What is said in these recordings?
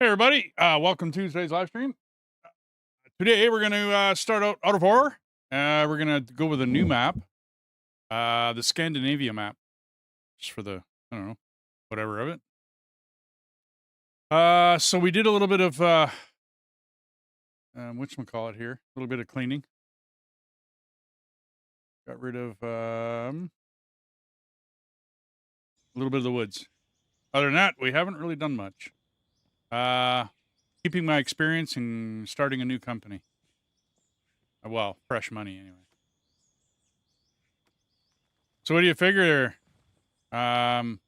Hey everybody, welcome to today's live stream. Today we're going to start out of horror. We're going to go with a new map, the Scandinavia map, just for the, I don't know, whatever of it. So we did a little bit of, whatchamacallit here, a little bit of cleaning. Got rid of a little bit of the woods. Other than that, we haven't really done much. Keeping my experience and starting a new company. Well, fresh money anyway. So what do you figure? Probably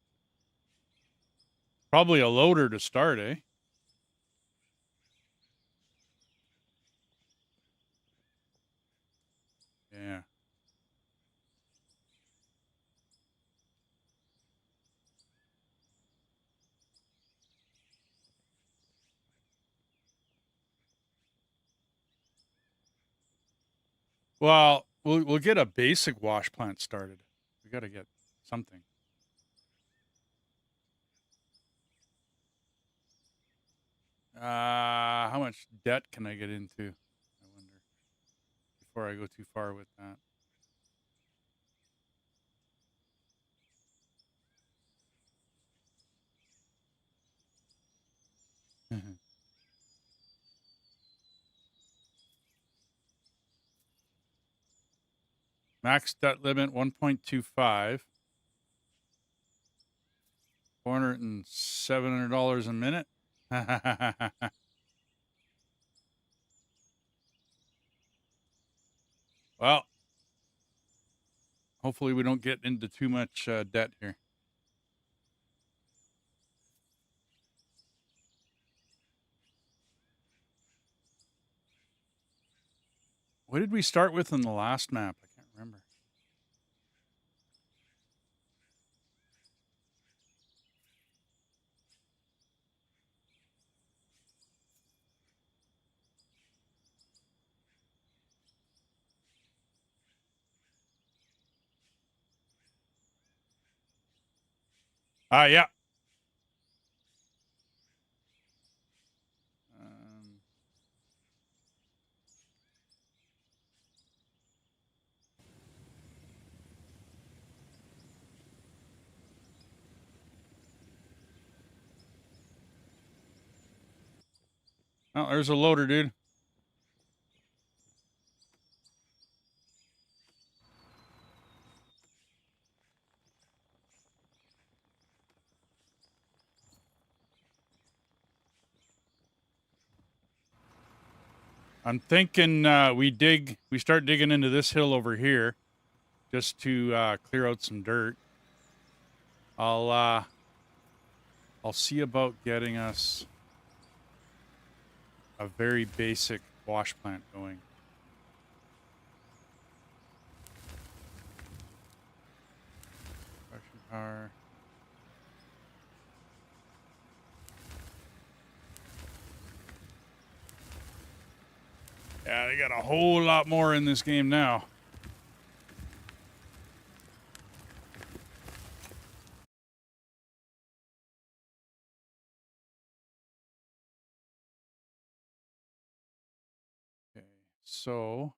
a loader to start, eh? Yeah. Well, we'll get a basic wash plant started. We got to get something. How much debt can I get into? I wonder before I go too far with that. Max debt limit 1.25. $700 a minute. Well, hopefully we don't get into too much debt here. What did we start with in the last map? I can't remember. Yeah. Oh, there's a loader, dude. I'm thinking we start digging into this hill over here just to clear out some dirt. I'll see about getting us a very basic wash plant going. Production power. Yeah, they got a whole lot more in this game now. Okay, so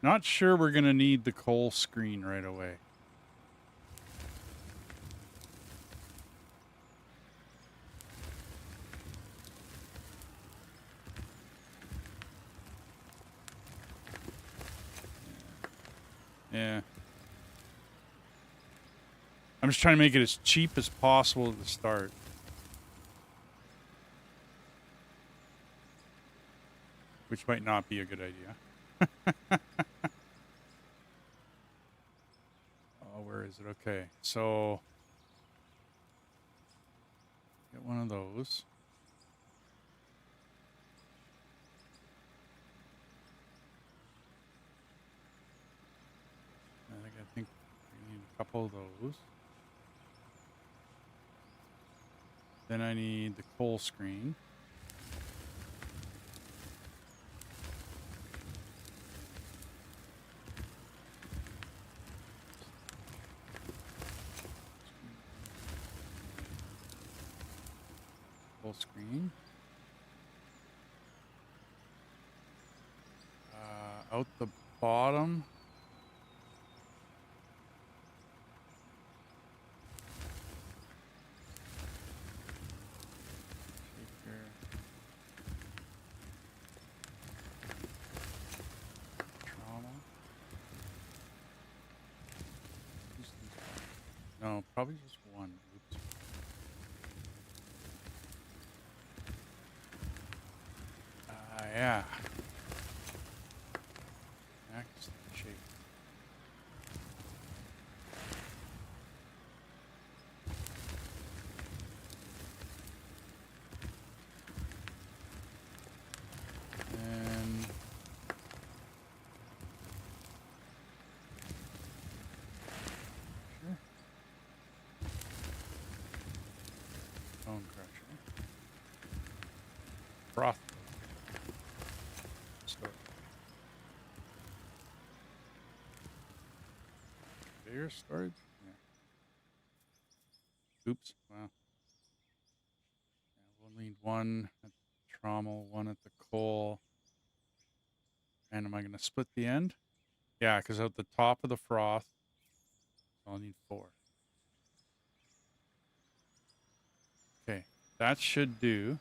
not sure we're gonna need the coal screen right away. Yeah. I'm just trying to make it as cheap as possible at the start. Which might not be a good idea. Oh, where is it? Okay, so get one of those. I think we need a couple of those. Then I need the coal screen. Full screen. Out the bottom. Trauma. No, probably just one. Oops. Yeah. Next shape. And sure. Bone crusher. Froth. Store. Bigger storage? Yeah. Oops. Wow. Yeah, we'll need one at the trommel, one at the coal. And am I going to split the end? Yeah, because at the top of the froth, I'll need 4. Okay, that should do.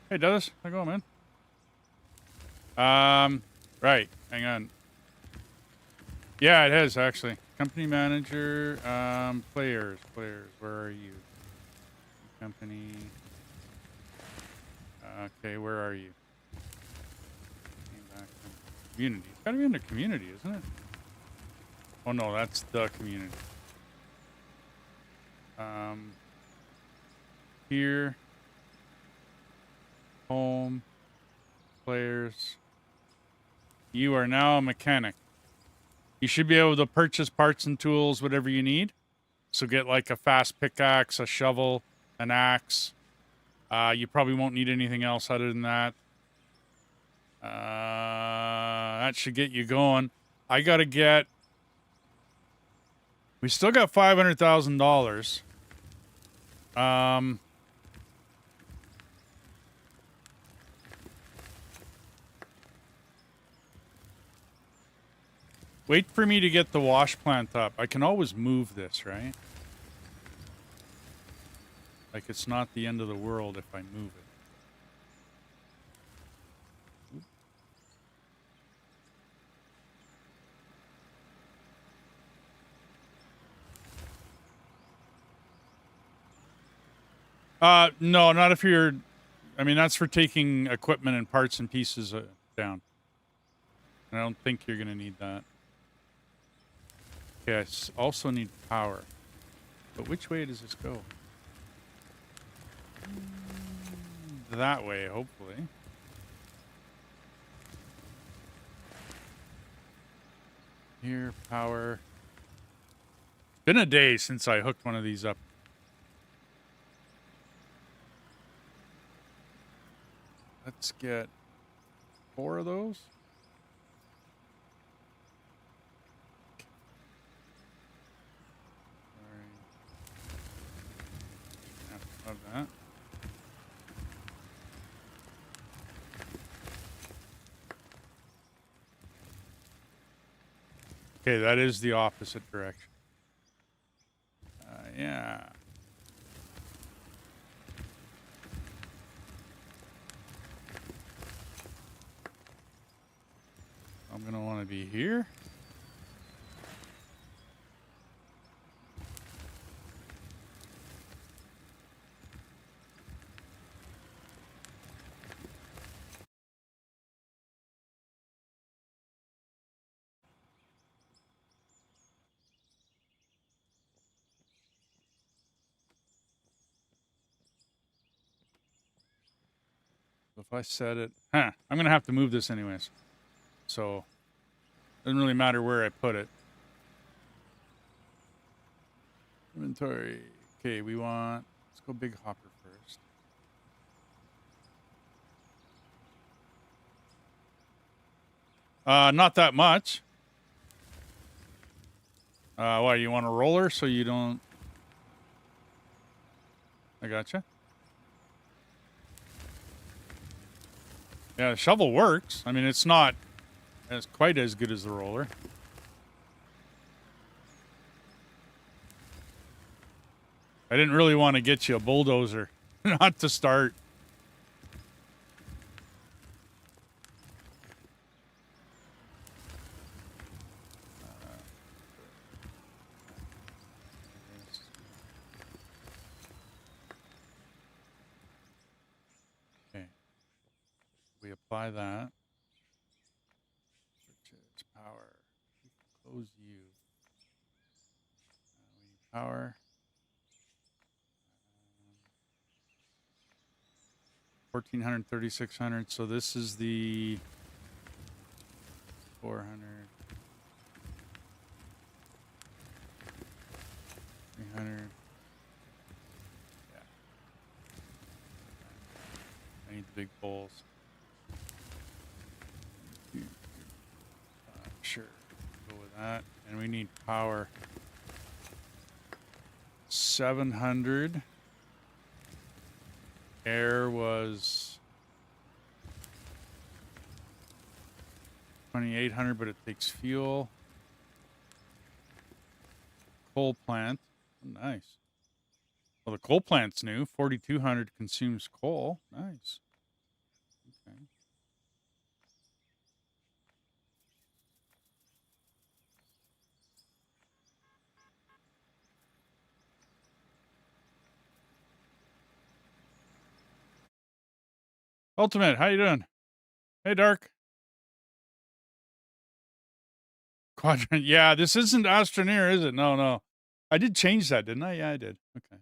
Hey, does I go, man? Right. Hang on. Yeah, it has actually. Company manager, players. Where are you? Company. Okay, where are you? Came back from community. It's gotta be under community, isn't it? Oh no, that's the community. Here. Home. Players. You are now a mechanic. You should be able to purchase parts and tools, whatever you need. So get like a fast pickaxe, a shovel, an axe. You probably won't need anything else other than that. That should get you going. I gotta get... We still got $500,000. Wait for me to get the wash plant up. I can always move this, right? Like, it's not the end of the world if I move it. No, not if you're... I mean, that's for taking equipment and parts and pieces down. I don't think you're going to need that. Okay, I also need power. But which way does this go? That way, hopefully. Here, power. Been a day since I hooked one of these up. Let's get 4 of those. Love that. Okay, that is the opposite direction. Yeah. I'm going to want to be here. So if I set it... I'm going to have to move this anyways. So, doesn't really matter where I put it. Inventory. Okay, we want... Let's go big hopper first. Not that much. Why, you want a roller so you don't... I gotcha. Yeah, the shovel works. I mean, it's not quite as good as the roller. I didn't really want to get you a bulldozer, not to start. Okay. We apply that. Switches, power. Close you. We need power. 1400, 3600. So this is the 400, 300. Yeah. I need the big bowls. Sure. Go with that. And we need power. 700. Air was 2800, but it takes fuel. Coal plant. Oh, nice. Well, the coal plant's new. 4200 consumes coal. Nice. Okay. Ultimate, how you doing? Hey, Dark. Quadrant. Yeah, this isn't Astroneer, is it? No, no. I did change that, didn't I? Yeah, I did. Okay.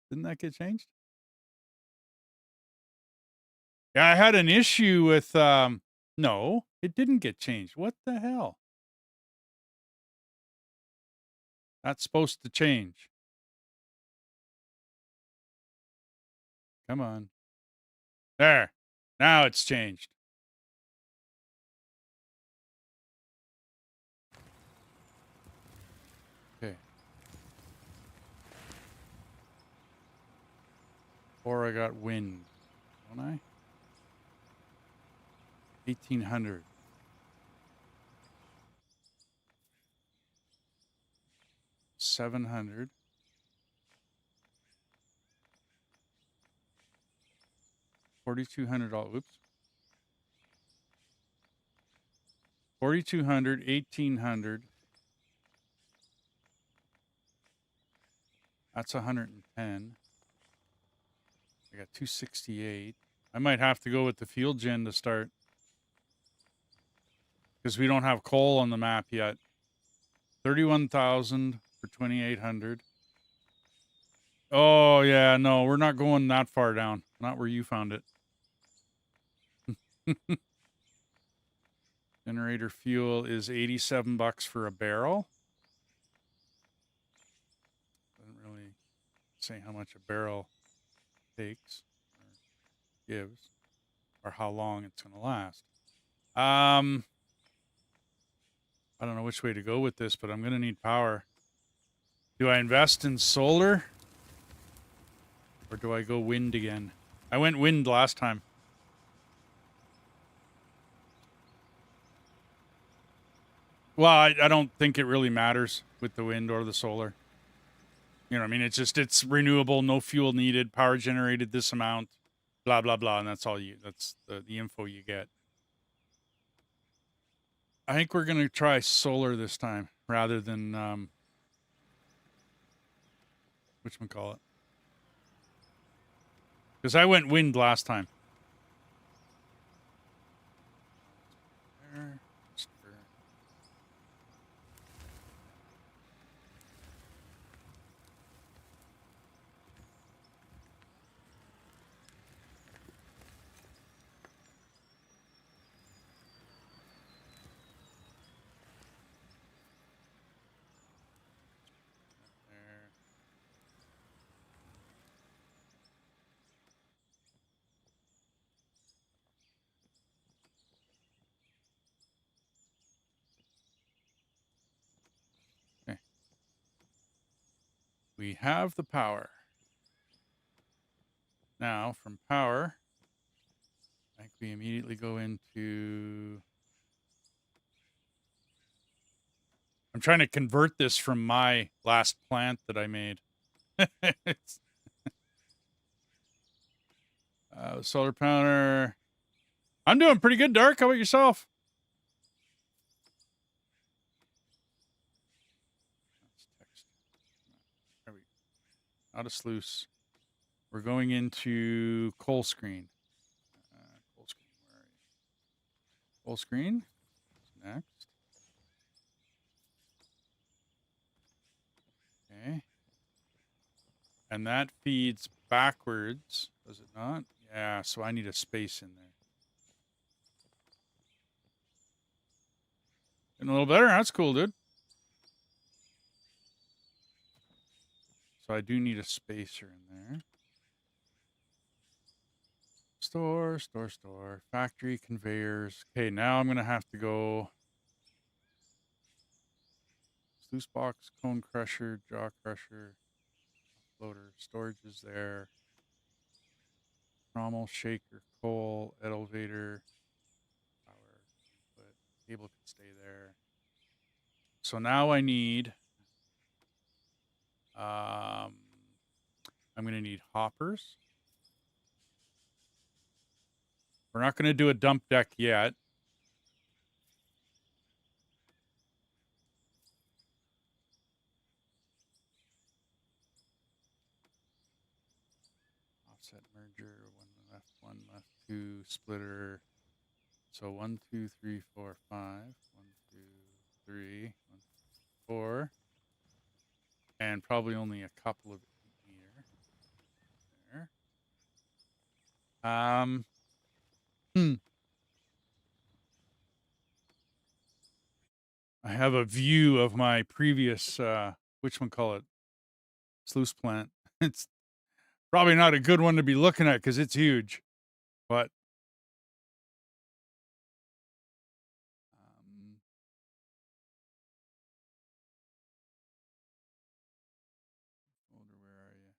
Didn't that get changed? Yeah, I had an issue with, no, it didn't get changed. What the hell? That's supposed to change. Come on. There. Now it's changed. Okay. Or I got wind. Don't I? 1800. 700. 4200. Oops. 4200. 1800. That's 110. I got 268. I might have to go with the fuel gen to start. Because we don't have coal on the map yet. 31,000 for 2,800. Oh, yeah, no, we're not going that far down. Not where you found it. Generator fuel is 87 bucks for a barrel. Doesn't really say how much a barrel takes or gives or how long it's going to last. I don't know which way to go with this, but I'm going to need power. Do I invest in solar or do I go wind again? I went wind last time. Well, I don't think it really matters with the wind or the solar. You know what I mean? It's just, it's renewable, no fuel needed, power generated this amount, blah, blah, blah. And that's all that's the info you get. I think we're going to try solar this time rather than, whatchamacallit. Because I went wind last time. There. Okay. We have the power. Now, from power, I think we immediately go into... I'm trying to convert this from my last plant that I made. Solar panel. I'm doing pretty good, Dark. How about yourself? There we go. Out of sluice. We're going into coal screen. Coal screen. Where are you? Coal screen. Next. Okay. And that feeds backwards. Does it not? Yeah, so I need a space in there. Getting a little better. That's cool, dude. So I do need a spacer in there. Store, store, store. Factory, conveyors. Okay, now I'm going to have to go... Sluice box, cone crusher, jaw crusher, loader, storage is there. Trommel, shaker, coal, elevator, power, input, cable can stay there. So now I need, I'm going to need hoppers. We're not going to do a dump deck yet. Offset merger, one left, two, splitter. So 1, 2, 3, 4, 5. 1, 2, 3, 1, 4. And probably only a couple of 8-meter. There. I have a view of my previous, whatchamacallit, sluice plant. It's probably not a good one to be looking at because it's huge, but Older, where are you?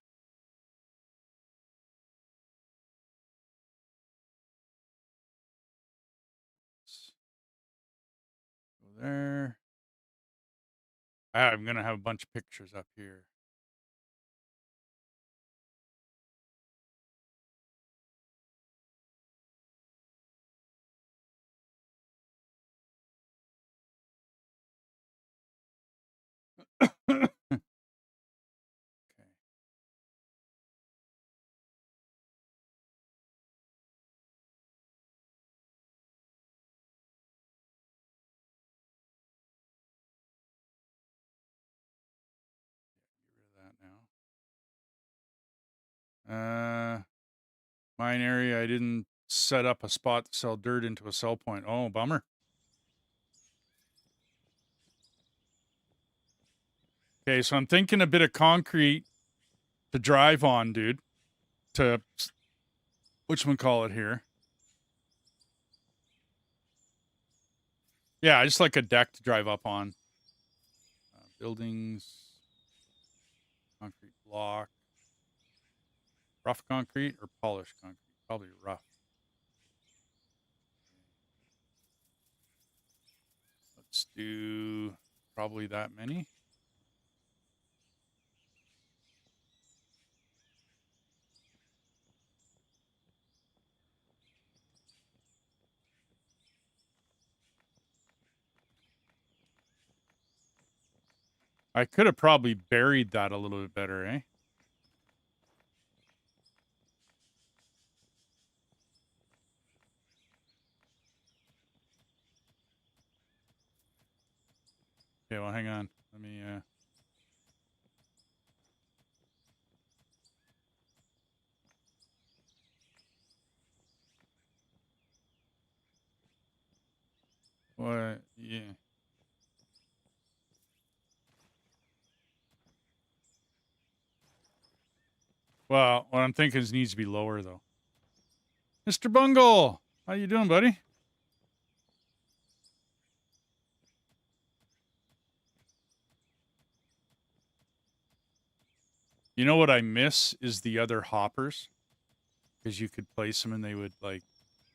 Go there. I'm gonna have a bunch of pictures up here. Okay. Mine area, I didn't set up a spot to sell dirt into a sell point. Oh, bummer. Okay, so I'm thinking a bit of concrete to drive on, dude. To whatchamacallit here. Yeah, just like a deck to drive up on. Buildings. Concrete block. Rough concrete or polished concrete? Probably rough. Let's do probably that many. I could have probably buried that a little bit better, eh? Okay, well, hang on. Let me, what? Yeah. Well, what I'm thinking is it needs to be lower, though. Mr. Bungle! How you doing, buddy? You know what I miss is the other hoppers. Because you could place them and they would, like,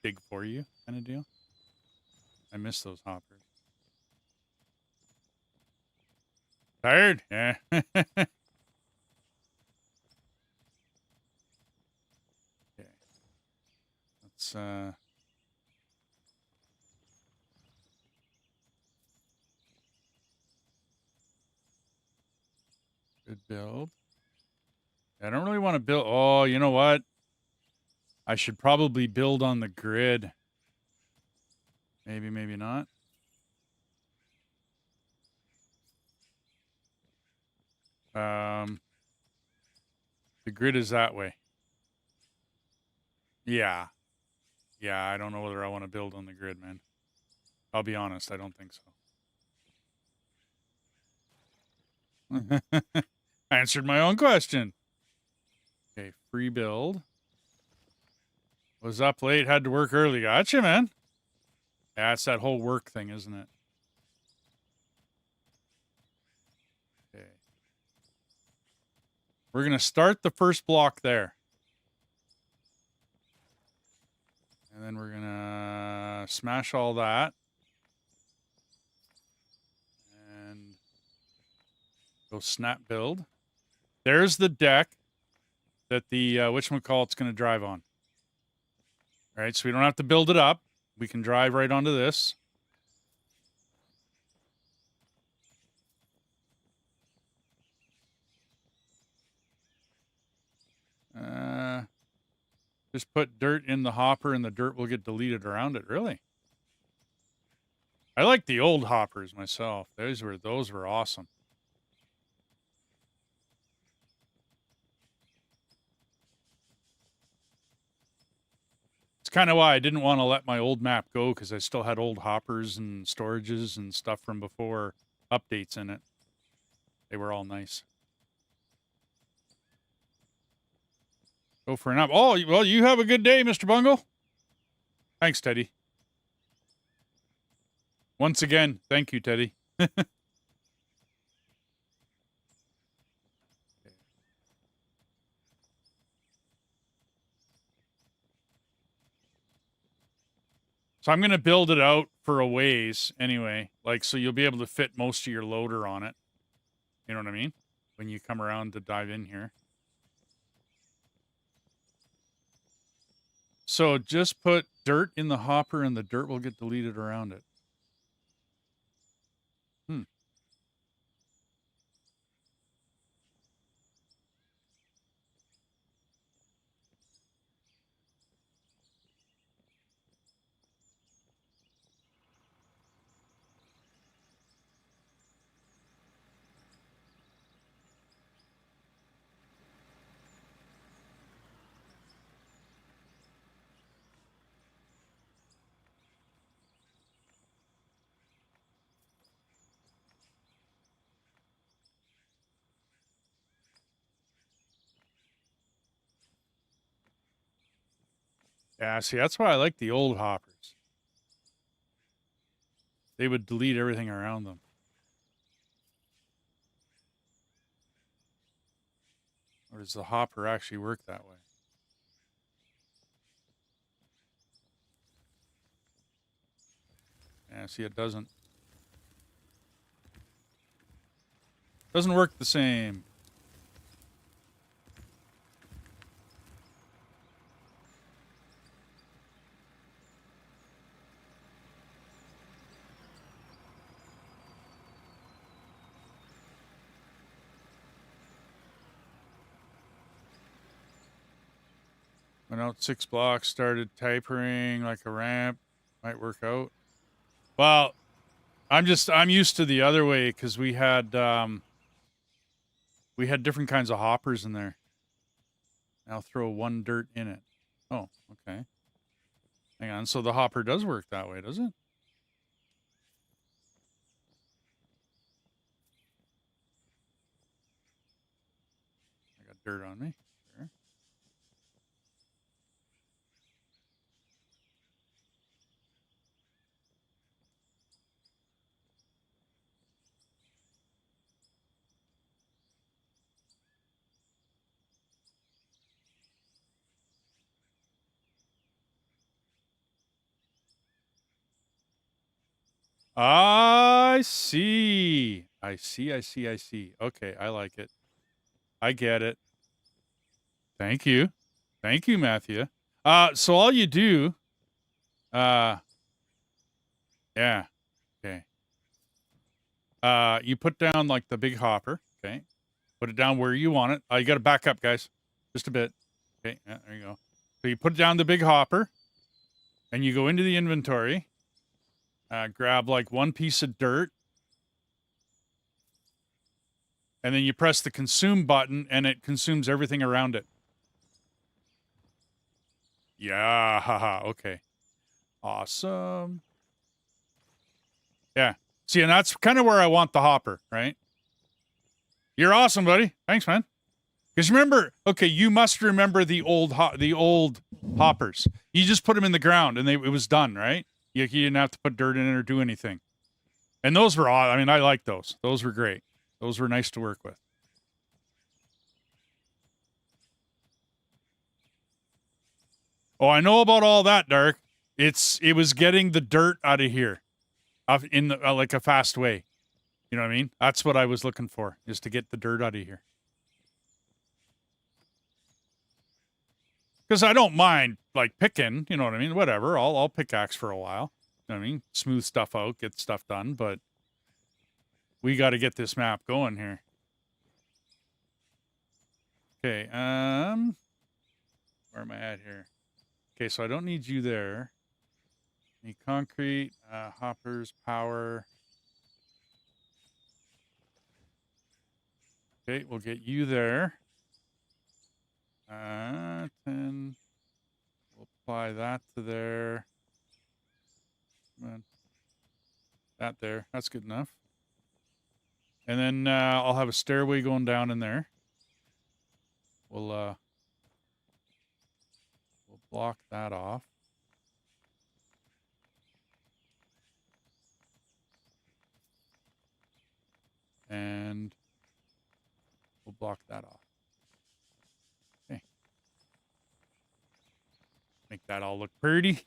dig for you kind of deal. I miss those hoppers. Tired? Yeah. Okay. Let's, good build. I don't really want to build. Oh, you know what? I should probably build on the grid. Maybe, maybe not. The grid is that way. Yeah. Yeah, I don't know whether I want to build on the grid, man. I'll be honest, I don't think so. I answered my own question. Okay, free build. Was up late, had to work early. Gotcha, man. Yeah, it's that whole work thing, isn't it? Okay. We're going to start the first block there. And then we're going to smash all that. And go snap build. There's the deck that the whatchamacallit's going to drive on. All right, so we don't have to build it up. We can drive right onto this. Just put dirt in the hopper and the dirt will get deleted around it. Really? I like the old hoppers myself. Those were awesome. It's kind of why I didn't want to let my old map go, because I still had old hoppers and storages and stuff from before updates in it. They were all nice. Go for an up. Oh, well, you have a good day, Mr. Bungle. Thanks, Teddy. Once again, thank you, Teddy. So I'm going to build it out for a ways anyway. Like, so you'll be able to fit most of your loader on it. You know what I mean? When you come around to dive in here. So just put dirt in the hopper and the dirt will get deleted around it. Yeah, see, that's why I like the old hoppers. They would delete everything around them. Or does the hopper actually work that way? Yeah, see, it doesn't. Doesn't work the same. Went out 6 blocks, started tapering like a ramp. Might work out. Well, I'm used to the other way because we had different kinds of hoppers in there. I'll throw 1 dirt in it. Oh, okay. Hang on. So the hopper does work that way, does it? I got dirt on me. Sure. I see. I see. I see. I see. Okay, I like it. I get it. Thank you. Thank you, Matthew. So all you do, yeah, okay. You put down like the big hopper, okay? Put it down where you want it. You got to back up, guys, just a bit. Okay, yeah, there you go. So you put down the big hopper, and you go into the inventory. Grab like 1 piece of dirt, and then you press the consume button, and it consumes everything around it. Yeah, haha. Okay, awesome. Yeah. See, and that's kind of where I want the hopper, right? You're awesome, buddy. Thanks, man. Because remember, okay, you must remember the old hoppers. You just put them in the ground, and it was done, right? You didn't have to put dirt in it or do anything. And those were all. I mean, I like those. Those were great. Those were nice to work with. Oh, I know about all that, Dark. It was getting the dirt out of here, in the, like a fast way. You know what I mean? That's what I was looking for, is to get the dirt out of here. Because I don't mind like picking, you know what I mean? Whatever, I'll pickaxe for a while. You know what I mean? Smooth stuff out, get stuff done, but we got to get this map going here. Okay, where am I at here? Okay, so I don't need you there. Need concrete, hoppers, power. Okay, we'll get you there. 10. We'll apply that to there. Come on. That there. That's good enough. And then I'll have a stairway going down in there. We'll block that off. And we'll block that off. Okay. Make that all look pretty.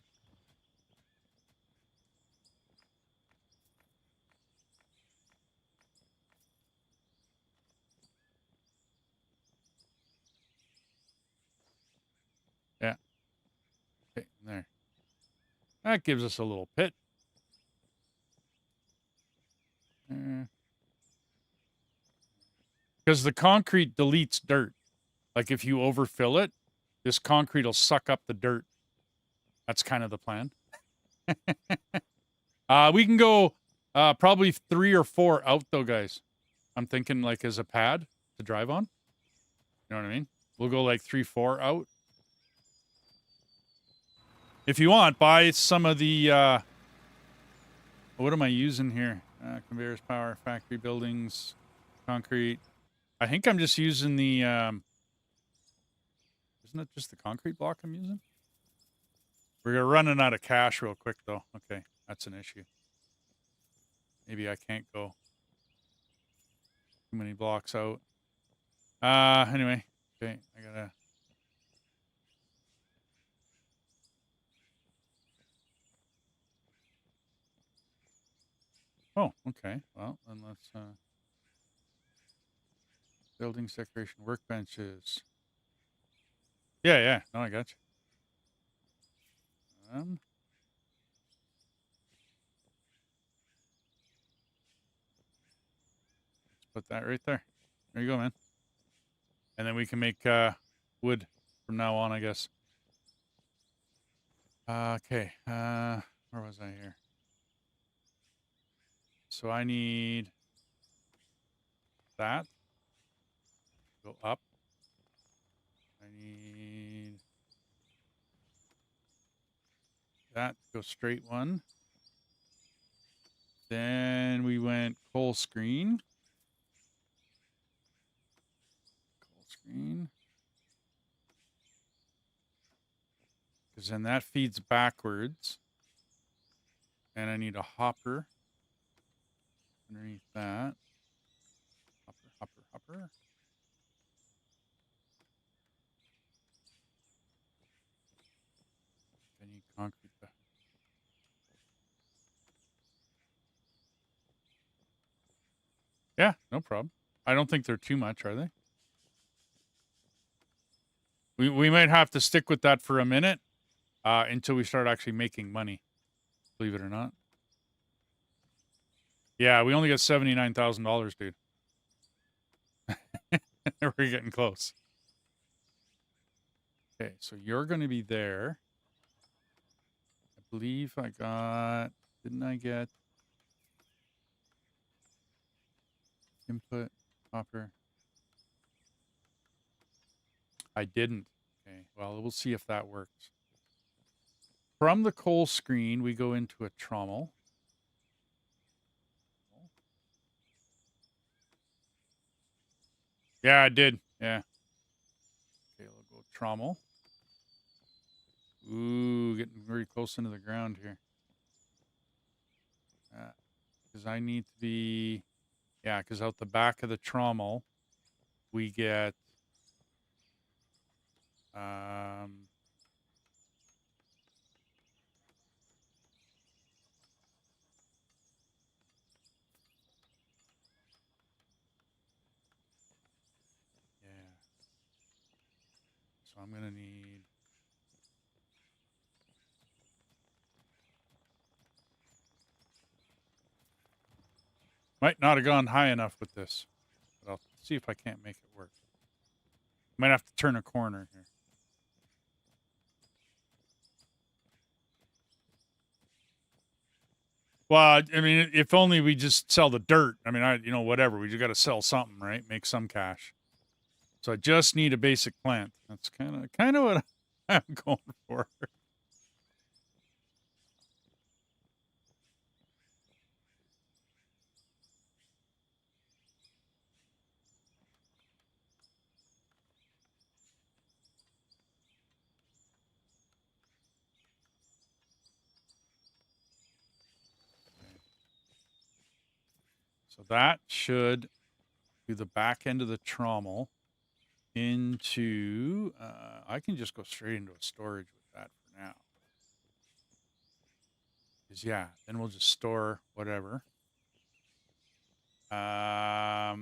Yeah. Okay, there. That gives us a little pit. Because the concrete deletes dirt. Like if you overfill it, this concrete will suck up the dirt. That's kind of the plan. We can go probably 3 or 4 out though, guys. I'm thinking like as a pad to drive on. You know what I mean? We'll go like 3, 4 out. If you want, buy some of the what am I using here? Conveyors, power, factory buildings, concrete. I think I'm just using the isn't it just the concrete block I'm using? We're running out of cash real quick, though. Okay, that's an issue. Maybe I can't go too many blocks out. Anyway. Okay, I gotta... Oh, okay. Well, then let's... Buildings, decoration, workbenches. Yeah, yeah. No, I got you. Let's put that right there. There you go, man. And then we can make wood from now on, I guess. Okay. Where was I here? So I need that. Go up. I need that. Go straight one. Then we went coal screen. Coal screen. Because then that feeds backwards. And I need a hopper underneath that. Hopper, hopper, hopper. I need concrete. Yeah, no problem. I don't think they're too much, are they? We might have to stick with that for a minute until we start actually making money. Believe it or not. Yeah, we only got $79,000, dude. We're getting close. Okay, so you're going to be there. I believe I got... Didn't I get... Input, hopper? I didn't. Okay, well, we'll see if that works. From the coal screen, we go into a trommel. Yeah, I did. Yeah. Okay, we'll go trommel. Ooh, getting very close into the ground here. Because I need to be... Yeah, because out the back of the trommel, we get... Yeah. So I'm going to need... Might not have gone high enough with this. But I'll see if I can't make it work. Might have to turn a corner here. Well, I mean, if only we just sell the dirt. I mean, whatever. We just got to sell something, right? Make some cash. So I just need a basic plant. That's kind of what I'm going for. So that should be the back end of the trommel into... I can just go straight into a storage with that for now. Because, yeah, then we'll just store whatever. I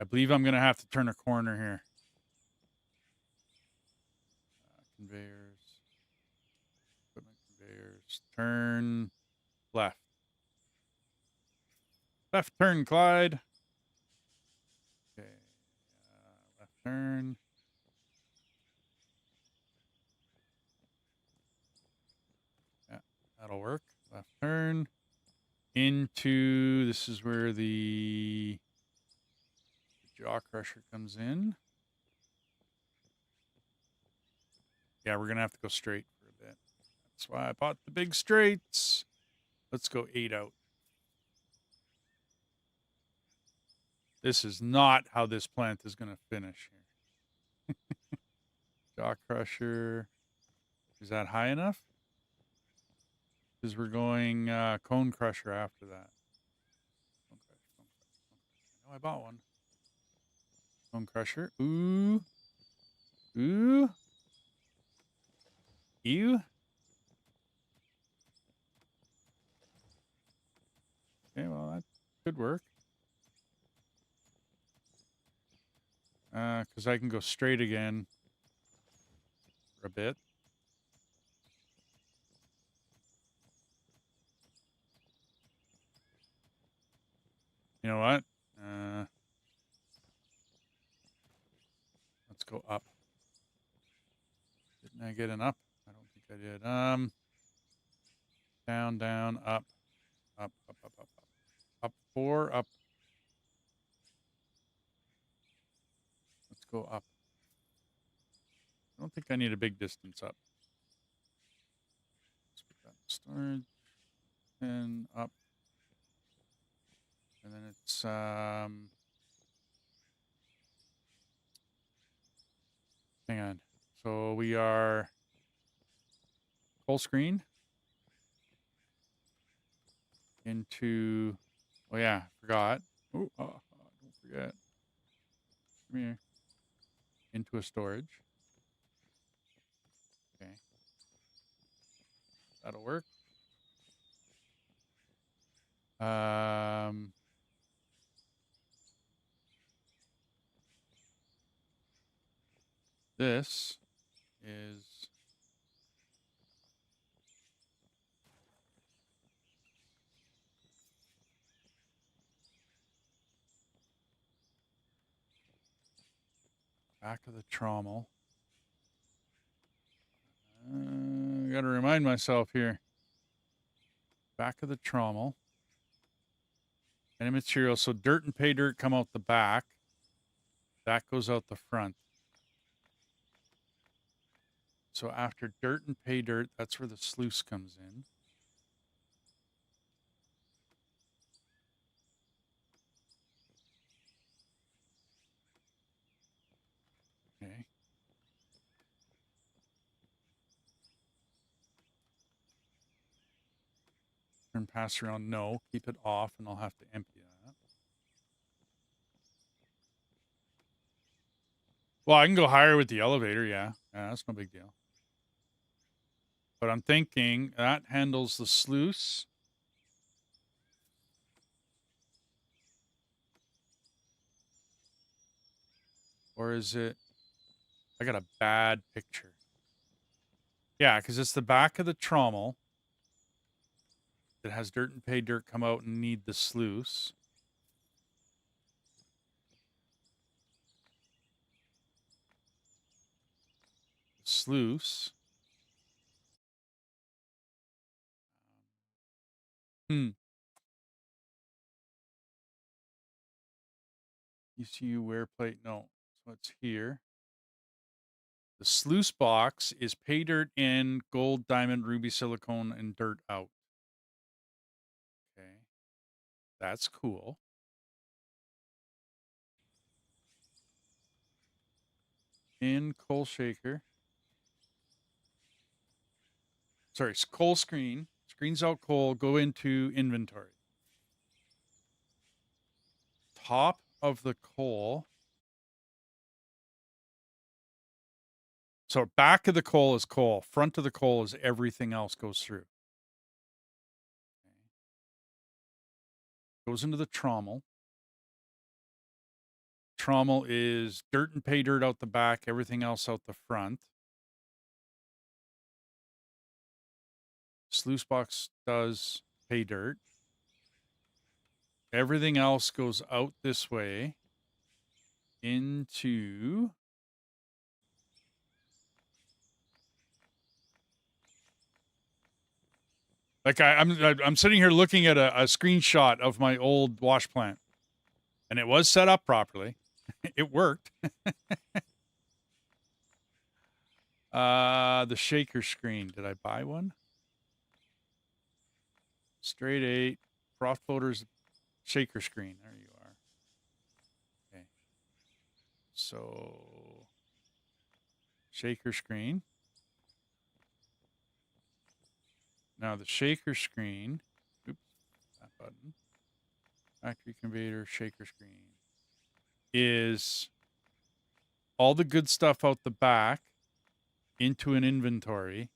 believe I'm going to have to turn a corner here. Conveyors. Equipment conveyors. Turn left. Left turn, Clyde. Okay. Left turn. Yeah, that'll work. Left turn. Into... This is where the jaw crusher comes in. Yeah, we're going to have to go straight for a bit. That's why I bought the big straights. Let's go 8 out. This is not how this plant is going to finish here. Jaw crusher. Is that high enough? Because we're going cone crusher after that. Cone crusher, cone crusher, cone crusher. I know I bought one. Cone crusher. Ooh. Ooh. Ew. Okay, well, that could work. Because I can go straight again for a bit. You know what? Let's go up. Didn't I get an up? I don't think I did. Down, down, up, up, up, up, up, up. Up 4, up. Let's go up. I don't think I need a big distance up. Let's put that in storage. And up. And then it's hang on. So we are full screen into, oh yeah, forgot. Oh, don't forget. Come here. Into a storage. Okay. That'll work. This is back of the trommel. I got to remind myself here. Back of the trommel. Any material. So dirt and pay dirt come out the back. That goes out the front. So after dirt and pay dirt, that's where the sluice comes in. Okay. Turn pass around. No, keep it off and I'll have to empty that. Well, I can go higher with the elevator. Yeah, that's no big deal. But I'm thinking that handles the sluice. Or is it? I got a bad picture. Yeah, because it's the back of the trommel that has dirt and pay dirt come out and need the sluice. Sluice. ECU wear plate. No. So it's here. The sluice box is pay dirt in, gold, diamond, ruby, silicone, and dirt out. Okay. That's cool. In coal shaker. Sorry, coal screen. Screens out coal. Go into inventory. Top of the coal. So back of the coal is coal. Front of the coal is everything else goes through. Okay. Goes into the trommel. Trommel is dirt and pay dirt out the back. Everything else out the front. Sluice box does pay dirt. Everything else goes out this way into like I'm sitting here looking at a screenshot of my old wash plant, and it was set up properly. It worked. The shaker screen. Did I buy one? Straight 8. Frost floaters shaker screen. There you are. Okay. So shaker screen. Now the shaker screen. Oops, that button. Factory conveyor shaker screen is all the good stuff out the back into an inventory,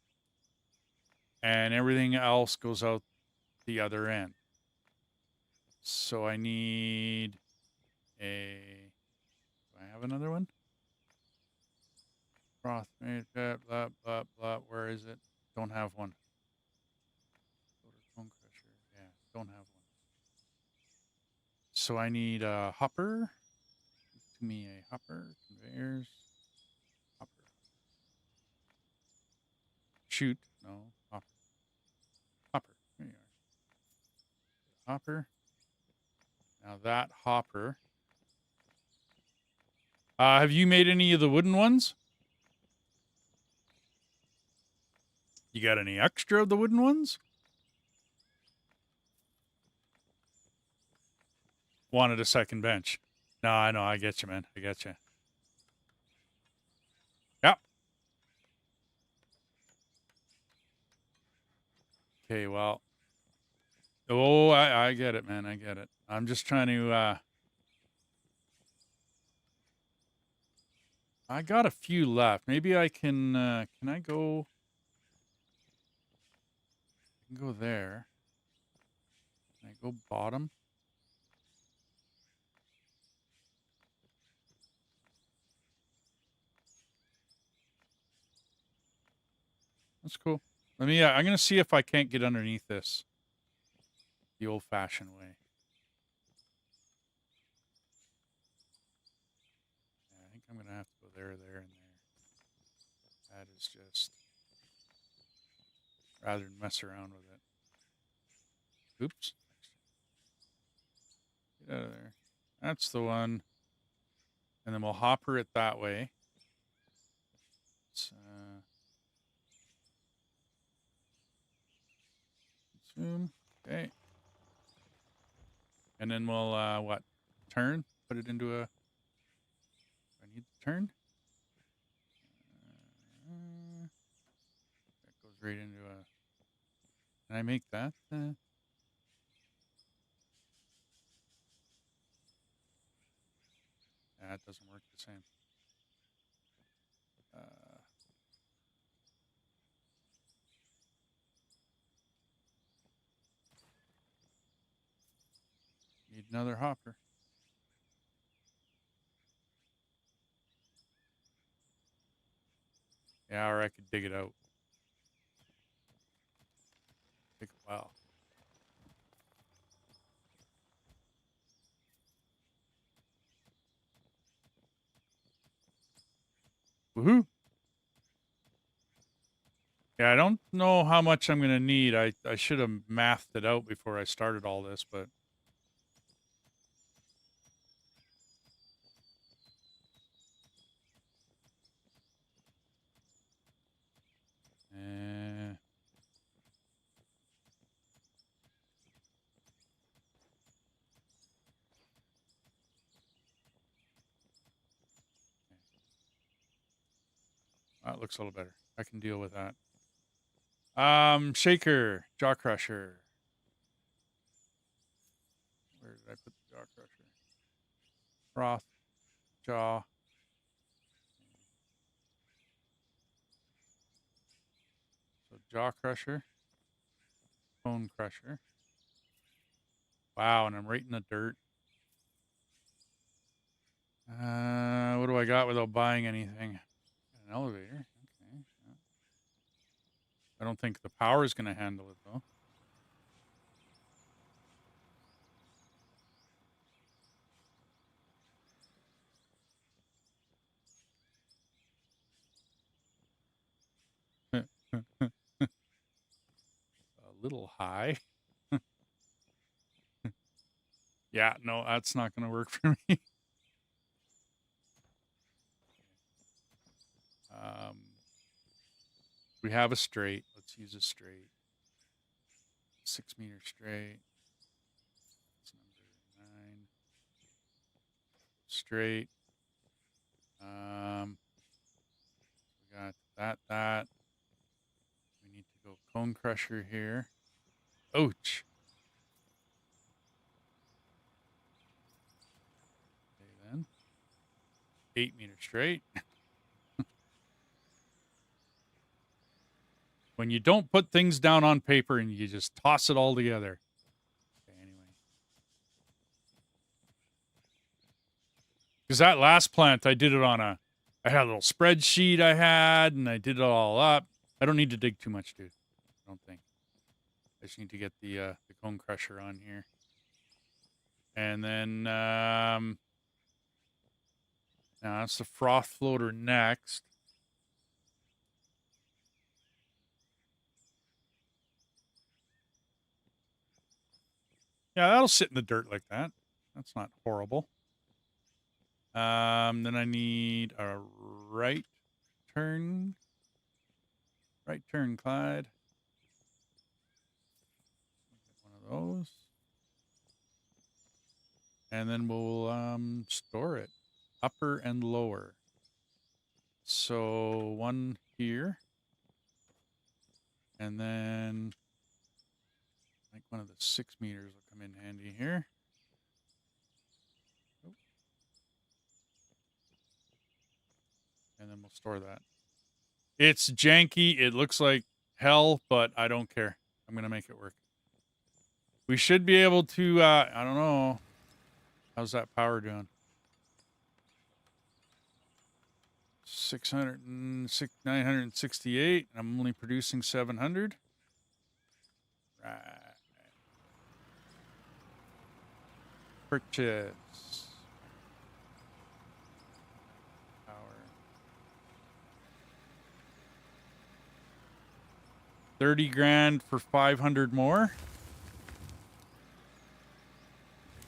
and everything else goes out the other end. So I need a. Do I have another one? Froth made blah blah blah blah. Where is it? Don't have one. Cone crusher. Yeah, don't have one. So I need a hopper. Give me a hopper. Conveyors. Hopper. Shoot. No. Hopper. Hopper. There you are. Hopper. Now that hopper. Have you made any of the wooden ones? You got any extra of the wooden ones? Wanted a second bench. No, I know. I get you, man. I get you. Yep. Okay, well. Oh, I get it, man. I get it. I'm just trying to, I got a few left. Maybe I can I go? I can go there. Can I go bottom? That's cool. Let me, I'm going to see if I can't get underneath this the old-fashioned way. Yeah, I think I'm going to have to go there, there, and there. That is just, rather than mess around with it. Oops. Get out of there. That's the one. And then we'll hopper it that way. Zoom. Okay. And then we'll, what? Turn? Put it into a... I need to turn? That goes right into a... Can I make that? That doesn't work the same. Need another hopper. Yeah, or I could dig it out. Take a while. Woohoo! Yeah, I don't know how much I'm going to need. I should have mathed it out before I started all this, but... That looks a little better. I can deal with that. Shaker, jaw crusher. Where did I put the jaw crusher? Froth, jaw. So jaw crusher, bone crusher. Wow, and I'm right in the dirt. What do I got without buying anything? An elevator. Okay. Yeah. I don't think the power is going to handle it though. A little high. Yeah, no, that's not going to work for me. Um, we have a straight. Let's use a straight. 6 meter straight. That's number 9. Straight. We got that. We need to go Bone crusher here. Ouch. Okay, then. 8 meters straight. When you don't put things down on paper and you just toss it all together. Okay, anyway. Because that last plant, I did it on I had a little spreadsheet I had, and I did it all up. I don't need to dig too much, dude. I don't think. I just need to get the cone crusher on here. And then, now that's the froth floater next. Yeah, that'll sit in the dirt like that. That's not horrible. Then I need a right turn. Right turn, Clyde. Get one of those. And then we'll store it. Upper and lower. So one here. And then I think one of the 6 meters will come in handy here. Oh. And then we'll store that. It's janky. It looks like hell, but I don't care. I'm going to make it work. We should be able to, I don't know. How's that power doing? 968. I'm only producing 700. Right. Purchase. Power. 30 grand for 500 more.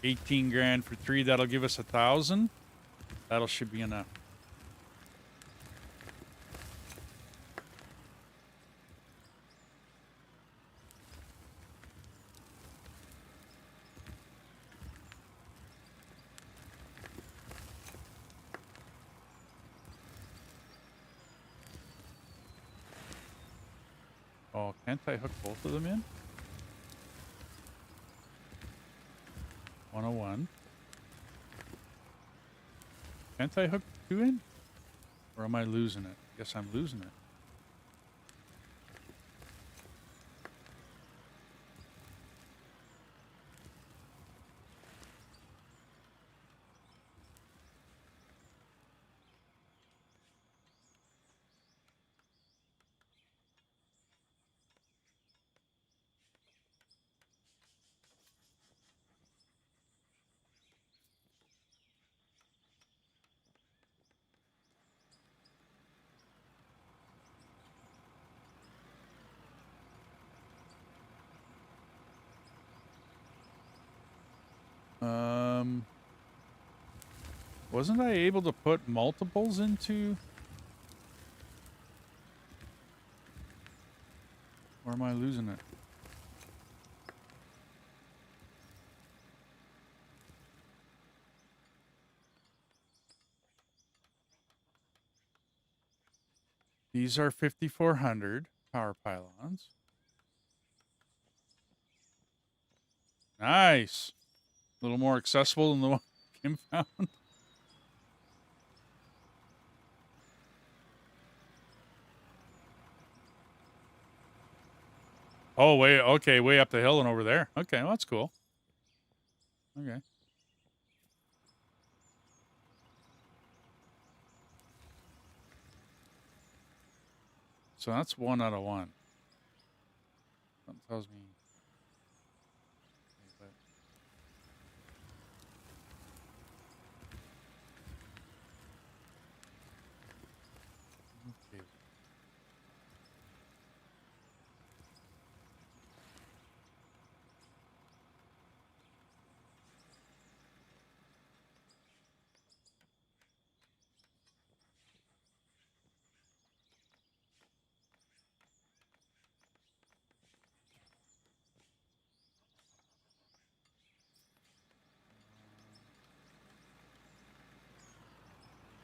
18 grand for 3. That'll give us 1,000. That'll should be enough. Oh, can't I hook both of them in? 101. Can't I hook 2 in? Or am I losing it? Guess I'm losing it. Wasn't I able to put multiples into? Or am I losing it? These are 5,400 power pylons. Nice. A little more accessible than the one Kim found. Oh, okay, way up the hill and over there. Okay, well, that's cool. Okay. So that's 1 out of 1. Something tells me. Okay.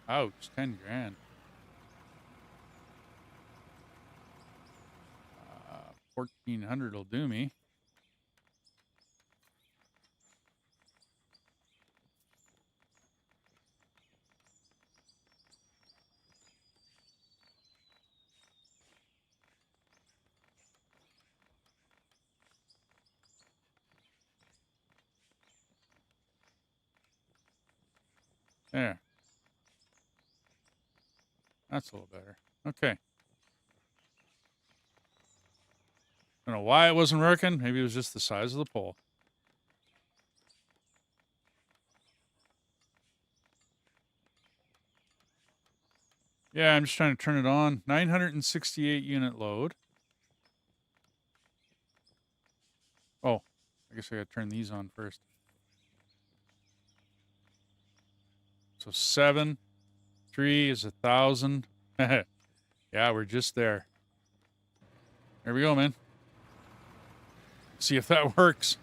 Ouch, 10 grand. 1400 will do me. There. That's a little better. Okay. I don't know why it wasn't working. Maybe it was just the size of the pole. Yeah, I'm just trying to turn it on. 968 unit load. Oh, I guess I gotta turn these on first. So 7, 3 is 1,000. Yeah, we're just there. There we go, man. See if that works.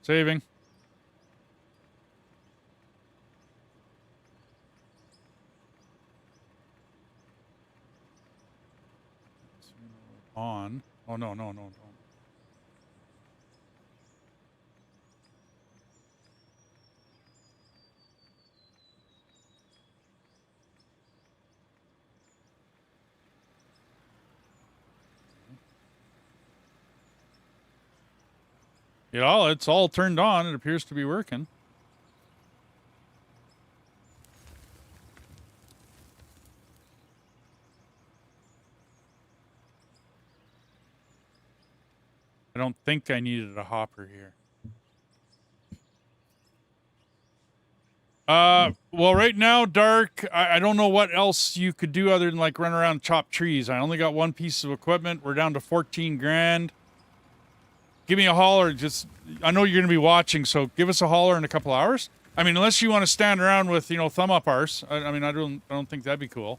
Saving. On. Oh, no, no, no, no. Yeah, it's all turned on. It appears to be working. I don't think I needed a hopper here. Well, right now, Dark, I don't know what else you could do other than like run around and chop trees. I only got one piece of equipment. We're down to 14 grand. Give me a holler. Just, I know you're going to be watching, so give us a holler in a couple hours. I mean, unless you want to stand around with, you know, thumb up arse. I mean, I don't think that'd be cool.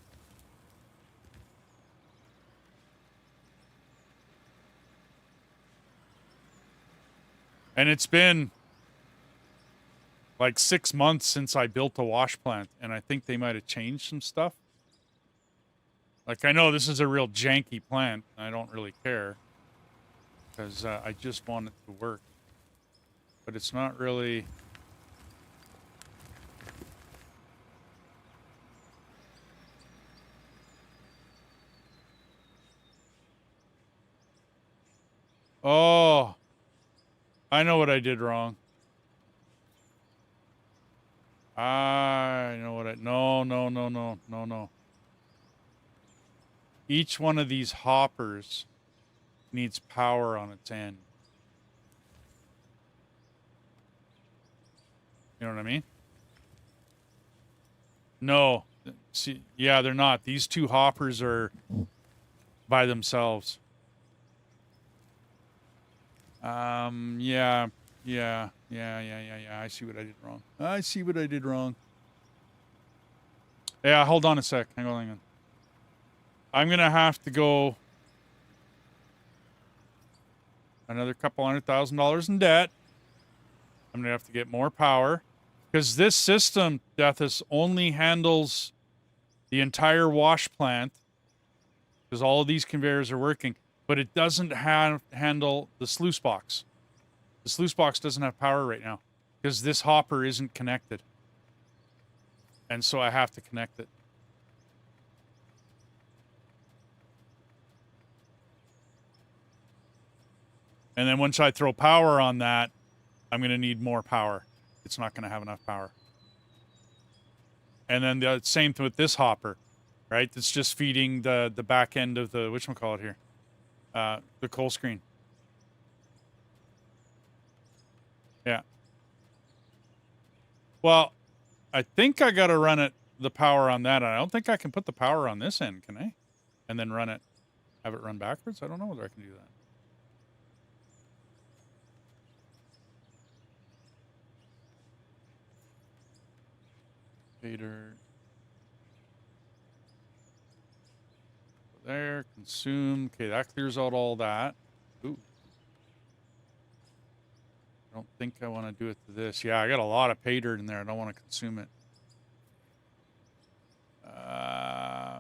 And it's been like 6 months since I built a wash plant, and I think they might have changed some stuff. Like, I know this is a real janky plant. I don't really care because I just want it to work. But it's not really... Oh, I know what I did wrong. I know what I... No, no, no, no, no, no. Each one of these hoppers needs power on its end. You know what I mean? No. See, yeah, they're not. These two hoppers are by themselves. Yeah. Yeah. I see what I did wrong. I see what I did wrong. Yeah, hold on a sec. Hang on. I'm gonna have to go another couple $100,000 in debt. I'm gonna have to get more power. Because this system, Deathus, only handles the entire wash plant. Because all of these conveyors are working. But it doesn't handle the sluice box. The sluice box doesn't have power right now. Because this hopper isn't connected. And so I have to connect it. And then once I throw power on that, I'm going to need more power. It's not going to have enough power. And then the same thing with this hopper, right? It's just feeding the back end of the, whatchamacallit here? The coal screen. Yeah. Well, I think I got to run it, the power on that. I don't think I can put the power on this end, can I? And then run it, have it run backwards? I don't know whether I can do that. Fader. There, consume. Okay, that clears out all that. Ooh. don't think I want to do it to this. Yeah, I got a lot of pay dirt in there. I don't want to consume it. Okay,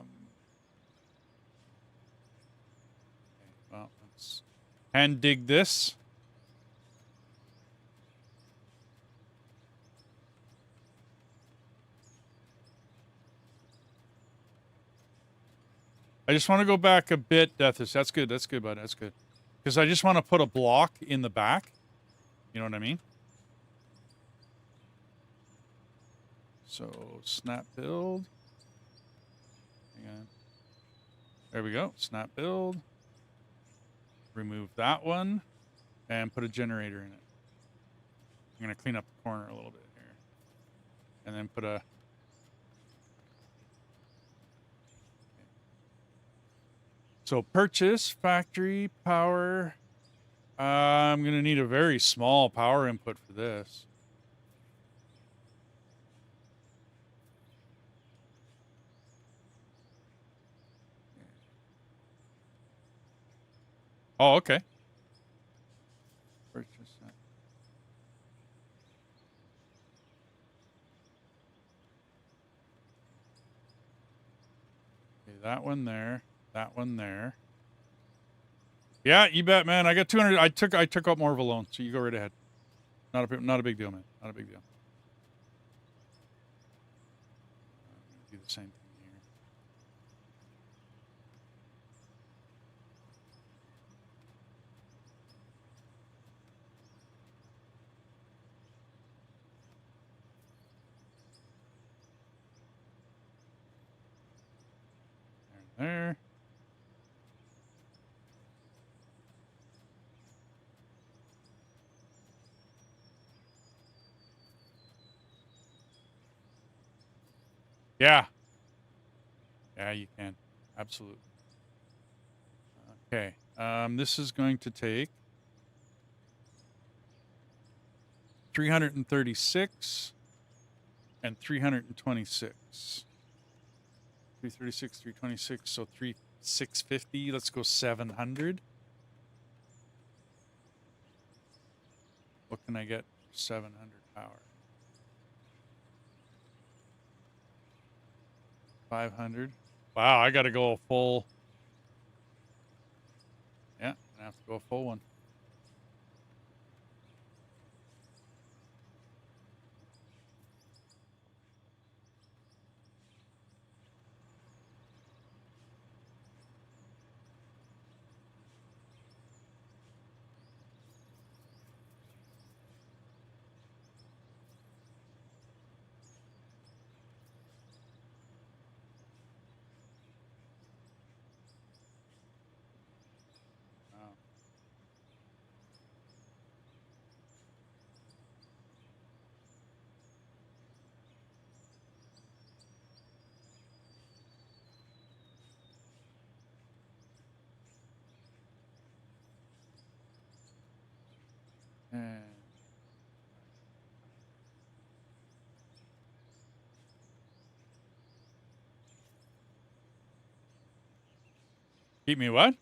well, let's hand dig this. I just want to go back a bit, Deathis. That's good. That's good, bud. That's good. Because I just want to put a block in the back. You know what I mean? So, snap build. Hang on. There we go. Snap build. Remove that one. And put a generator in it. I'm going to clean up the corner a little bit here. And then put a... So, purchase, factory, power. I'm going to need a very small power input for this. Oh, okay. Purchase that. Okay, that one there. That one there. Yeah, you bet, man. I got 200. I took out more of a loan, so you go right ahead. Not a big deal, man. Not a big deal. I'm gonna do the same thing here. There. Yeah. Yeah, you can. Absolutely. Okay. This is going to take 336 and 326. 336, 326, so 650. Let's go 700. What can I get for 700 power? 500. Wow, I got to go full. Yeah, I have to go a full one. Wow. And keep me what?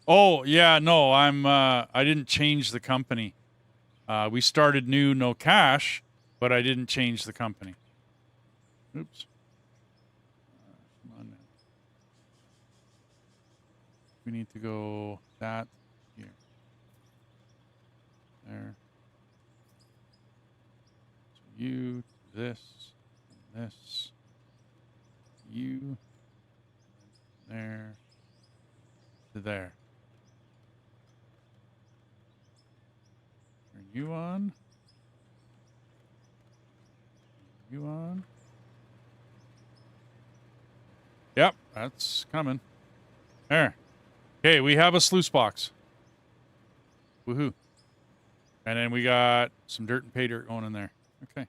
Oh, yeah, no, I didn't change the company. We started new, no cash, but I didn't change the company. Oops. Come on now. We need to go that here. There. So you, this, and this. You, there, to there. Turn you on. You on. Yep, that's coming. There. Okay, we have a sluice box. Woohoo. And then we got some dirt and pay dirt going in there. Okay.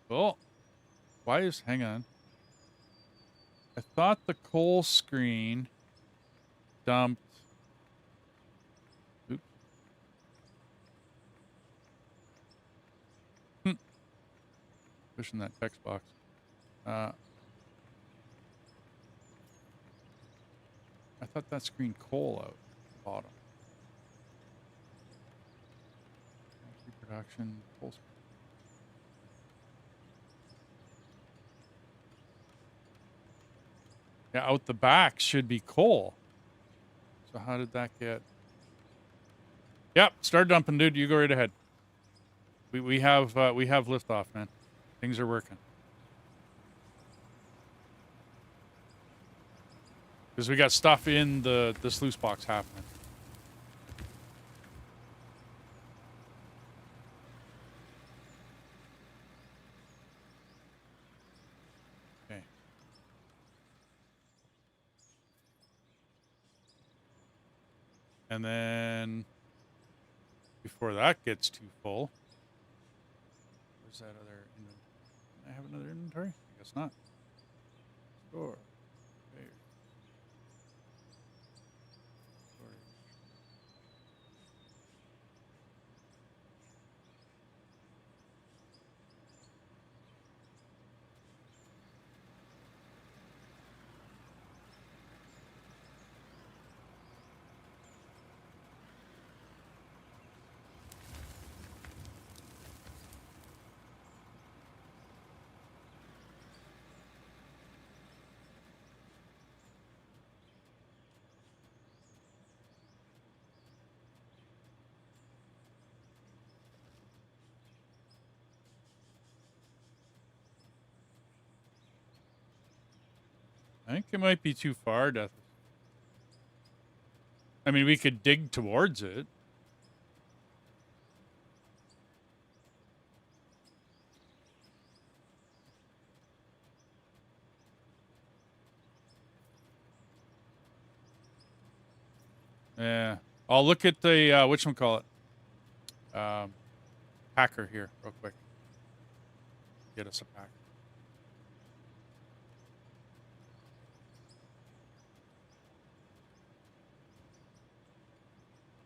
Cool. Why is... Hang on. I thought the coal screen dumped... Oops. Pushing that text box. thought that screened coal out at the bottom. Reproduction, coal. Yeah, out the back should be coal. So how did that get? Yep, start dumping, dude. You go right ahead. We have liftoff, man. Things are working. Because we got stuff in the sluice box happening. Okay. And then before that gets too full, where's that other inventory? Can I have another inventory? I guess not. Store. There. Storage. I think it might be too far, Death. I mean, we could dig towards it. Yeah. I'll look at the, whatchamacallit, packer here real quick. Get us a packer.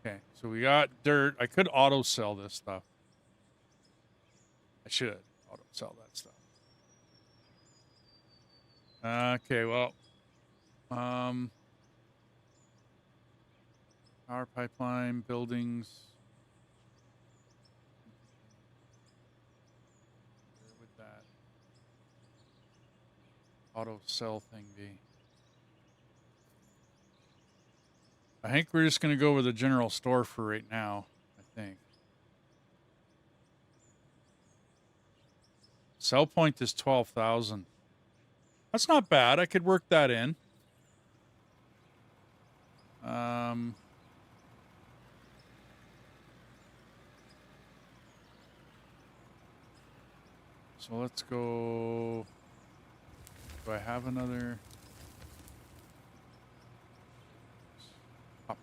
Okay, so we got dirt. I could auto sell this stuff. I should auto sell that stuff. Okay, well, power pipeline, buildings. Where would that auto sell thing be? I think we're just going to go with the general store for right now, I think. Sell point is 12,000. That's not bad. I could work that in. So let's go. Do I have another? Up.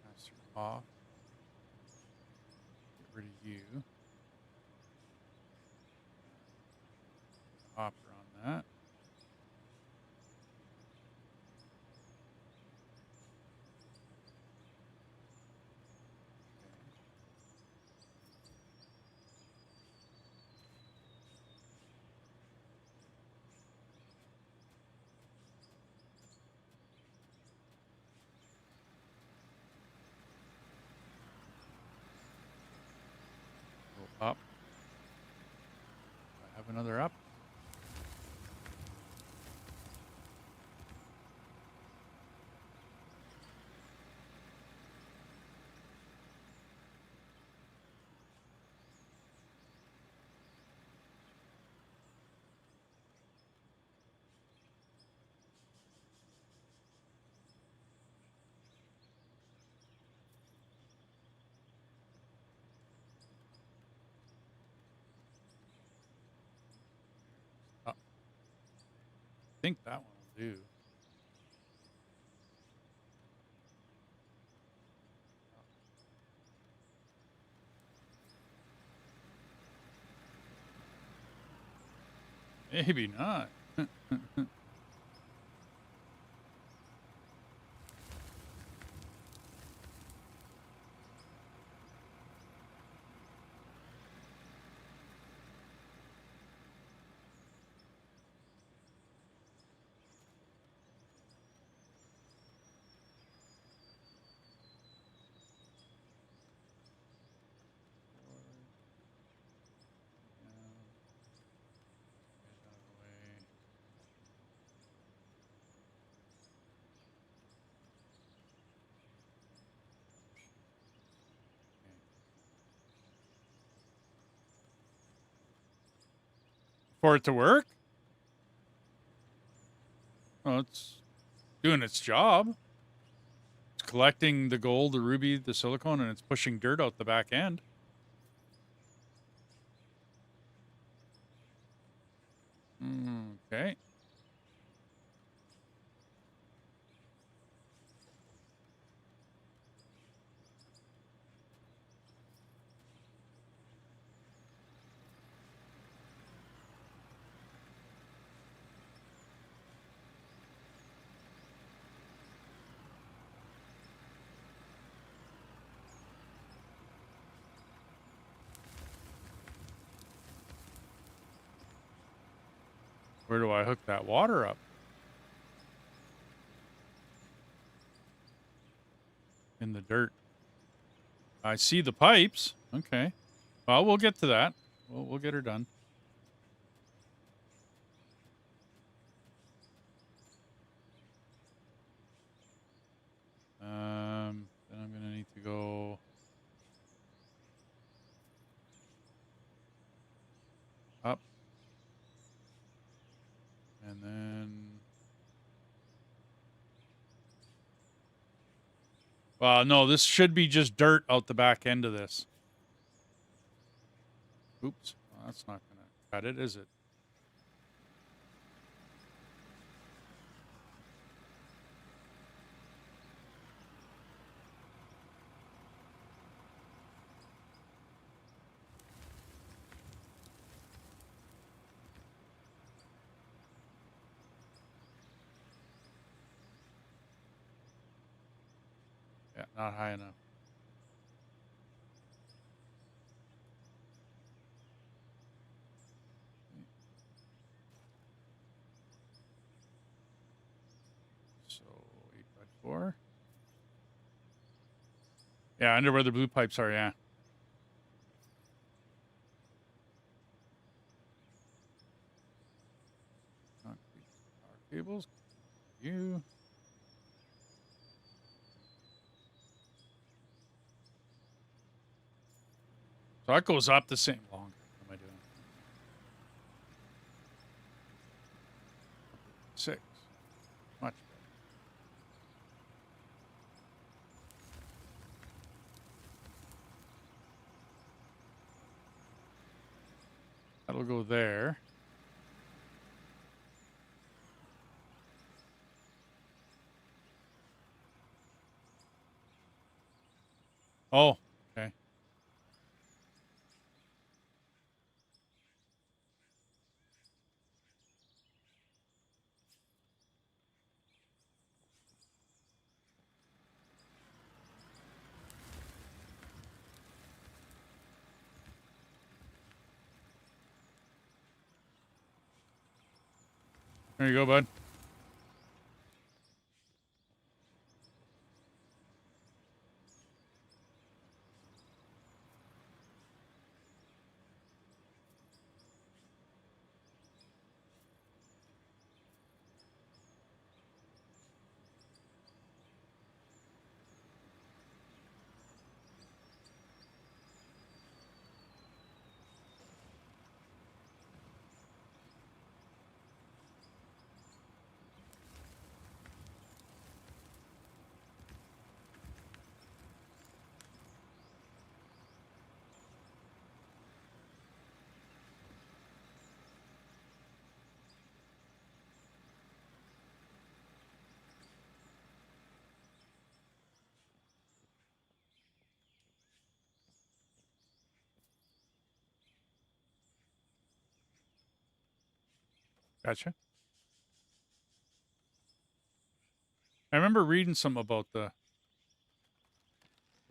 Master off. Get rid of you. Hopper on that. Go up. I have another up. Up. I think that one will do. Maybe not. For it to work? Oh, it's doing its job. It's collecting the gold, the ruby, the silicone, and it's pushing dirt out the back end. Okay. Where do I hook that water up? In the dirt. I see the pipes. Okay. Well, we'll get to that. We'll get her done. Then I'm gonna need to go up, and then. Well, no, this should be just dirt out the back end of this. Oops, well, that's not gonna cut it, is it? Yeah, not high enough. So 8x4. Yeah, under where the blue pipes are. Yeah. Concrete power cables. You. So that goes up the same longer. What am I doing? 6. Much better. That'll go there. Oh, okay. There you go, bud. Gotcha. I remember reading something about the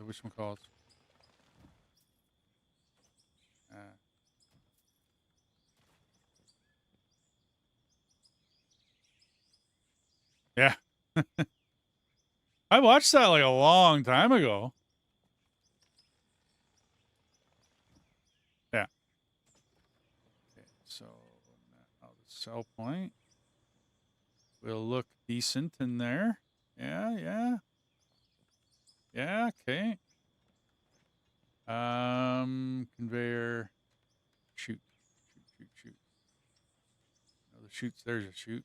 whatchamacallit. Yeah. I watched that like a long time ago. Yeah. Okay, so now the cell point will look decent in there. Yeah, yeah. Yeah, okay. Conveyor. Shoot. Shoot, shoot, shoot. the chutes. There's a chute.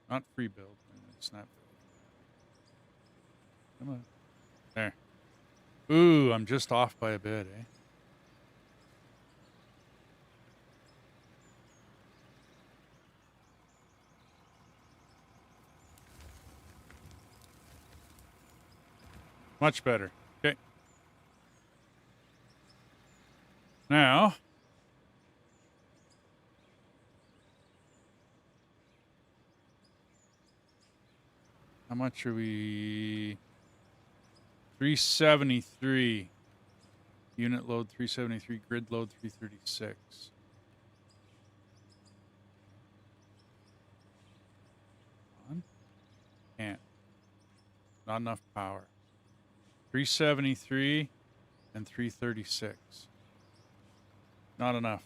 Not free build. Snap build. Come on. There. Ooh, I'm just off by a bit, eh? Much better. Okay. Now, how much are we? 373. Unit load 373. Grid load 336. On. Can't. Not enough power. 373 and 336. Not enough.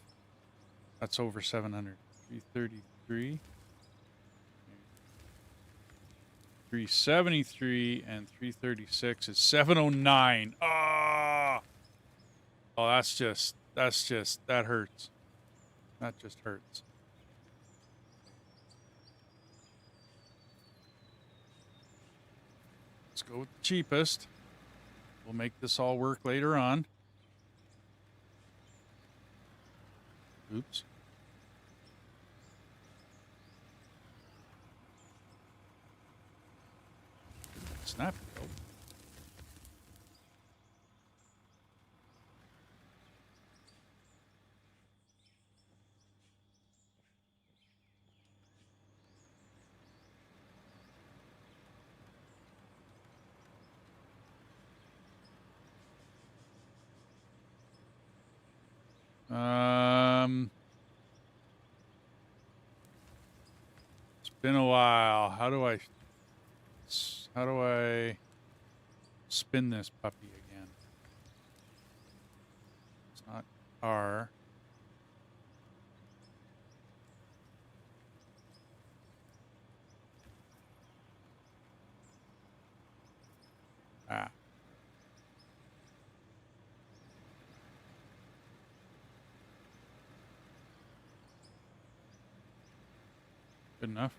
That's over 700. 333. 373 and 336 is 709. Ah! Oh, that hurts. That just hurts. Let's go with the cheapest. We'll make this all work later on. Oops. Snap. It's been a while. How do I spin this puppy again? It's not R. Ah. Good enough.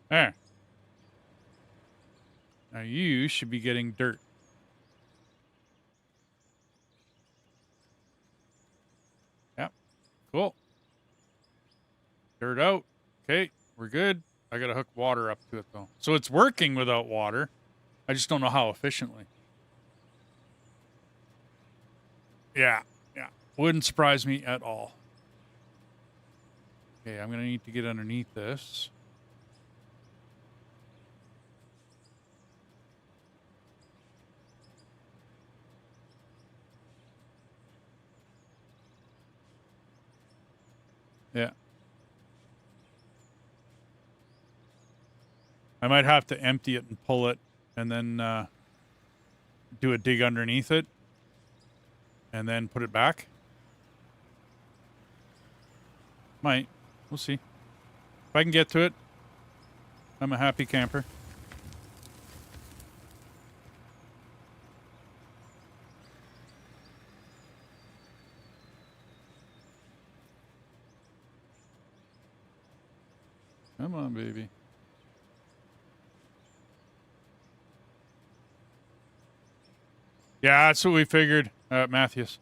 There. Now you should be getting dirt. Yep. Cool. Dirt out. Okay, we're good. I gotta hook water up to it though. So it's working without water. I just don't know how efficiently. Yeah. Wouldn't surprise me at all. Okay, I'm gonna need to get underneath this. Yeah. I might have to empty it and pull it and then do a dig underneath it and then put it back. Might. We'll see. If I can get to it, I'm a happy camper. Come on, baby. Yeah, that's what we figured, Matthews.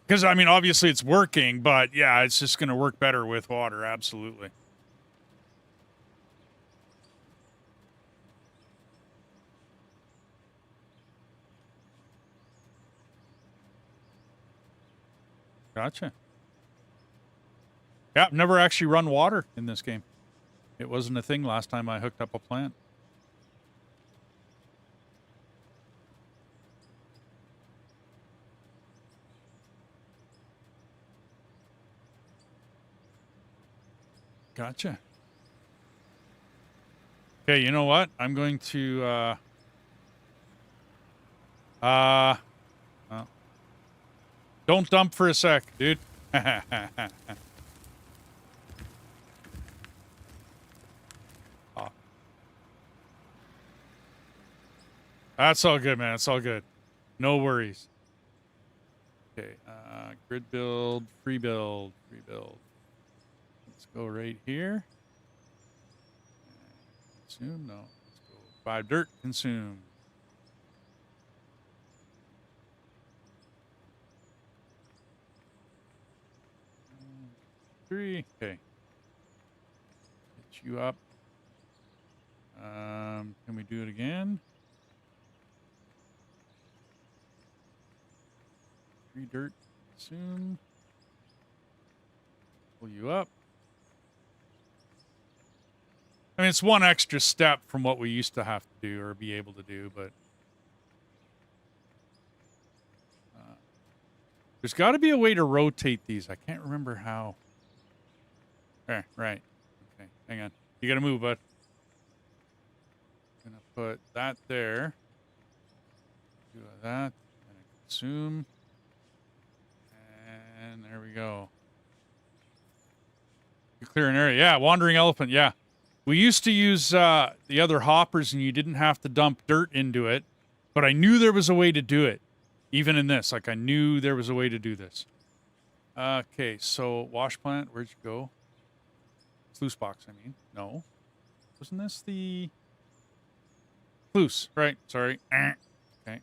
Because, I mean, obviously it's working, but yeah, it's just going to work better with water, absolutely. Gotcha. Yeah, I've never actually run water in this game. It wasn't a thing last time I hooked up a plant. Gotcha. Okay, you know what? I'm going to uh don't dump for a sec, dude. Oh, that's all good, man. It's all good. No worries. Okay, grid build, free build, free build. Let's go right here. Consume? No. Let's go 5 dirt, consume. 3. Okay. Get you up. Can we do it again? 3 dirt, consume. Pull you up. I mean, it's one extra step from what we used to have to do or be able to do, but there's got to be a way to rotate these. I can't remember how. There, right. Okay, hang on. You got to move, bud. Gonna put that there. Do that. Gonna consume. And there we go. You clear an area. Yeah, wandering elephant. Yeah. We used to use the other hoppers and you didn't have to dump dirt into it, but I knew there was a way to do it. Even in this, like I knew there was a way to do this. Okay, so wash plant, where'd you go? Sluice box, I mean. No. Wasn't this the... Sluice, right, sorry. Okay.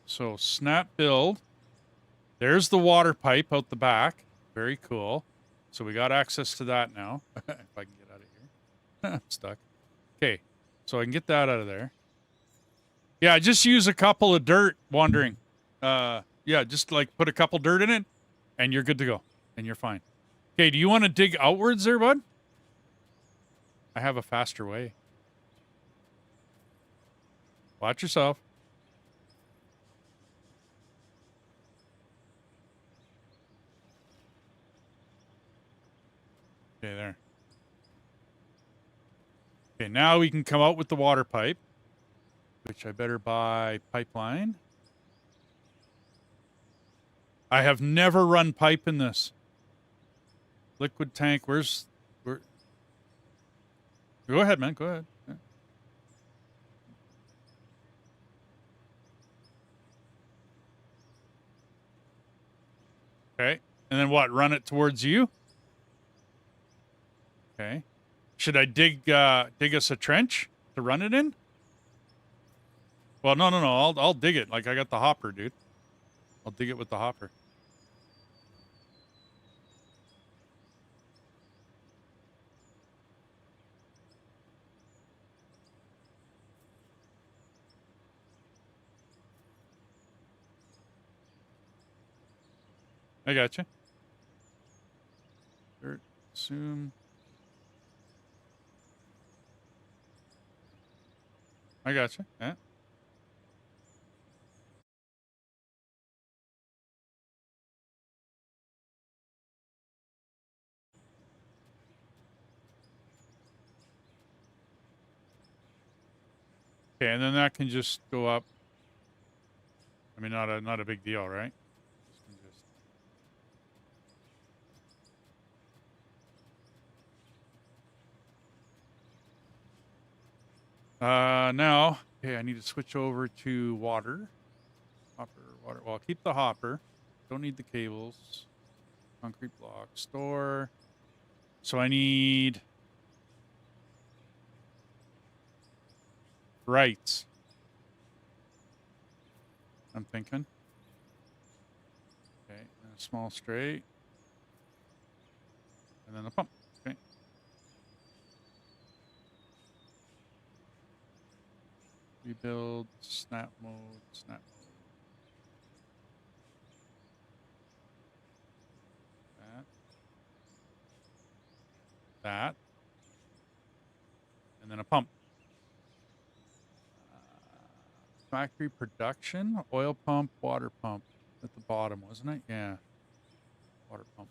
So snap build. There's the water pipe out the back. Very cool. So we got access to that now. If I can get out of here. I'm stuck. Okay, so I can get that out of there. Yeah, just use a couple of dirt wandering. Yeah, just like put a couple dirt in it, and you're good to go. And you're fine. Okay, do you want to dig outwards there, bud? I have a faster way. Watch yourself. Okay, there. Okay, now we can come out with the water pipe, which I better buy pipeline. I have never run pipe in this. Liquid tank, where? Go ahead, man, go ahead. Yeah. Okay, and then what, run it towards you? Okay. Should I dig us a trench to run it in? Well, no. I'll dig it. Like I got the hopper, dude. I'll dig it with the hopper. I got you. Dirt, assume. I got you. Yeah. Okay, and then that can just go up. I mean, not a big deal, right? Now, okay, I need to switch over to water. Hopper, water. Well, I'll keep the hopper. Don't need the cables. Concrete block, store. So I need rights. I'm thinking. Okay, and a small straight. And then a pump. Okay. Rebuild, snap mode, snap mode. That. And then a pump. Factory production, oil pump, water pump at the bottom, wasn't it? Yeah. Water pump.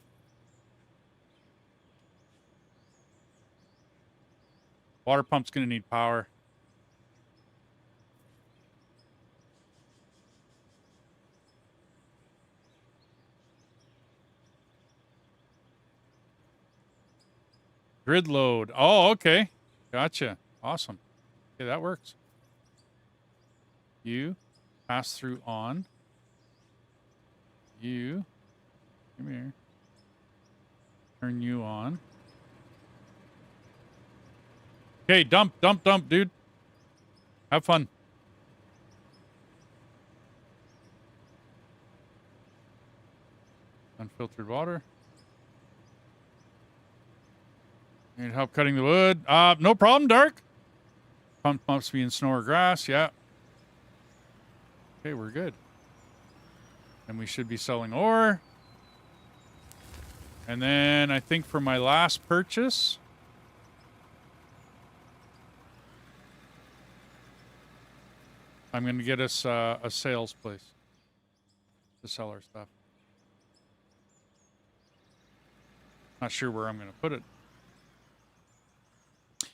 Water pump's going to need power. Grid load. Oh, okay. Gotcha. Awesome. Okay, that works. You pass through on. You come here. Turn you on. Okay, dump, dude. Have fun. Unfiltered water. Need help cutting the wood? No problem, Dark. Pump must be in snow or grass. Yeah. Okay, we're good. And we should be selling ore. And then I think for my last purchase, I'm going to get us a sales place to sell our stuff. Not sure where I'm going to put it.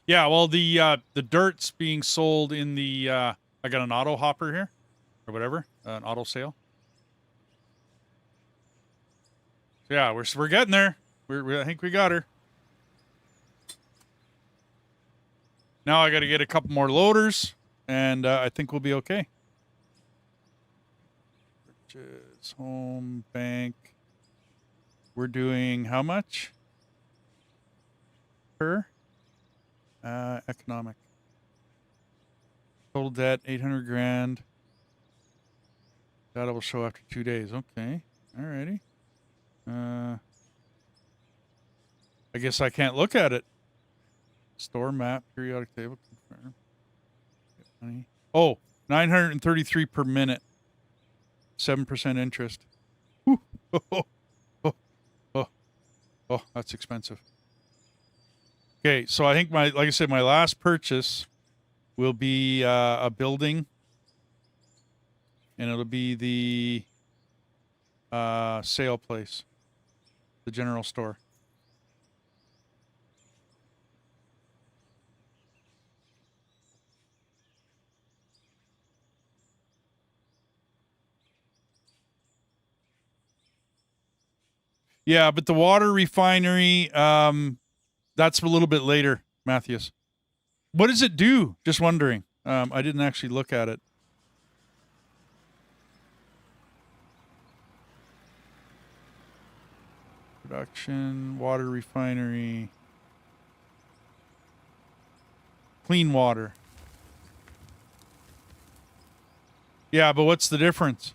Yeah, well, the dirt's being sold in the I got an auto hopper here, or whatever, an auto sale. So yeah, we're getting there. I think we got her. Now I got to get a couple more loaders, and I think we'll be okay. Purchase, home, bank. We're doing how much per? Economic. Total debt, 800 grand. That will show after 2 days. Okay. Alrighty. I guess I can't look at it. Store map, periodic table, confirm. Money. Oh, 933 per minute. 7% interest. Whew. Oh, that's expensive. Okay, so I think like I said, my last purchase will be a building, and it'll be the sale place, the general store. Yeah, but the water refinery, that's a little bit later, Matthias. What does it do? Just wondering. I didn't actually look at it. Production, water refinery, clean water. Yeah, but what's the difference?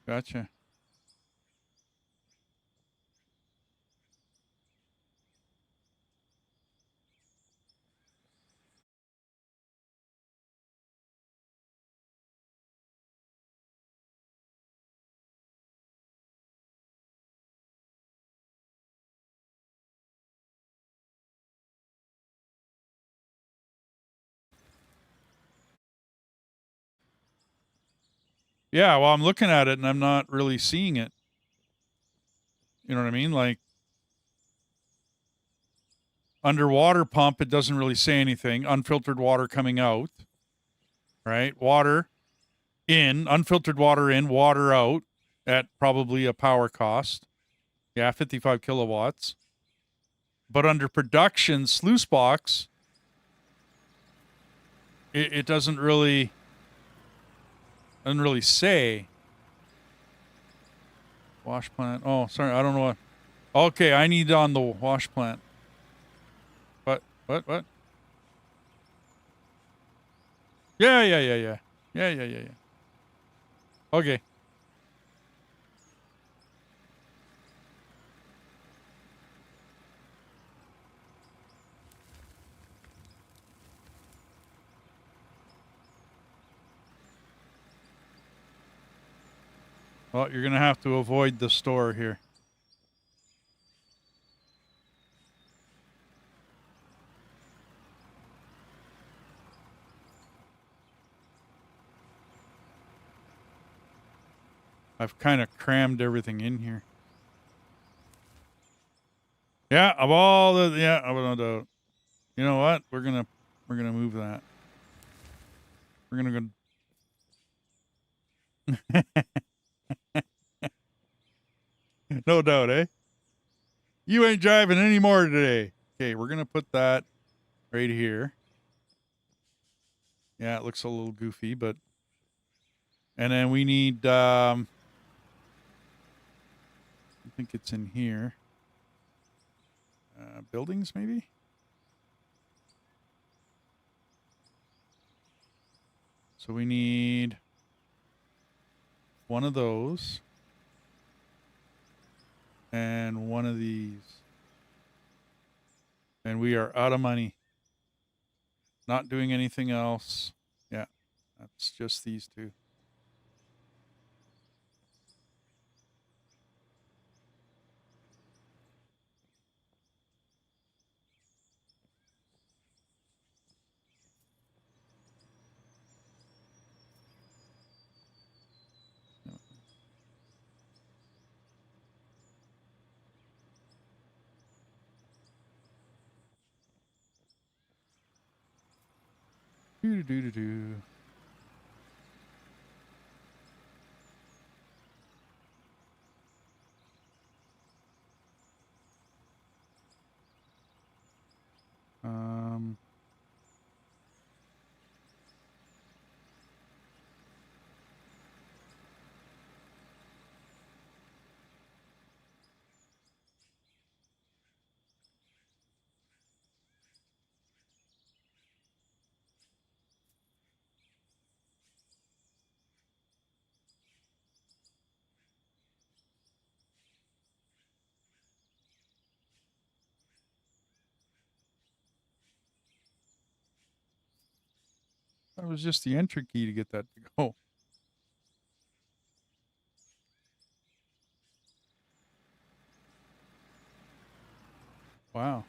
Gotcha. Yeah, well, I'm looking at it and I'm not really seeing it. You know what I mean? Like, underwater pump, it doesn't really say anything. Unfiltered water coming out, right? Water in, unfiltered water in, water out at probably a power cost. Yeah, 55 kilowatts. But under production, sluice box, it doesn't really say. Wash plant. Oh, sorry, I don't know what. Okay, I need on the wash plant. What? Yeah. Okay. Well, you're going to have to avoid the store here. I've kind of crammed everything in here. Yeah, of all the you know what? We're gonna move that. We're gonna go. No doubt, eh? You ain't driving anymore today. Okay, we're gonna put that right here. Yeah, it looks a little goofy, but and then we need I think it's in here. Buildings maybe? So we need one of those and one of these. And we are out of money. Not doing anything else. Yeah, that's just these two. Do do do do. That was just the entry key to get that to go. Wow.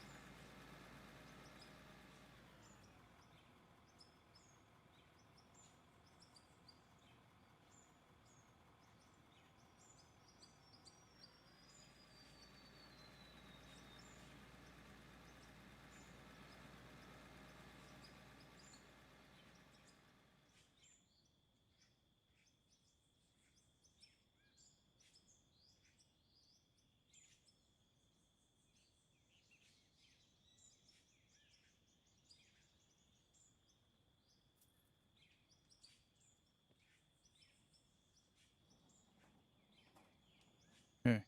Okay.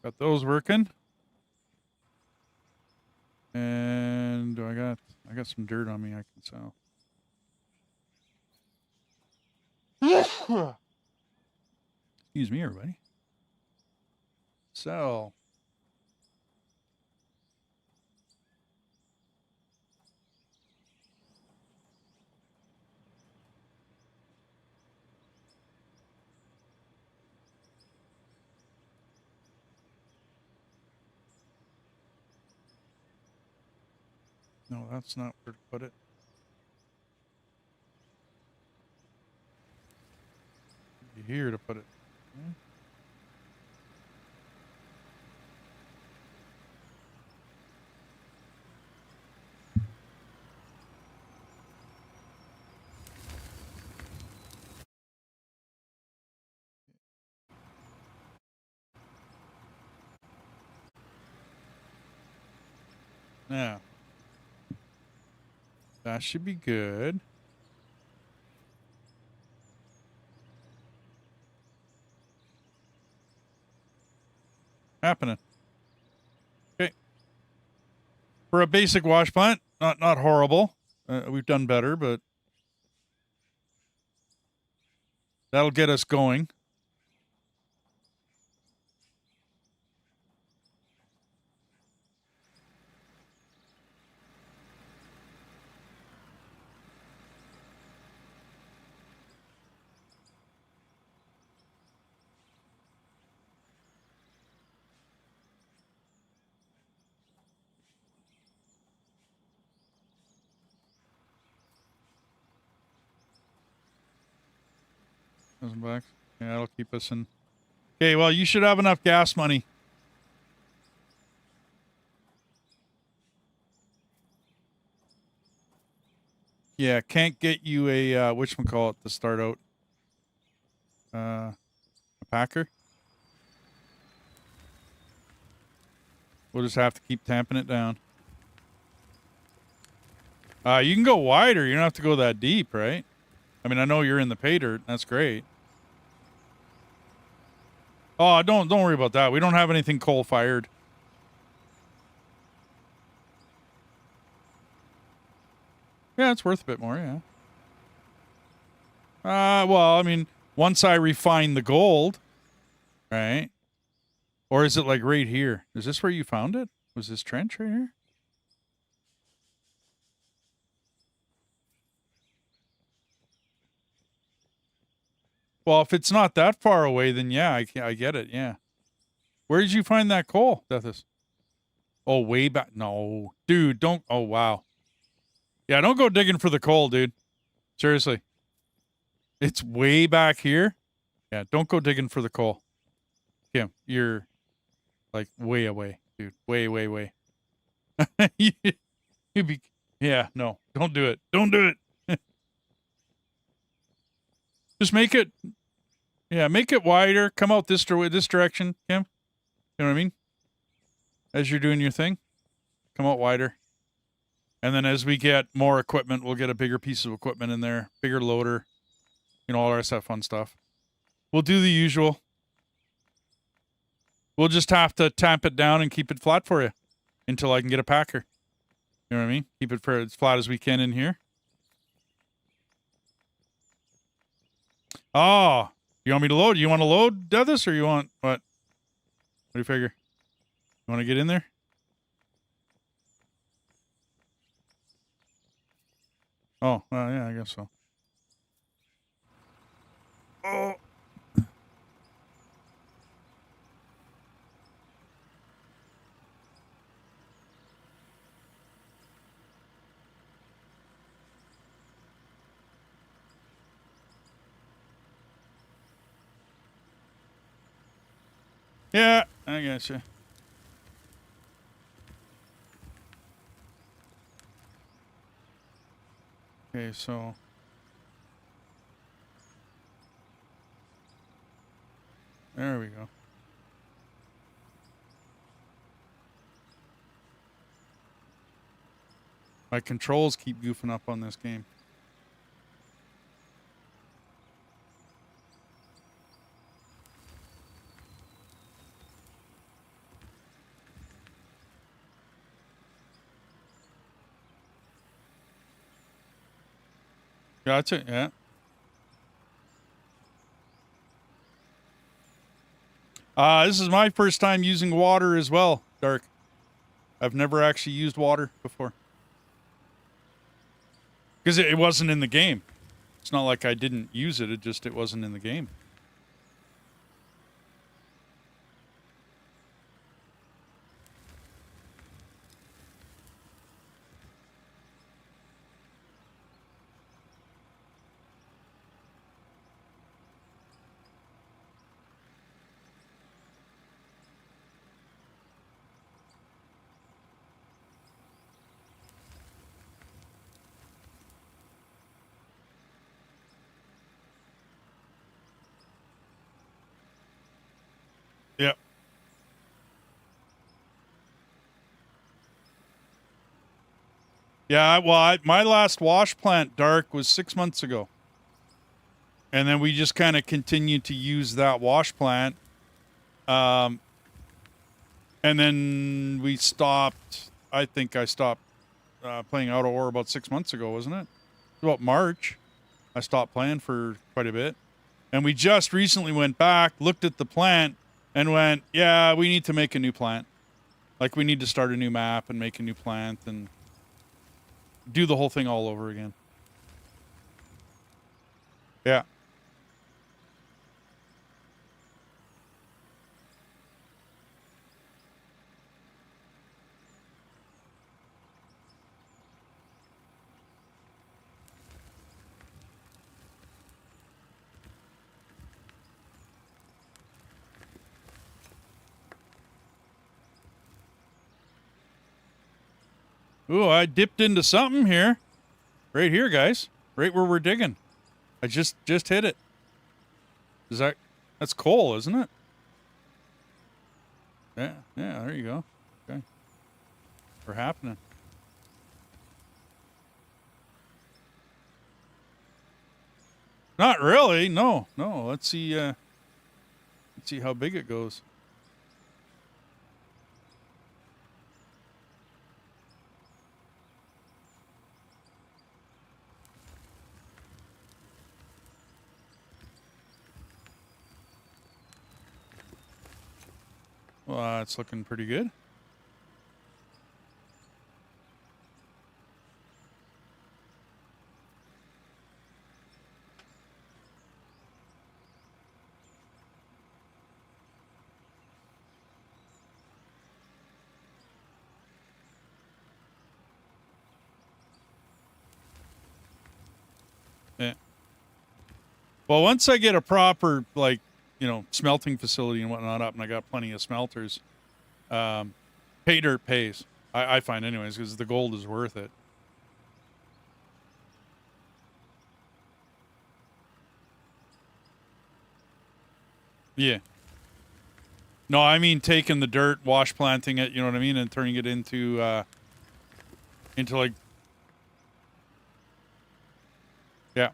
Got those working. And I got some dirt on me I can sell. Excuse me, everybody. Sell. No, that's not where to put it. Here to put it. Okay. Now, that should be good. Happening. Okay. For a basic wash plant, not horrible. We've done better, but that'll get us going. $1,000. Yeah, that'll keep us in. Okay, well, you should have enough gas money. Yeah, can't get you a whatchamacallit to start out. A packer. We'll just have to keep tamping it down. You can go wider. You don't have to go that deep, right? I mean, I know you're in the pay dirt. That's great. Oh, don't worry about that. We don't have anything coal-fired. Yeah, it's worth a bit more, yeah. Well, I mean, once I refine the gold, right? Or is it like right here? Is this where you found it? Was this trench right here? Well, if it's not that far away, then yeah, I get it, yeah. Where did you find that coal, Deathus? Oh, way back. No. Dude, don't. Oh, wow. Yeah, don't go digging for the coal, dude. Seriously. It's way back here. Yeah, don't go digging for the coal. Kim, you're like way away, dude. Way, way, way. You'd be, yeah, no, don't do it. Don't do it. Just make it, yeah, make it wider. Come out this direction, Kim. You know what I mean? As you're doing your thing, come out wider. And then as we get more equipment, we'll get a bigger piece of equipment in there, bigger loader, you know, all the rest of that fun stuff. We'll do the usual. We'll just have to tamp it down and keep it flat for you until I can get a packer. You know what I mean? Keep it for as flat as we can in here. Oh, you want me to load? You want to load, Deathus, or you want what? What do you figure? You want to get in there? Oh, yeah, I guess so. Oh. Yeah, I gotcha. Okay, so there we go. My controls keep goofing up on this game. Gotcha, yeah. This is my first time using water as well, Dark. I've never actually used water before. Because it wasn't in the game. It's not like I didn't use it, it wasn't in the game. Yep. Yeah, well, my last wash plant, Dark, was 6 months ago. And then we just kind of continued to use that wash plant. And then we stopped, I think I stopped playing Auto Ore about 6 months ago, wasn't it? About March. I stopped playing for quite a bit. And we just recently went back, looked at the plant, and went, yeah, we need to make a new plant. Like, we need to start a new map and make a new plant and do the whole thing all over again. Yeah. Ooh, I dipped into something here. Right here, guys. Right where we're digging. I just hit it. Is that's coal, isn't it? Yeah, there you go. Okay. We're happening. Not really. No. Let's see how big it goes. Well, it's looking pretty good. Yeah. Well, once I get a proper, like, smelting facility and whatnot up, and I got plenty of smelters, pay dirt pays. I find anyways, because the gold is worth it. Yeah. No, I mean taking the dirt, wash planting it, you know what I mean, and turning it into like, yeah.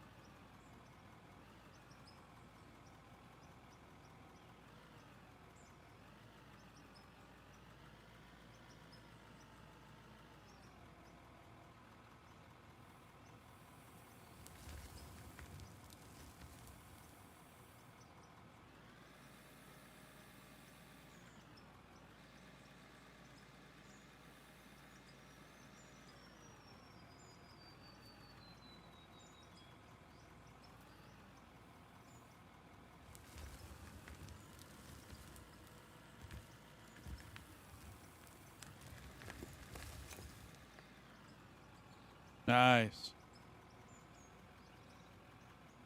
Nice.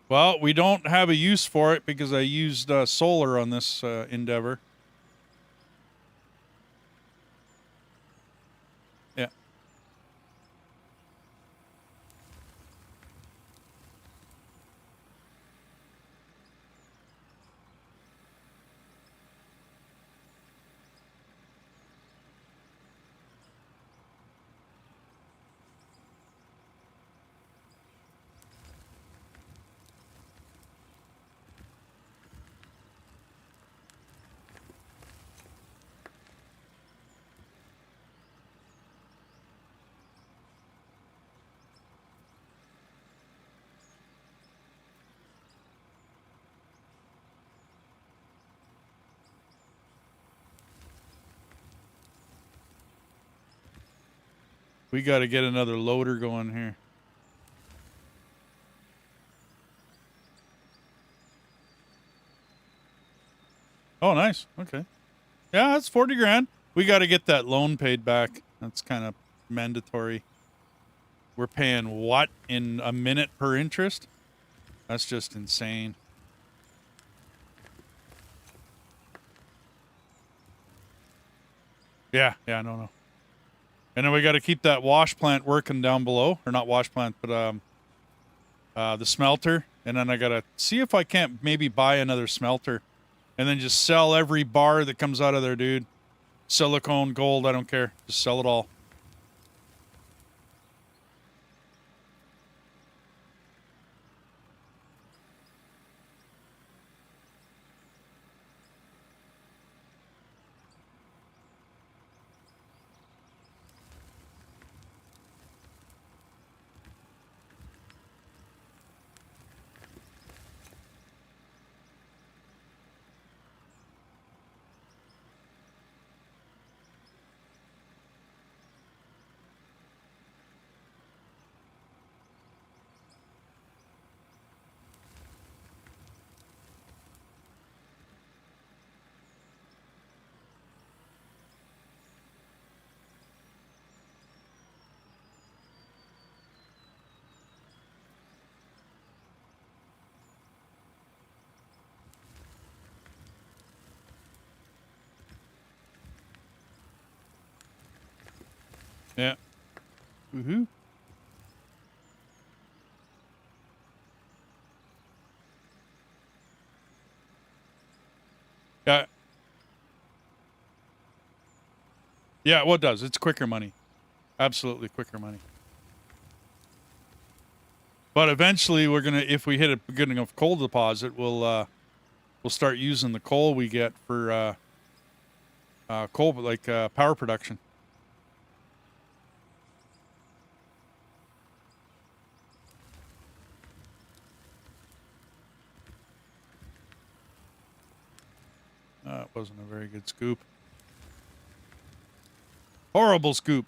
Well, we don't have a use for it because I used solar on this endeavor. Yeah. We got to get another loader going here. Oh, nice. Okay. Yeah, that's 40 grand. We got to get that loan paid back. That's kind of mandatory. We're paying what in a minute per interest? That's just insane. Yeah, no. And then we got to keep that wash plant working down below, or not wash plant, but the smelter. And then I got to see if I can't maybe buy another smelter and then just sell every bar that comes out of there, dude. Silicone, gold, I don't care. Just sell it all. Woohoo. Yeah. Yeah, well, it does. It's quicker money. Absolutely quicker money. But eventually we're gonna, if we hit a good enough coal deposit, we'll start using the coal we get for coal, like power production. It wasn't a very good scoop. Horrible scoop.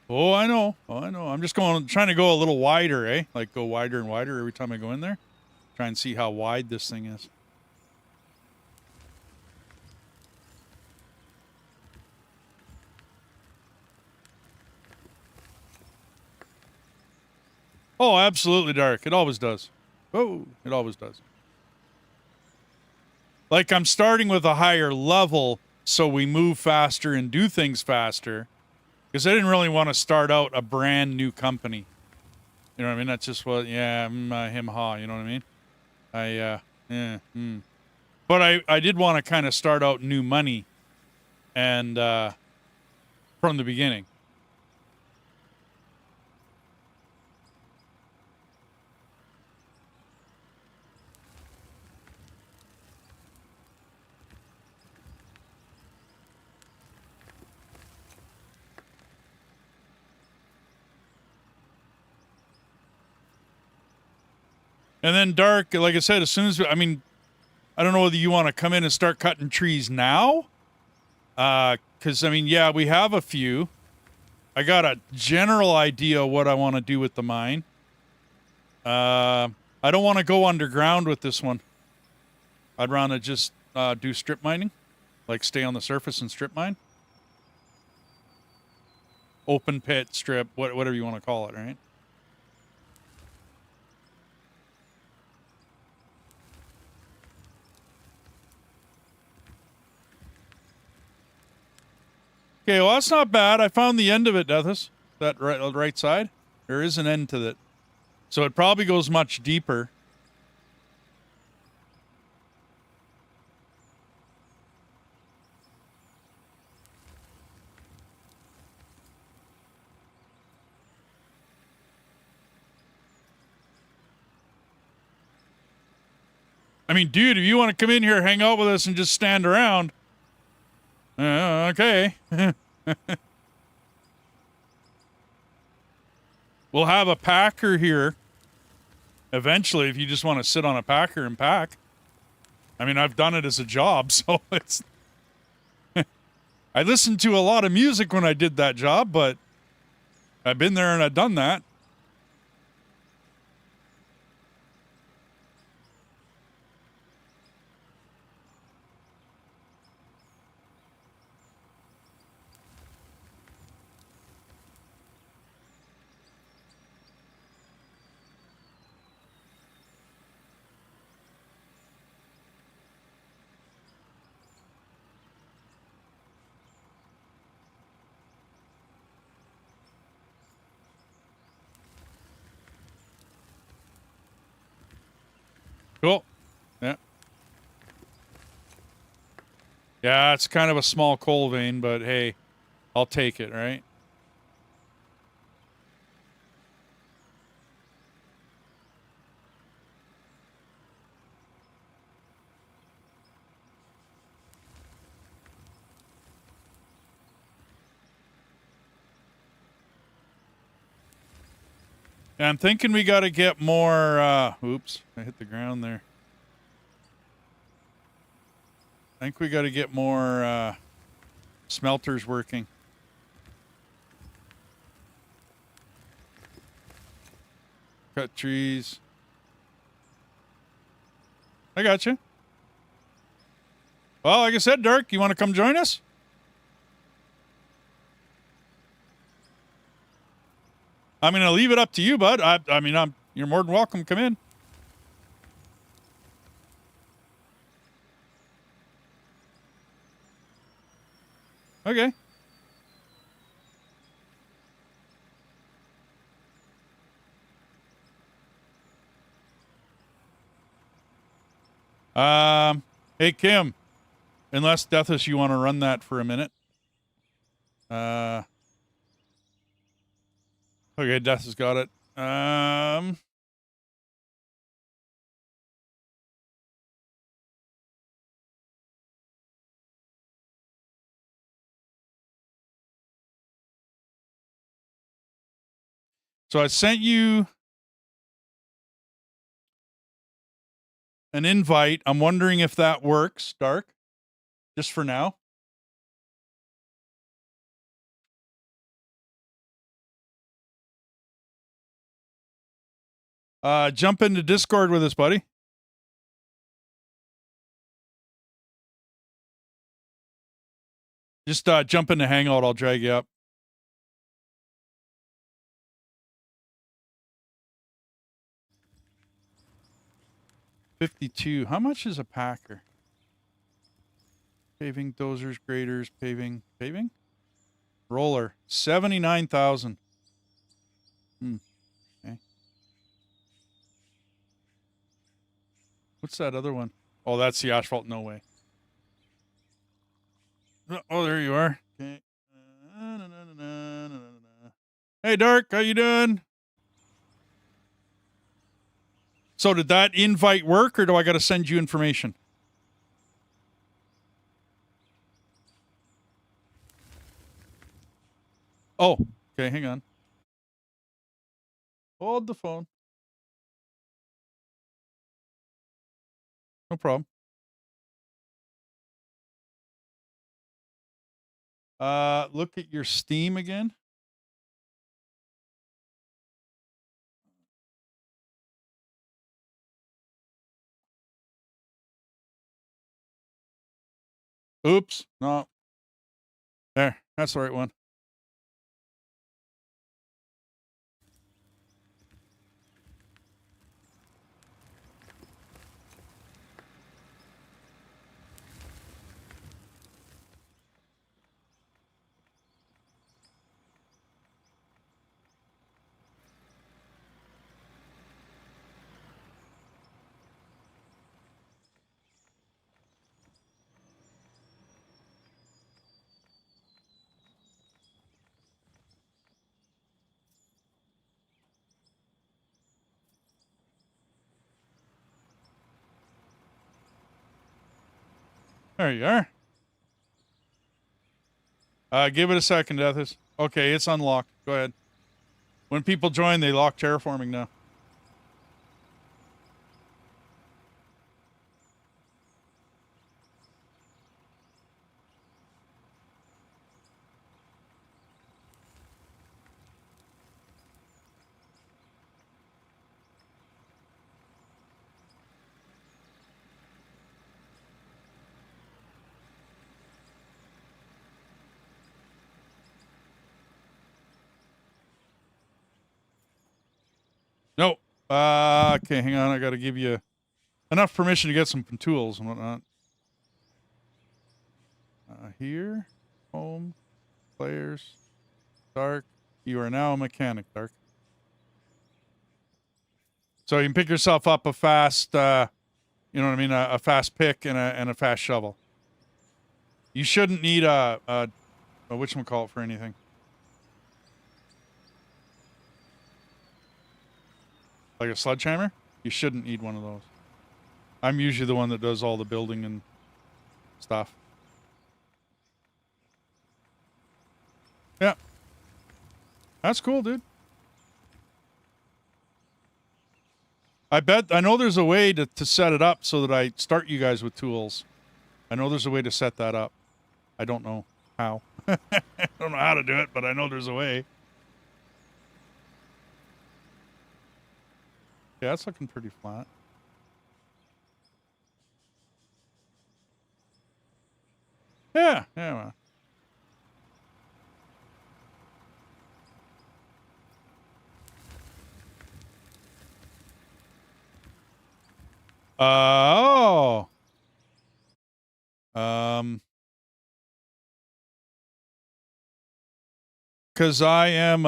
Oh, I know. Oh, I know. I'm just trying to go a little wider, eh? Like go wider and wider every time I go in there. Try and see how wide this thing is. Oh, absolutely dark. It always does. Oh, it always does. Like I'm starting with a higher level so we move faster and do things faster. Because I didn't really want to start out a brand new company. You know what I mean? That's just what, yeah, him ha, you know what I mean? But I did want to kind of start out new money and from the beginning. And then dark, like I said, as soon as, I mean, I don't know whether you want to come in and start cutting trees now. Because, I mean, yeah, we have a few. I got a general idea what I want to do with the mine. I don't want to go underground with this one. I'd rather just do strip mining. Like stay on the surface and strip mine. Open pit, strip, whatever you want to call it, right? Okay, well, that's not bad. I found the end of it, Deathus. That right side. There is an end to it. So it probably goes much deeper. I mean, dude, if you want to come in here, hang out with us, and just stand around, okay. We'll have a packer here eventually if you just want to sit on a packer and pack. I mean, I've done it as a job, so it's... I listened to a lot of music when I did that job, but I've been there and I've done that. Cool. Yeah. Yeah, it's kind of a small coal vein, but hey, I'll take it, right? And I'm thinking we got to get more, oops, I hit the ground there. I think we got to get more smelters working. Cut trees. I got you. Well, like I said, Dirk, you want to come join us? I'm going to leave it up to you, bud. I mean, you're more than welcome. Come in. Okay. Hey, Kim. Unless, Deathus, you want to run that for a minute. Okay, Deathus got it. So I sent you an invite. I'm wondering if that works, Dark. Just for now. Jump into Discord with us, buddy. Just jump into Hangout. I'll drag you up. 52. How much is a packer? Paving, dozers, graders, paving. Roller, 79,000. Okay. What's that other one? Oh, that's the asphalt. No way. Oh, there you are. Okay. Hey, Dark, how you doing? So did that invite work, or do I got to send you information? Oh, okay, hang on. Hold the phone. No problem. Look at your Steam again. Oops, no. There, that's the right one. There you are. Give it a second, Deathis. Okay, it's unlocked. Go ahead. When people join, they lock terraforming now. No. Okay, hang on. I got to give you enough permission to get some tools and whatnot. Here, home, players, Dark. You are now a mechanic, Dark. So you can pick yourself up a fast, you know what I mean, a fast pick and a fast shovel. You shouldn't need a whatchamacallit for anything. Like a sledgehammer? You shouldn't need one of those. I'm usually the one that does all the building and stuff. Yeah. That's cool, dude. I know there's a way to set it up so that I start you guys with tools. I know there's a way to set that up. I don't know how. I don't know how to do it, but I know there's a way. Yeah, that's looking pretty flat. Yeah, yeah. Oh. Because I am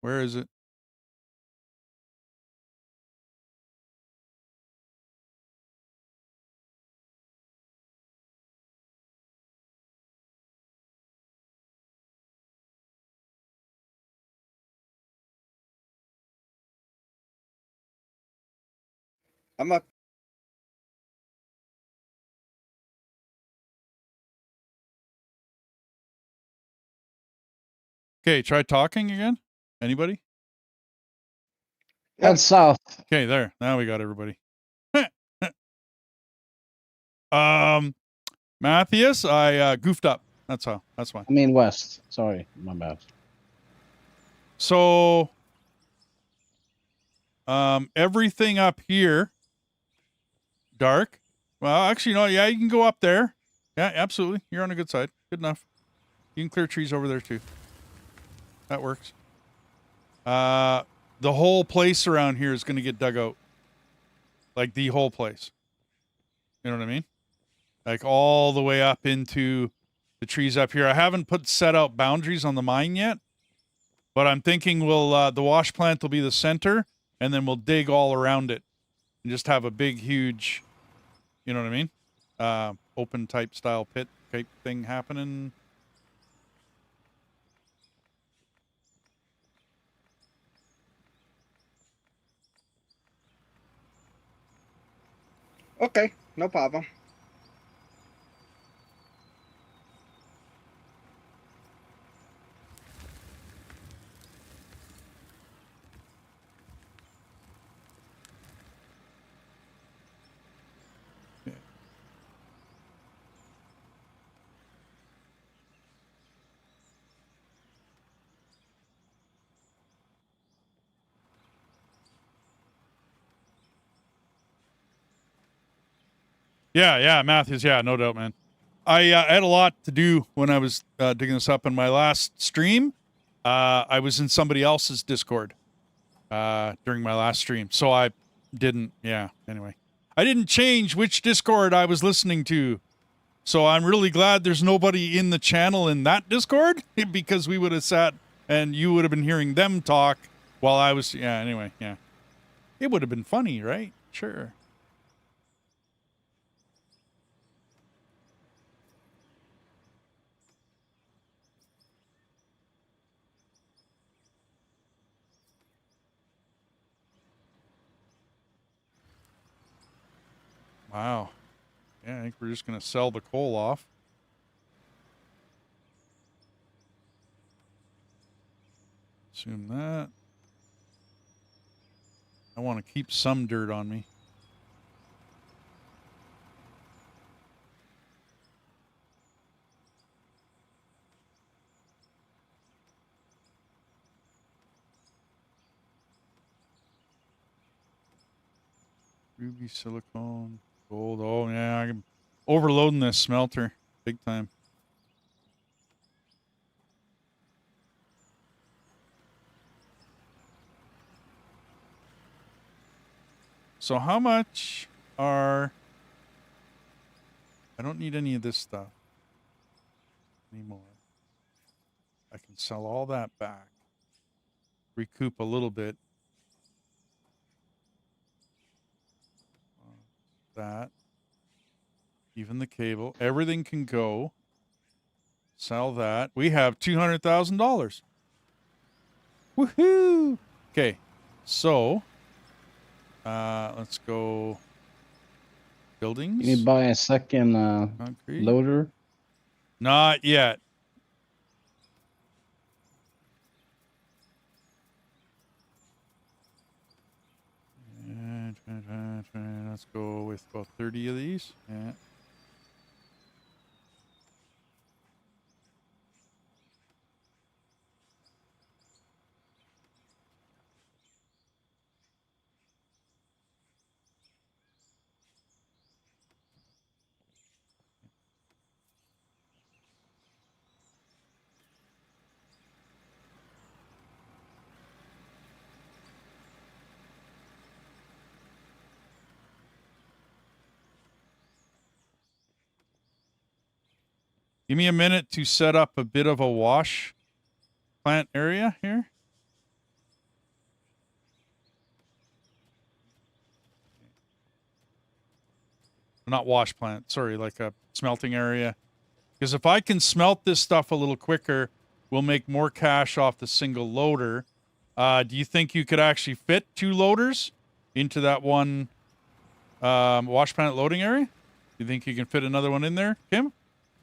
where is it? I'm up. Okay, try talking again. Anybody? Yep. Head south. Okay, there. Now we got everybody. Matthias, I goofed up. That's how. That's why. I mean west. Sorry, my bad. So, everything up here, dark. Well, actually, no. Yeah, you can go up there. Yeah, absolutely. You're on a good side. Good enough. You can clear trees over there too. That works. The whole place around here is going to get dug out. Like the whole place. You know what I mean? Like all the way up into the trees up here. I haven't set out boundaries on the mine yet, but I'm thinking we'll the wash plant will be the center, and then we'll dig all around it and just have a big, huge, you know what I mean? Open type style pit type thing happening. Okay, no problem. Yeah, Matthews. Yeah, no doubt, man. I had a lot to do when I was digging this up in my last stream. I was in somebody else's Discord during my last stream, so I didn't. Yeah. Anyway, I didn't change which Discord I was listening to, so I'm really glad there's nobody in the channel in that Discord because we would have sat and you would have been hearing them talk while I was. Yeah. Anyway, yeah, it would have been funny, right? Sure. Wow. Yeah, I think we're just gonna sell the coal off. Assume that. I want to keep some dirt on me. Ruby, silicone, gold. Oh, yeah, I'm overloading this smelter big time. So how much are... I don't need any of this stuff anymore. I can sell all that back. Recoup a little bit. That. Even the cable. Everything can go. Sell that. We have $200,000. Woohoo! Okay. So, let's go buildings. You need to buy a second Concrete. loader. Not yet. Let's go with about 30 of these. Yeah. Give me a minute to set up a bit of a wash plant area here. Not wash plant, sorry, like a smelting area. Because if I can smelt this stuff a little quicker, we'll make more cash off the single loader. Do you think you could actually fit 2 loaders into that one wash plant loading area? You think you can fit another one in there, Kim?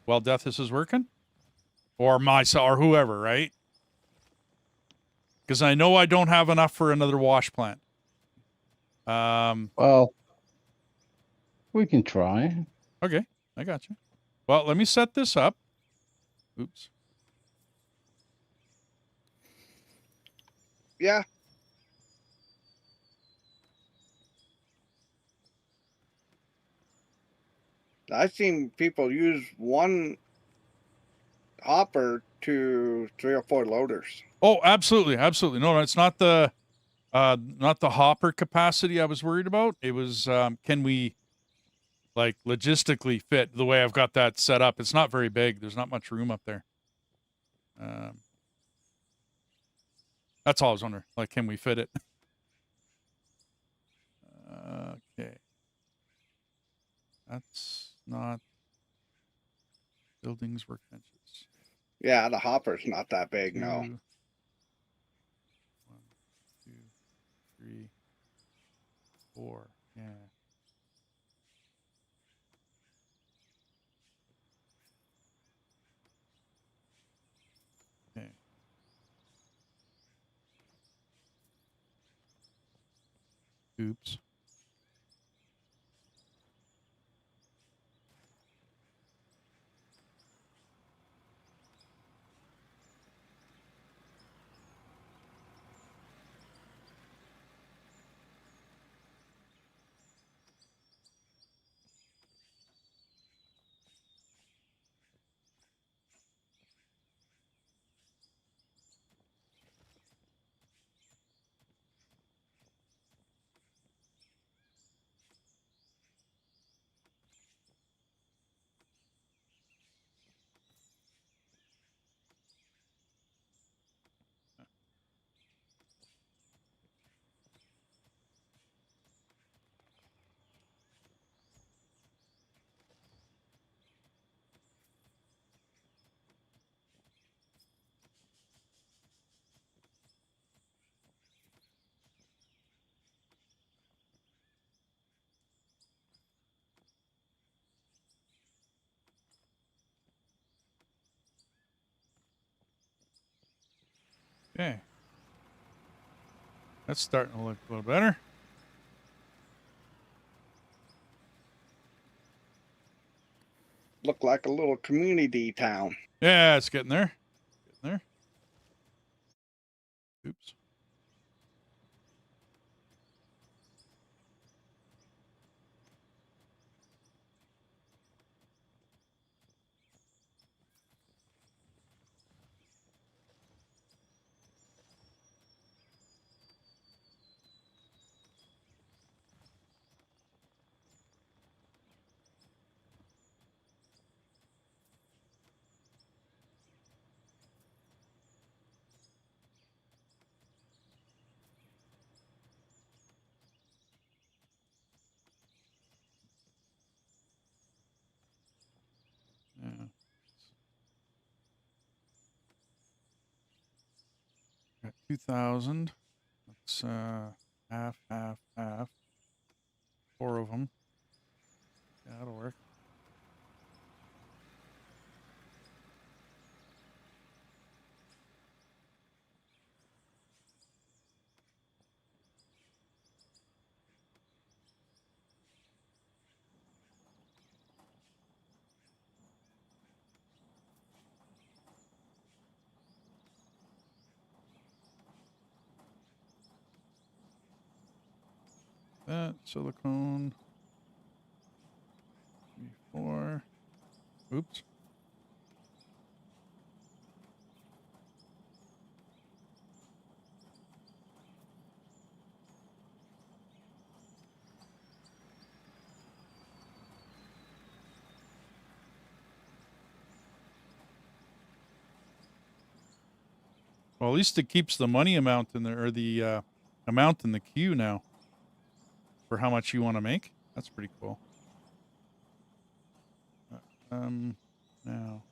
While Deathis is working? Or myself, or whoever, right? Because I know I don't have enough for another wash plant. Well, we can try. Okay, I got you. Well, let me set this up. Oops. Yeah. I've seen people use one hopper to 3 or 4 loaders. Oh, absolutely, absolutely. No, it's not the hopper capacity I was worried about. It was can we like logistically fit the way I've got that set up? It's not very big. There's not much room up there. That's all I was wondering. Like, can we fit it? Okay. That's not buildings, workbenches. Yeah, the hopper's not that big, 2, no. 1, 2, 3, 4. Yeah. Okay. Oops. Okay. That's starting to look a little better. Look like a little community town. Yeah, it's getting there. Getting there. Oops. Yeah. Got 2,000. That's half, half, half. 4 of them. Yeah, that'll work. That silicone. 3, 4. Oops. Well, at least it keeps the money amount in there, or the amount in the queue now for how much you want to make. That's pretty cool. Now.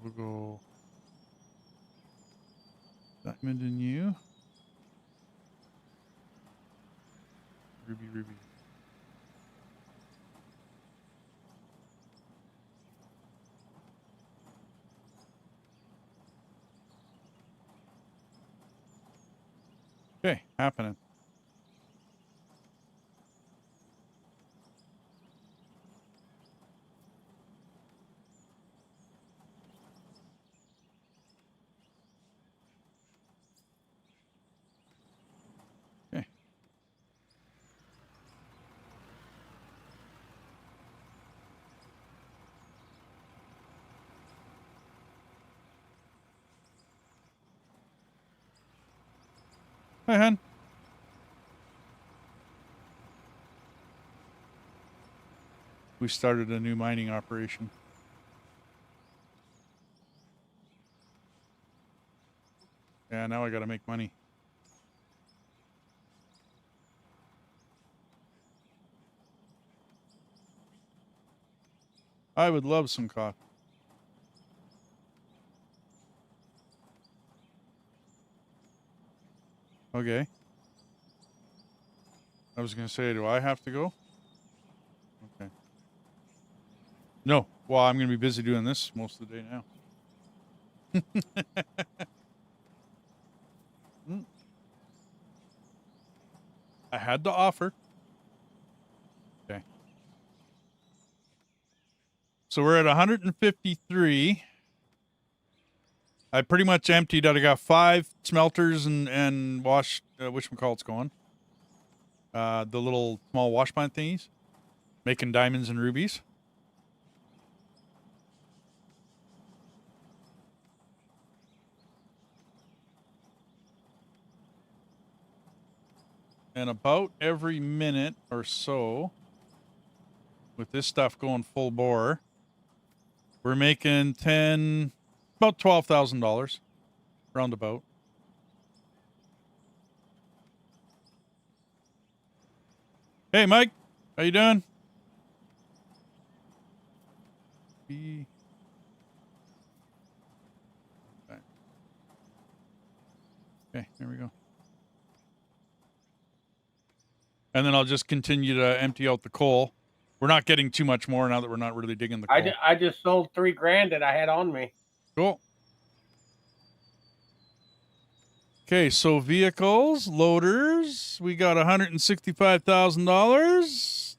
We'll go diamond in you. Ruby, ruby. Okay, happening. Okay. Hi, hon. We started a new mining operation. Yeah, now I got to make money. I would love some coffee. Okay. I was going to say, do I have to go? Okay. No. Well, I'm going to be busy doing this most of the day now. I had to offer. Okay. So we're at 153. I pretty much emptied out. I got 5 smelters and whatchamacallit's going. The little small wash plant thingies. Making diamonds and rubies. And about every minute or so, with this stuff going full bore, we're making about $12,000 roundabout. Hey, Mike, how you doing? Okay, there we go. And then I'll just continue to empty out the coal. We're not getting too much more now that we're not really digging the coal. I just sold $3,000 that I had on me. Cool. Okay, so vehicles, loaders, we got $165,000.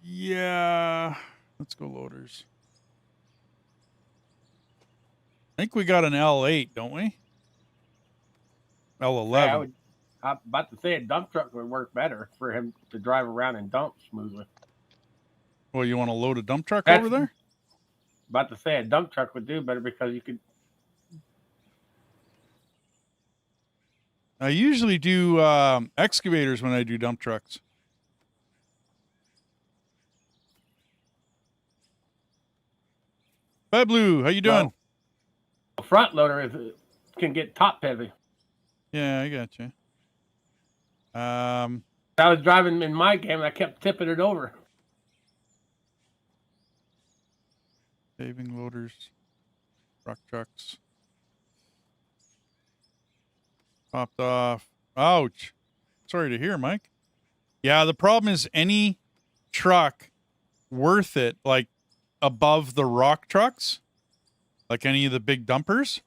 Yeah, let's go loaders. I think we got an L8, don't we? L11. I'm about to say a dump truck would work better for him to drive around and dump smoothly. Well, you want to load a dump truck over there? About to say a dump truck would do better because you could. I usually do excavators when I do dump trucks. Bad Blue, how you doing? Well, a front loader can get top heavy. Yeah, I got you. I was driving in my game and I kept tipping it over. Paving loaders. Rock trucks. Popped off. Ouch. Sorry to hear, Mike. Yeah, the problem is any truck worth it, like above the rock trucks, like any of the big dumpers,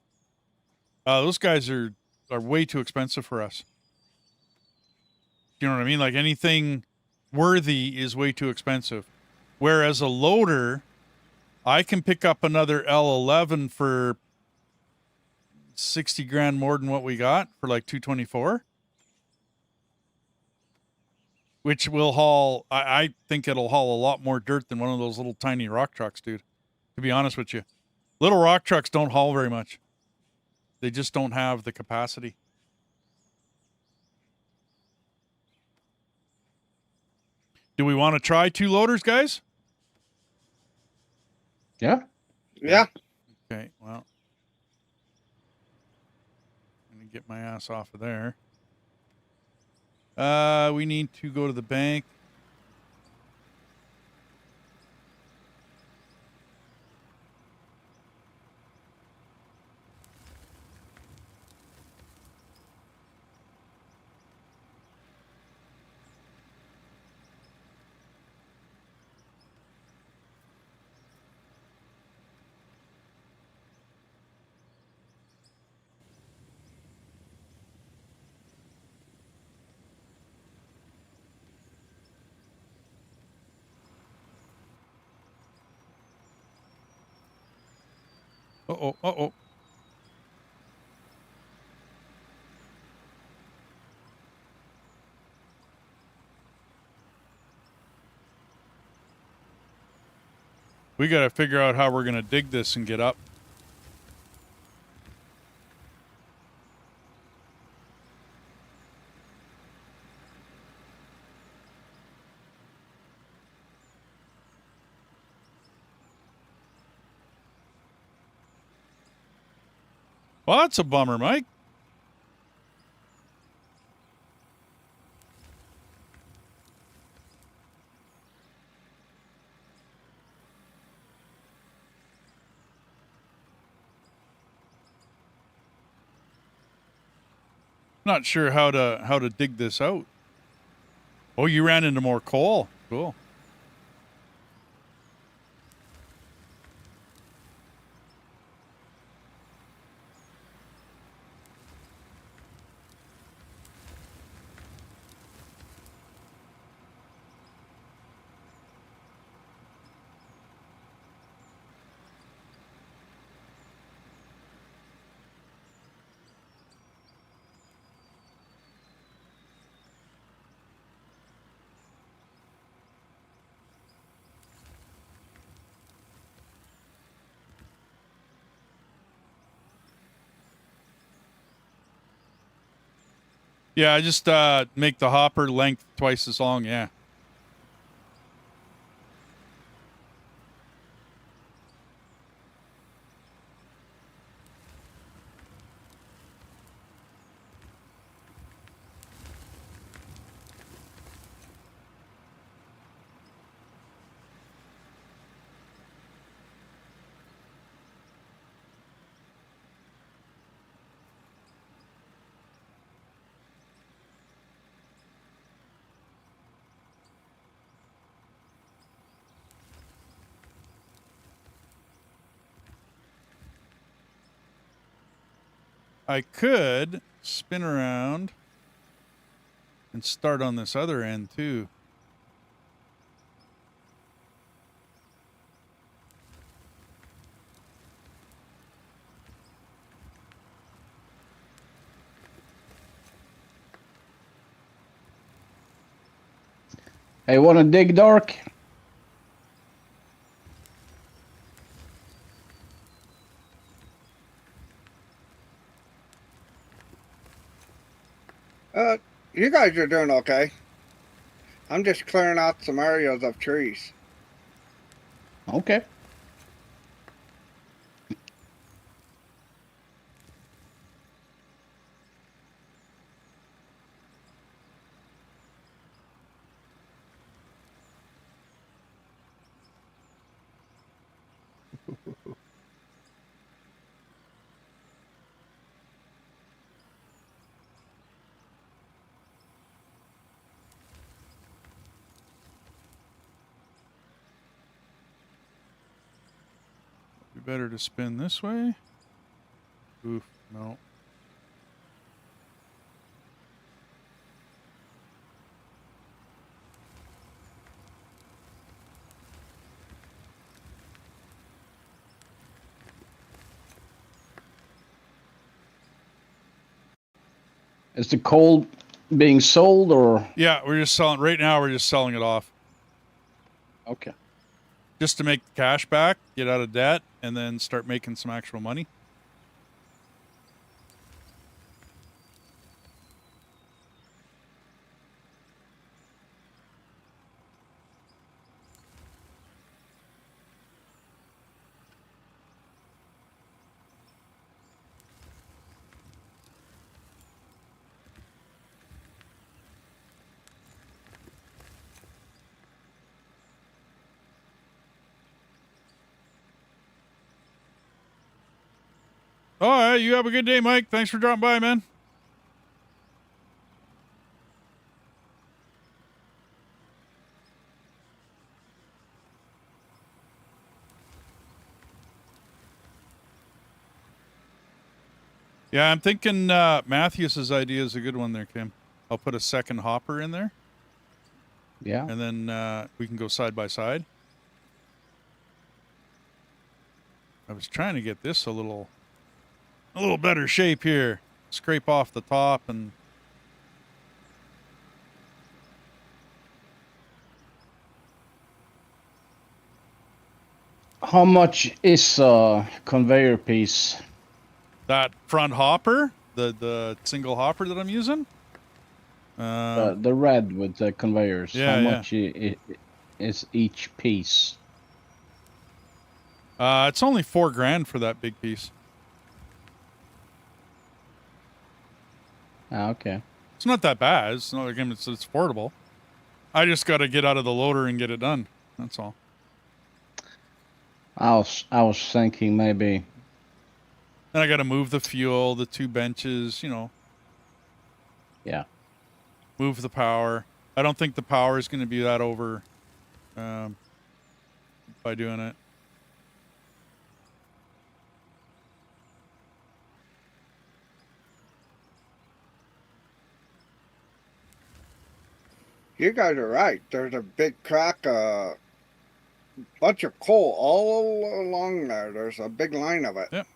those guys are way too expensive for us. You know what I mean? Like anything worthy is way too expensive. Whereas a loader, I can pick up another L11 for 60 grand more than what we got for like 224, which will haul, I think it'll haul a lot more dirt than one of those little tiny rock trucks, dude. To be honest with you, little rock trucks don't haul very much. They just don't have the capacity. Do we want to try 2 loaders, guys? Yeah. Yeah. Okay, well, I'm going to get my ass off of there. We need to go to the bank. Uh-oh, uh-oh. We got to figure out how we're going to dig this and get up. Well, that's a bummer, Mike. Not sure how to dig this out. Oh, you ran into more coal. Cool. Yeah, I just make the hopper length twice as long. Yeah. I could spin around and start on this other end too. Hey, wanna dig dark? You guys are doing okay. I'm just clearing out some areas of trees. Okay. better to spin this way? Oof, no. Is the coal being sold or? Yeah, we're just selling right now. We're just selling it off Okay. just to make the cash back, get out of debt, and then start making some actual money. All right, you have a good day, Mike. Thanks for dropping by, man. Yeah, I'm thinking Matthews's idea is a good one there, Kim. I'll put a second hopper in there, Yeah. and then we can go side by side. I was trying to get this a little better shape here. Scrape off the top and How much is a conveyor piece? that front hopper, the single hopper that I'm using. The red with the conveyors. Yeah, How yeah. much is each piece? It's only $4,000 for that big piece. Ah, okay. It's not that bad. It's not like it's affordable. I just got to get out of the loader and get it done. That's all. I was thinking maybe. Then I got to move the fuel, the 2 benches, Yeah. move the power. I don't think the power is going to be that over by doing it. You guys are right. There's a big crack, bunch of coal all along there. There's a big line of it. Yep.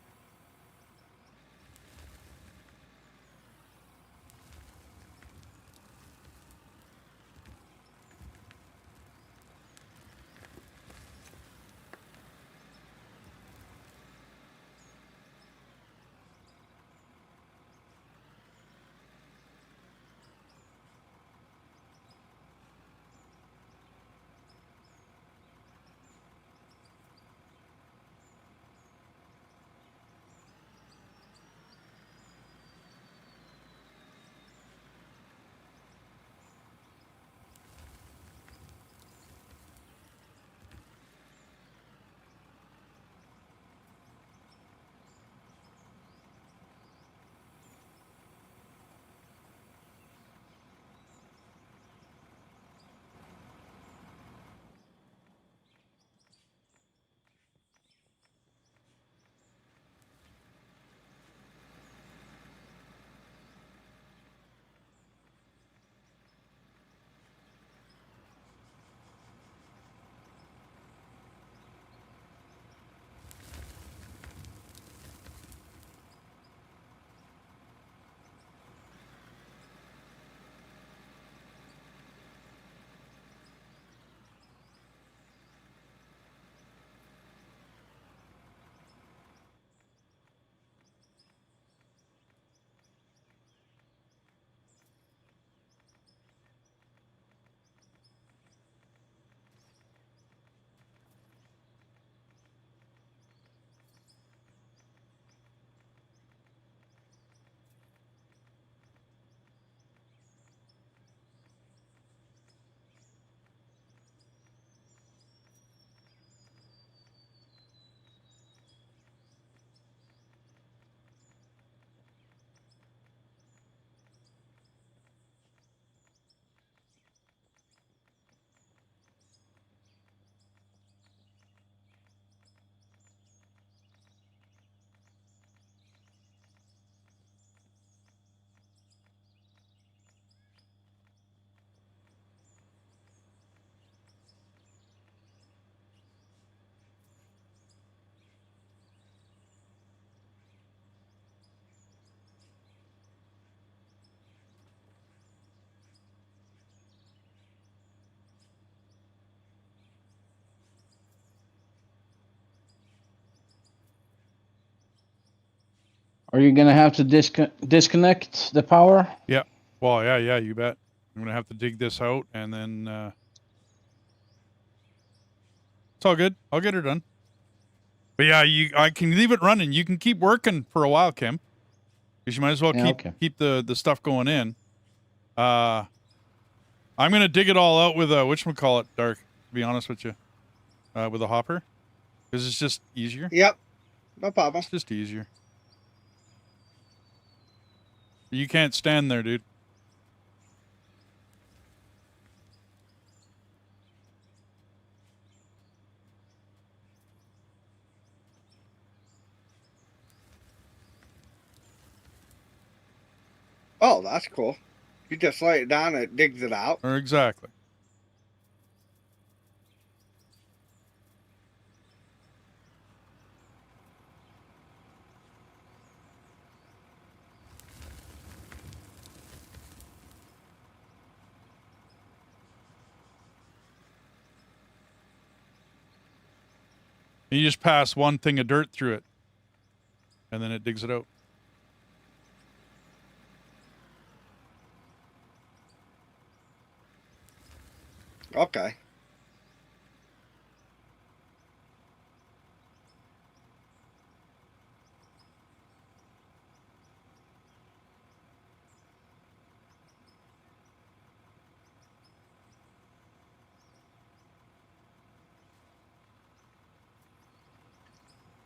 Are you gonna have to disconnect the power? Yeah. Well, yeah, you bet. I'm gonna have to dig this out, and then it's all good. I'll get her done. But yeah, I can leave it running. You can keep working for a while, Kim. Because you might as well Yeah, keep the stuff going in. I'm gonna dig it all out with a whatchamacallit, Dark. To be honest with you, with a hopper, because it's just easier. Yep. No problem. It's just easier. You can't stand there, dude. Oh, that's cool. You just lay it down and it digs it out. Or exactly. You just pass one thing of dirt through it, and then it digs it out. Okay.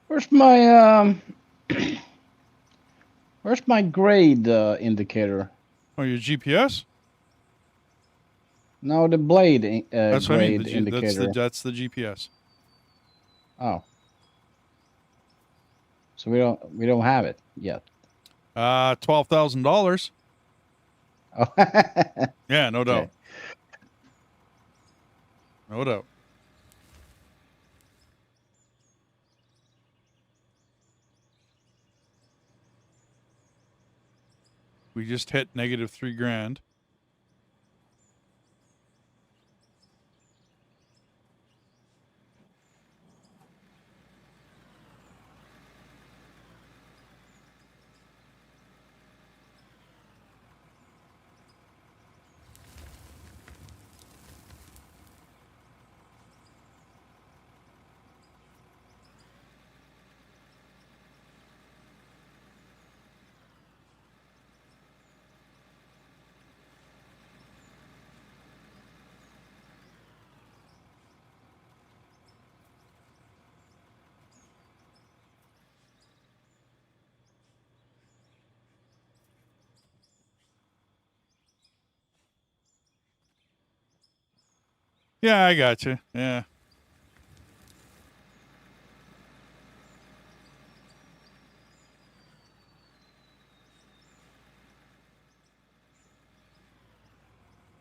Where's my where's my grade indicator? Oh, your GPS? No, the blade That's what I mean. grade indicator. That's the GPS. Oh. So we don't have it yet. $12,000. Oh. Yeah, no doubt. Okay. No doubt. We just hit negative $3,000. Yeah, I got you. Yeah.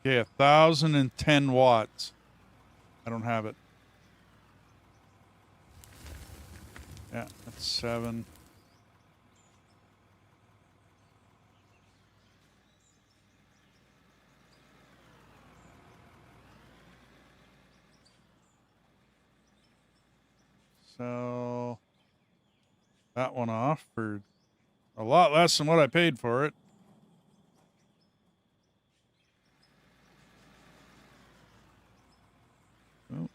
Okay, 1,010 watts. I don't have it. Yeah, that's 7. So that one off for a lot less than what I paid for it. Oh.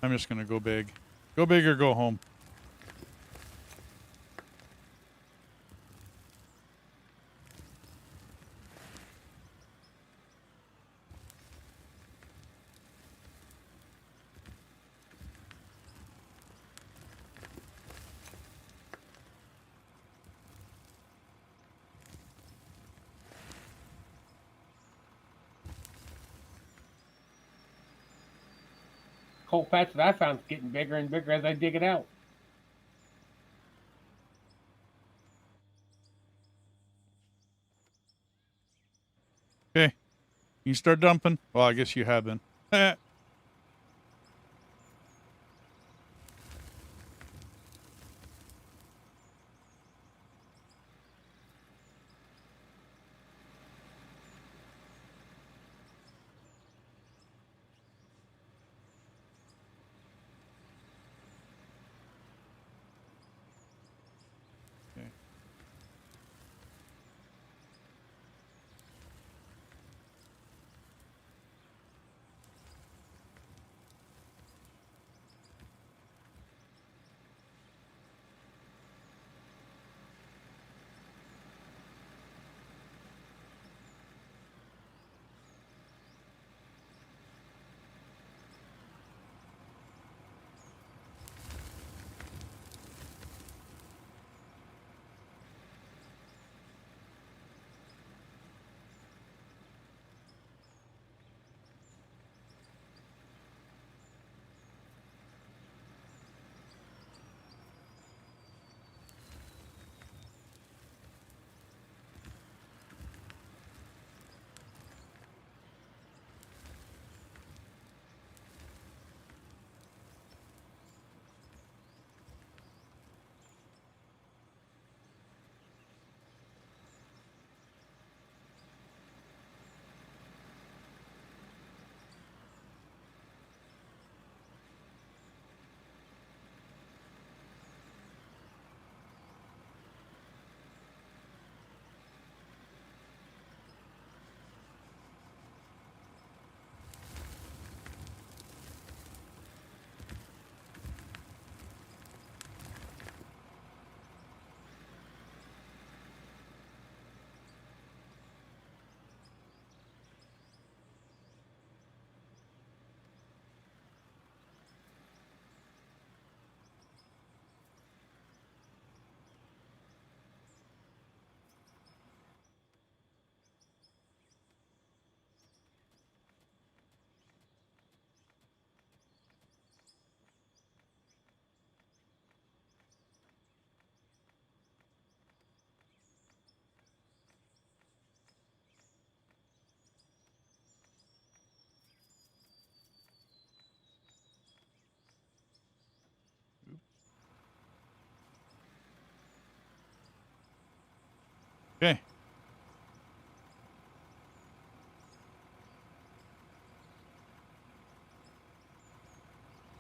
I'm just going to go big. Go big or go home. Coal patch that I found is getting bigger and bigger as I dig it out. Okay. You start dumping. Well, I guess you have been.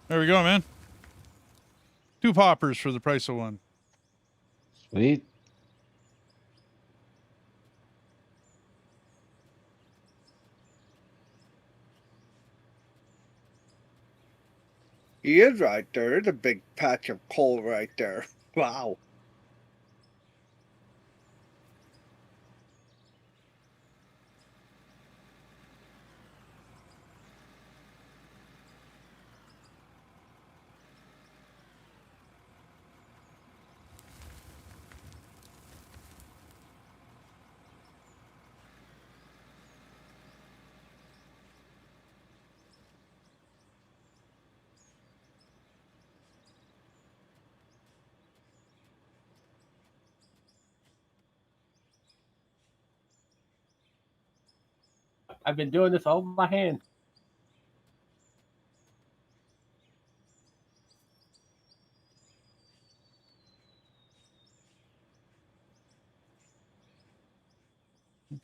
There we go, man. 2 poppers for the price of 1. Sweet. He is right there. There's a big patch of coal right there. Wow. I've been doing this all by hand.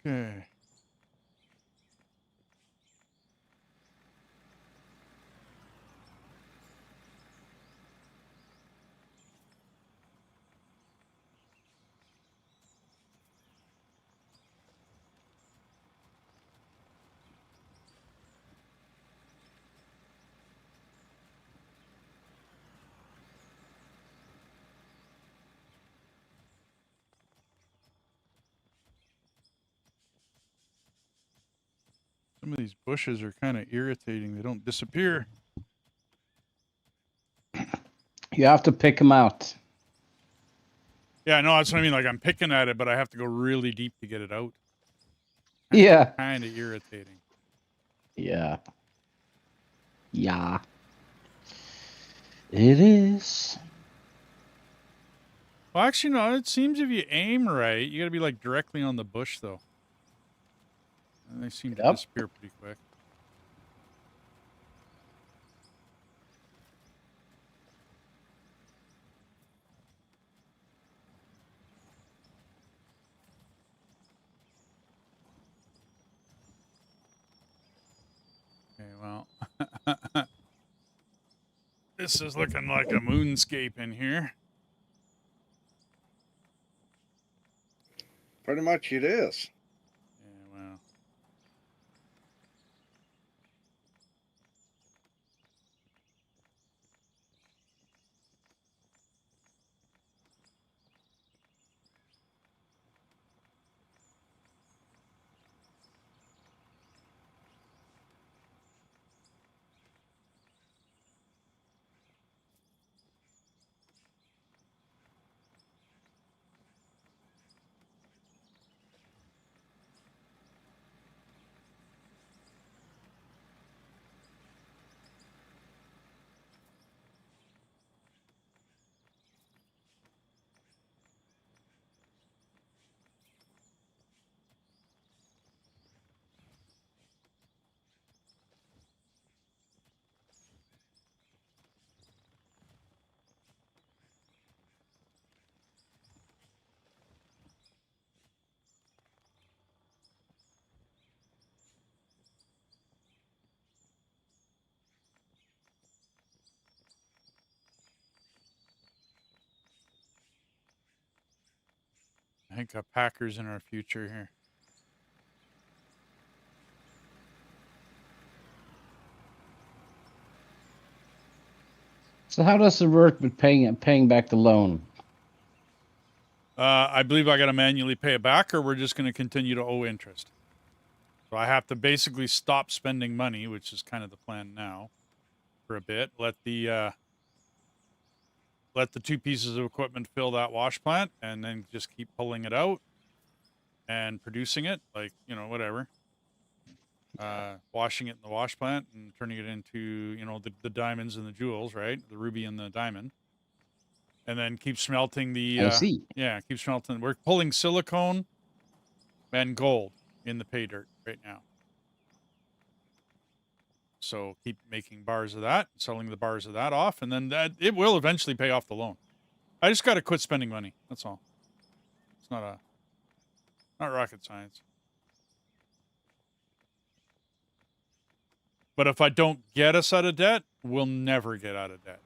Okay. Some of these bushes are kind of irritating. They don't disappear. You have to pick them out. Yeah, no, that's what I mean. Like, I'm picking at it, but I have to go really deep to get it out. Yeah. Kind of irritating. Yeah. Yeah. It is. Well, actually, no. It seems if you aim right, you got to be like directly on the bush, though. And they seem to Yep. disappear pretty quick. Okay, well, this is looking like a moonscape in here. Pretty much it is. Yeah, well. I think a Packers in our future here. So how does it work with paying back the loan? I believe I got to manually pay it back, or we're just going to continue to owe interest. So I have to basically stop spending money, which is kind of the plan now, for a bit. Let the 2 pieces of equipment fill that wash plant, and then just keep pulling it out and producing it, like, you know, whatever. Washing it in the wash plant and turning it into, you know, the diamonds and the jewels, right? The ruby and the diamond. And then keep smelting the I see. yeah, keep smelting. We're pulling silicone and gold in the pay dirt right now. So keep making bars of that, selling the bars of that off, and then that it will eventually pay off the loan. I just got to quit spending money. That's all. It's not rocket science. But if I don't get us out of debt, We'll never get out of debt.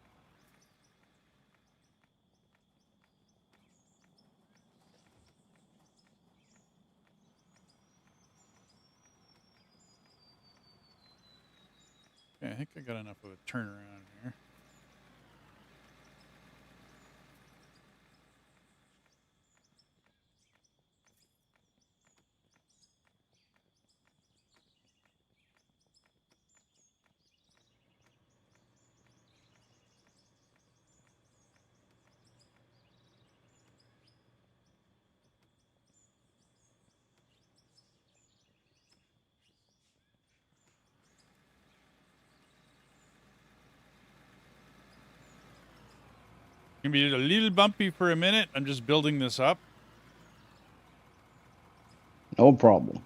Okay, I think I got enough of a turnaround here. Gonna be a little bumpy for a minute. I'm just building this up. No problem.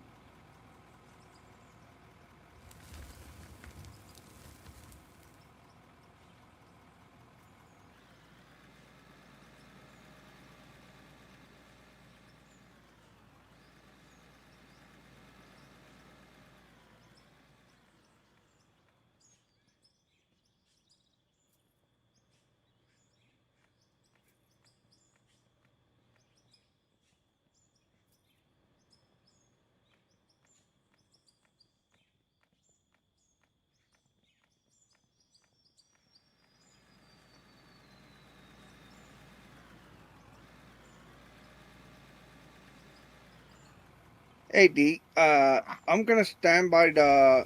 Hey D, I'm gonna stand by the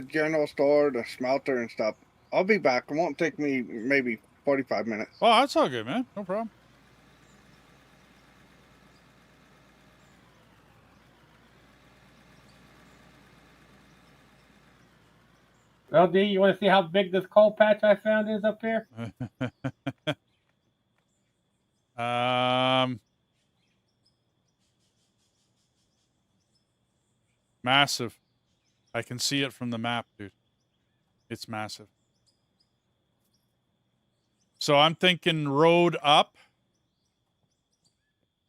general store, the smelter and stuff. I'll be back. It won't take me maybe 45 minutes. Oh, that's all good, man. No problem. Well, D, you want to see how big this coal patch I found is up here? Massive. I can see it from the map, dude. It's massive. So I'm thinking road up.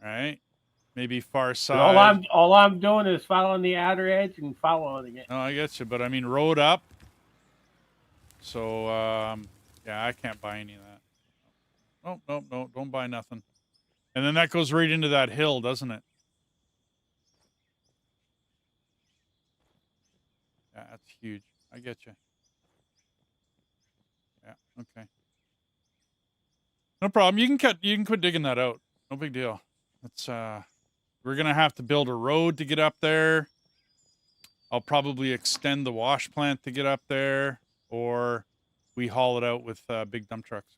All right. Maybe far And side. all I'm doing is following the outer edge and following it. No, I get you, but I mean road up. So yeah, I can't buy any of that. Oh, no, don't buy nothing. And then that goes right into that hill, doesn't it? Yeah, that's huge. I get you. Yeah, okay. No problem. You can quit digging that out. No big deal. It's we're gonna have to build a road to get up there. I'll probably extend the wash plant to get up there, or we haul it out with big dump trucks.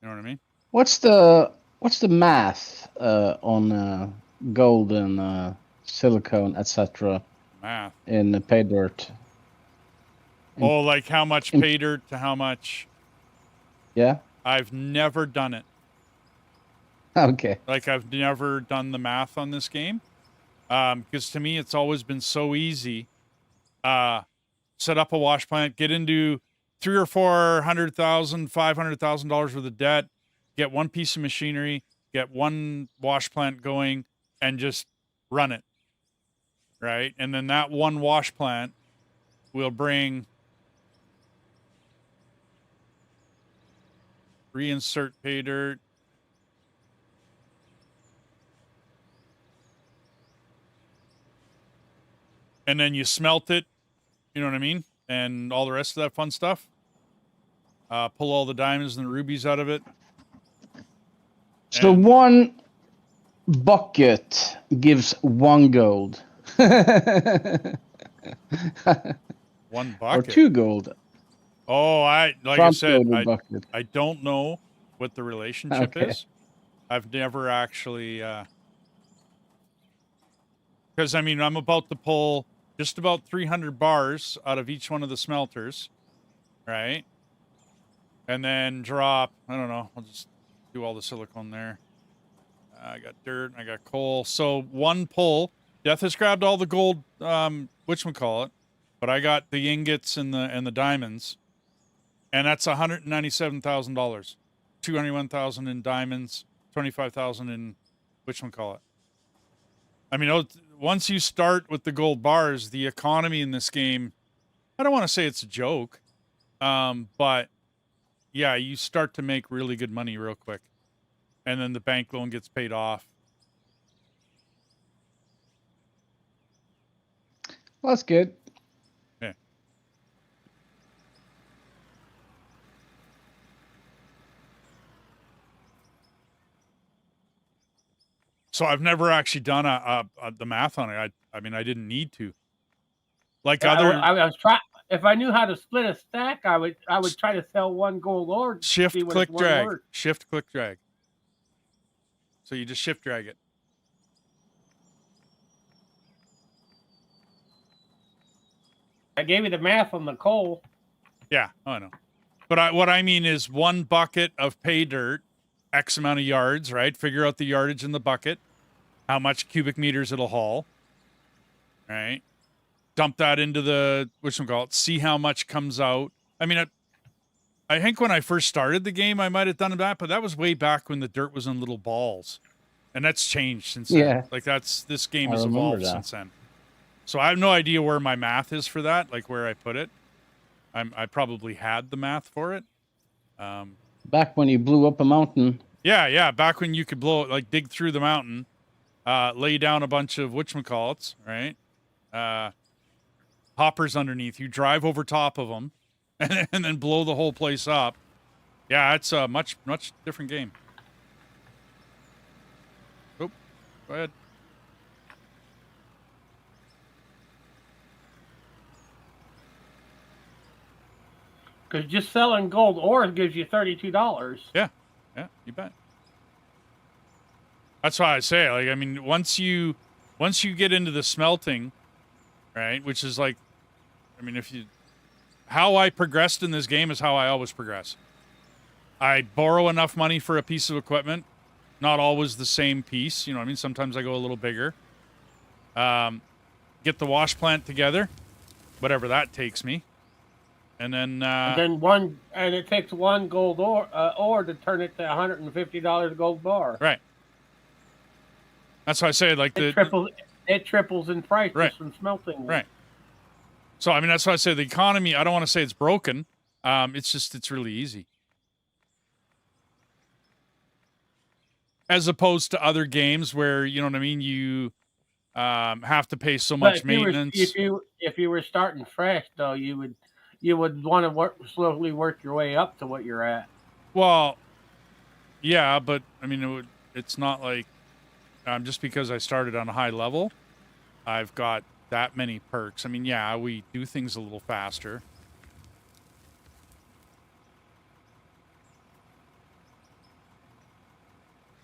You know what I mean? What's the math on gold and silicone, etc. Math. in pay dirt? Oh, like how much pay dirt to how much? Yeah. I've never done it. Okay. Like I've never done the math on this game. Because to me it's always been so easy. Set up a wash plant, get into $300,000 or $400,000, $500,000 worth of debt, get one piece of machinery, get one wash plant going, and just run it. Right? And then that one wash plant will bring reinsert pay dirt. And then you smelt it, you know what I mean? And all the rest of that fun stuff. Pull all the diamonds and the rubies out of it. So And one bucket gives 1 gold. one Or bucket. 2 gold. Oh, like I said, Front-loaded bucket. I don't know what the relationship Okay. is. I've never actually, because I mean, I'm about to pull just about 300 bars out of each one of the smelters, right? And then drop, I don't know, I'll just do all the silicone there. I got dirt, I got coal. So one pull, Death has grabbed all the gold, whatchamacallit, but I got the ingots and the diamonds. And that's $197,000. 201,000 in diamonds, 25,000 in whatchamacallit. I mean, once you start with the gold bars, the economy in this game, I don't want to say it's a joke, But yeah, you start to make really good money real quick. And then the bank loan gets paid off. Well, that's good. Yeah. So I've never actually done the math on it. I mean, I didn't need to. Like other I was trying. If I knew how to split a stack, I would try to sell one gold ore. shift, see what click, it's one drag. worth. Shift, click, drag. So you just shift drag it. I gave you the math on the coal. Yeah, I know. But what I mean is 1 bucket of pay dirt, X amount of yards, right? Figure out the yardage in the bucket, how much cubic meters it'll haul, right? Dump that into the, whatchamacallit, see how much comes out. I mean, I think when I first started the game, I might have done that, but that was way back when the dirt was in little balls. And that's changed since then. Yeah. Like this game I has remember evolved that. since then. So I have no idea where my math is for that, like where I put it. I probably had the math for it. Back when you blew up a mountain. Yeah, back when you could dig through the mountain, lay down a bunch of whatchamacallits, right? Hoppers underneath. You drive over top of them, and then blow the whole place up. Yeah, it's a much different game. Oh, go ahead. Because just selling gold ore gives you $32. Yeah, you bet. That's why I say, like, I mean, once you get into the smelting, right, which is like, I mean, how I progressed in this game is how I always progress. I borrow enough money for a piece of equipment, not always the same piece, you know what I mean? Sometimes I go a little bigger. Get the wash plant together, whatever that takes me. And then and it takes 1 gold ore to turn it to $150 gold bar. Right. That's why I say, like, it triples in price just from smelting. Right. So I mean, that's why I say the economy, I don't want to say it's broken. It's really easy. As opposed to other games where, you know what I mean, you have to pay so much maintenance. If you were starting fresh though, you would want to slowly work your way up to what you're at. Well, yeah, but I mean, it's not like just because I started on a high level, I've got that many perks. I mean, yeah, we do things a little faster.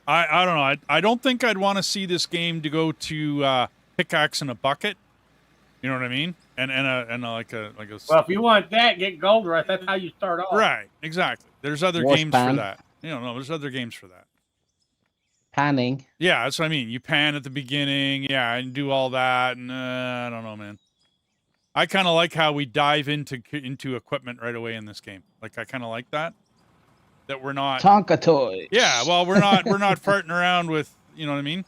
I don't know. I don't think I'd want to see this game to go to pickaxe in a bucket. You know what I mean? And like a. Well, if you want that, get gold rush. That's how you start off. Right. Exactly. There's other games for that. You know, there's other games for that. Panning. Yeah, that's what I mean. You pan at the beginning, yeah, and do all that, and I don't know, man. I kind of like how we dive into equipment right away in this game. Like, I kind of like that we're not Tonka toys. Yeah, well, we're not farting around with, you know what I mean.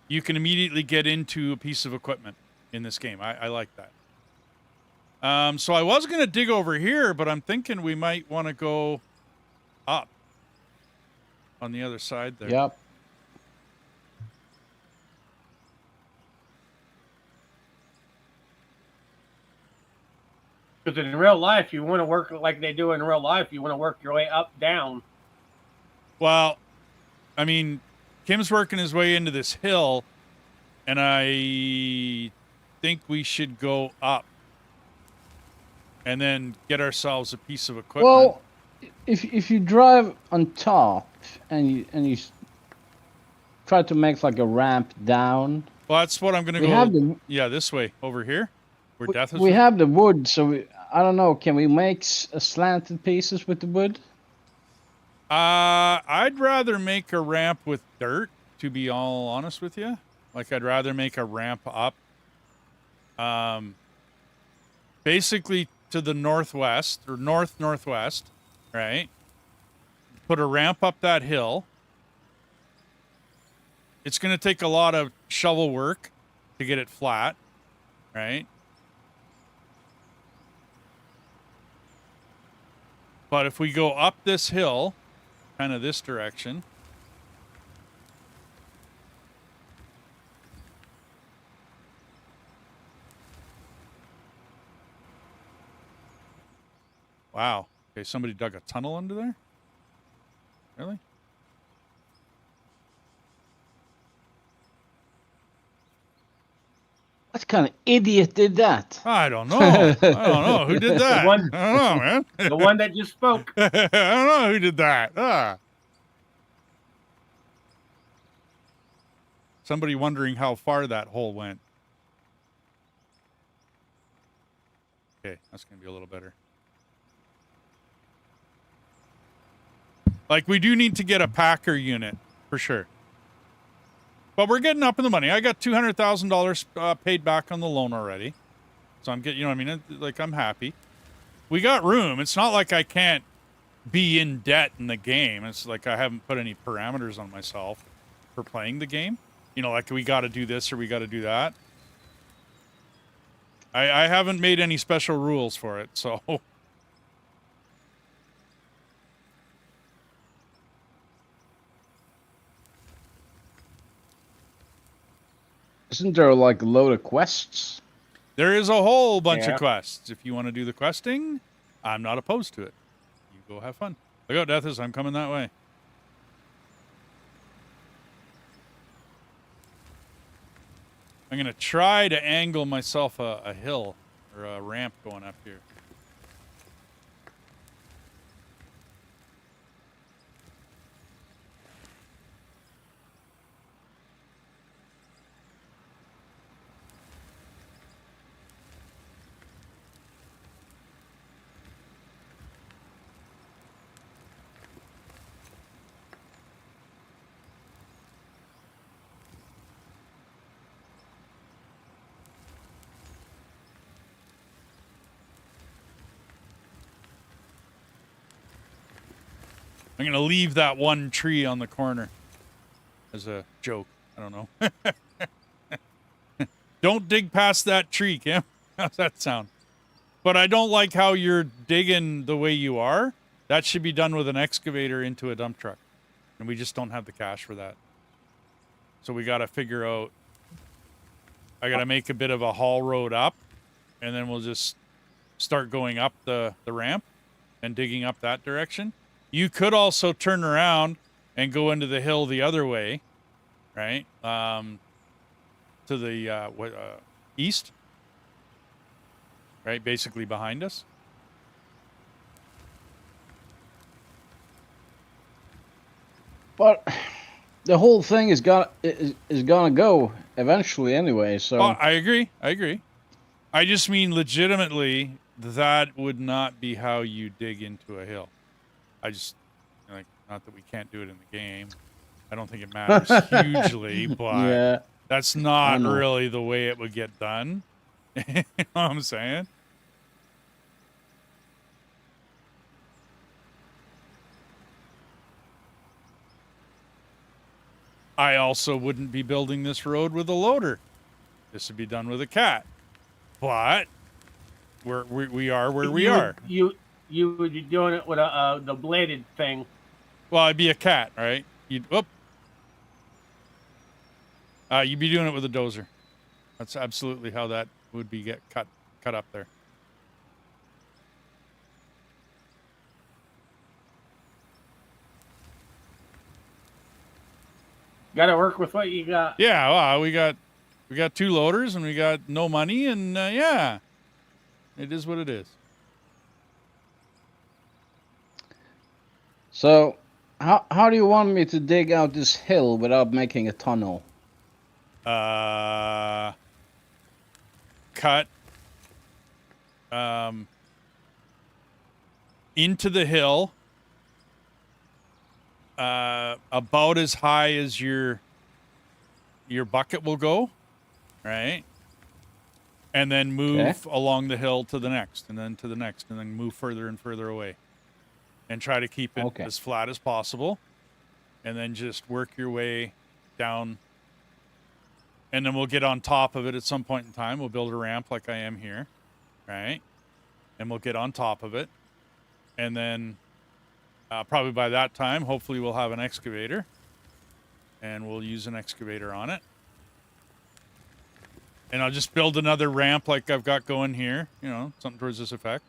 You can immediately get into a piece of equipment in this game. I like that. So I was gonna dig over here, but I'm thinking we might want to go up on the other side there. Yep. Because in real life, you want to work like they do in real life. You want to work your way up, down. Well, I mean, Kim's working his way into this hill, and I think we should go up and then get ourselves a piece of equipment. Well, if you drive on top and you try to make like a ramp down. Well, that's what I'm gonna go. Yeah, this way over here. We have the wood, so I don't know. Can we make slanted pieces with the wood? I'd rather make a ramp with dirt, to be all honest with you. Like, I'd rather make a ramp up. Basically to the northwest, or northwest, right? Put a ramp up that hill. It's going to take a lot of shovel work to get it flat, right? But if we go up this hill, kind of this direction. Wow. Okay, somebody dug a tunnel under there? Really? What kind of idiot did that? I don't know. I don't know. Who did that? one- I don't know, man. The one that just spoke. I don't know who did that. Somebody wondering how far that hole went. Okay, that's going to be a little better. Like, we do need to get a packer unit, for sure. But we're getting up in the money. I got $200,000 paid back on the loan already. So I'm getting, you know what I mean? Like, I'm happy. We got room. It's not like I can't be in debt in the game. It's like I haven't put any parameters on myself for playing the game. You know, like we got to do this or we got to do that. I haven't made any special rules for it, so... Isn't there like a load of quests? There is a whole bunch of quests. If you want to do the questing, I'm not opposed to it. You go have fun. Look out, Deathis. I'm coming that way. I'm going to try to angle myself a hill or a ramp going up here. I'm going to leave that one tree on the corner as a joke. I don't know. Don't dig past that tree, Kim. How's that sound? But I don't like how you're digging the way you are. That should be done with an excavator into a dump truck. And we just don't have the cash for that. So we got to figure out... I got to make a bit of a haul road up. And then we'll just start going up the ramp and digging up that direction. You could also turn around and go into the hill the other way, right? To the east, right? Basically behind us. But the whole thing is gonna go eventually anyway. So Oh, I agree. I agree. I just mean legitimately that would not be how you dig into a hill. I just, like, not that we can't do it in the game. I don't think it matters hugely, but yeah, that's not really the way it would get done. You know what I'm saying? I also wouldn't be building this road with a loader. This would be done with a cat. But we are where we are. You would be doing it with the bladed thing. Well, it'd be a cat, right? You'd be doing it with a dozer. That's absolutely how that would be get cut up there. Got to work with what you got. Yeah, well, we got 2 loaders and we got no money, and yeah, it is what it is. So, how do you want me to dig out this hill without making a tunnel? Cut into the hill about as high as your bucket will go, right? And then move along the hill to the next, and then to the next, and then move further and further away. And try to keep it as flat as possible. And then just work your way down. And then we'll get on top of it at some point in time. We'll build a ramp like I am here. Right? And we'll get on top of it. And then probably by that time, hopefully we'll have an excavator. And we'll use an excavator on it. And I'll just build another ramp like I've got going here. You know, something towards this effect.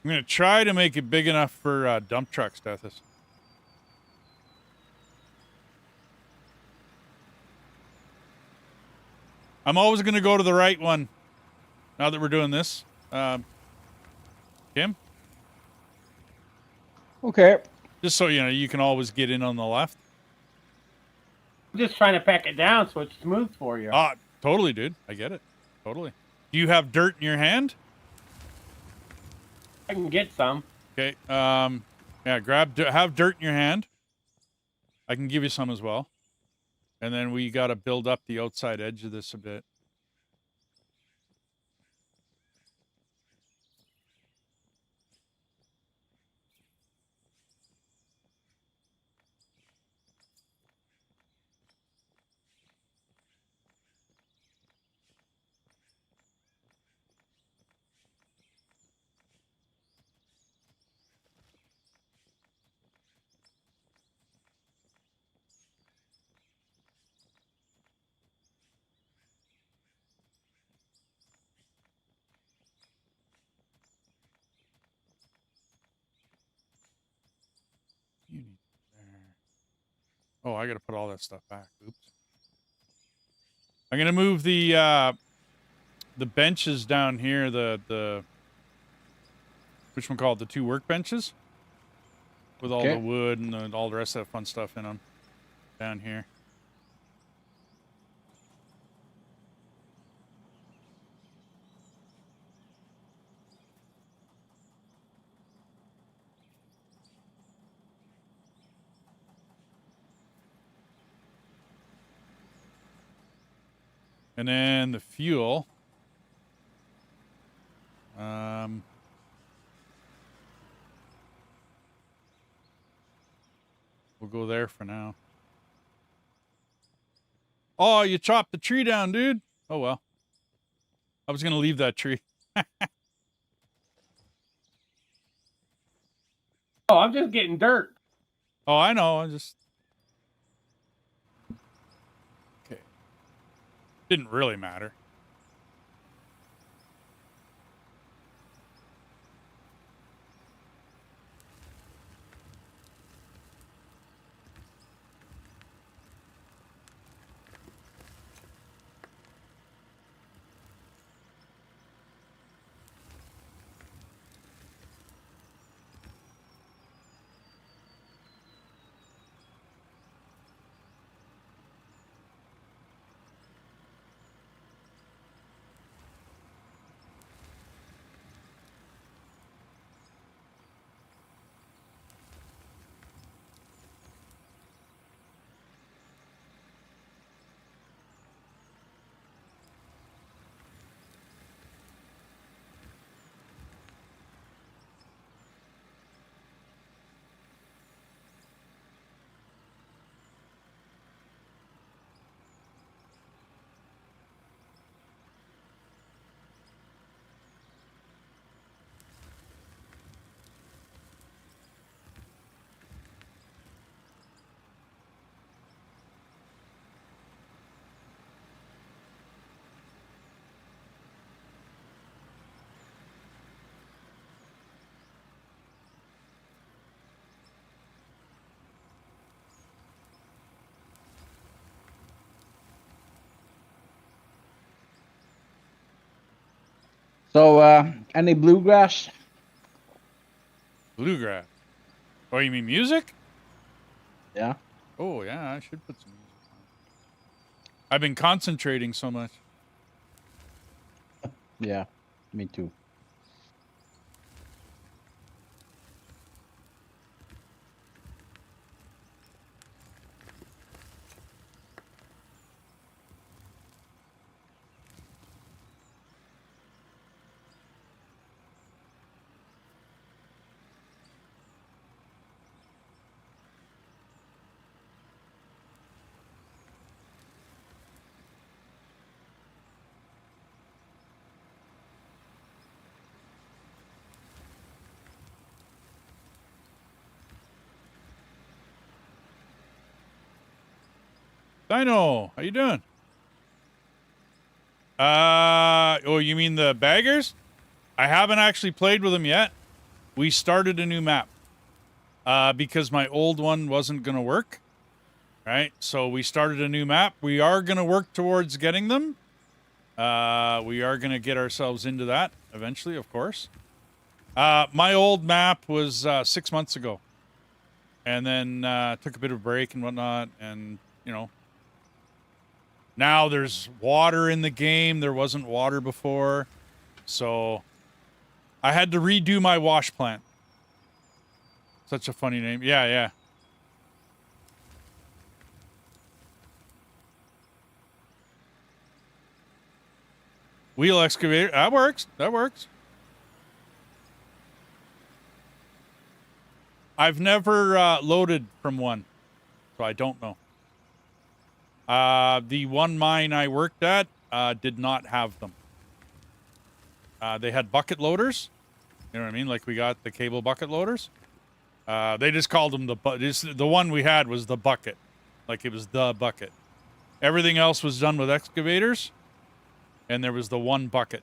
I'm going to try to make it big enough for dump trucks, Deathis. I'm always going to go to the right one now that we're doing this. Kim? Okay. Just so you know, you can always get in on the left. I'm just trying to pack it down so it's smooth for you. Ah, totally, dude. I get it. Totally. Do you have dirt in your hand? I can get some. Okay. Yeah, have dirt in your hand. I can give you some as well. And then we got to build up the outside edge of this a bit. You need there. Oh, I got to put all that stuff back. Oops. I'm gonna move the benches down here. The which one called the 2 workbenches with all the wood and all the rest of that fun stuff in them down here. And then the fuel. We'll go there for now. Oh, you chopped the tree down, dude. Oh, well. I was going to leave that tree. Oh, I'm just getting dirt. Oh, I know. I just... Okay. Didn't really matter. So, any bluegrass? Bluegrass. Oh, you mean music? Yeah. Oh, yeah, I should put some music on. I've been concentrating so much. Yeah. Me too. Dino, how you doing? Oh, you mean the baggers? I haven't actually played with them yet. We started a new map. Because my old one wasn't going to work. Right? So we started a new map. We are going to work towards getting them. We are going to get ourselves into that eventually, of course. My old map was 6 months ago. And then took a bit of a break and whatnot. And, you know, now there's water in the game. There wasn't water before. So I had to redo my wash plant. Such a funny name. Yeah, yeah. Wheel excavator. That works. That works. I've never loaded from one, so I don't know. The one mine I worked at did not have them. They had bucket loaders. You know what I mean? Like we got the cable bucket loaders. They just called them the one we had was the bucket. Like it was the bucket. Everything else was done with excavators. And there was the one bucket.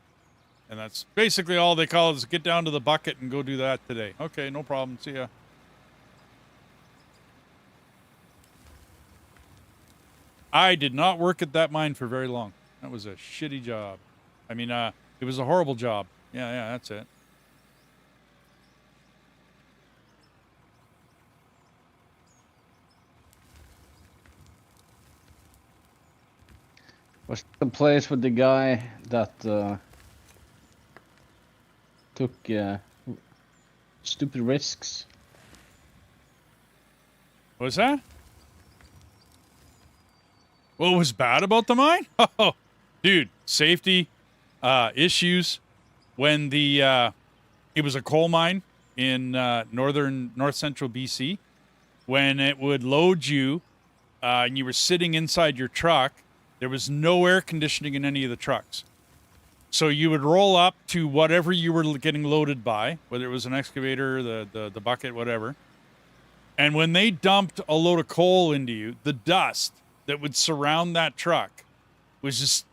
And that's basically all they call it, is get down to the bucket and go do that today. Okay, no problem. See ya. I did not work at that mine for very long. That was a shitty job. I mean, it was a horrible job. Yeah, yeah, that's it. Was the place with the guy that took stupid risks? What was that? What was bad about the mine? Oh, dude, safety issues. When the it was a coal mine in north central BC. When it would load you and you were sitting inside your truck, there was no air conditioning in any of the trucks. So you would roll up to whatever you were getting loaded by, whether it was an excavator, the bucket, whatever. And when they dumped a load of coal into you, the dust that would surround that truck was just,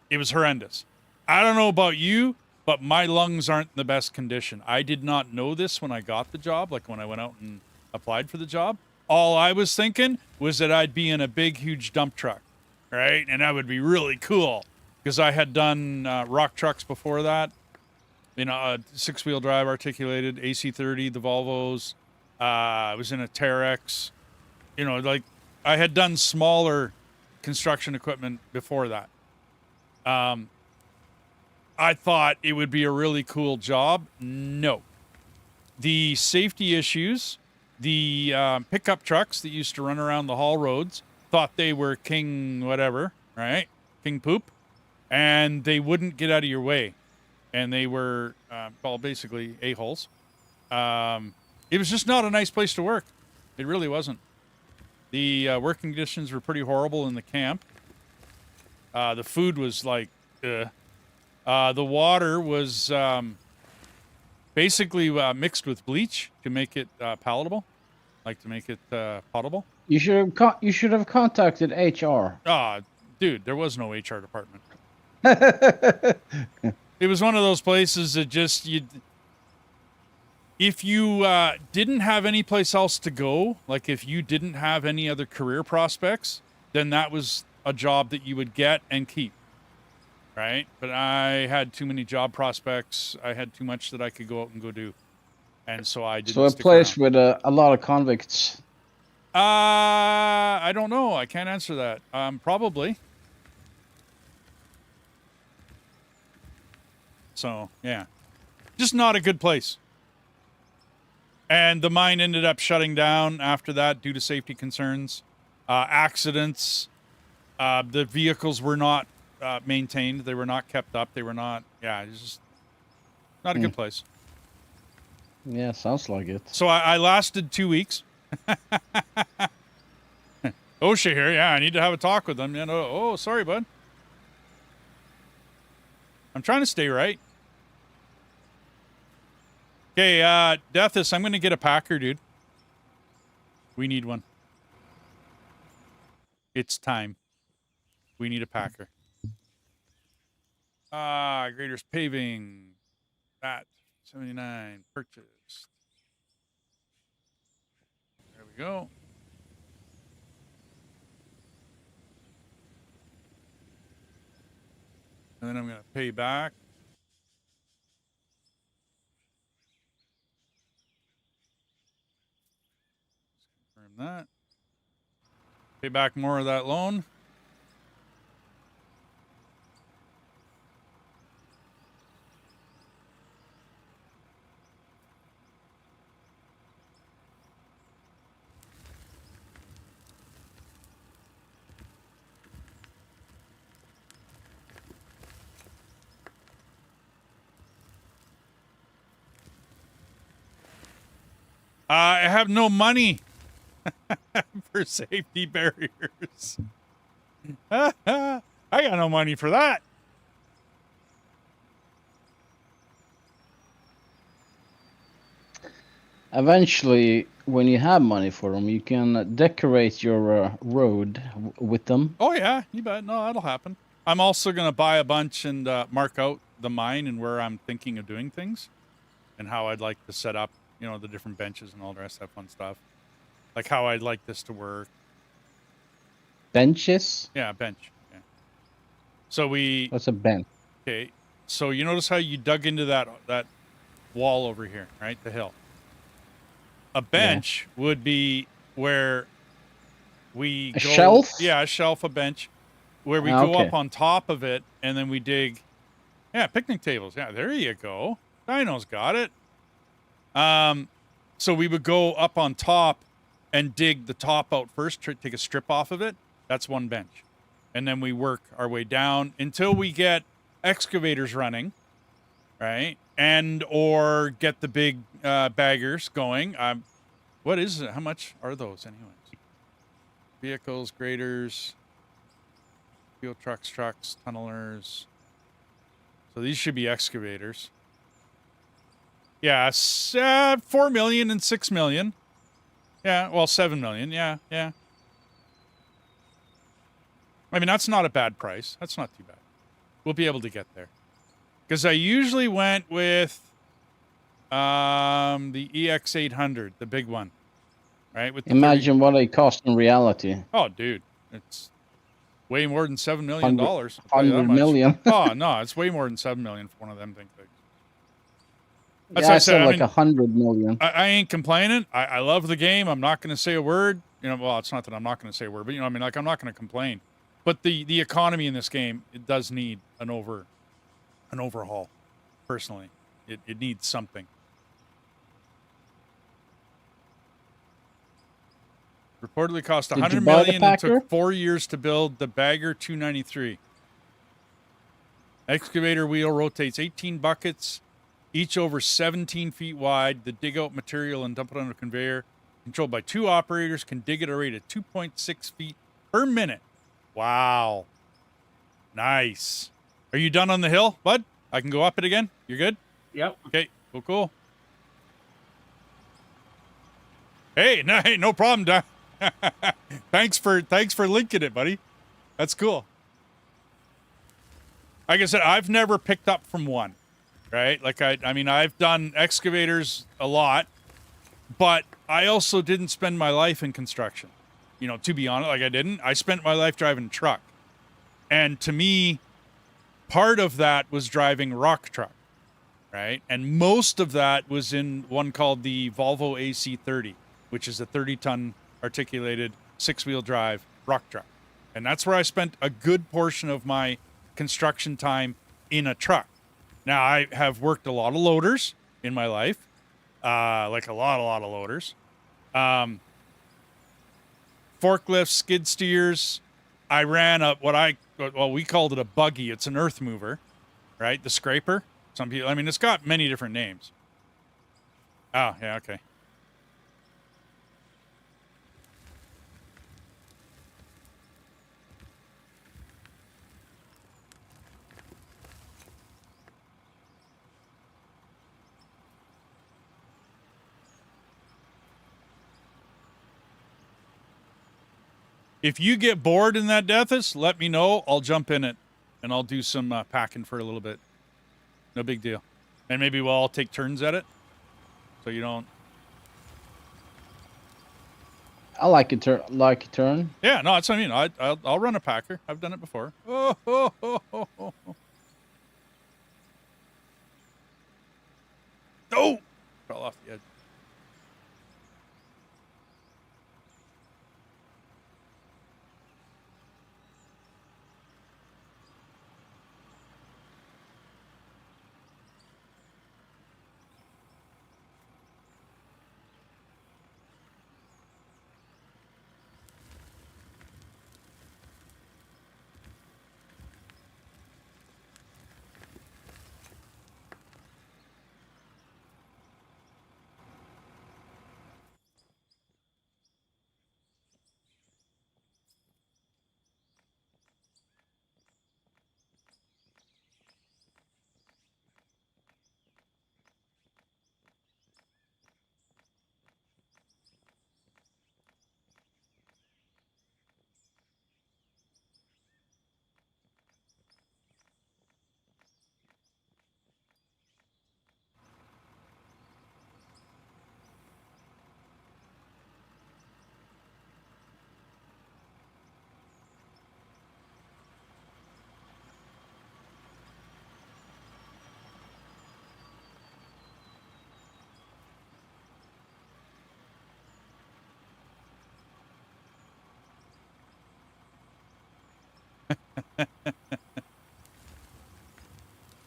it was horrendous. I don't know about you, but my lungs aren't in the best condition. I did not know this when I got the job, like when I went out and applied for the job. All I was thinking was that I'd be in a big, huge dump truck, right? And that would be really cool because I had done rock trucks before that. You know, 6-wheel drive articulated, AC30, the Volvos. I was in a Terex. You know, like I had done smaller construction equipment before that. I thought it would be a really cool job. No. The safety issues, the pickup trucks that used to run around the haul roads thought they were king whatever, right? King poop. And they wouldn't get out of your way. And they were, well, basically a-holes. It was just not a nice place to work. It really wasn't. The working conditions were pretty horrible in the camp. The food was like, the water was basically mixed with bleach to make it palatable, like to make it potable. You should have contacted HR. Dude, there was no HR department. It was one of those places that just if you didn't have any place else to go, like if you didn't have any other career prospects, then that was a job that you would get and keep. right? But I had too many job prospects. I had too much that I could go out and go do. And so I didn't So a stick place around. with a lot of convicts. I don't know. I can't answer that. Probably. So, yeah. Just not a good place. And the mine ended up shutting down after that due to safety concerns, accidents. The vehicles were not maintained. They were not kept up. They were not, yeah, it's just not a good place. Yeah, sounds like it. So I lasted 2 weeks. OSHA here. Yeah, I need to have a talk with them. You know, oh, sorry, bud. I'm trying to stay right. Okay, Deathus, I'm going to get a packer, dude. We need one. It's time. We need a packer. Graders Paving. That. 79. Purchased. There we go. And then I'm going to pay back. Confirm that. Pay back more of that loan. I have no money for safety barriers. I got no money for that. Eventually, when you have money for them, you can decorate your road with them. Oh, yeah, you bet. No, that'll happen. I'm also going to buy a bunch and mark out the mine and where I'm thinking of doing things and how I'd like to set up, you know, the different benches and all the rest of that fun stuff. Like how I'd like this to work. Benches? Yeah, bench. Yeah. So we... What's a bench? Okay, so you notice how you dug into that wall over here, right? The hill. A bench would be where we A go... shelf? Yeah, a shelf, a bench. Where we go okay. up on top of it, and then we dig... Yeah, picnic tables. Yeah, there you go. Dino's got it. So we would go up on top and dig the top out first, take a strip off of it. That's one bench. And then we work our way down until we get excavators running, right? And or get the big baggers going. What is it? How much are those anyways? Vehicles, graders, fuel trucks, tunnelers. So these should be excavators. Yeah, 4 million and 6 million. Yeah, well, 7 million. Yeah. I mean, that's not a bad price. That's not too bad. We'll be able to get there. Because I usually went with the EX800, the big one. Right? With the Imagine what they cost in reality. Oh, dude. It's way more than $7 million. 100 million. Oh, no, it's way more than 7 million for one of them things. That's Yeah, what I said like mean, 100 million. I ain't complaining. I love the game. I'm not going to say a word. You know, well, it's not that I'm not going to say a word, but you know, I mean, like I'm not going to complain. But the economy in this game, it does need an overhaul. Personally, it needs something. Reportedly cost 100 million and took 4 years to build the Bagger 293. Excavator wheel rotates 18 buckets, each over 17 feet wide. The dig out material and dump it on a conveyor. Controlled by 2 operators, can dig at a rate of 2.6 feet per minute. Wow. Nice. Are you done on the hill, bud? I can go up it again? You're good? Yep. Okay, cool. Hey, no problem, Doc. thanks for linking it, buddy. That's cool. Like I said, I've never picked up from one, right? Like I mean, I've done excavators a lot, but I also didn't spend my life in construction. You know, to be honest, like I spent my life driving a truck. And to me, part of that was driving rock truck, right? And most of that was in one called the Volvo AC30, which is a 30-ton articulated 6-wheel drive rock truck. And that's where I spent a good portion of my construction time in a truck. Now, I have worked a lot of loaders in my life, like a lot of loaders. Forklifts, skid steers. I ran we called it a buggy. It's an earth mover, right? The scraper. Some people, I mean, it's got many different names. Oh, yeah, okay. If you get bored in that Deathus, let me know. I'll jump in it, and I'll do some packing for a little bit. No big deal. And maybe we'll all take turns at it, so you don't... I like a turn. Yeah, no, that's what I mean. I'll run a packer. I've done it before. Oh, ho, ho, ho, ho. Oh! Fell off the edge.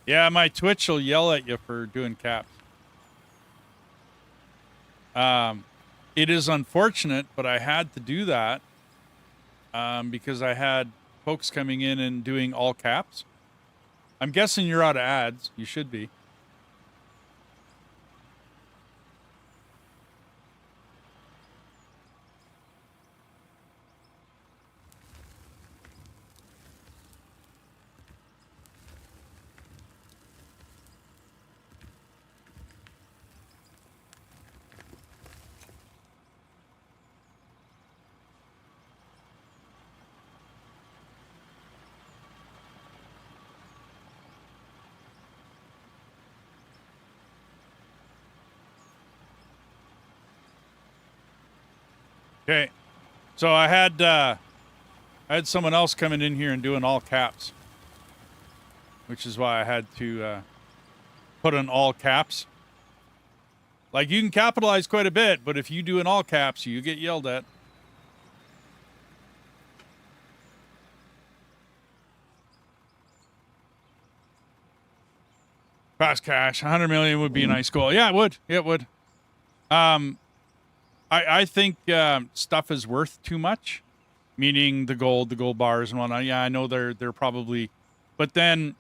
Yeah, my Twitch will yell at you for doing caps. It is unfortunate, but I had to do that because I had folks coming in and doing all caps. I'm guessing you're out of ads. You should be. Okay, so I had someone else coming in here and doing all caps, which is why I had to put in all caps. Like, you can capitalize quite a bit, but if you do in all caps, you get yelled at. Fast cash, 100 million would be a nice goal. Yeah, it would. Yeah, it would. I think stuff is worth too much, meaning the gold bars and whatnot. Yeah, I know they're probably, but then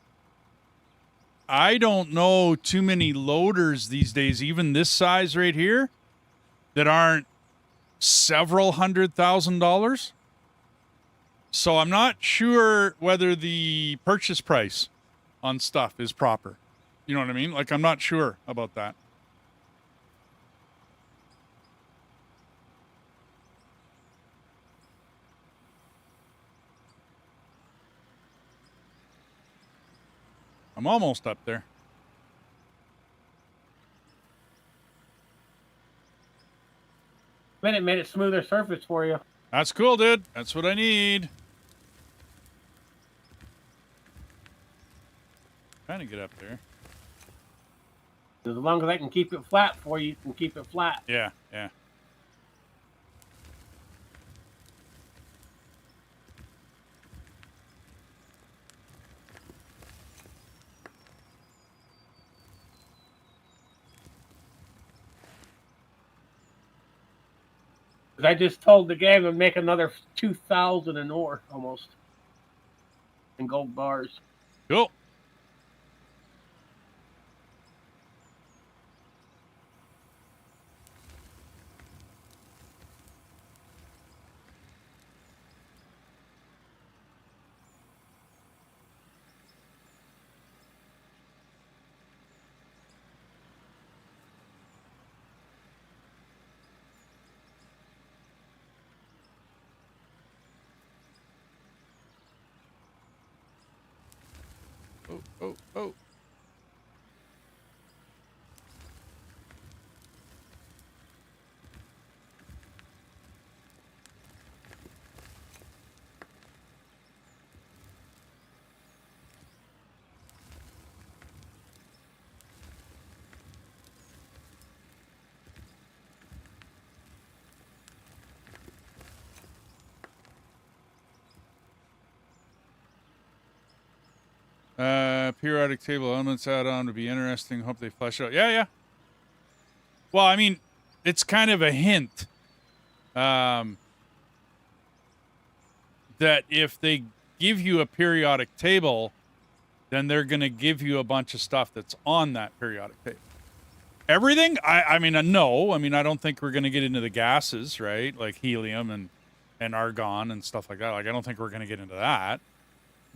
I don't know too many loaders these days, even this size right here, that aren't several $100,000. So I'm not sure whether the purchase price on stuff is proper. You know what I mean? Like, I'm not sure about that. I'm almost up there. Made it smoother surface for you. That's cool, dude. That's what I need. trying to get up there. As long as I can keep it flat for you, you can keep it flat. Yeah, yeah. I just told the game to make another 2,000 in ore almost in gold bars. Cool. Oh, oh, oh. Periodic table elements add-on would be interesting. Hope they flesh it out. Yeah, yeah. Well, I mean, it's kind of a hint that if they give you a periodic table, then they're going to give you a bunch of stuff that's on that periodic table. Everything? I mean, no. I mean, I don't think we're going to get into the gases, right? Like helium and argon and stuff like that. Like, I don't think we're going to get into that.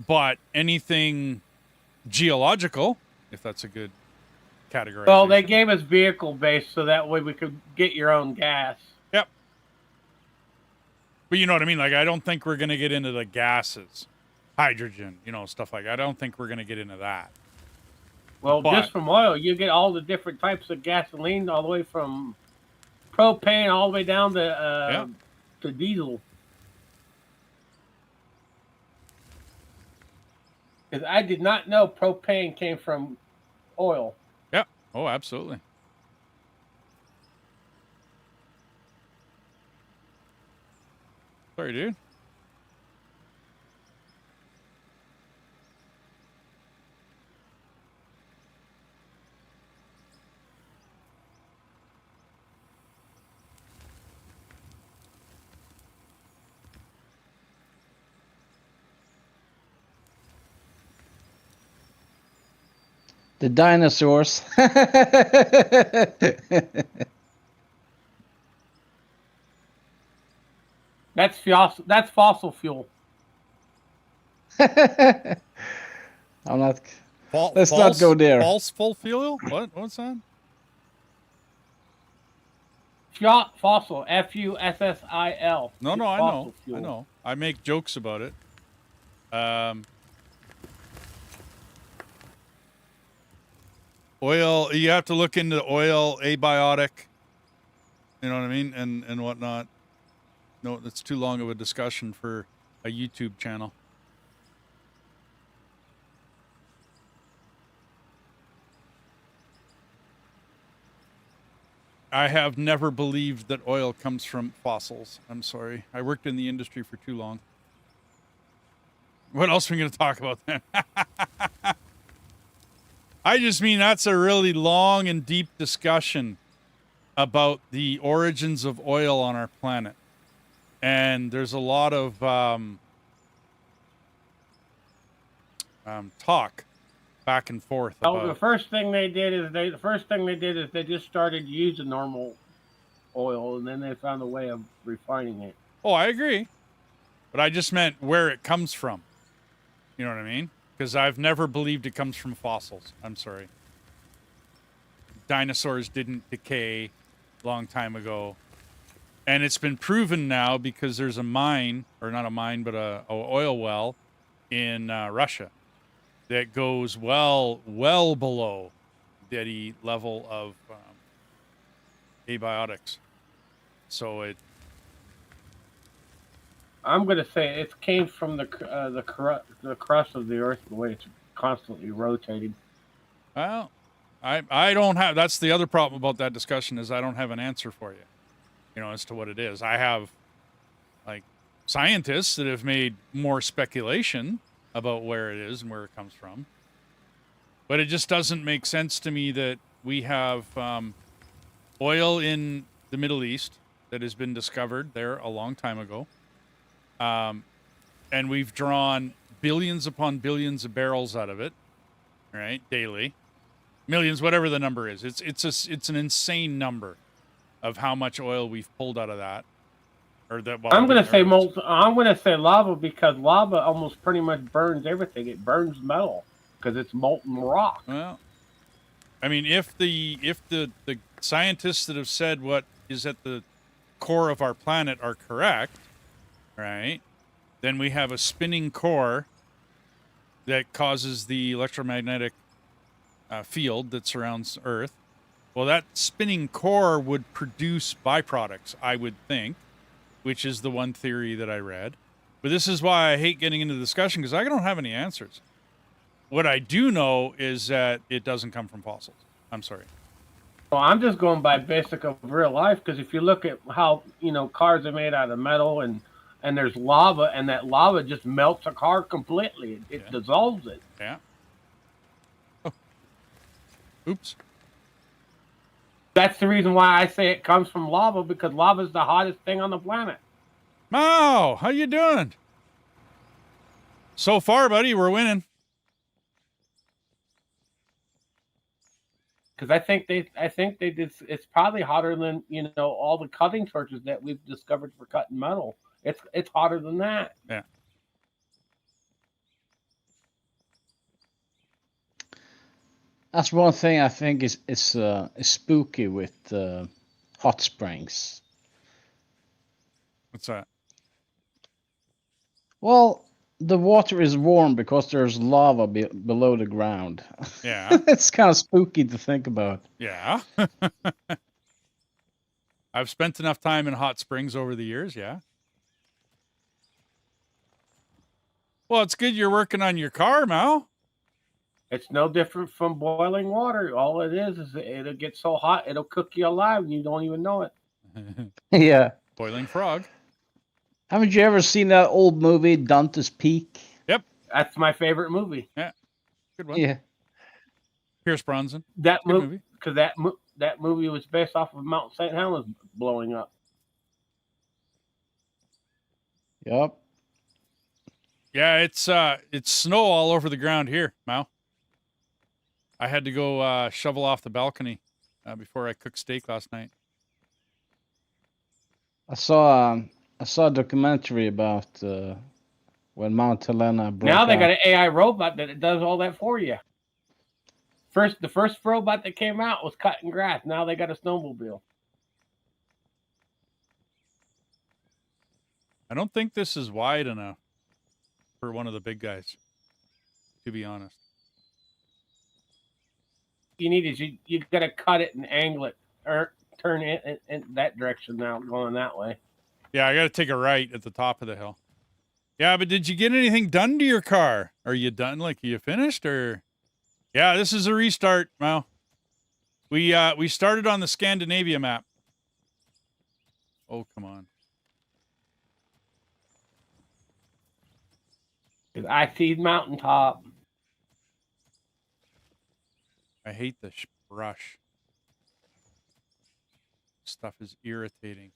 But anything geological, if that's a good categorization. Well, they gave us vehicle based so that way we could get your own gas. Yep. But you know what I mean? Like, I don't think we're going to get into the gases, hydrogen, you know, stuff like that. I don't think we're going to get into that. Well, just from oil, you get all the different types of gasoline, all the way from propane all the way down to diesel. Because I did not know propane came from oil. Yep. Oh, absolutely. Sorry, dude. The dinosaurs. That's fossil fuel. I'm not. Let's not go there. False full fuel? What? What's that? Fossil. F-U-S-S-I-L. No, It's I fossil know. fuel. I know. I make jokes about it. Oil, you have to look into oil, abiotic, you know what I mean, and whatnot. No, it's too long of a discussion for a YouTube channel. I have never believed that oil comes from fossils. I'm sorry. I worked in the industry for too long. What else are we going to talk about then? I just mean that's a really long and deep discussion about the origins of oil on our planet. And there's a lot of talk back and forth about. Oh, the first thing they did is they just started using normal oil, and then they found a way of refining it. Oh, I agree. But I just meant where it comes from. You know what I mean? Because I've never believed it comes from fossils. I'm sorry. Dinosaurs didn't decay a long time ago. And it's been proven now because there's a mine, or not a mine, but a oil well in Russia that goes well below the level of abiotics. So it. I'm going to say it came from the crust of the earth, the way it's constantly rotating. Well, I don't have. That's the other problem about that discussion is I don't have an answer for you. You know, as to what it is. I have like scientists that have made more speculation about where it is and where it comes from. But it just doesn't make sense to me that we have oil in the Middle East that has been discovered there a long time ago. And we've drawn billions upon billions of barrels out of it, right, daily. Millions, whatever the number is. It's an insane number of how much oil we've pulled out of that. Or that I'm gonna say I'm gonna say lava because lava almost pretty much burns everything. It burns metal because it's molten rock. Well, I mean, if the scientists that have said what is at the core of our planet are correct, right? Then we have a spinning core that causes the electromagnetic field that surrounds Earth. Well, that spinning core would produce byproducts, I would think, which is the one theory that I read. But this is why I hate getting into the discussion because I don't have any answers. What I do know is that it doesn't come from fossils. I'm sorry. Well, I'm just going by basic of real life because if you look at how, cars are made out of metal and there's lava and that lava just melts a car completely. It dissolves it. Yeah. Oh. Oops. That's the reason why I say it comes from lava because lava is the hottest thing on the planet. Mao, how you doing? So far, buddy, we're winning. Because I think they did. It's probably hotter than all the cutting torches that we've discovered for cutting metal. It's hotter than that. Yeah. That's one thing I think is spooky with hot springs. What's that? Well, the water is warm because there's lava below the ground. Yeah. It's kind of spooky to think about. Yeah. I've spent enough time in hot springs over the years, yeah. Well, it's good you're working on your car, Mal. It's no different from boiling water. All it is it'll get so hot, it'll cook you alive and you don't even know it. Yeah. Boiling frog. Haven't you ever seen that old movie, Dante's Peak? Yep. That's my favorite movie. Yeah. Good one. Yeah. Pierce Bronson. That movie. Because that movie was based off of Mount St. Helens blowing up. Yep. Yeah, it's snow all over the ground here, Mao. I had to go shovel off the balcony before I cooked steak last night. I saw a documentary about when Mount Helena broke Now they got out. an AI robot that does all that for you. The first robot that came out was cutting grass. Now they got a snowmobile. I don't think this is wide enough for one of the big guys, to be honest. You need is you got to cut it and angle it or turn it in that direction now, going that way. Yeah, I got to take a right at the top of the hill. Yeah, but did you get anything done to your car? Are you done? Like, are you finished or? Yeah, this is a restart, Mao. We started on the Scandinavia map. Oh, come on. I see mountaintop. I hate the brush. Stuff is irritating.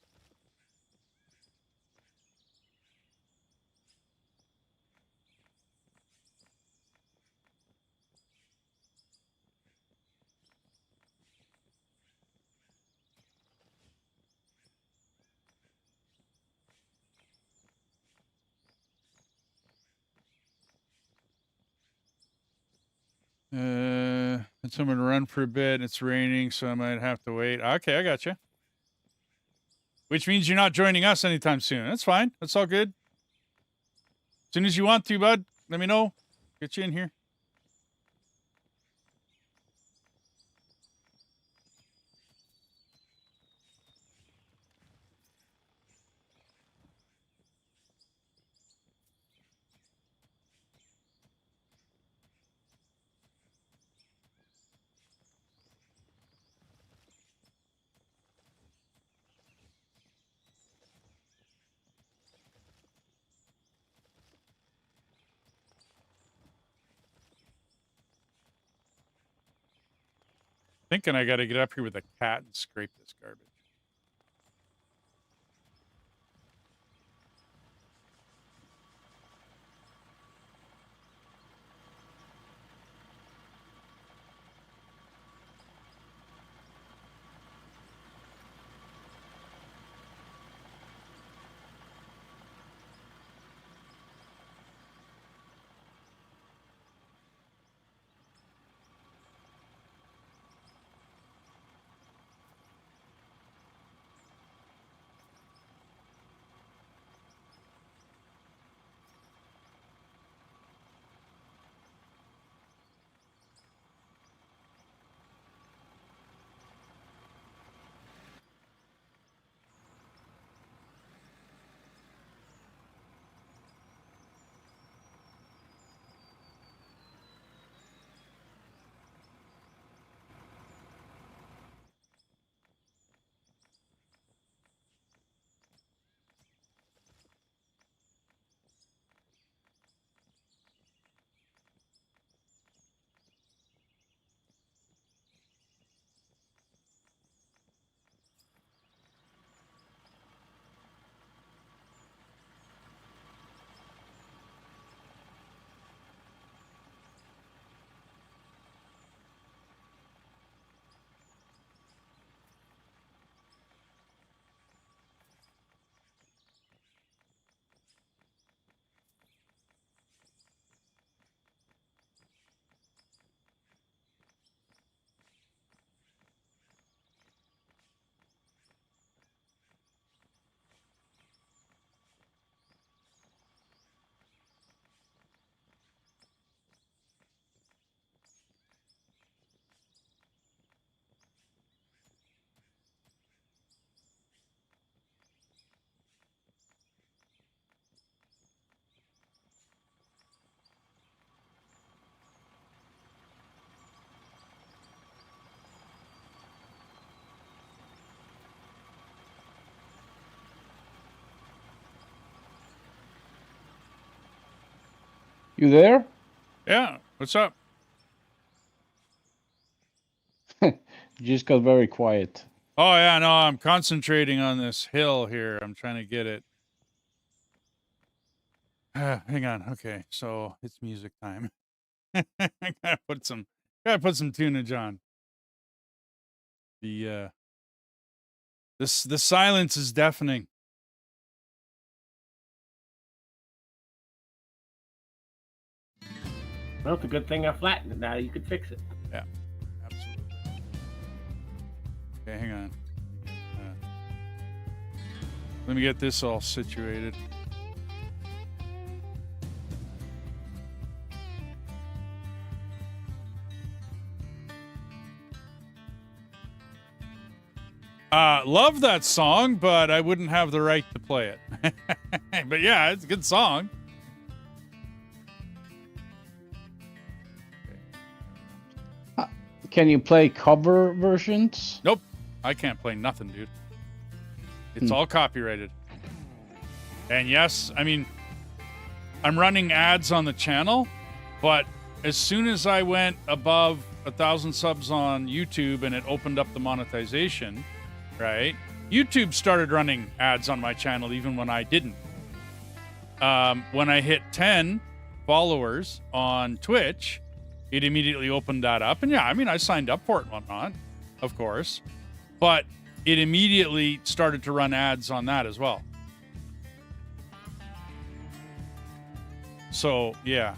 And I'm going to run for a bit. It's raining, so I might have to wait. Okay, I got you. Which means you're not joining us anytime soon. That's fine. That's all good. As soon as you want to, bud, let me know. Get you in here. Thinking I got to get up here with a cat and scrape this garbage. You there? Yeah, what's up? You just got very quiet. Oh yeah, no, I'm concentrating on this hill here. I'm trying to get it. Hang on. Okay, so it's music time. I gotta put some tunage on. The the silence is deafening. Well, it's a good thing I flattened it. Now you could fix it. Yeah, absolutely. Okay, hang on. Let me get this all situated. Love that song, but I wouldn't have the right to play it. But yeah, it's a good song. Can you play cover versions? Nope, I can't play nothing, dude. It's all copyrighted. And yes, I mean, I'm running ads on the channel, but as soon as I went above 1,000 subs on YouTube and it opened up the monetization, right? YouTube started running ads on my channel even when I didn't. When I hit 10 followers on Twitch, it immediately opened that up. And yeah, I mean, I signed up for it and whatnot, of course. But it immediately started to run ads on that as well. So, yeah.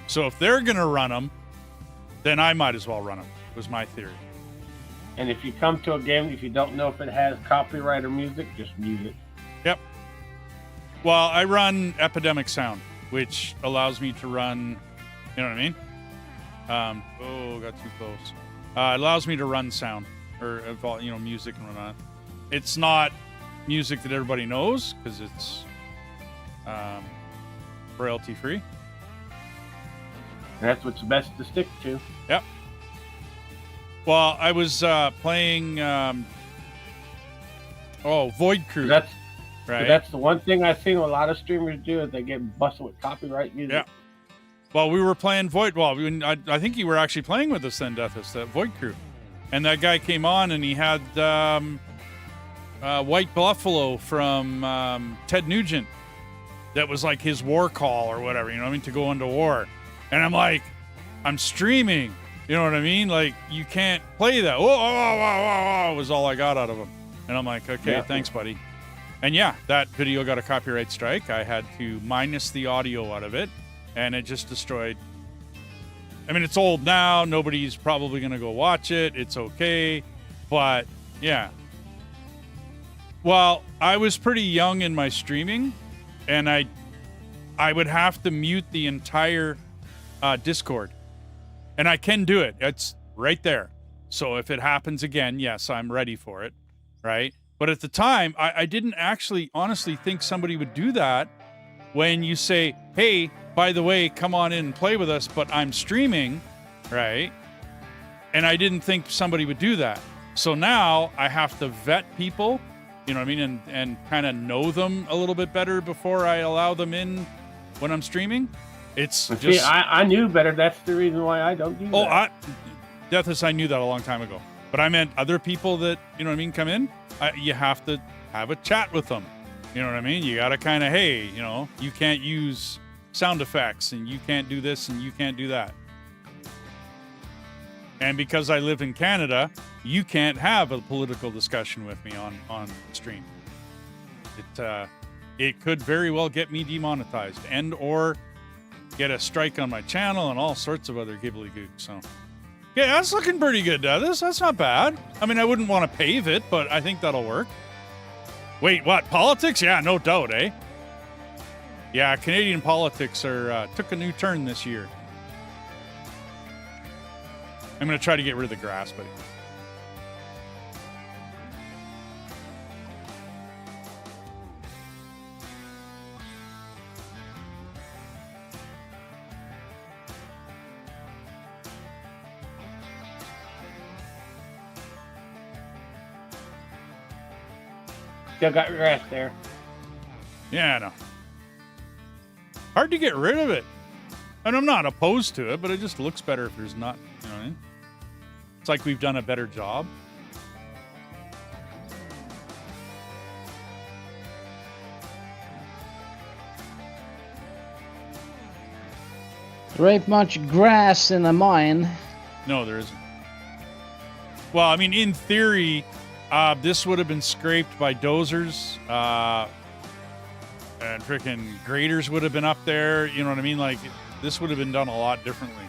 So if they're going to run them, then I might as well run them, was my theory. And if you come to a game, if you don't know if it has copyright or music, just mute it. Yep. Well, I run Epidemic Sound, which allows me to run, you know what I mean? Oh, got too close. It allows me to run sound, or, you know, music and whatnot. It's not music that everybody knows, because it's royalty-free. That's what's best to stick to. Yep. Well, I was playing Void Crew. Right. That's the one thing I've seen a lot of streamers do is they get busted with copyright music. Yeah. Well, we were playing Void. Well, I think you were actually playing with us then, Deathus, that Void crew. And that guy came on and he had White Buffalo from Ted Nugent. That was like his war call or whatever, you know what I mean, to go into war. And I'm like, I'm streaming. You know what I mean? Like, you can't play that. Whoa, was all I got out of him. And I'm like, okay, thanks, buddy. And yeah, that video got a copyright strike. I had to minus the audio out of it, and it just destroyed. I mean, it's old now. Nobody's probably going to go watch it. It's okay. But yeah. Well, I was pretty young in my streaming, and I would have to mute the entire Discord. And I can do it. It's right there. So if it happens again, yes, I'm ready for it. Right? But at the time, I didn't actually honestly think somebody would do that when you say, hey, by the way, come on in and play with us, but I'm streaming, right? And I didn't think somebody would do that. So now I have to vet people, you know what I mean, and kind of know them a little bit better before I allow them in when I'm streaming. It's just... See, I knew better. That's the reason why I don't do that. Deathus, I knew that a long time ago. But I meant other people that, you know what I mean, come in. You have to have a chat with them. You know what I mean? You got to kind of, hey, you know, you can't use sound effects and you can't do this and you can't do that. And because I live in Canada, you can't have a political discussion with me on stream. It could very well get me demonetized and or get a strike on my channel and all sorts of other gibbly-gook. So, yeah, that's looking pretty good, Deathus. That's not bad. I mean, I wouldn't want to pave it, but I think that'll work. Wait, what? Politics? Yeah, no doubt, eh? Yeah, Canadian politics took a new turn this year. I'm going to try to get rid of the grass, buddy. Still got grass there. Yeah, I know. Hard to get rid of it. And I'm not opposed to it, but it just looks better if there's not, you know what I mean? It's like we've done a better job. There ain't much grass in a mine. No, there isn't. Well, I mean, in theory, this would have been scraped by dozers, and freaking graders would have been up there. You know what I mean? Like, this would have been done a lot differently.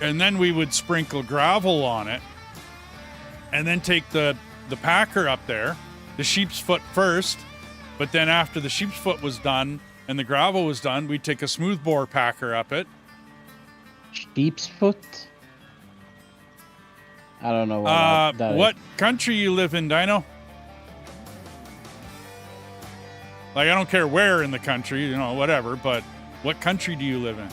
And then we would sprinkle gravel on it, and then take the packer up there, the sheep's foot first, but then after the sheep's foot was done and the gravel was done, we'd take a smoothbore packer up it. Sheep's foot? I don't know what country you live in, Dino? Like, I don't care where in the country, you know, whatever, but what country do you live in?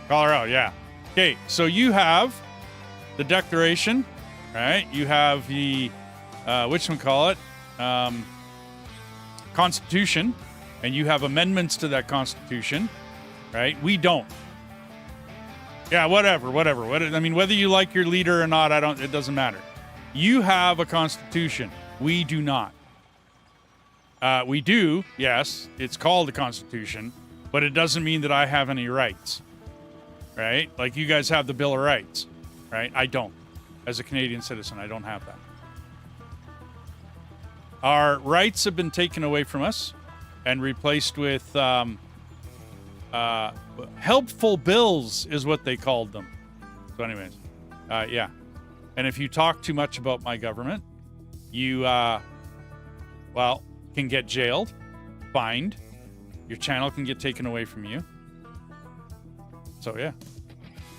Colorado, yeah. Okay, so you have the Declaration, right? You have the, whatchamacallit, Constitution, and you have amendments to that Constitution, right? We don't. Yeah, whatever. I mean, whether you like your leader or not, it doesn't matter. You have a Constitution. We do not. We do, yes, it's called the Constitution, but it doesn't mean that I have any rights. Right? Like, you guys have the Bill of Rights, right? I don't. As a Canadian citizen, I don't have that. Our rights have been taken away from us and replaced with helpful bills is what they called them. So anyways, yeah. And if you talk too much about my government, you, well, can get jailed, fined, your channel can get taken away from you. So, yeah.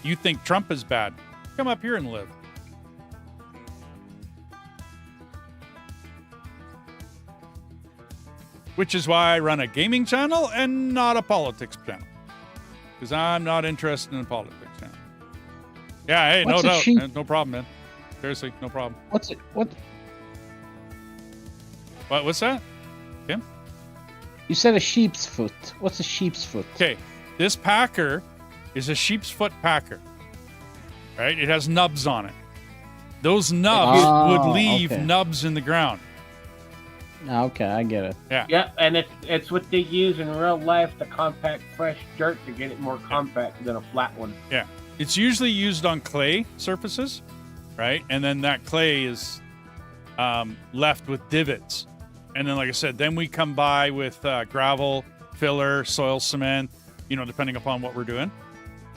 You think Trump is bad? Come up here and live. Which is why I run a gaming channel and not a politics channel. Because I'm not interested in a politics channel. Yeah, hey, no doubt. No problem, man. Seriously, no problem. What's it? What? What's that? You said a sheep's foot. What's a sheep's foot? Okay, this packer is a sheep's foot packer. Right? It has nubs on it. Those nubs would leave nubs in the ground. Okay, I get it. Yeah. Yeah, and it's what they use in real life to compact fresh dirt to get it more compact than a flat one. Yeah. It's usually used on clay surfaces, right? And then that clay is left with divots. And then, like I said, then we come by with gravel, filler, soil cement, depending upon what we're doing.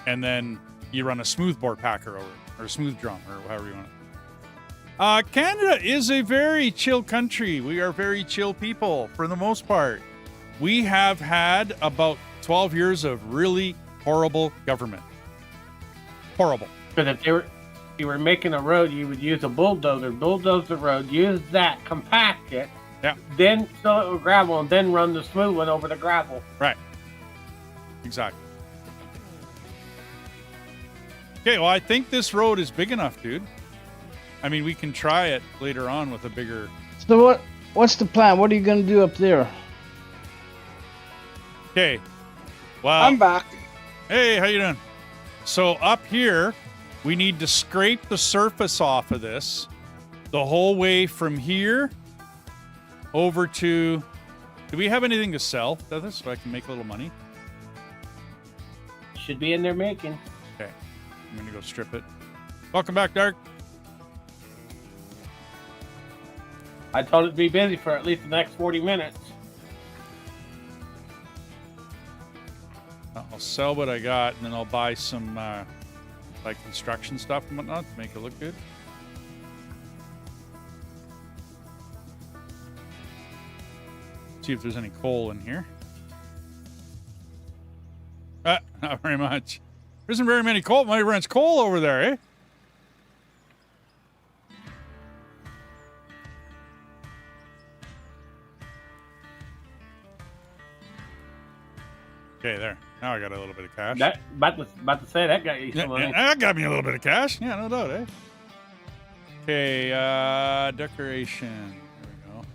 And then you run a smoothbore packer over it, or a smooth drum, or however you want it. Canada is a very chill country. We are very chill people for the most part. We have had about 12 years of really horrible government. Horrible. Because if you were making a road, you would use a bulldoze the road, use that, compact it, then fill it with gravel, and then run the smooth one over the gravel. Right. Exactly. Okay, well, I think this road is big enough, dude. I mean, we can try it later on with a bigger... So what's the plan? What are you going to do up there? Okay. Well... I'm back. Hey, how you doing? So up here, we need to scrape the surface off of this the whole way from here over to... Do we have anything to sell to this so I can make a little money? Should be in there making. Okay. I'm going to go strip it. Welcome back, Dark. I told it to be busy for at least the next 40 minutes. I'll sell what I got, and then I'll buy some like construction stuff and whatnot to make it look good. See if there's any coal in here. Not very much. There isn't very many coal. My rents coal over there, eh? Okay, there. Now I got a little bit of cash. That about to say that got you some money. That got me a little bit of cash. Yeah, no doubt, eh? Okay, decoration. There we go.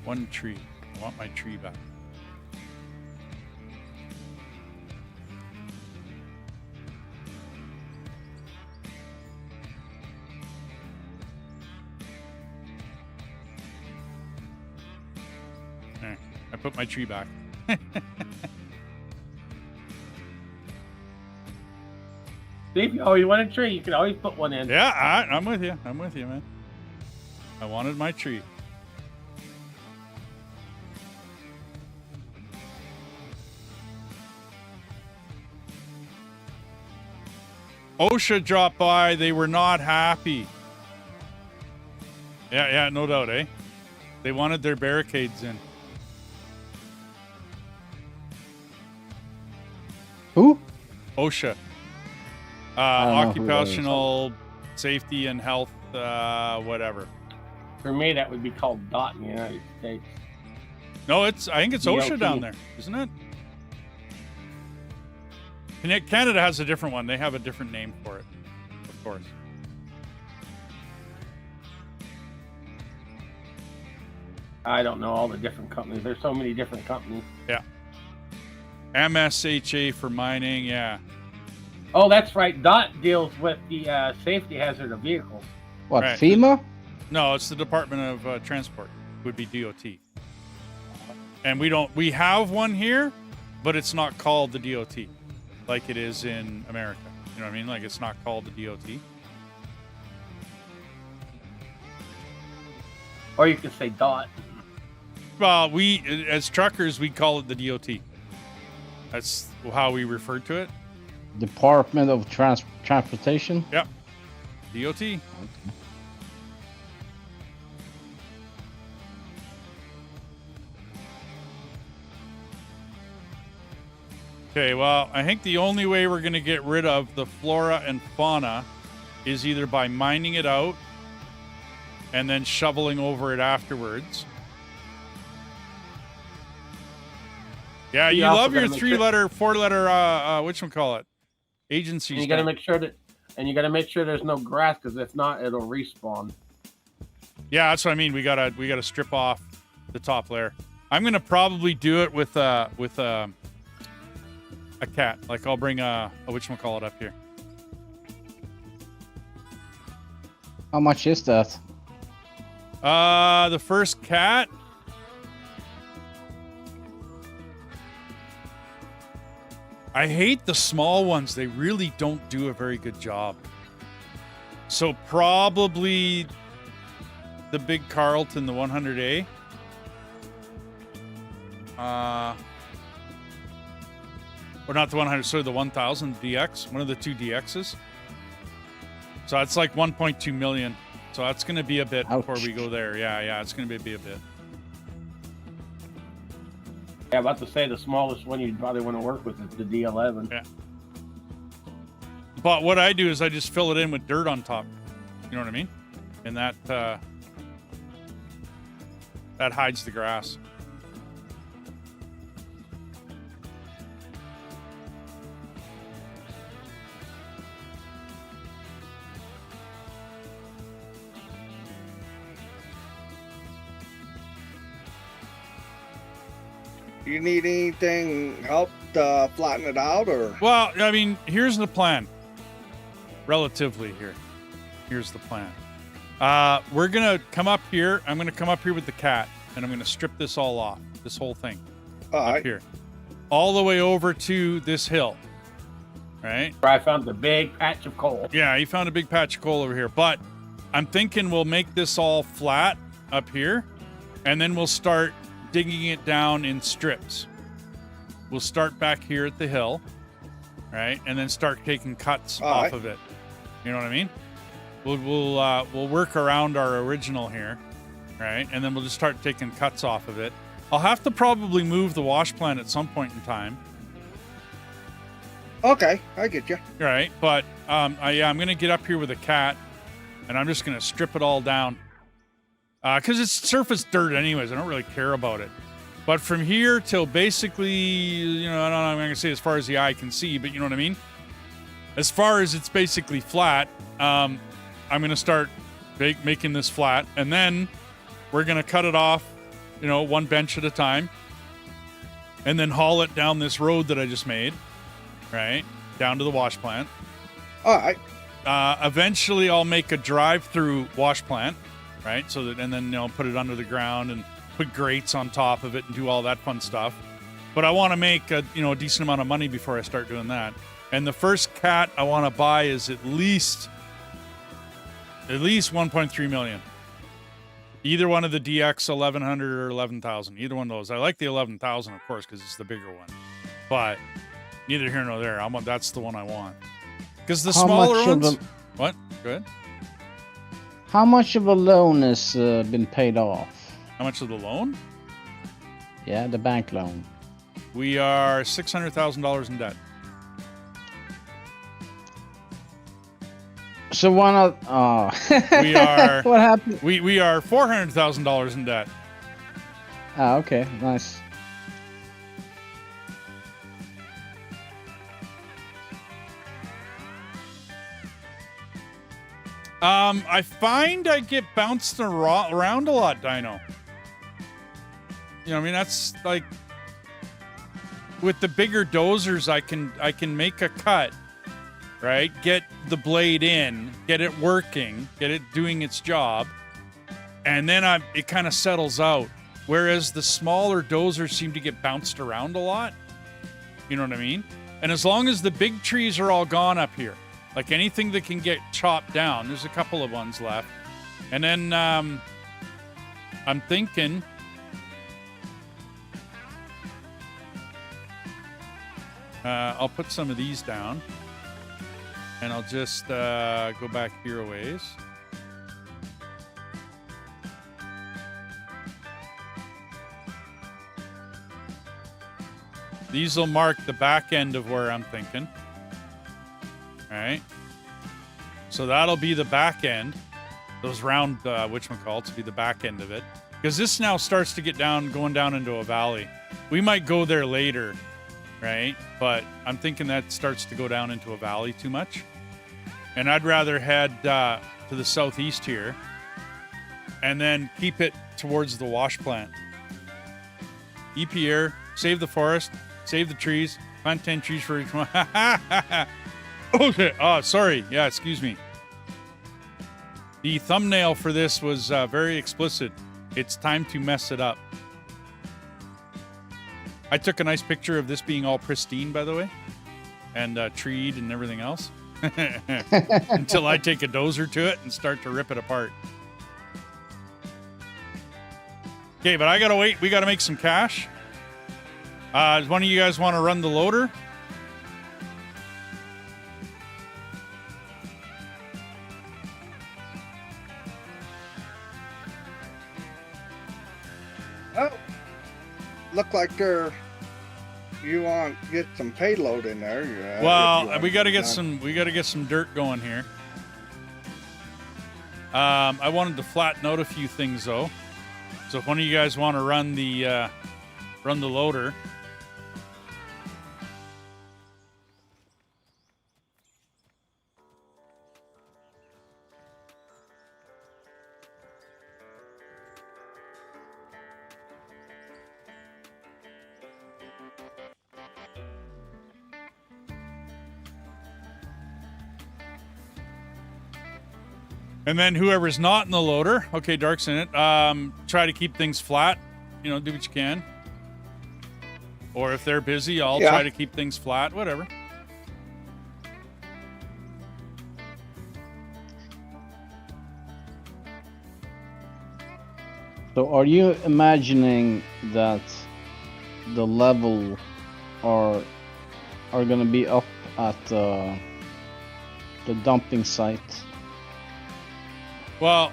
One tree. I want my tree back. There. I put my tree back. See, if you always want a tree, you can always put one in. Yeah, I'm with you. I'm with you, man. I wanted my tree. OSHA dropped by. They were not happy. Yeah, no doubt, eh? They wanted their barricades in. Who? OSHA. don't know who that Occupational Safety and Health, whatever. For me, that would be called DOT in the United States. No, I think it's OSHA DOT. down there, isn't it? Canada has a different one. They have a different name for it, of course. I don't know all the different companies. There's so many different companies. Yeah. MSHA for mining, yeah. Oh, that's right. DOT deals with the safety hazard of vehicles. What, Right. FEMA? No, it's the Department of Transport. Would be DOT. And we have one here, but it's not called the DOT like it is in America. You know what I mean? Like it's not called the DOT. Or you can say DOT. Well, we as truckers we call it the DOT. That's how we refer to it. Department of Transportation? Yep. DOT. Okay, well, I think the only way we're going to get rid of the flora and fauna is either by mining it out and then shoveling over it afterwards. Yeah, you love your 3-letter, 4-letter, whatchamacallit, agencies. And you gotta make sure that, there's no grass, because if not, it'll respawn. Yeah, that's what I mean. We gotta strip off the top layer. I'm gonna probably do it with a cat. Like I'll bring a whatchamacallit up here. How much is that? The first cat. I hate the small ones. They really don't do a very good job. So probably the big Carlton, the 100A. Or not the 100, sorry, the 1000 DX. One of the 2 DXs. So that's like 1.2 million. So that's going to be a bit before we go there. Yeah, it's going to be a bit. Yeah, about to say the smallest one you'd probably want to work with is the D11. Yeah. But what I do is I just fill it in with dirt on top. You know what I mean? And that hides the grass. You need anything help flatten it out, or? Well, I mean, here's the plan. Relatively here. Here's the plan. We're going to come up here. I'm going to come up here with the cat, and I'm going to strip this all off. This whole thing. Up here. All the way over to this hill. Right? Where I found the big patch of coal. Yeah, you found a big patch of coal over here. But I'm thinking we'll make this all flat up here, and then we'll start digging it down in strips. We'll start back here at the hill, right, and then start taking cuts off of it. You know what I mean? We'll work around our original here, right, and then we'll just start taking cuts off of it. I'll have to probably move the wash plant at some point in time. Okay, I get you. Right, but I'm gonna get up here with a cat, and I'm just gonna strip it all down. Because it's surface dirt anyways. I don't really care about it. But from here till basically, you know, I don't know, I'm going to say as far as the eye can see, but you know what I mean? As far as it's basically flat, I'm going to start making this flat. And then we're going to cut it off, you know, one bench at a time. And then haul it down this road that I just made, right? Down to the wash plant. All right. Eventually, I'll make a drive-through wash plant. Right, so that, and then, you know, put it under the ground and put grates on top of it and do all that fun stuff. But I want to make a decent amount of money before I start doing that. And the first cat I want to buy is at least 1.3 million. Either one of the DX 1100 or 11,000. Either one of those. I like the 11,000, of course, because it's the bigger one. But neither here nor there. That's the one I want. Because the smaller ones. What? Go ahead. How much of a loan has been paid off? How much of the loan? Yeah, the bank loan. We are $600,000 in debt. So why not? We are. What happened? We are $400,000 in debt. Ah, okay, nice. I find I get bounced around a lot, Dino. You know, I mean, that's like with the bigger dozers, I can make a cut, right? Get the blade in, get it working, get it doing its job, and then it kind of settles out. Whereas the smaller dozers seem to get bounced around a lot. You know what I mean? And as long as the big trees are all gone up here, like anything that can get chopped down, there's a couple of ones left. And then I'm thinking I'll put some of these down, and I'll just go back here a ways. These will mark the back end of where I'm thinking. All right. So that'll be the back end. Those round whatchamacallits will be the back end of it. Because this now starts to get going down into a valley. We might go there later, right? But I'm thinking that starts to go down into a valley too much. And I'd rather head to the southeast here and then keep it towards the wash plant. EP here, save the forest, save the trees, plant 10 trees for each one. Oh, shit. Oh, sorry. Yeah, excuse me. The thumbnail for this was very explicit. It's time to mess it up. I took a nice picture of this being all pristine, by the way, and treed and everything else. Until I take a dozer to it and start to rip it apart. Okay, but I gotta wait. We gotta make some cash. Does one of you guys want to run the loader? Oh, look like you want to get some payload in there. Well, we got to get some dirt going here. I wanted to flatten out a few things though. So if one of you guys want to run the loader. And then whoever's not in the loader, okay, Dark's in it, try to keep things flat. You know, do what you can. Or if they're busy, I'll try to keep things flat, whatever. So are you imagining that the level are gonna be up at the dumping site? Well,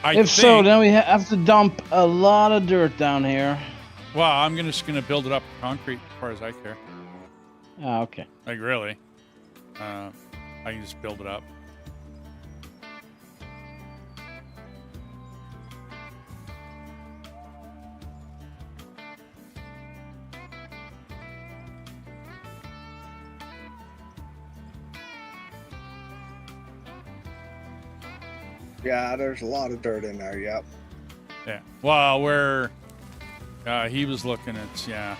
if so, then we have to dump a lot of dirt down here. Well, I'm just gonna build it up with concrete as far as I care. Ah, okay. Like really, I can just build it up. Yeah, there's a lot of dirt in there. Yep. Yeah. Well, where he was looking at, yeah.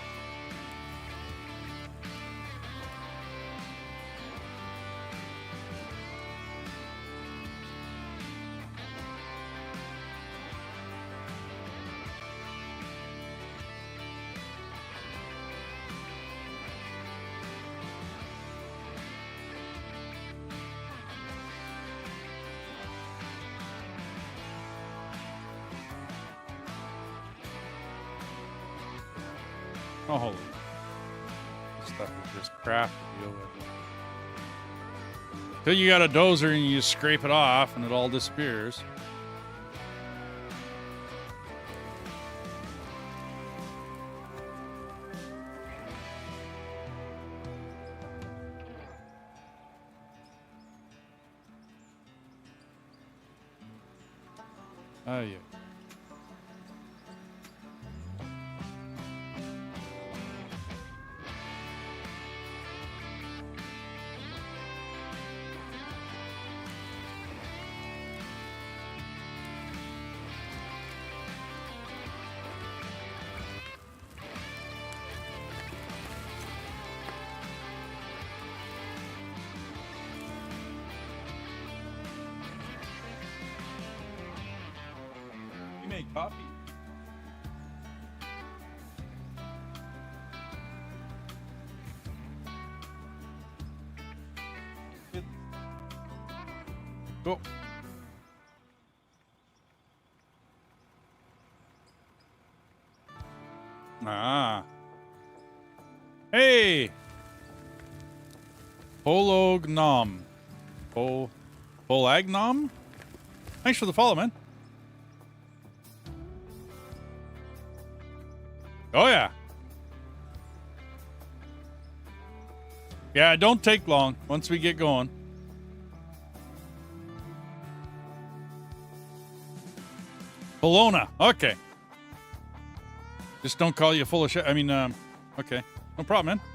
Oh, holy. This stuff is just crap to deal with. Till you got a dozer and you just scrape it off and it all disappears. Oh, yeah. Coffee. Go. Ah. Hey. Polognom. Polagnom? Thanks for the follow, man. Oh, yeah. Yeah, it don't take long once we get going. Bologna. Okay. Just don't call you full of shit. I mean, okay. No problem, man.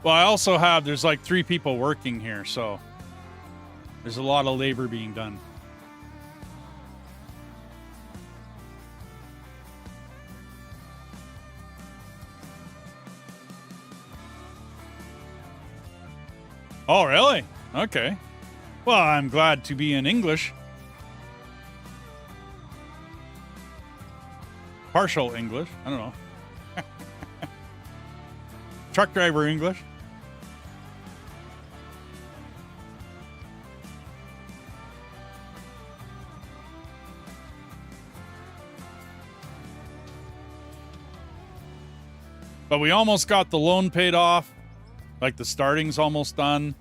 Well, I also have, there's like 3 people working here, so there's a lot of labor being done. Oh, really? Okay. Well, I'm glad to be in English. Partial English. I don't know. Truck driver English. But we almost got the loan paid off. Like the starting's almost done.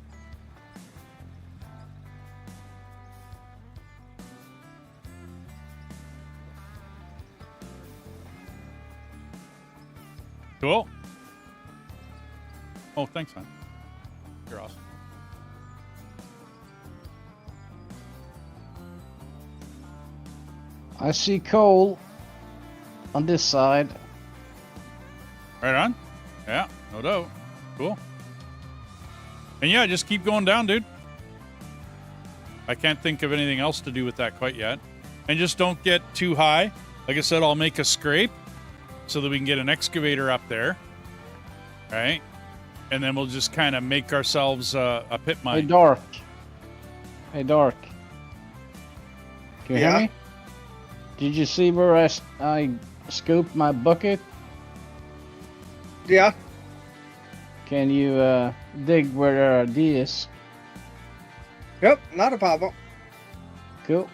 Cool. Oh, thanks, man. You're awesome. I see coal on this side. Right on. Yeah, no doubt. Cool. And yeah, just keep going down, dude. I can't think of anything else to do with that quite yet. And just don't get too high. Like I said, I'll make a scrape so that we can get an excavator up there. Right? And then we'll just kind of make ourselves a pit mine. Hey, Dark. Hey, Dark. Can you hear me? Did you see where I scooped my bucket? Yeah. Can you dig where there are these? Yep, not a problem. Cool.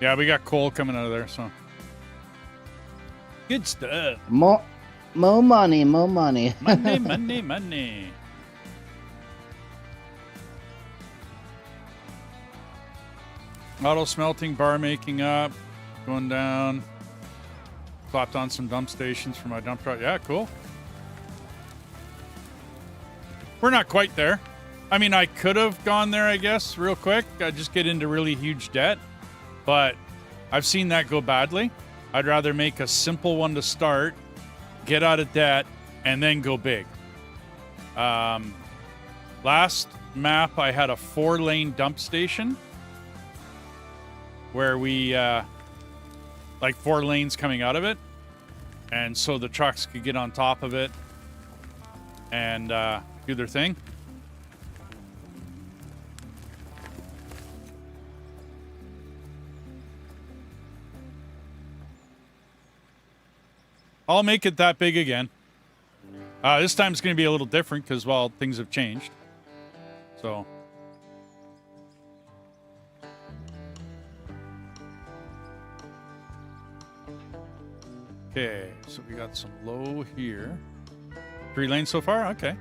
Yeah, we got coal coming out of there, so. Good stuff. More money, more money. Money, money, money. Auto smelting, bar making up, going down. Clapped on some dump stations for my dump truck. Yeah, cool. We're not quite there. I mean, I could have gone there, I guess, real quick. I'd just get into really huge debt. But I've seen that go badly. I'd rather make a simple one to start, get out of debt, and then go big. Last map, I had a 4-lane dump station where we, like 4 lanes coming out of it. And so the trucks could get on top of it and do their thing. I'll make it that big again. This time it's going to be a little different because, well, things have changed. So. Okay, so we got some low here. 3 lanes so far? Okay.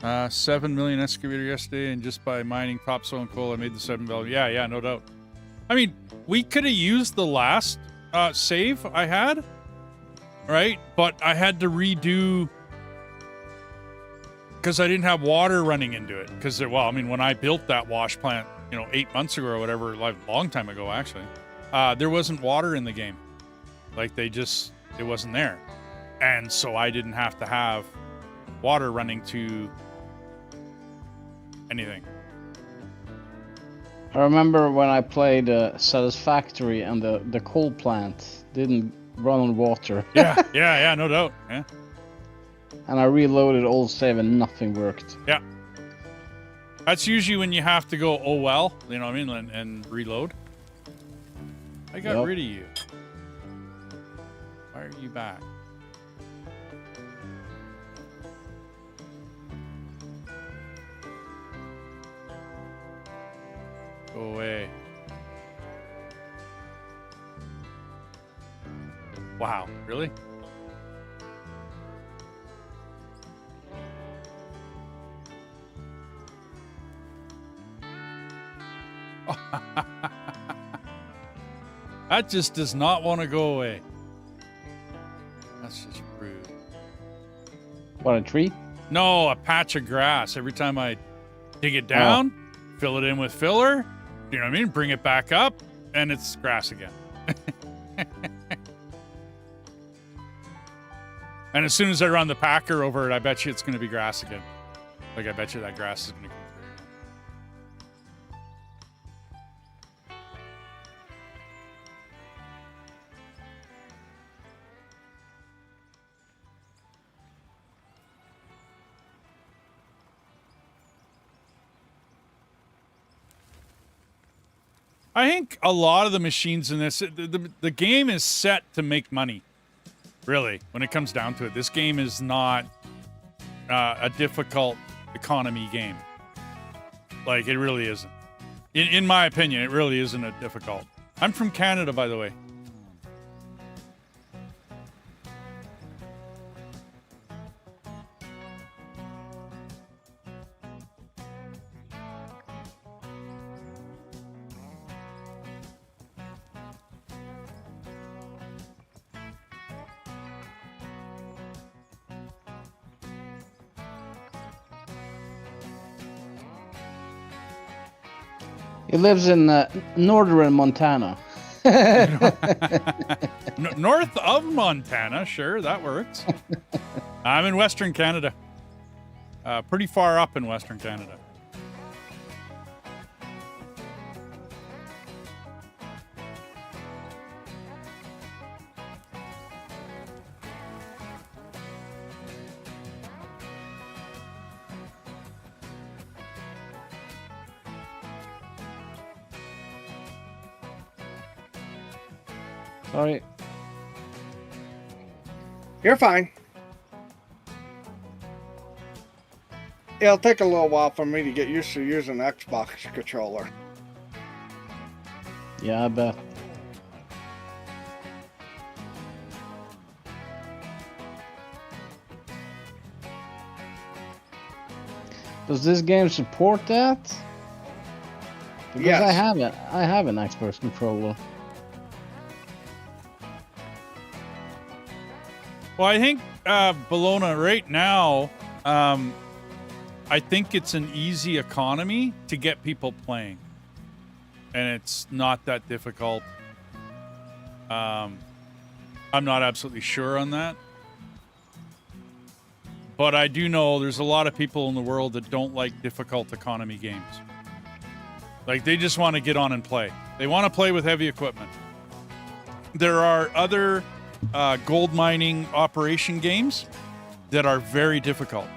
$7 million excavator yesterday, and just by mining topsoil and coal, I made the 7 value. Yeah, no doubt. I mean, we could have used the last save I had, right? But I had to redo because I didn't have water running into it. Because, well, I mean, when I built that wash plant, 8 months ago or whatever, like a long time ago, actually, there wasn't water in the game. Like, it wasn't there. And so I didn't have to have water running to anything. I remember when I played Satisfactory and the coal plant didn't run on water. yeah, no doubt. Yeah. And I reloaded old save and nothing worked. Yeah. That's usually when you have to go, oh well, you know what I mean, and reload. I got rid of you. Why are you back? Go away. Wow, really? That just does not want to go away. That's just rude. What, a tree? No, a patch of grass. Every time I dig it down, fill it in with filler, you know what I mean? Bring it back up, and it's grass again. And as soon as I run the packer over it, I bet you it's going to be grass again. Like, I bet you that grass is going to come through. I think a lot of the machines in this, the game is set to make money. Really, when it comes down to it, this game is not a difficult economy game. Like, it really isn't. In my opinion, it really isn't a difficult. I'm from Canada, by the way. He lives in northern Montana. North of Montana, sure, that works. I'm in Western Canada. Pretty far up in Western Canada. Sorry. You're fine. It'll take a little while for me to get used to using an Xbox controller. Yeah, I bet. Does this game support that? Because Yes. I have an Xbox controller. Well, I think Bologna right now, I think it's an easy economy to get people playing, and it's not that difficult. I'm not absolutely sure on that, but I do know there's a lot of people in the world that don't like difficult economy games. Like, they just want to get on and play. They want to play with heavy equipment. There are other gold mining operation games that are very difficult.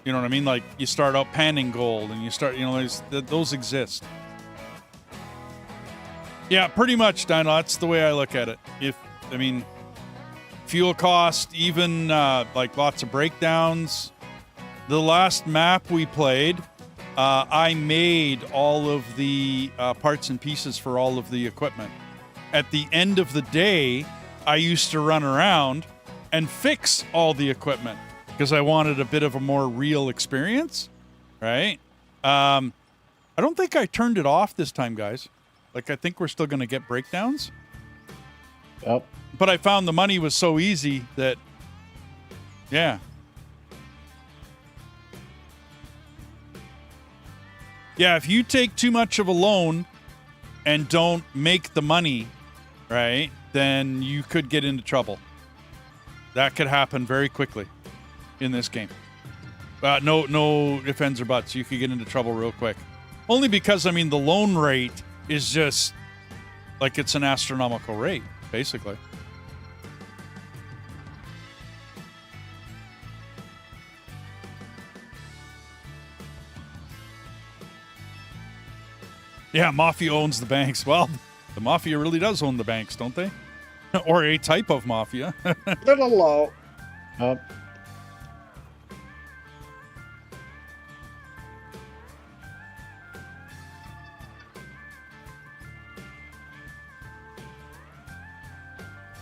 You know what I mean? Like, you start out panning gold and you start, you know, those exist. Yeah, pretty much, Dino. That's the way I look at it. Fuel cost, even like lots of breakdowns. The last map we played, I made all of the parts and pieces for all of the equipment. At the end of the day, I used to run around and fix all the equipment because I wanted a bit of a more real experience, right? I don't think I turned it off this time, guys. Like, I think we're still going to get breakdowns. Yep. But I found the money was so easy that, yeah. Yeah, if you take too much of a loan and don't make the money, right, then you could get into trouble. That could happen very quickly in this game. No ifs, ands, or buts. You could get into trouble real quick. Only because, I mean, the loan rate is just like it's an astronomical rate, basically. Yeah, Mafia owns the banks. Well, the Mafia really does own the banks, don't they? Or a type of Mafia. Little low. Up.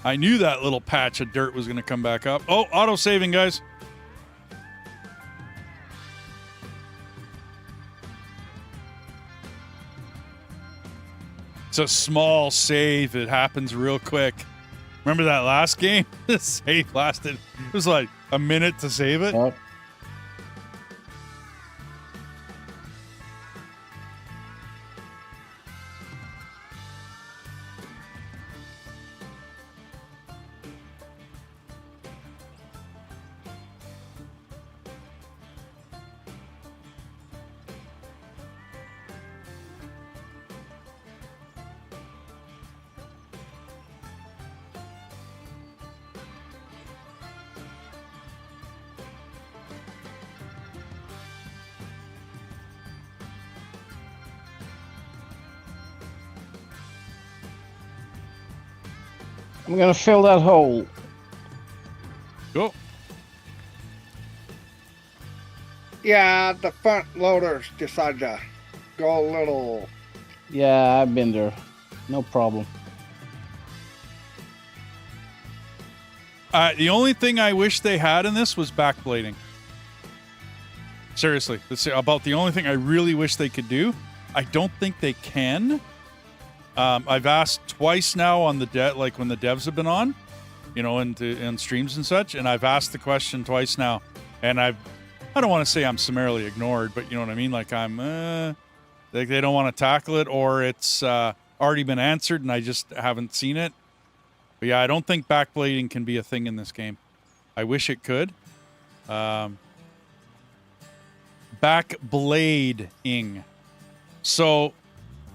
I knew that little patch of dirt was going to come back up. Oh, auto-saving, guys. It's a small save. It happens real quick. Remember that last game? The save lasted, it was like a minute to save it. Up. I'm gonna fill that hole. Go. Yeah, the front loaders decide to go a little. Yeah, I've been there. No problem. The only thing I wish they had in this was backblading. Seriously, that's about the only thing I really wish they could do. I don't think they can. I've asked twice now on the like when the devs have been on, you know, in streams and such, and I've asked the question twice now, and I don't want to say I'm summarily ignored, but you know what I mean. Like I'm, like they don't want to tackle it, or it's already been answered and I just haven't seen it. But yeah, I don't think backblading can be a thing in this game. I wish it could. Backblading. So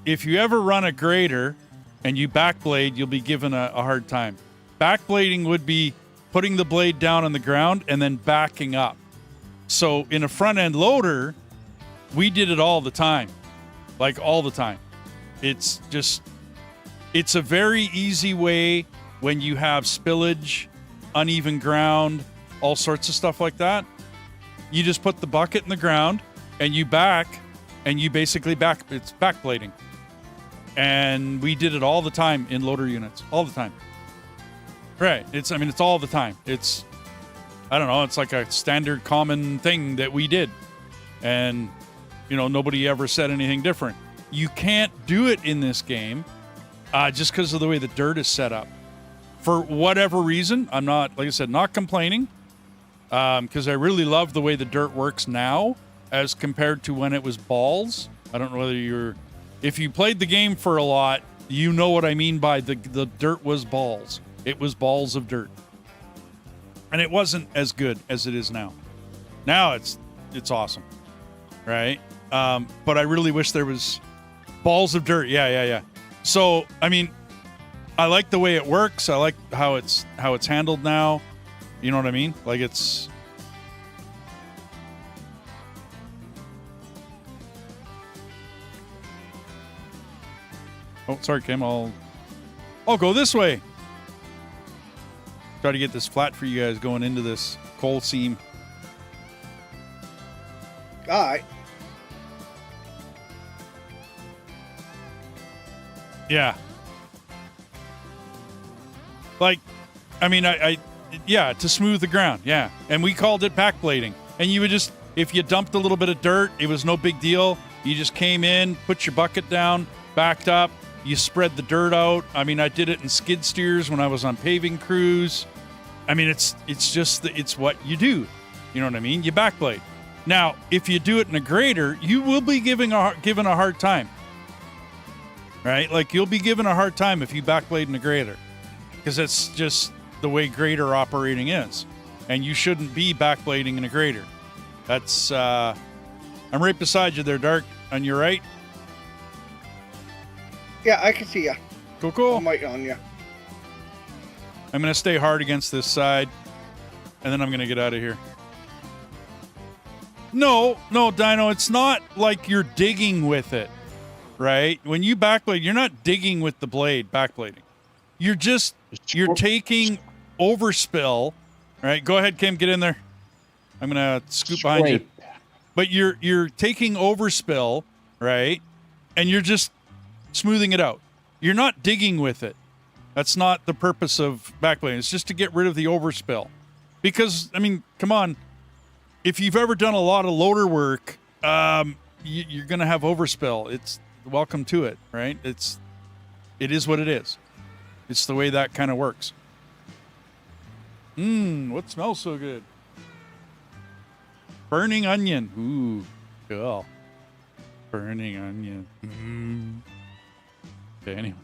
if you ever run a grader and you backblade, you'll be given a hard time. Backblading would be putting the blade down on the ground and then backing up. So in a front-end loader, we did it all the time. Like all the time. It's a very easy way when you have spillage, uneven ground, all sorts of stuff like that. You just put the bucket in the ground and you back, and you basically it's backblading. And we did it all the time in loader units, all the time. Right. It's all the time. It's, I don't know, it's like a standard common thing that we did. And, you know, nobody ever said anything different. You can't do it in this game just because of the way the dirt is set up. For whatever reason, I'm not, like I said, not complaining, because I really love the way the dirt works now as compared to when it was balls. I don't know whether if you played the game for a lot, you know what I mean by the dirt was balls. It was balls of dirt. And it wasn't as good as it is now. Now it's awesome, right? But I really wish there was balls of dirt. Yeah. So, I mean, I like the way it works. I like how it's handled now. You know what I mean? Like it's... Oh, sorry, Kim. I'll go this way. Try to get this flat for you guys going into this coal seam. All right. Yeah. Like, I mean, yeah, to smooth the ground. Yeah. And we called it backblading. And you would just, if you dumped a little bit of dirt, it was no big deal. You just came in, put your bucket down, backed up. You spread the dirt out. I mean, I did it in skid steers when I was on paving crews. I mean, it's what you do. You know what I mean? You backblade. Now, if you do it in a grader, you will be given a hard time. Right? Like, you'll be given a hard time if you backblade in a grader. Because that's just the way grader operating is. And you shouldn't be backblading in a grader. That's, I'm right beside you there, Dark, on your right. Yeah, I can see you. Cool. I'm waiting on you. I'm going to stay hard against this side, and then I'm going to get out of here. No, Dino, it's not like you're digging with it, right? When you backblade, you're not digging with the blade, backblading. You're taking overspill, right? Go ahead, Kim, get in there. I'm going to scoop behind you. But you're taking overspill, right? And you're just smoothing it out. You're not digging with it. That's not the purpose of backblading. It's just to get rid of the overspill. Because, I mean, come on. If you've ever done a lot of loader work, you're going to have overspill. It's welcome to it, right? It is what it is. It's the way that kind of works. What smells so good? Burning onion. Ooh, cool. Burning onion. Okay, anyway.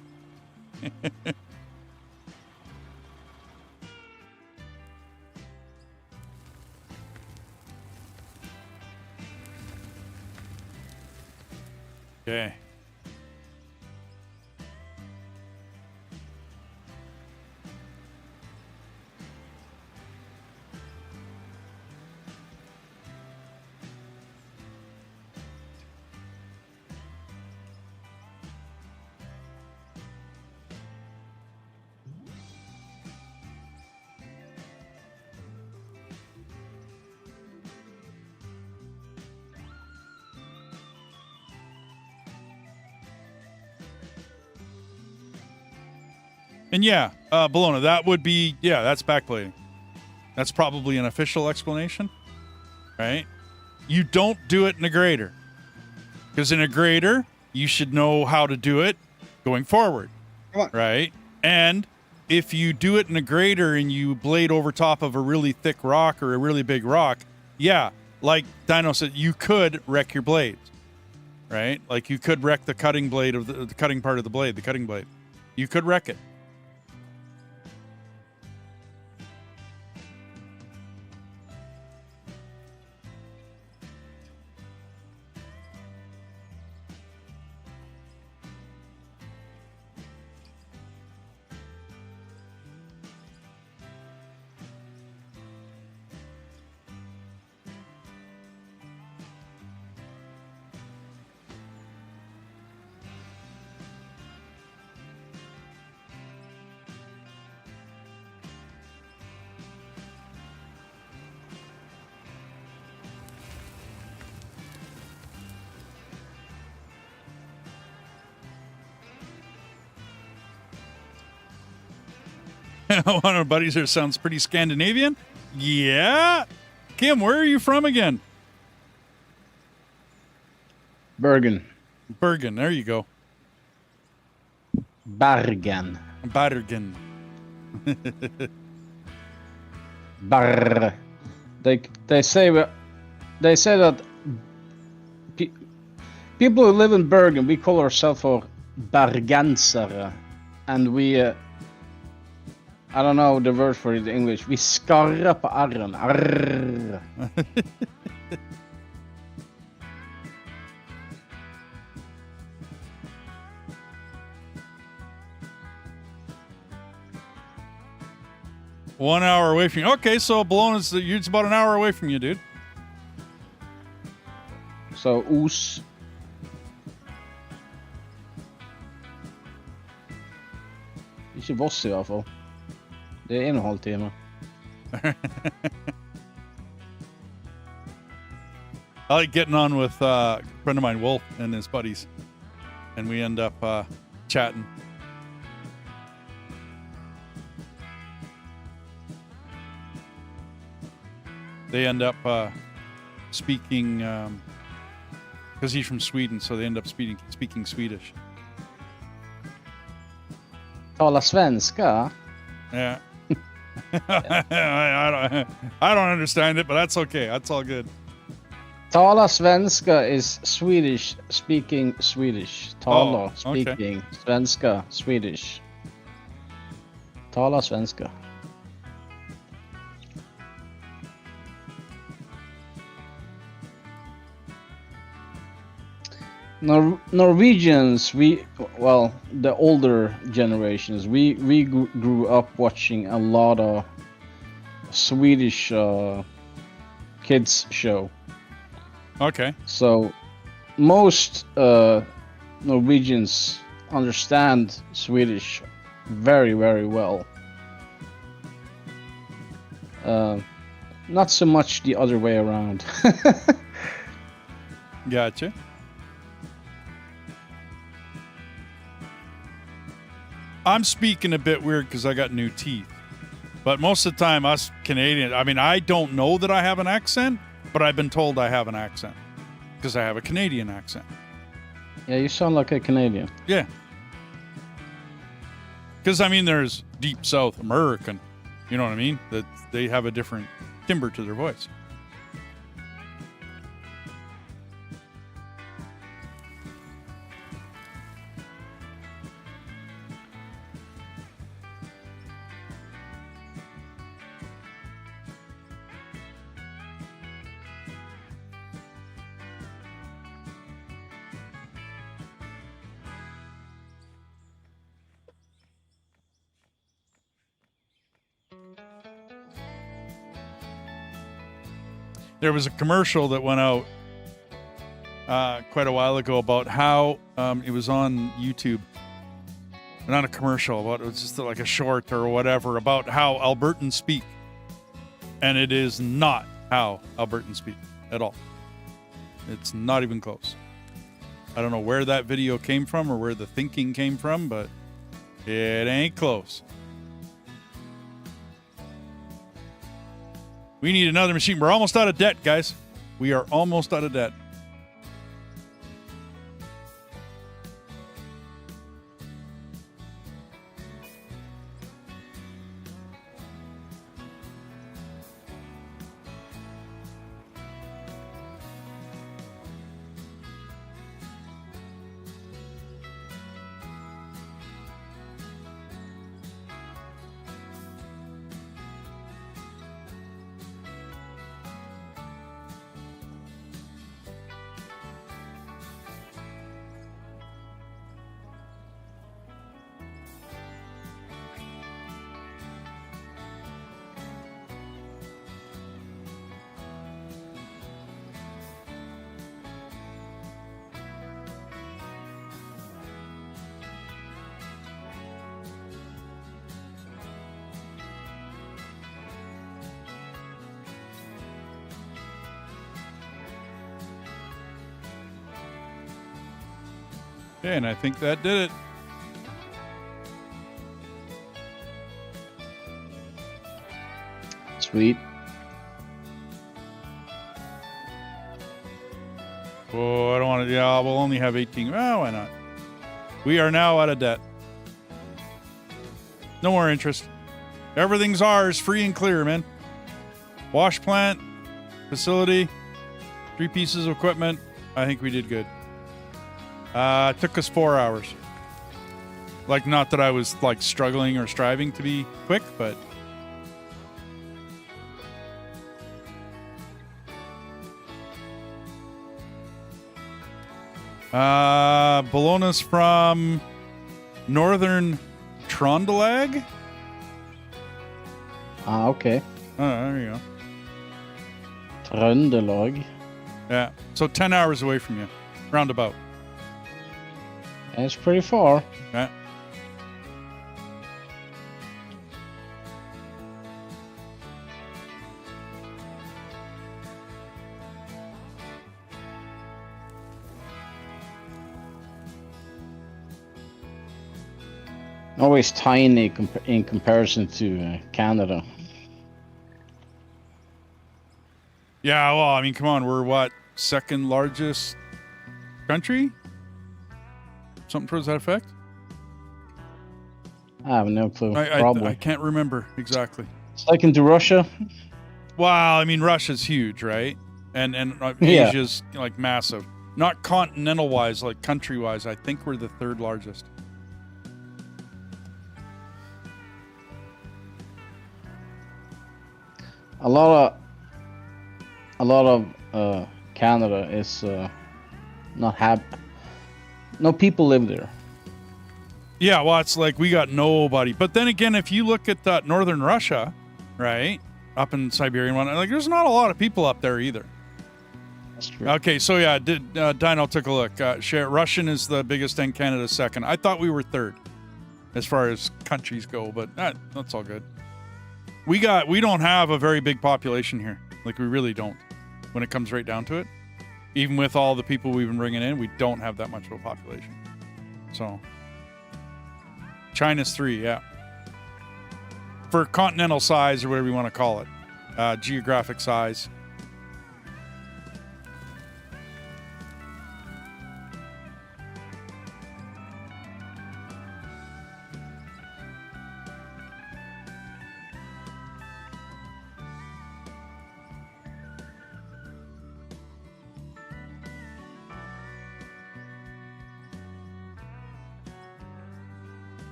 Okay. And yeah, Bologna, that would be, that's backblading. That's probably an official explanation, right? You don't do it in a grater. Because in a grater, you should know how to do it going forward. Come on. Right? And if you do it in a grater and you blade over top of a really thick rock or a really big rock, like Dino said, you could wreck your blades. Right? Like you could wreck the cutting blade of the cutting part of the blade, the cutting blade. You could wreck it. One of our buddies here sounds pretty Scandinavian. Yeah. Kim, where are you from again? Bergen. Bergen. There you go. Bergen. Bergen. Barr. They say that people who live in Bergen, we call ourselves for bergensere, and we I don't know the word for it in English. Vi skarrer på r-en. Arr. 1 hour away from you. Okay, so Bologna's it's about an hour away from you, dude. So Os. Ikke Voss i hvert fall. Det er 1,5 time. I like getting on with a friend of mine, Wolf, and his buddies. And we end up chatting. They end up speaking, because he's from Sweden, so they end up speaking Swedish. Tala svenska? Yeah. I don't understand it, but that's okay. That's all good. Tala svenska is Swedish, speaking Swedish. Tala, okay. speaking, svenska, Swedish. Tala svenska. Norwegians, well, the older generations, we grew up watching a lot of Swedish kids show. Okay. So most Norwegians understand Swedish very, very well. Not so much the other way around. Gotcha. I'm speaking a bit weird because I got new teeth. But most of the time, us Canadians, I mean, I don't know that I have an accent, but I've been told I have an accent because I have a Canadian accent. Yeah, you sound like a Canadian. Yeah. Because, I mean, there's deep South American, you know what I mean? That they have a different timbre to their voice. There was a commercial that went out quite a while ago about how it was on YouTube. Not a commercial, but it was just like a short or whatever about how Albertans speak. And it is not how Albertans speak at all. It's not even close. I don't know where that video came from or where the thinking came from, but it ain't close. We need another machine. We're almost out of debt, guys. We are almost out of debt. Okay, and I think that did it. Sweet. Oh, I don't want to. Yeah, we'll only have 18. Well, why not? We are now out of debt. No more interest. Everything's ours, free and clear, man. Wash plant, facility, 3 pieces of equipment. I think we did good. It took us 4 hours. Like, not that I was like struggling or striving to be quick, but Bologna's from northern Trondelag. Ah, okay. Oh, there you go. Trøndelag. Yeah, so 10 hours away from you, roundabout. It's pretty far. Yeah. Always tiny in comparison to Canada. Yeah, well, I mean, come on, we're what, second largest country? Something towards that effect? I have no clue. I can't remember exactly. Second to Russia. Well, I mean, Russia's huge, right? And Yeah. Asia's like massive. Not continental wise, like country wise. I think we're the 3rd largest. A lot of Canada is not no people live there. Yeah, well, it's like we got nobody. But then again, if you look at northern Russia, right, up in Siberia and whatnot, like there's not a lot of people up there either. That's true. Okay, so yeah, Dino took a look. Russian is the biggest and Canada's second. I thought we were third as far as countries go, but that's all good. We don't have a very big population here. Like, we really don't when it comes right down to it. Even with all the people we've been bringing in, we don't have that much of a population. So, China's 3, yeah. For continental size or whatever you want to call it. Geographic size.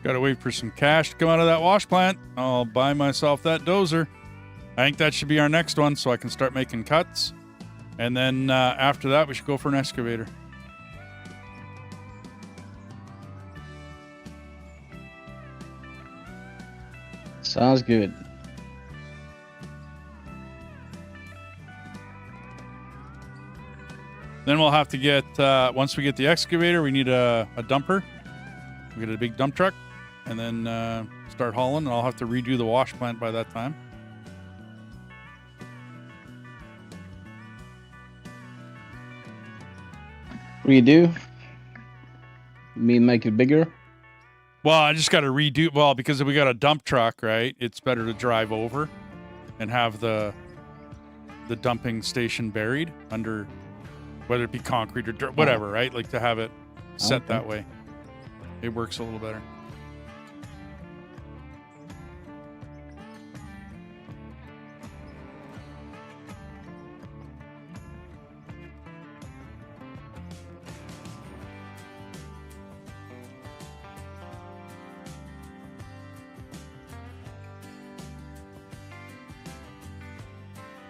Gotta wait for some cash to come out of that wash plant. I'll buy myself that dozer. I think that should be our next one so I can start making cuts. And then after that, we should go for an excavator. Sounds good. Then we'll have to get, once we get the excavator, we need a dumper. We get a big dump truck and then start hauling. And I'll have to redo the wash plant by that time. Redo? You mean make it bigger? Well, I just got to redo. Well, because if we got a dump truck, right, it's better to drive over and have the dumping station buried under, whether it be concrete or dirt, whatever, right? Like to have it set that way. It works a little better.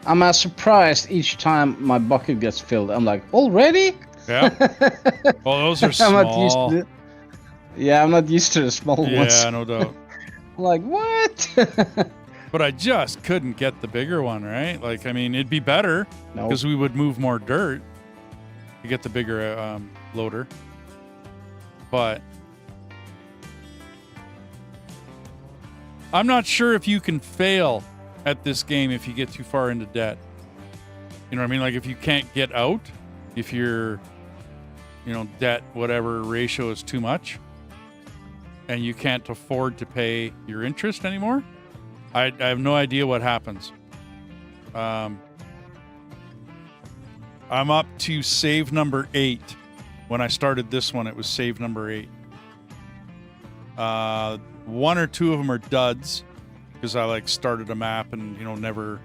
I'm surprised each time my bucket gets filled. I'm like, already? Yeah. Well, those are I'm not used small. to it. Yeah, I'm not used to the small ones. Yeah, no doubt. I'm like, what? But I just couldn't get the bigger one, right? Like, I mean, it'd be better No. because we would move more dirt to get the bigger loader. But I'm not sure if you can fail at this game if you get too far into debt. You know what I mean? Like, if you can't get out, if your, debt, whatever ratio is too much, and you can't afford to pay your interest anymore, I have no idea what happens. I'm up to save number 8. When I started this one, it was save number 8. 1 or 2 of them are duds because I started a map and never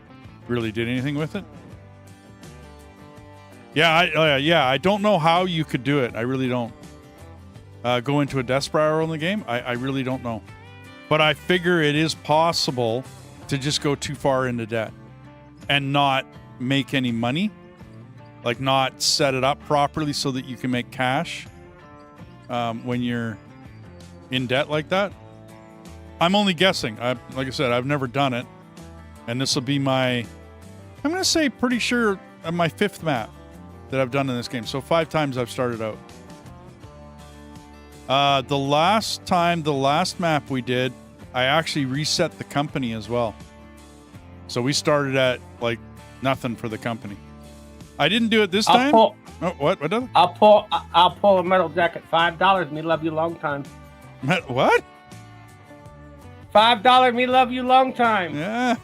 really did anything with it. Yeah, I don't know how you could do it. I really don't. Go into a death spiral in the game. I really don't know. But I figure it is possible to just go too far into debt and not make any money. Like, not set it up properly so that you can make cash when you're in debt like that. I'm only guessing. Like I said, I've never done it. And this will be I'm going to say pretty sure my 5th map that I've done in this game. So 5 times I've started out. The last map we did, I actually reset the company as well. So we started at nothing for the company. I didn't do it this time. What? I'll pull a metal jacket. $5. Me love you long time. What? $5. Me love you long time. Yeah.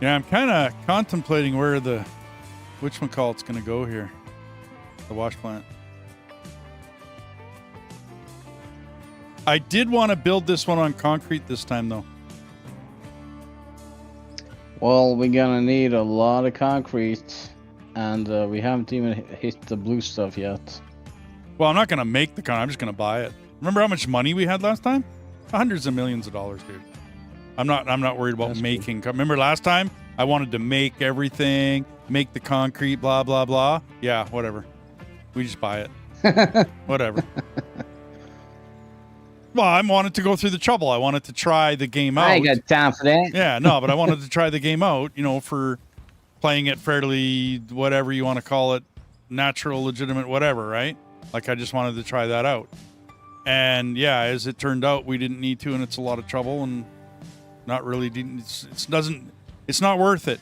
Yeah, I'm kind of contemplating where the whatchamacallit's going to go here. The wash plant. I did want to build this one on concrete this time, though. Well, we're gonna need a lot of concrete, and we haven't even hit the blue stuff yet. Well, I'm not going to make the concrete. I'm just going to buy it. Remember how much money we had last time? Hundreds of millions of dollars, dude. I'm not worried about making. Remember last time I wanted to make everything, make the concrete, blah blah blah. Yeah, whatever. We just buy it. Whatever. Well, I wanted to go through the trouble. I wanted to try the game out. I ain't got time for that. Yeah, no, but I wanted to try the game out, for playing it fairly, whatever you want to call it, natural, legitimate, whatever, right? Like I just wanted to try that out. And yeah, as it turned out, we didn't need to, and it's a lot of trouble, and not really. It's not worth it.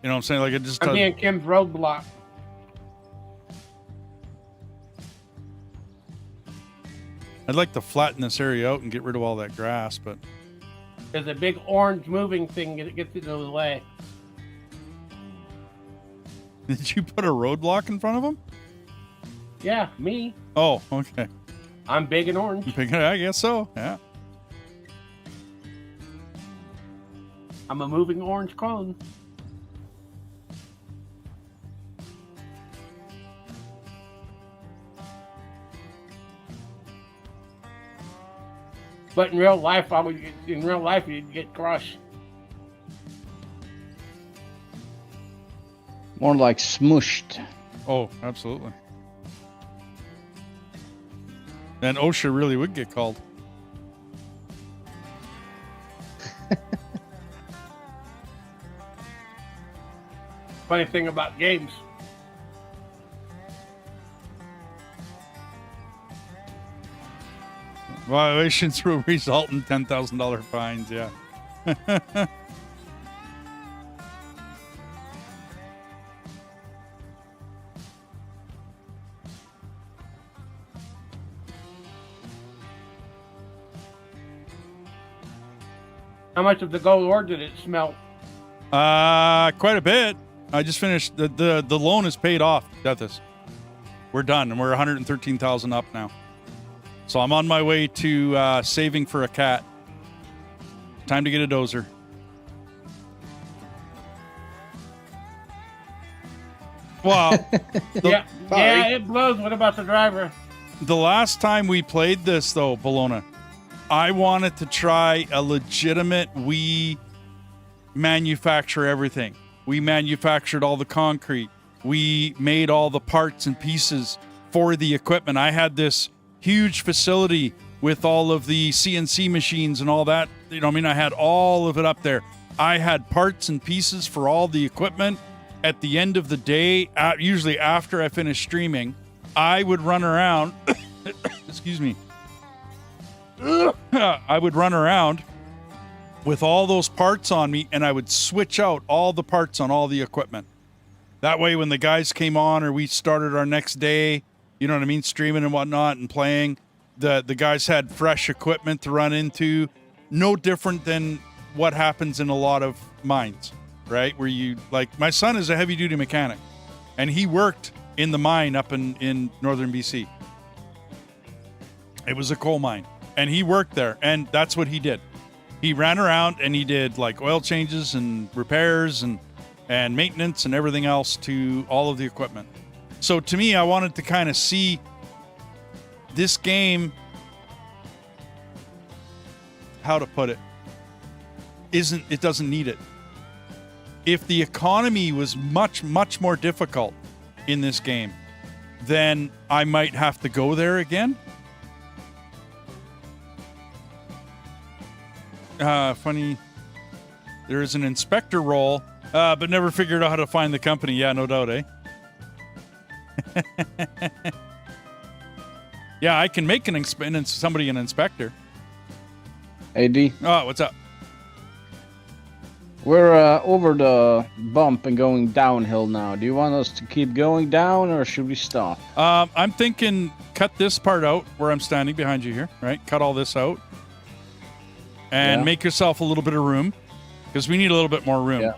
You know what I'm saying? Like it just. I'm being Kim's roadblock. I'd like to flatten this area out and get rid of all that grass, but There's a big orange moving thing that gets into the way. did you put a roadblock in front of them? Yeah, me. Oh, okay. I'm big and orange. I guess so. Yeah. I'm a moving orange cone. But in real life, you'd get crushed. More like smushed. Oh, absolutely. And OSHA really would get called. Funny thing about games. Violations will result in $10,000 fines, yeah. How much of the gold ore did it smelt? Quite a bit. I just finished the loan is paid off, Deathis. We're done, and we're 113,000 up now. So I'm on my way to saving for a cat. Time to get a dozer. Well, Yeah, it blows. What about the driver? the last time we played this, though, Bologna, I wanted to try a legitimate we manufacture everything. We manufactured all the concrete. We made all the parts and pieces for the equipment. I had this huge facility with all of the CNC machines and all that. I had all of it up there. I had parts and pieces for all the equipment. At the end of the day, usually after I finished streaming, I would run around. Excuse me. I would run around with all those parts on me, and I would switch out all the parts on all the equipment. That way, when the guys came on or we started our next day, you know what I mean, streaming and whatnot and playing, the guys had fresh equipment to run into. No different than what happens in a lot of mines, right? Where you, like, my son is a heavy-duty mechanic, and he worked in the mine up in northern BC. It was a coal mine, and he worked there, and that's what he did. He ran around and he did like oil changes and repairs and maintenance and everything else to all of the equipment. So to me, I wanted to kind of see this game, how to put it, it doesn't need it. If the economy was much, much more difficult in this game, then I might have to go there again. Funny, there is an inspector role, but never figured out how to find the company. Yeah, no doubt, eh? Yeah, I can make somebody an inspector. AD, Oh, what's up? we're over the bump and going downhill now. Do you want us to keep going down, or should we stop? I'm thinking cut this part out where I'm standing behind you here, right? Cut all this out. And Yeah. make yourself a little bit of room. because we need a little bit more room.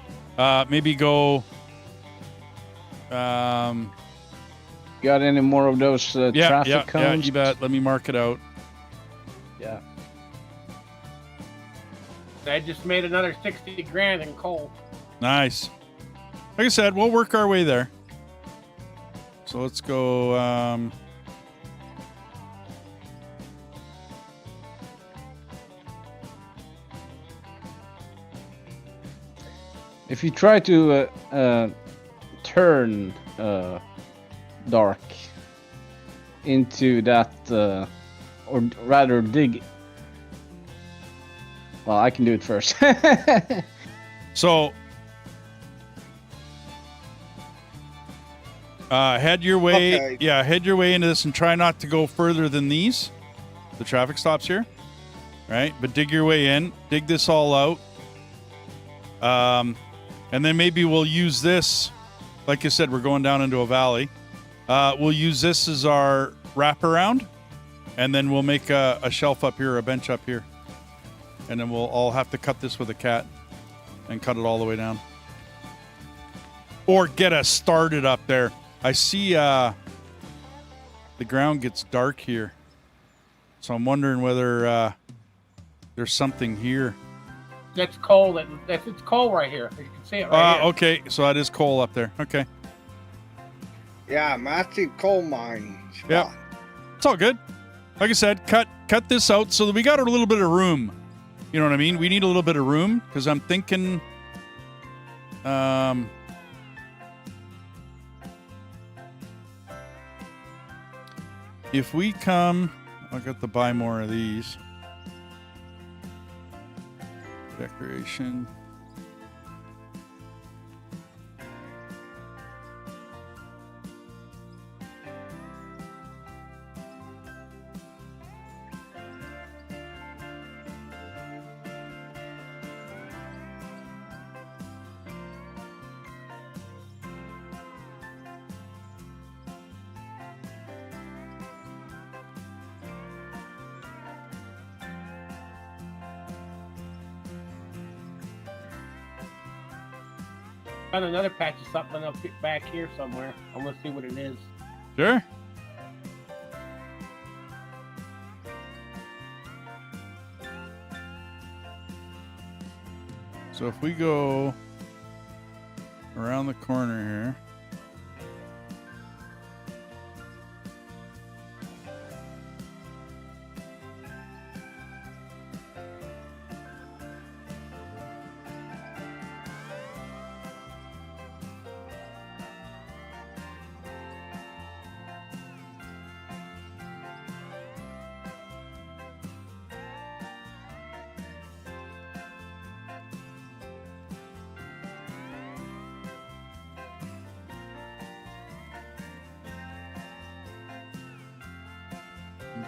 Maybe go. Got any more of those traffic cones? Yeah, you bet. Let me mark it out. Yeah. I just made another 60 grand in coal. Nice. Like I said, we'll work our way there. So let's go. If you try to turn dark into that, or rather dig. Well, I can do it first. So, head your way. Okay. Yeah, head your way into this and try not to go further than these. The traffic stops here, right? But dig your way in. Dig this all out. And then maybe we'll use this. Like I said, we're going down into a valley. We'll use this as our wraparound, and then we'll make a shelf up here, a bench up here. And then we'll all have to cut this with a cat and cut it all the way down. Or get us started up there. I see the ground gets dark here. So I'm wondering whether there's something here. That's coal. It's coal right here. You can see it right here. Okay, so that is coal up there. Okay. Yeah, massive coal mine spot. Yep. It's all good. Like I said, cut this out so that we got a little bit of room. You know what I mean? We need a little bit of room because I'm thinking if we come, I'll get to buy more of these. Decoration. Found another patch of something up back here somewhere. I'm gonna see what it is. Sure. So if we go around the corner here.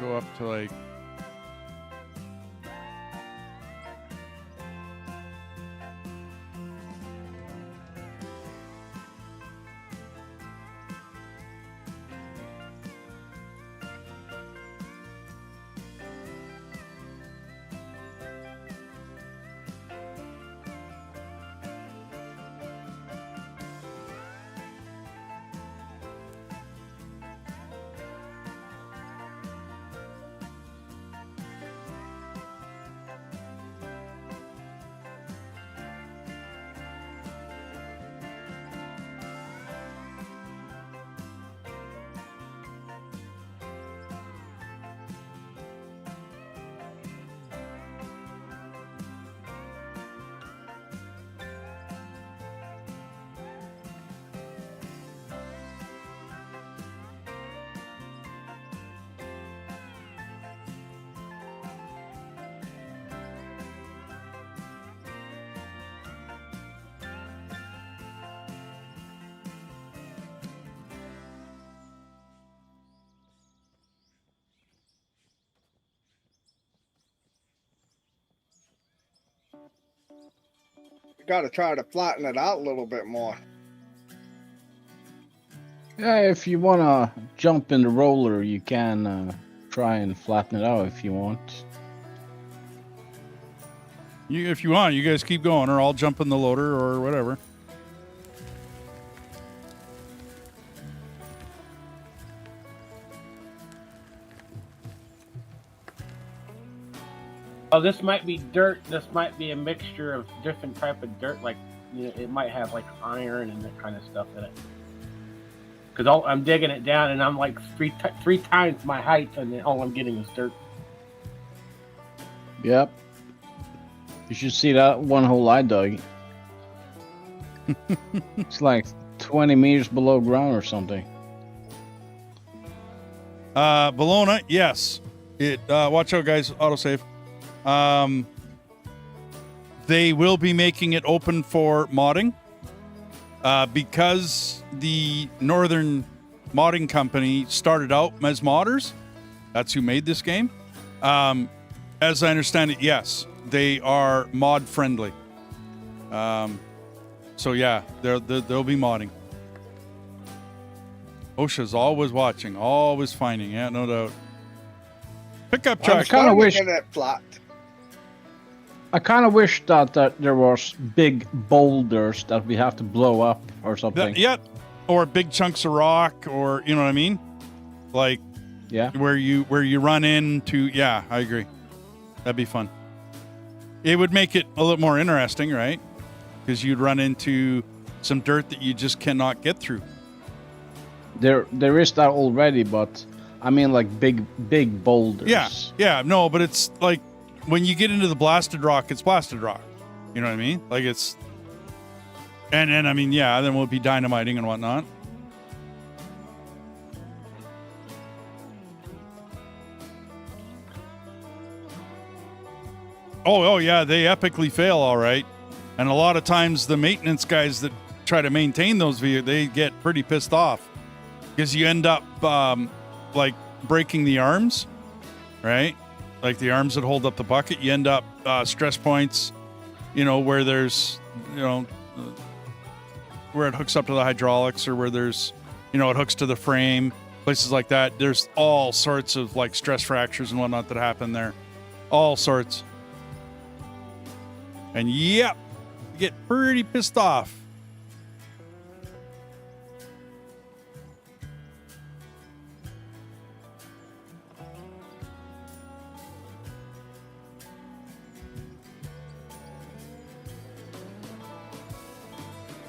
Go up to like You got to try to flatten it out a little bit more. Yeah, if you wanna jump in the roller, you can try and flatten it out if you want. If you want, you guys keep going, or I'll jump in the loader or whatever. Oh, this might be dirt. This might be a mixture of different type of dirt. Like, you know, it might have like iron and that kind of stuff in it. Because I'm digging it down, and I'm like three times my height, and all I'm getting is dirt. Yep. You should see that one hole I dug. It's like 20 meters below ground or something. Bologna, yes. Watch out, guys. Autosave. They will be making it open for modding. Because the Northern Modding Company started out as modders. That's who made this game. As I understand it, yes, they are mod friendly. So yeah, they'll be modding. OSHA's always watching, always finding. Yeah, no doubt. Pickup truck. kinda wish- Get it flat. I kind of wish that there was big boulders that we have to blow up or something. Yeah, or big chunks of rock, or you know what I mean, like Yeah. where you run into. Yeah, I agree. That'd be fun. It would make it a little more interesting, right? Because you'd run into some dirt that you just cannot get through. There is that already, but I mean like big boulders. Yeah, no, but it's like when you get into the blasted rock, it's blasted rock. You know what I mean? Like it's, and I mean, yeah, then we'll be dynamiting and whatnot. Oh yeah, they epically fail, all right. And a lot of times the maintenance guys that try to maintain those vehicles, they get pretty pissed off because you end up like breaking the arms, right? Like the arms that hold up the bucket. You end up stress points, you know, where there's, you know, where it hooks up to the hydraulics, or where there's, you know, it hooks to the frame, places like that. There's all sorts of like stress fractures and whatnot that happen there. All sorts. And yep, you get pretty pissed off.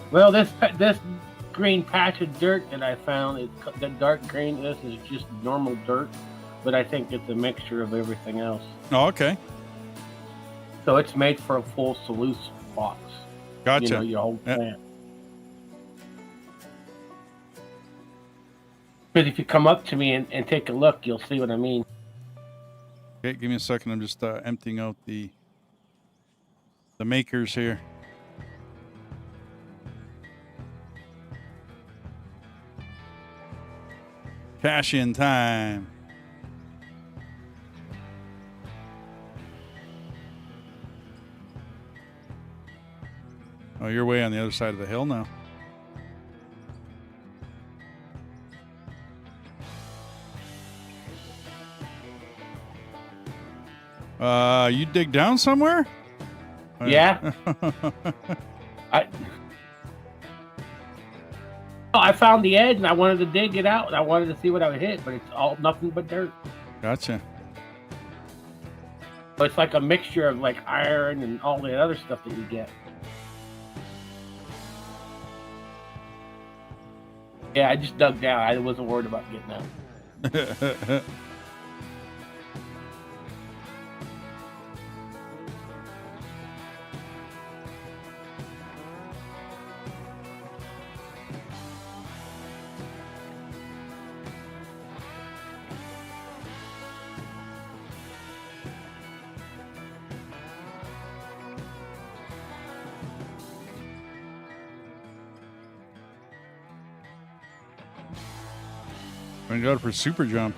Well, this green patch of dirt that I found, the dark green. This is just normal dirt, but I think it's a mixture of everything else. Oh, okay. So it's made for a full sluice box. Gotcha. You know, your whole plant. But if you come up to me and take a look, you'll see what I mean. Okay, give me a second. I'm just emptying out the makers here. Cash in time. Oh, you're way on the other side of the hill now. You dig down somewhere? Yeah. I found the edge and I wanted to dig it out and I wanted to see what I would hit, but it's all nothing but dirt. Gotcha. So it's like a mixture of like iron and all the other stuff that you get. Yeah, I just dug down. I wasn't worried about getting out. I'm gonna go for super jump.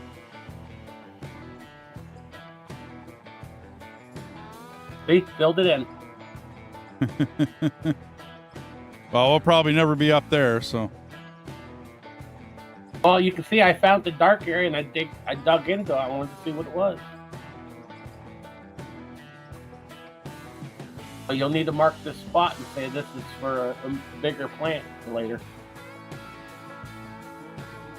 See, filled it in. Well, we'll probably never be up there, so. Well, you can see I found the dark area and I dug into it. I wanted to see what it was. But you'll need to mark this spot and say this is for a bigger plant later.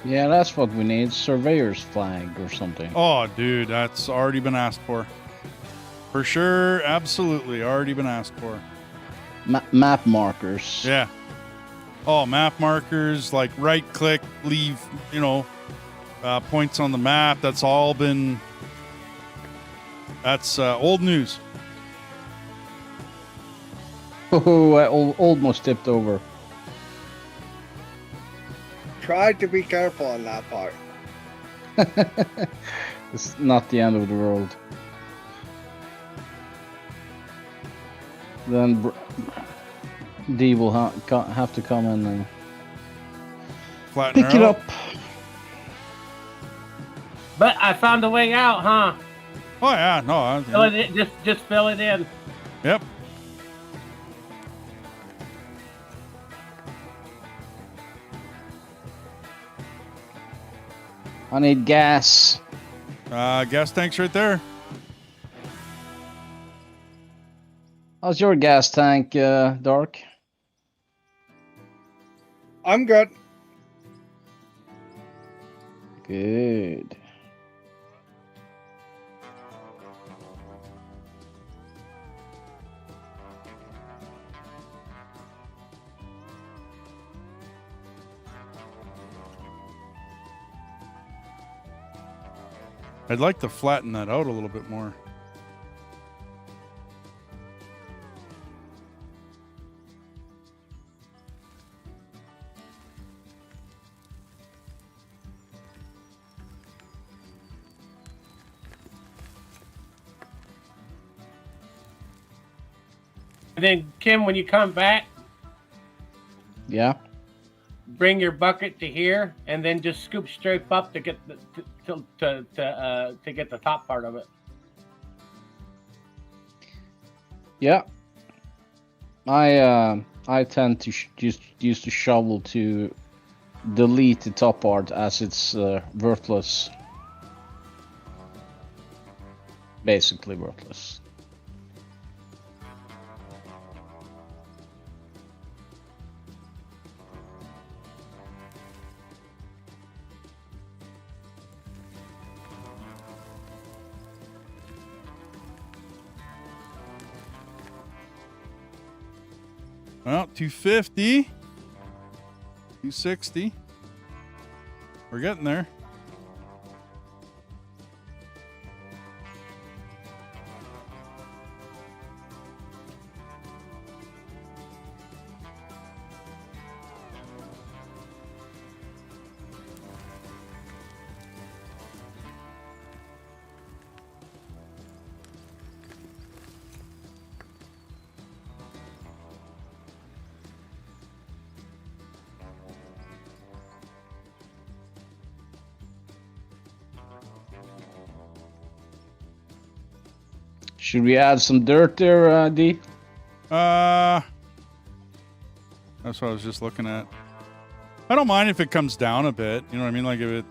Yeah, that's what we need. Surveyor's flag or something. Oh, dude, that's already been asked for. For sure, absolutely, already been asked for. Map markers. Yeah. Oh, map markers, like right click, leave, points on the map. That's all been. That's old news. Oh, I almost tipped over. Try to be careful on that part. It's not the end of the world. Then D will have to come in and Flatten pick her it out. up. But I found a way out, huh? Oh yeah, no. Fill it in, just fill it in. Yep. I need gas. Gas tank's right there. How's your gas tank, Dark? I'm good. Good. I'd like to flatten that out a little bit more. And then Kim, when you come back, Yeah. bring your bucket to here, and then just scoop straight up to get to get the top part of it. Yeah. I tend to just use the shovel to delete the top part as it's worthless. Basically worthless. Well, 250, 260. We're getting there. Should we add some dirt there, D? That's what I was just looking at. I don't mind if it comes down a bit. You know what I mean? Like if it.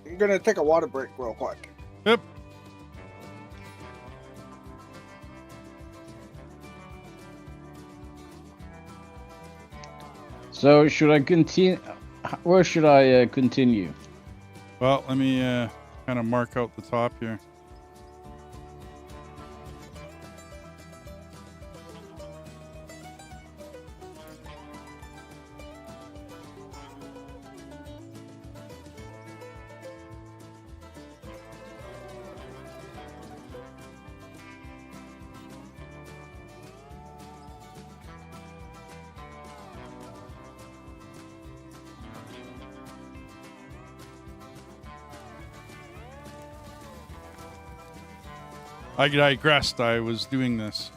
I'm gonna take a water break real quick. Yep. So should I continue? Where should I continue? Well, let me kind of mark out the top here. I digressed. I was doing this.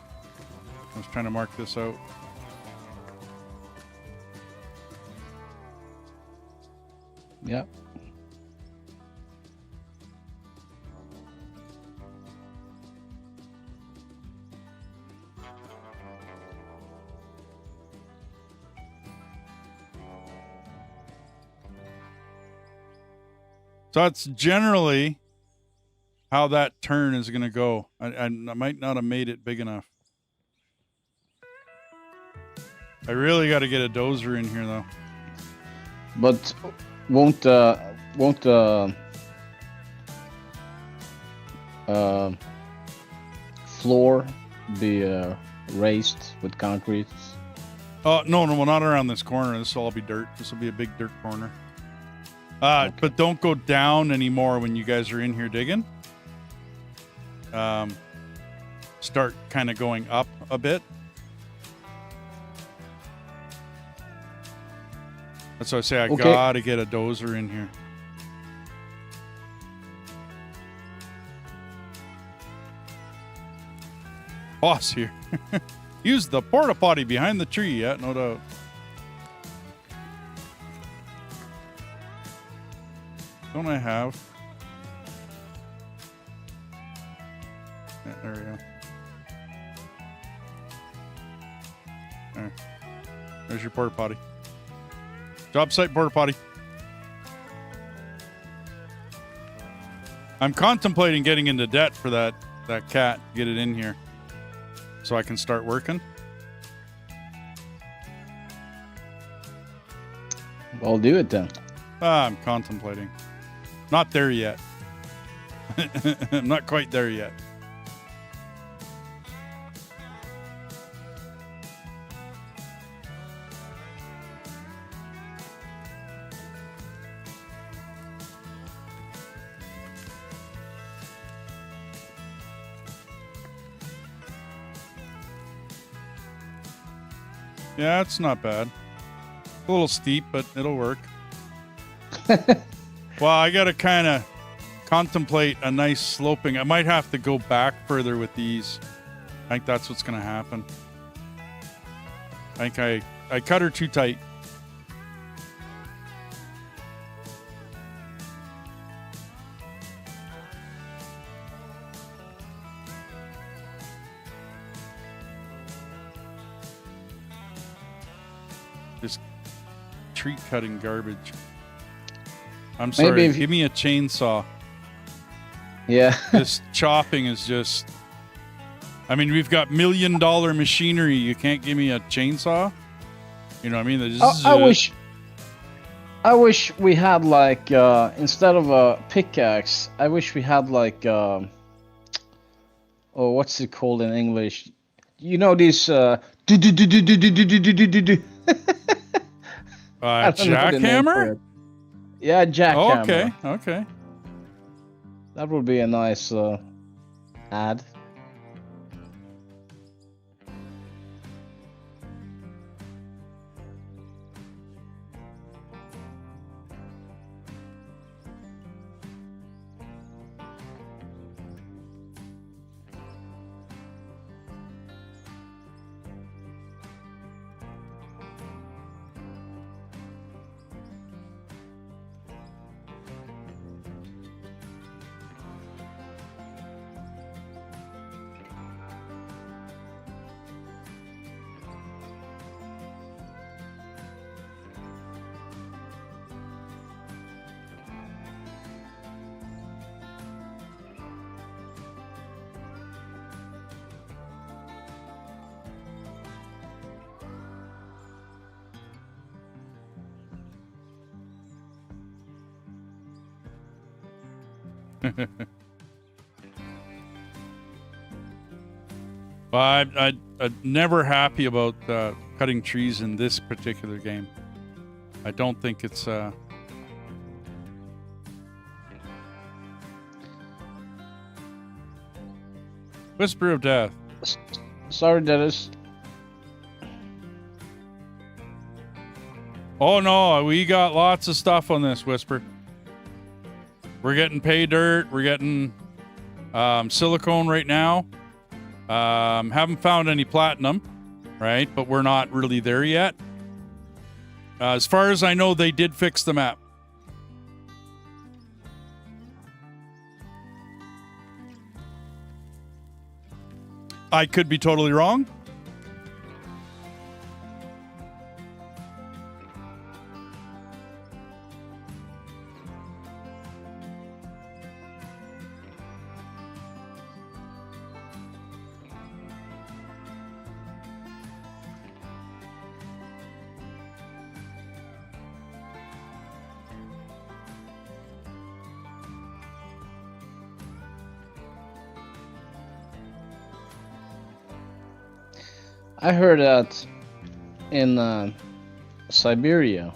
I was trying to mark this out. Yeah. So that's generally how that turn is going to go. I might not have made it big enough. I really got to get a dozer in here, though. But won't floor be raised with concrete? Oh, no, well, not around this corner. This will all be dirt. This will be a big dirt corner. Okay. But don't go down anymore when you guys are in here digging. Start kind of going up a bit. That's why I say I gotta get a dozer in here. Boss here. Use the porta potty behind the tree. Yeah, no doubt. Don't I have? Yeah, there we go. There. There's your porta potty. Job site porta potty. I'm contemplating getting into debt for that cat. Get it in here so I can start working. I'll do it then. I'm contemplating. Not there yet. I'm not quite there yet. Yeah, it's not bad. A little steep, but it'll work. Well, I got to kind of contemplate a nice sloping. I might have to go back further with these. I think that's what's going to happen. I think I cut her too tight. Just tree cutting garbage. I'm sorry. Maybe Give me a chainsaw. Yeah. This chopping is just. I mean, we've got $1 million machinery. You can't give me a chainsaw. You know what I mean? I wish we had like instead of a pickaxe, I wish we had like oh, what's it called in English? You know these jackhammer? Yeah, jackhammer. Oh, okay. That would be a nice ad. Well, I'm never happy about cutting trees in this particular game. I don't think it's Whisper of Death. Sorry, Dennis. Oh no, we got lots of stuff on this, Whisper. We're getting pay dirt. We're getting silicone right now. Haven't found any platinum, right? But we're not really there yet. As far as I know, they did fix the map. I could be totally wrong. I heard that in Siberia,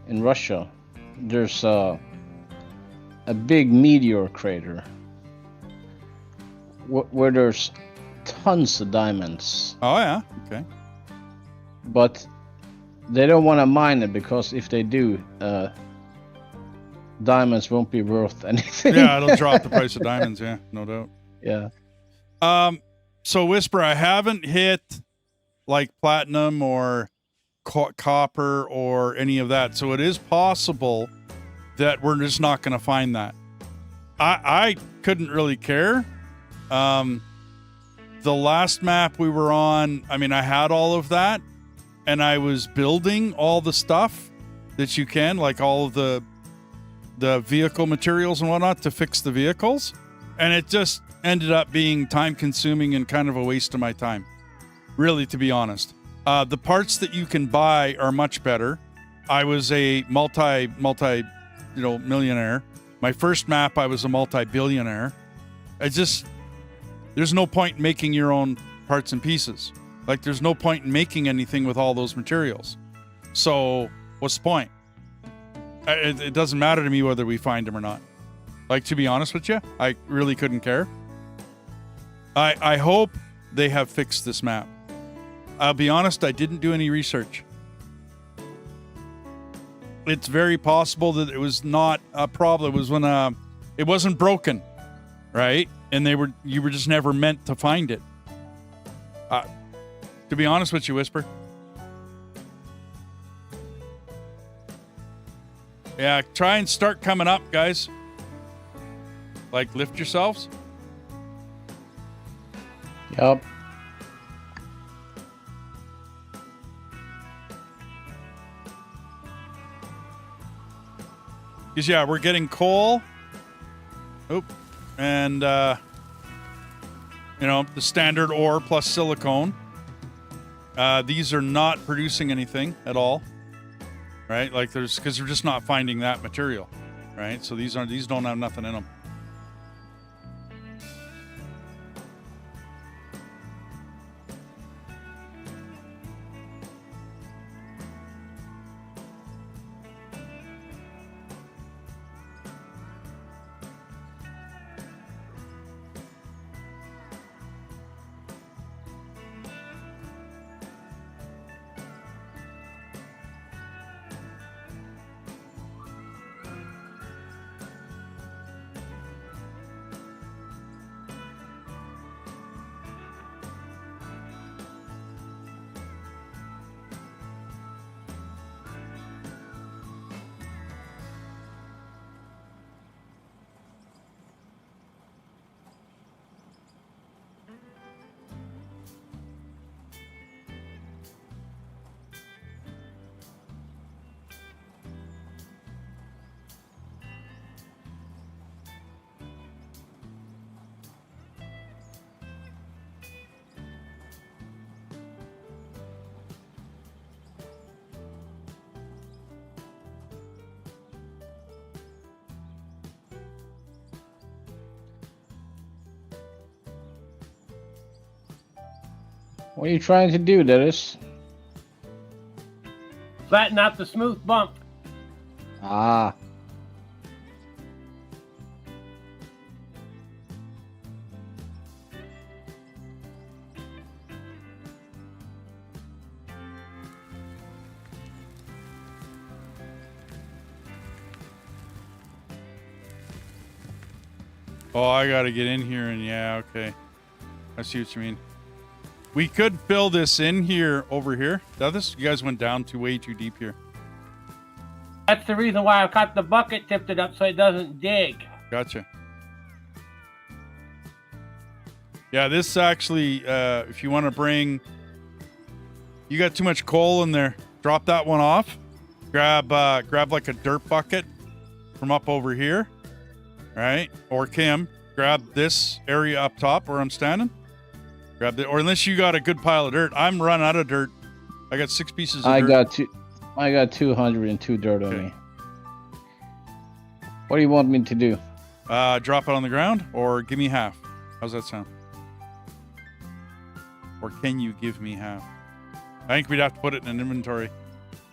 in Russia, there's a big meteor crater where there's tons of diamonds, Oh yeah. Okay. but they don't want to mine it because if they do, diamonds won't be worth anything. Yeah, it'll drop the price of diamonds. Yeah, no doubt. Yeah. So Whisper, I haven't hit like platinum or copper or any of that. So it is possible that we're just not going to find that. I couldn't really care. The last map we were on, I mean, I had all of that and I was building all the stuff that you can, like all of the vehicle materials and whatnot to fix the vehicles. And it just ended up being time consuming and kind of a waste of my time, really, to be honest. The parts that you can buy are much better. I was a multi, millionaire. My first map, I was a multi-billionaire. There's no point in making your own parts and pieces. Like, there's no point in making anything with all those materials. So, what's the point? It doesn't matter to me whether we find them or not. Like, to be honest with you, I really couldn't care. I hope they have fixed this map. I'll be honest, I didn't do any research. It's very possible that it was not a problem. It was when it wasn't broken, right? And you were just never meant to find it. To be honest with you, Whisper. Yeah, try and start coming up, guys. Like, lift yourselves. Yep. Because, yeah, we're getting coal. Oop. And, the standard ore plus silicone. These are not producing anything at all. Right? Like, because we're just not finding that material. Right? So these don't have nothing in them. What are you trying to do, Dennis? Flatten out the smooth bump. Ah. Oh, I gotta get in here and yeah, okay. I see what you mean. We could fill this in here, over here. Now you guys went down way too deep here. That's the reason why I've got the bucket tipped it up so it doesn't dig. Gotcha. Yeah, this actually, if you want to bring... You got too much coal in there. Drop that one off. Grab like a dirt bucket from up over here. Right? Or Kim, grab this area up top where I'm standing. Grab it, or unless you got a good pile of dirt. I'm run out of dirt. I got 6 pieces of dirt. I got 202 dirt on me. What do you want me to do? Drop it on the ground or give me half. How's that sound? Or can you give me half? I think we'd have to put it in an inventory,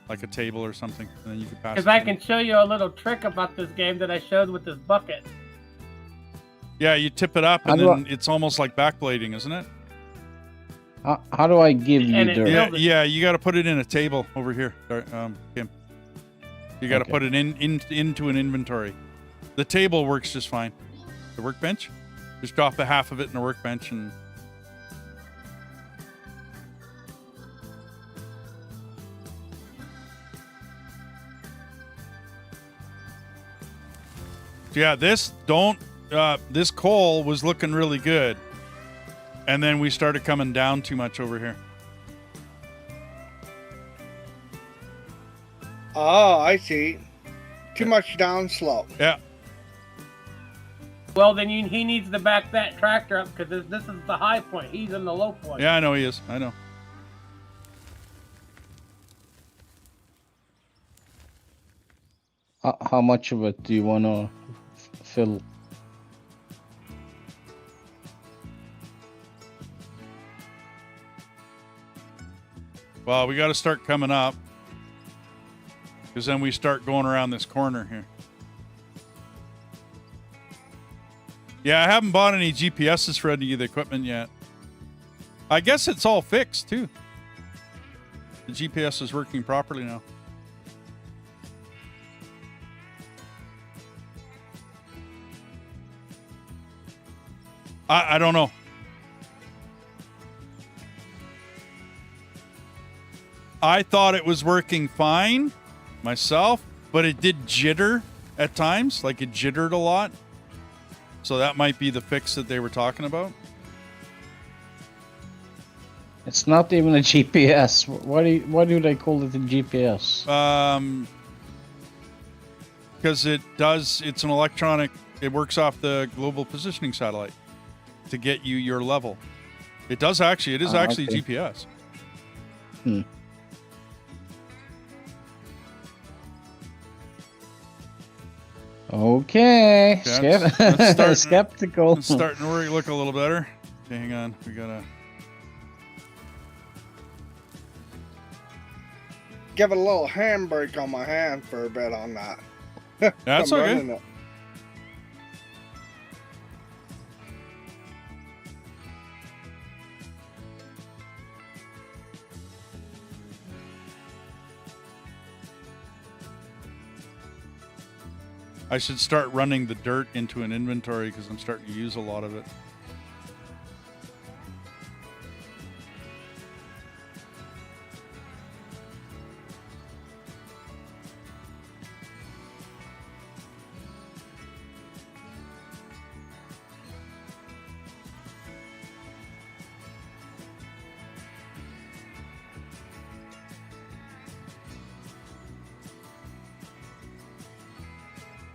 like a table or something, and then you could pass it. Because I can show you a little trick about this game that I showed with this bucket. Yeah, you tip it up, and then it's almost like backblading, isn't it? How do I give you And it dirt? builds Yeah, you got to put it in a table over here, Kim. You got to Okay. put it into an inventory. The table works just fine. The workbench, just drop a half of it in the workbench and. Yeah, this coal was looking really good, and then we started coming down too much over here. Oh, I see. Too much downslope. Yeah. Well, then he needs to back that tractor up because this is the high point. He's in the low point. Yeah, I know he is. I know. How much of it do you want to fill? Well, we got to start coming up, because then we start going around this corner here. Yeah, I haven't bought any GPSs for any of the equipment yet. I guess it's all fixed, too. The GPS is working properly now. I don't know. I thought it was working fine myself, but it did jitter at times. Like it jittered a lot. So that might be the fix that they were talking about. It's not even a GPS. Why do they call it a GPS? Because it's an electronic, it works off the global positioning satellite to get you your level. It is actually okay. GPS. Okay. Yeah, it's Skeptical. It's starting to look a little better. Okay, hang on. We gotta. Give it a little handbrake on my hand for a bit on that. That's I'm okay. running it. I should start running the dirt into an inventory because I'm starting to use a lot of it.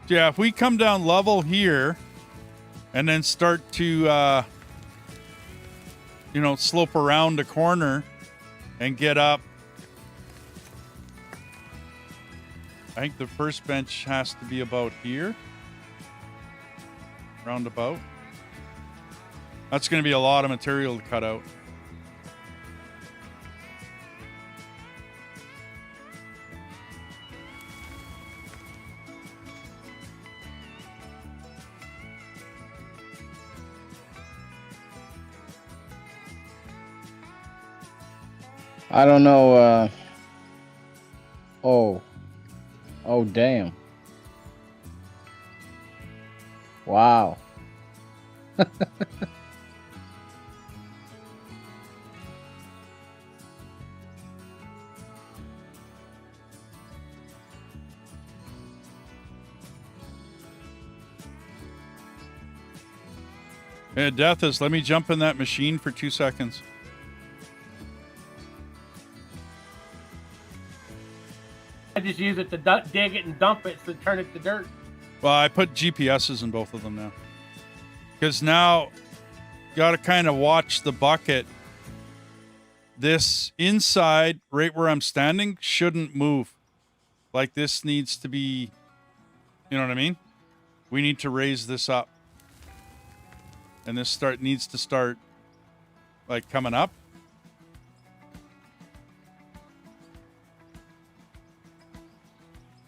Yeah, if we come down level here and then start to, slope around a corner and get up. I think the first bench has to be about here. Roundabout. That's going to be a lot of material to cut out. I don't know. Oh, damn. Wow. Yeah, Deathis, let me jump in that machine for 2 seconds. I just use it to dig it and dump it to turn it to dirt. Well, I put GPSs in both of them now. Because now, got to kind of watch the bucket. This inside, right where I'm standing, shouldn't move. Like this needs to be, you know what I mean? We need to raise this up. And this needs to start like coming up.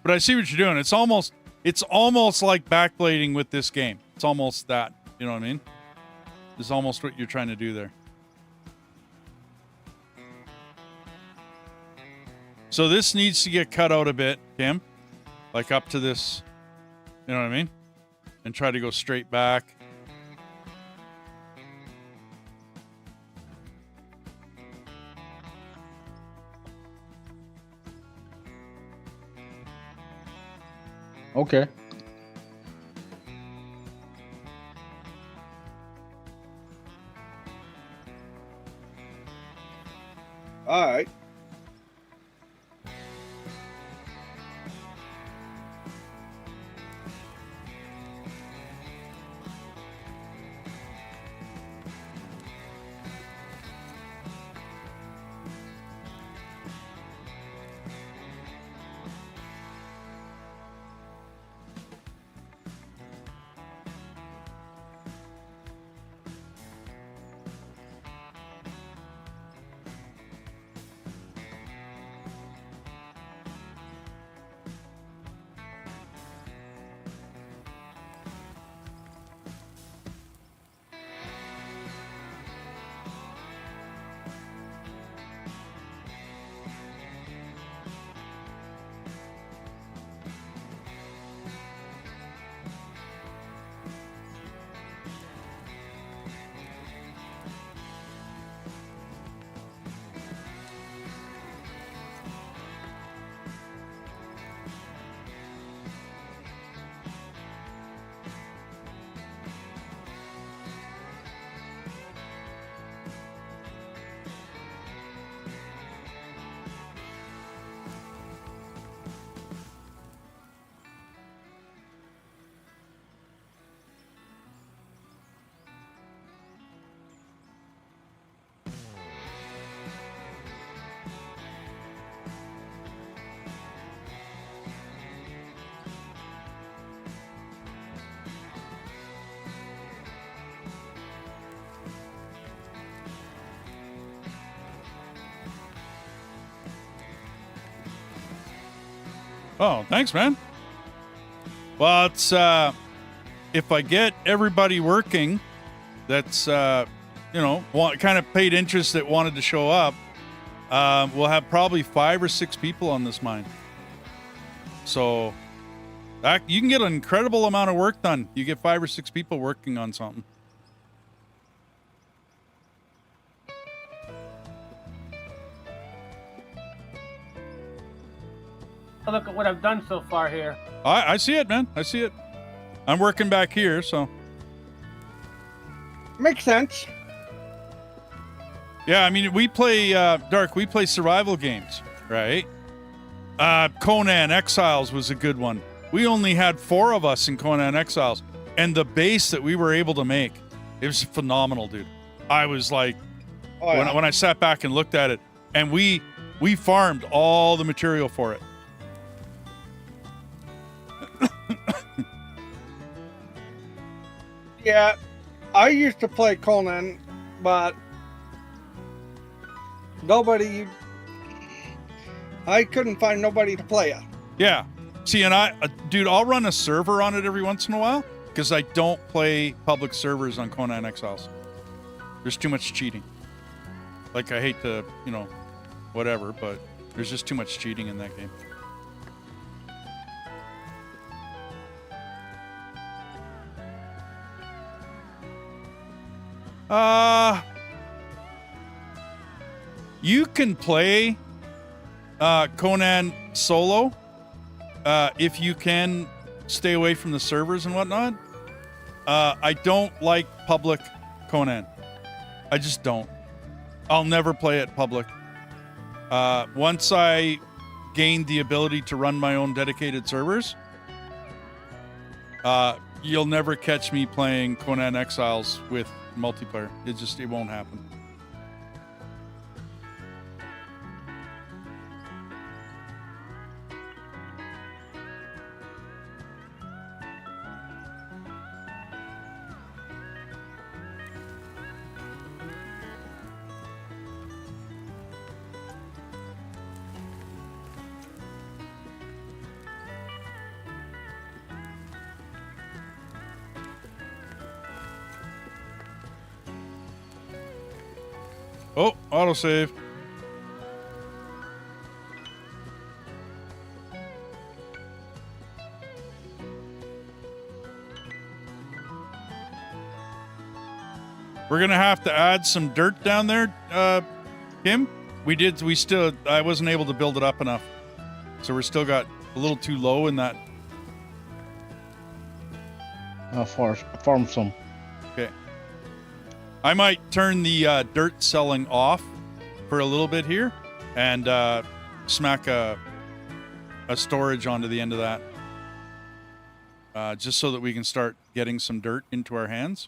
But I see what you're doing. It's almost like backblading with this game. It's almost that. You know what I mean? It's almost what you're trying to do there. So this needs to get cut out a bit, Kim. Like up to this, you know what I mean? And try to go straight back. Okay. All right. Oh, thanks, man. Well, it's if I get everybody working, that's kind of paid interest that wanted to show up. We'll have probably 5 or 6 people on this mine. So you can get an incredible amount of work done. You get 5 or 6 people working on something. Look at what I've done so far here. I see it, man. I see it. I'm working back here, so. Makes sense. Yeah, I mean, we play, Dark, we play survival games, right? Conan Exiles was a good one. We only had 4 of us in Conan Exiles, and the base that we were able to make, it was phenomenal, dude. I was like, when I sat back and looked at it, and we farmed all the material for it. Yeah, I used to play Conan, but I couldn't find nobody to play it. Yeah. See, and dude, I'll run a server on it every once in a while because I don't play public servers on Conan Exiles. There's too much cheating. Like, I hate to, whatever, but there's just too much cheating in that game. You can play Conan solo if you can stay away from the servers and whatnot. I don't like public Conan. I just don't. I'll never play it public. Once I gained the ability to run my own dedicated servers, you'll never catch me playing Conan Exiles with multiplayer. It won't happen. Oh, autosave. We're gonna have to add some dirt down there, Kim. I wasn't able to build it up enough. So we're still got a little too low in that. Farm some. Okay. I might turn the dirt selling off for a little bit here and smack a storage onto the end of that. Just so that we can start getting some dirt into our hands.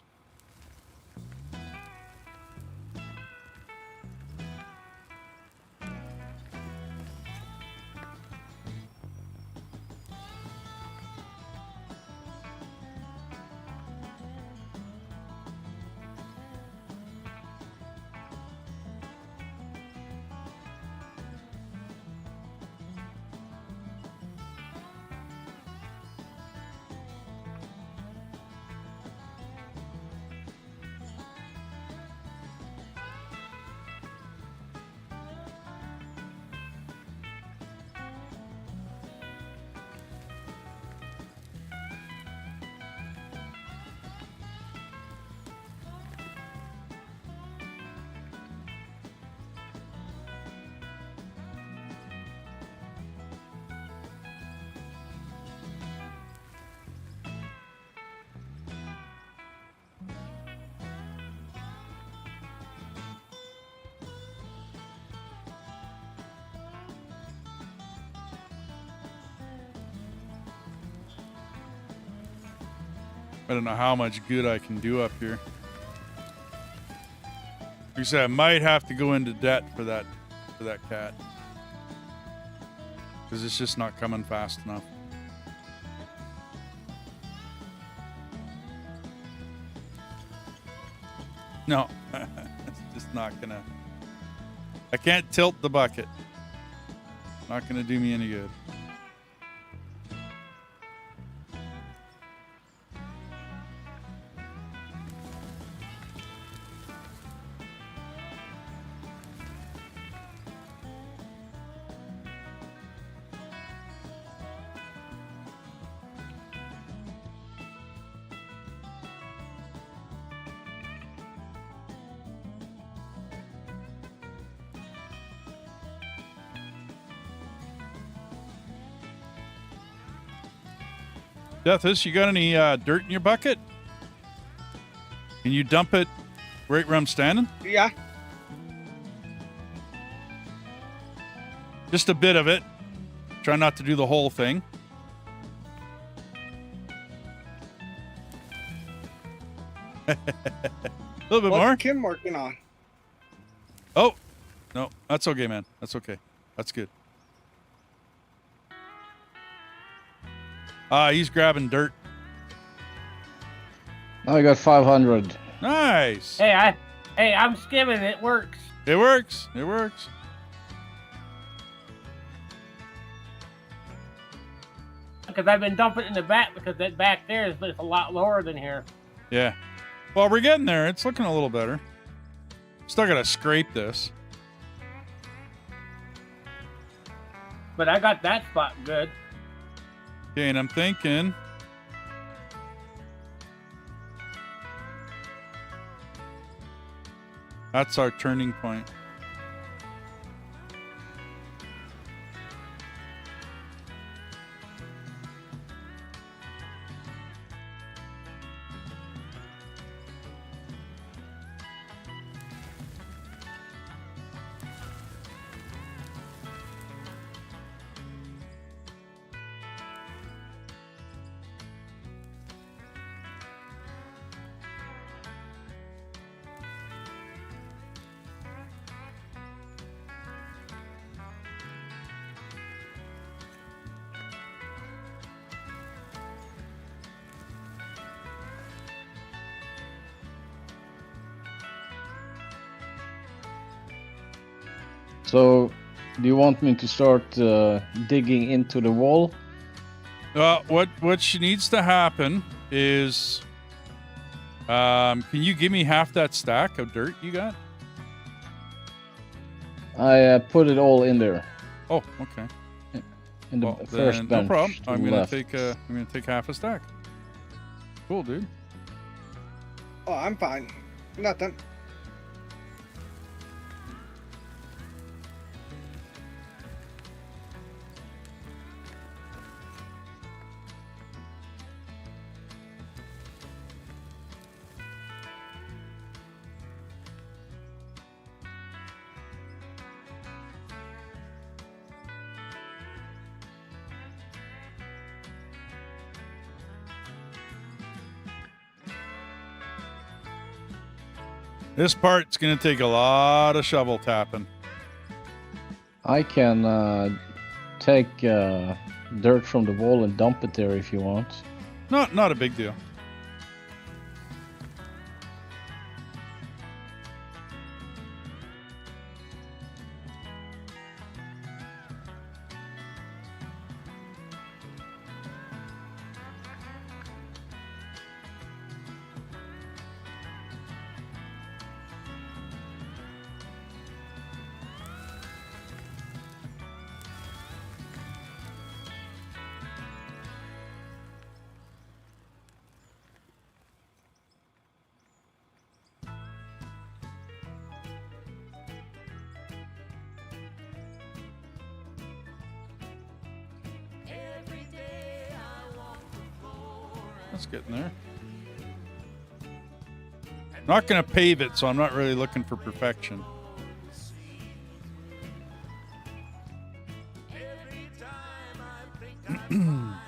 I don't know how much good I can do up here. Like I said, I might have to go into debt for that cat. Because it's just not coming fast enough. No, it's just not gonna. I can't tilt the bucket. Not gonna do me any good. Deathus, you got any dirt in your bucket? Can you dump it right where I'm standing? Yeah. Just a bit of it. Try not to do the whole thing. A little bit What's more. Kim working on? Oh, no, that's okay, man. That's okay. That's good. He's grabbing dirt. I got 500. Nice. Hey, I'm skimming. It works. It works. It works. Because I've been dumping it in the back because that back there is a lot lower than here. Yeah. Well, we're getting there. It's looking a little better. Still gotta scrape this. But I got that spot good. Okay, and I'm thinking. That's our turning point. So, do you want me to start digging into the wall? What needs to happen is, can you give me half that stack of dirt you got? I put it all in there. Oh, okay. In the Well, first then, bench. no problem. to I'm the gonna left. take half a stack. Cool, dude. Oh, I'm fine. Nothing. This part's gonna take a lot of shovel tapping. I can take dirt from the wall and dump it there if you want. Not a big deal. That's getting there. Not gonna pave it, so I'm not really looking for perfection. Now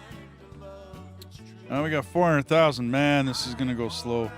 we got 400,000. Man, this is gonna go slow.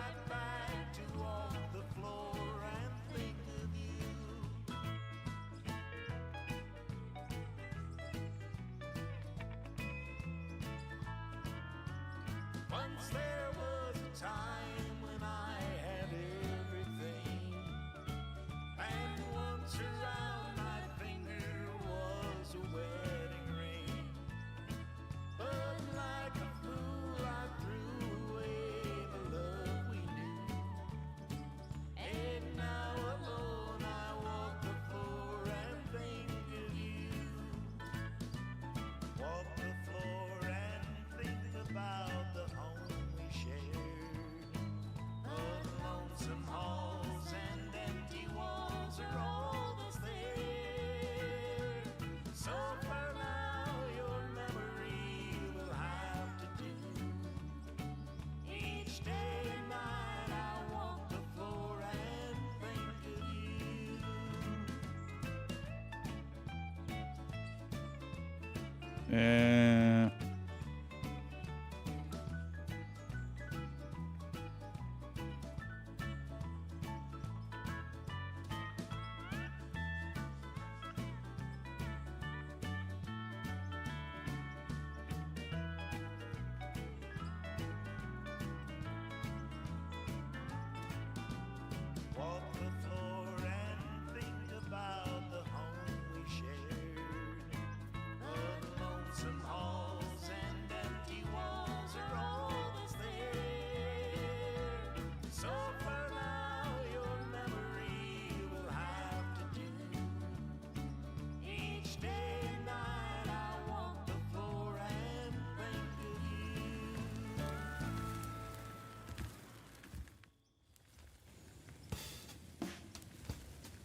Yeah.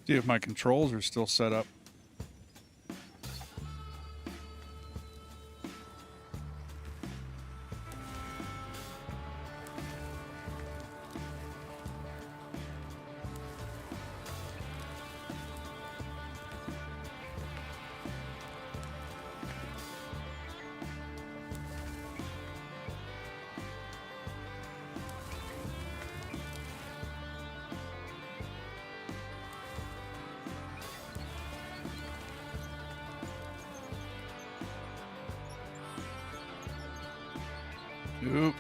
See if my controls are still set up. Oop.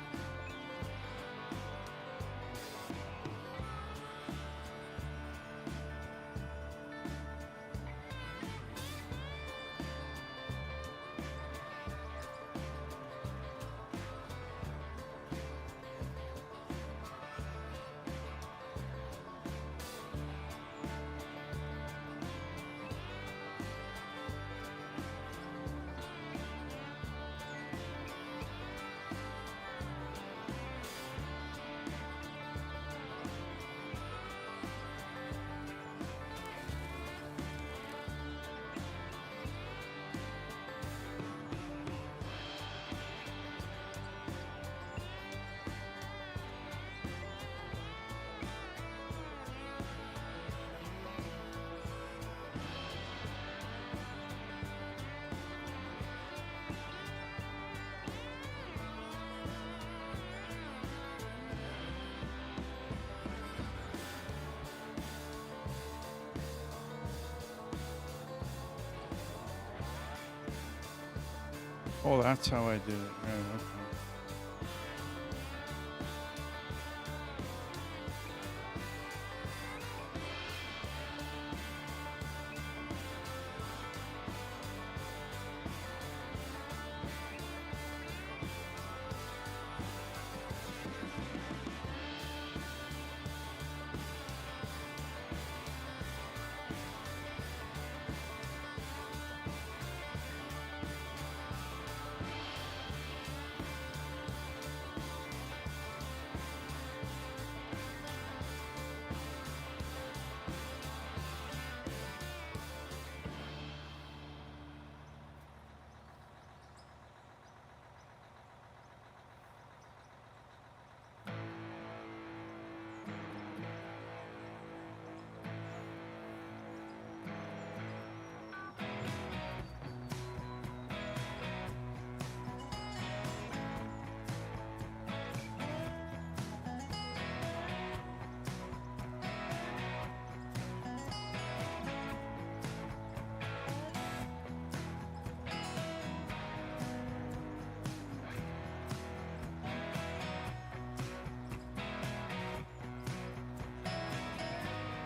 Oh, that's how I did it. Right, okay.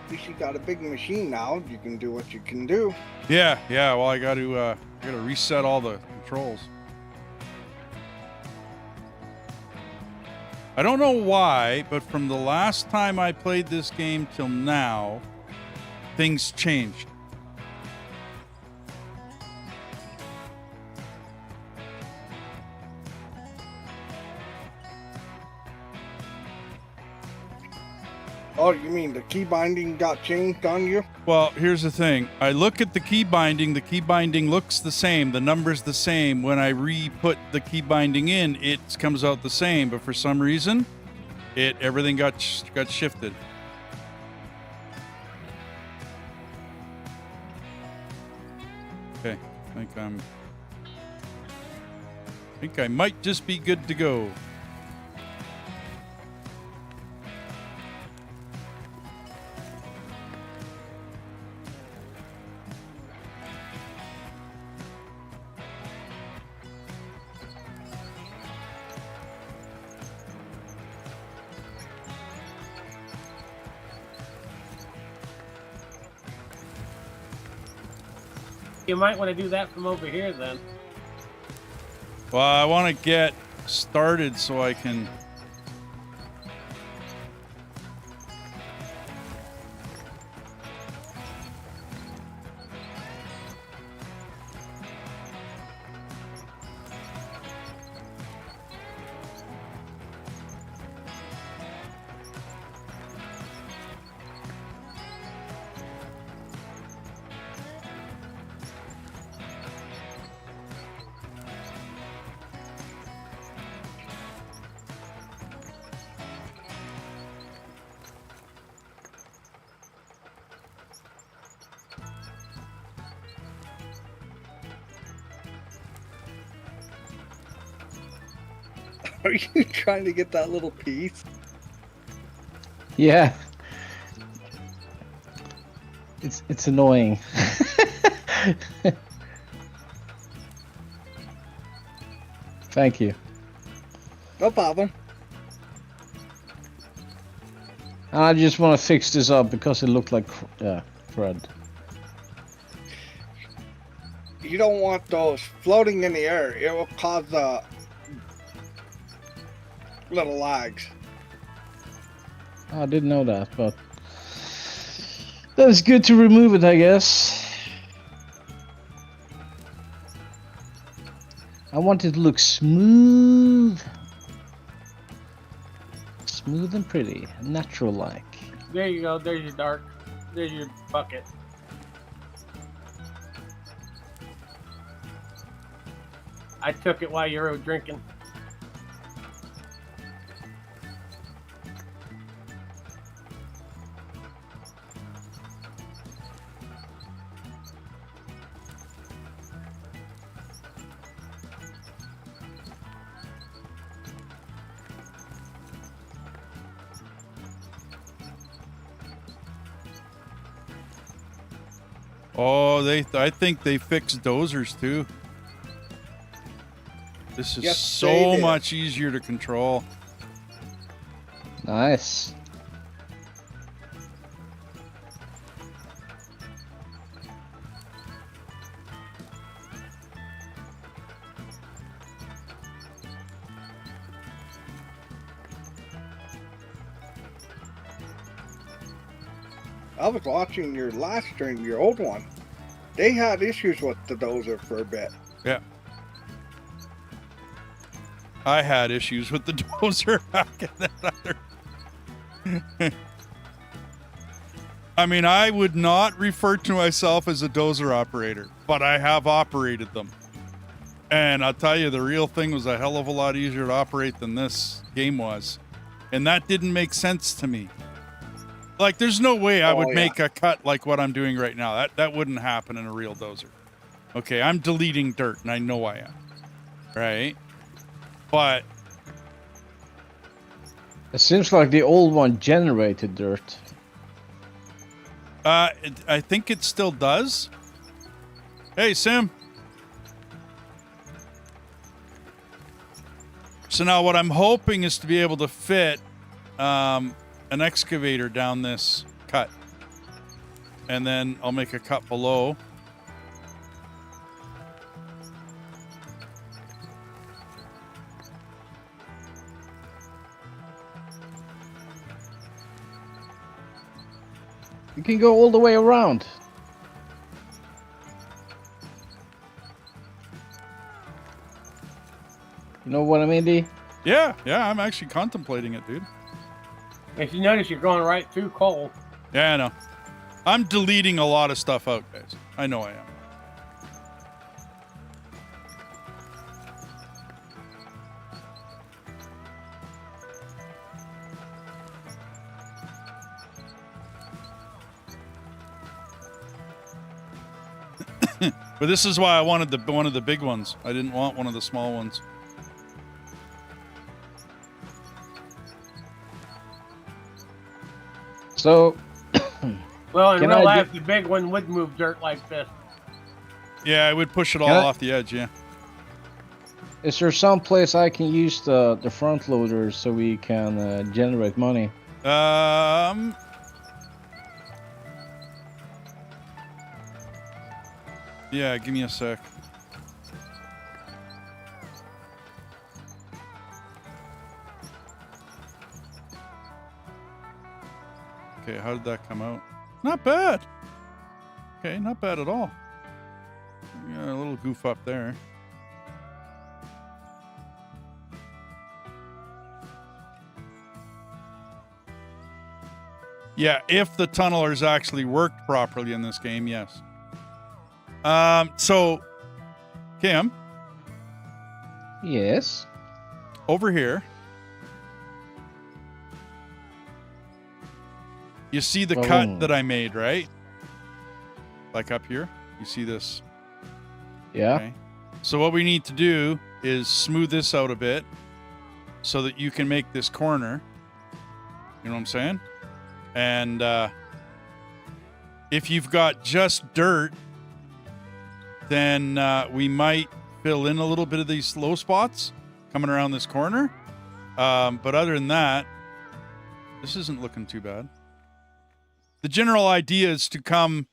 At least you got a big machine now. You can do what you can do. Yeah. Well, I got to reset all the controls. I don't know why, but from the last time I played this game till now, things changed. Oh, you mean the key binding got changed on you? Well, here's the thing. I look at the key binding. The key binding looks the same. The number's the same. When I re-put the key binding in, it comes out the same. But for some reason, everything got shifted. Okay, I think I might just be good to go. You might want to do that from over here then. Well, I want to get started so I can... Are you trying to get that little piece? Yeah. It's annoying. Thank you. No problem. I just want to fix this up because it looked like crud. You don't want those floating in the air. It will cause little lags. I didn't know that, but that's good to remove it, I guess. I want it to look smooth. Smooth and pretty, natural-like. There you go. There's your dark. There's your bucket. I took it while you were drinking. Oh, I think they fixed dozers too. This is Yes, so they did. much easier to control. Nice. I was watching your last stream, your old one. They had issues with the dozer for a bit. Yeah. I had issues with the dozer back in that other. I mean, I would not refer to myself as a dozer operator, but I have operated them. And I'll tell you, the real thing was a hell of a lot easier to operate than this game was. And that didn't make sense to me. Like, there's no way I would make a cut like what I'm doing right now. That wouldn't happen in a real dozer. Okay, I'm deleting dirt, and I know I am. Right? But It seems like the old one generated dirt. I think it still does. Hey, Sim. So now what I'm hoping is to be able to fit an excavator down this cut. And then I'll make a cut below. You can go all the way around. You know what I mean, D? Yeah, I'm actually contemplating it, dude. If you notice, you're going right through coal. Yeah, I know. I'm deleting a lot of stuff out, guys. I know I am. But this is why I wanted one of the big ones. I didn't want one of the small ones. So, Well, in Can real I life, the big one would move dirt like this. Yeah, I would push it all Can I- off the edge, yeah. is there some place I can use the front loader so we can generate money? Yeah, give me a sec. Okay, how did that come out? Not bad. Okay, not bad at all. Yeah, a little goof up there. Yeah, if the tunnelers actually worked properly in this game, yes. So, Kim, Yes. over here, you see the cut Boom. that I made, right? Like up here, you see this. Yeah. Okay. So what we need to do is smooth this out a bit so that you can make this corner. You know what I'm saying? And if you've got just dirt, then we might fill in a little bit of these low spots coming around this corner. But other than that, this isn't looking too bad. The general idea is to come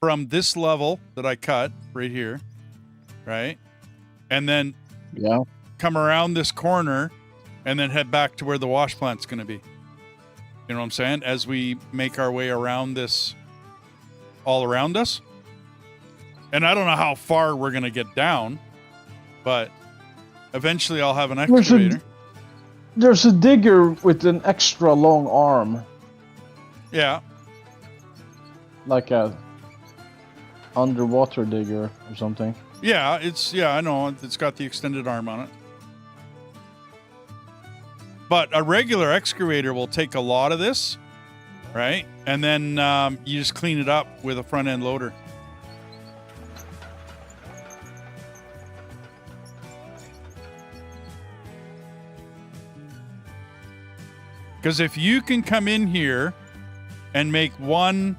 from this level that I cut right here, right? And then Yeah. come around this corner and then head back to where the wash plant's going to be. You know what I'm saying? As we make our way around this, all around us. And I don't know how far we're going to get down, but eventually I'll have an There's a- excavator. There's a digger with an extra long arm, Yeah. like a underwater digger or something. Yeah, I know. It's got the extended arm on it. But a regular excavator will take a lot of this, right? And then you just clean it up with a front end loader. Because if you can come in here and make one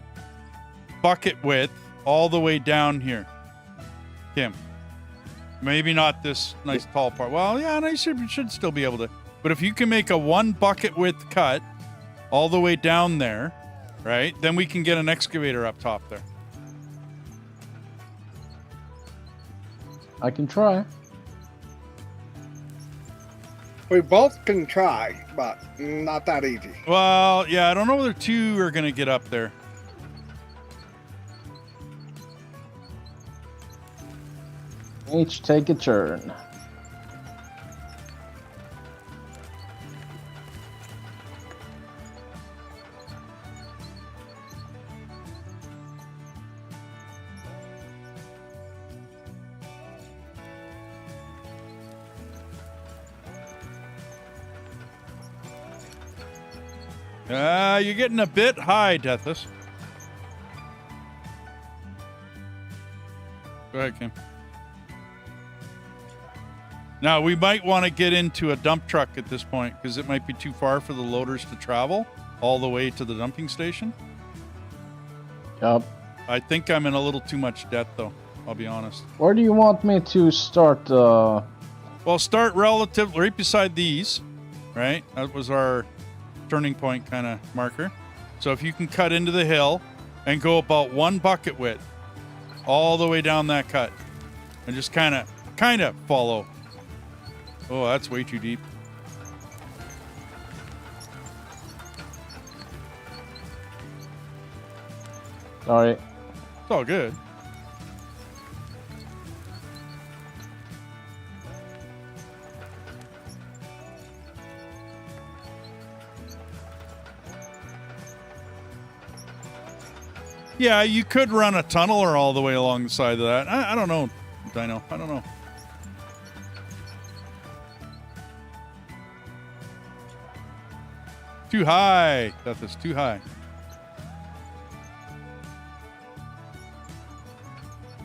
bucket width all the way down here, Kim, Maybe not this nice tall part. Well, yeah, no, you should still be able to. But if you can make a 1 bucket width cut all the way down there, right? Then we can get an excavator up top there. I can try. We both can try, but not that easy. Well, yeah, I don't know whether 2 are going to get up there. Each take a turn. You're getting a bit high, Deathus. Go ahead, Kim. Now, we might want to get into a dump truck at this point, because it might be too far for the loaders to travel all the way to the dumping station. Yup. I think I'm in a little too much debt, though. I'll be honest. Where do you want me to start? Well, start relative right beside these, right? That was our turning point kind of marker. So if you can cut into the hill and go about 1 bucket width all the way down that cut and just kind of follow. Oh, that's way too deep. Sorry. It's all good. Yeah, you could run a tunneler all the way along the side of that. I don't know, Dino. I don't know. Too high. That is too high.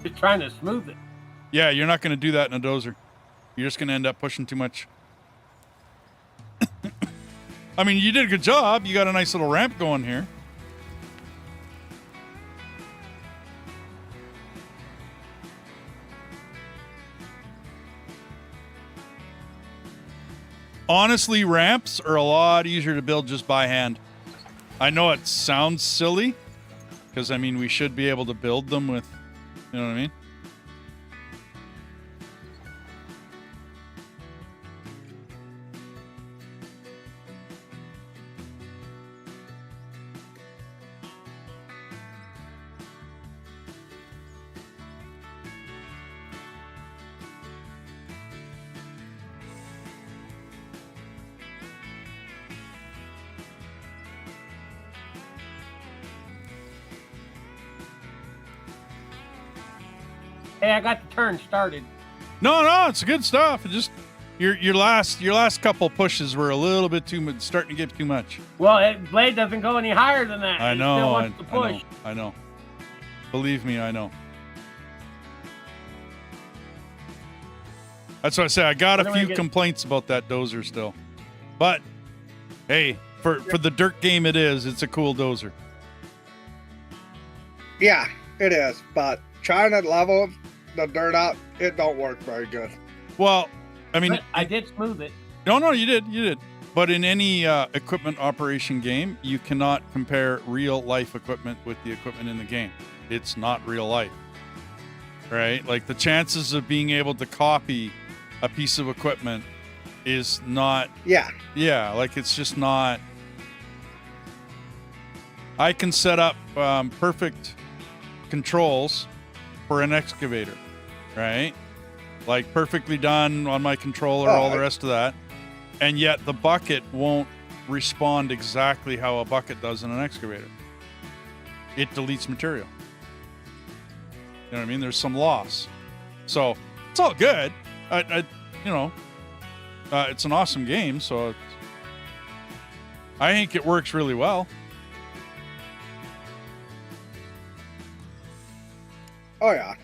Just trying to smooth it. Yeah, you're not going to do that in a dozer. You're just going to end up pushing too much. I mean, you did a good job. You got a nice little ramp going here. Honestly, ramps are a lot easier to build just by hand. I know it sounds silly, because, I mean, we should be able to build them with, you know what I mean? Hey, I got the turn started. No, it's good stuff. It just your last couple pushes were a little bit too much, starting to get too much. Well, blade doesn't go any higher than that. I It know. still wants to push. I know. Believe me, I know. That's what I say. I got a few complaints about that dozer still, but hey, for the dirt game, it's a cool dozer. Yeah, it is. But trying to level the dirt up, it don't work very good. Well, I mean, But I did smooth it. No, you did. But in any equipment operation game, you cannot compare real life equipment with the equipment in the game. It's not real life, right? Like the chances of being able to copy a piece of equipment is not. Yeah, like it's just not. I can set up perfect controls for an excavator, right? Like perfectly done on my controller, all the rest of that. And yet the bucket won't respond exactly how a bucket does in an excavator. It deletes material. You know what I mean? There's some loss. So it's all good. It's an awesome game. So I think it works really well. Oh yeah.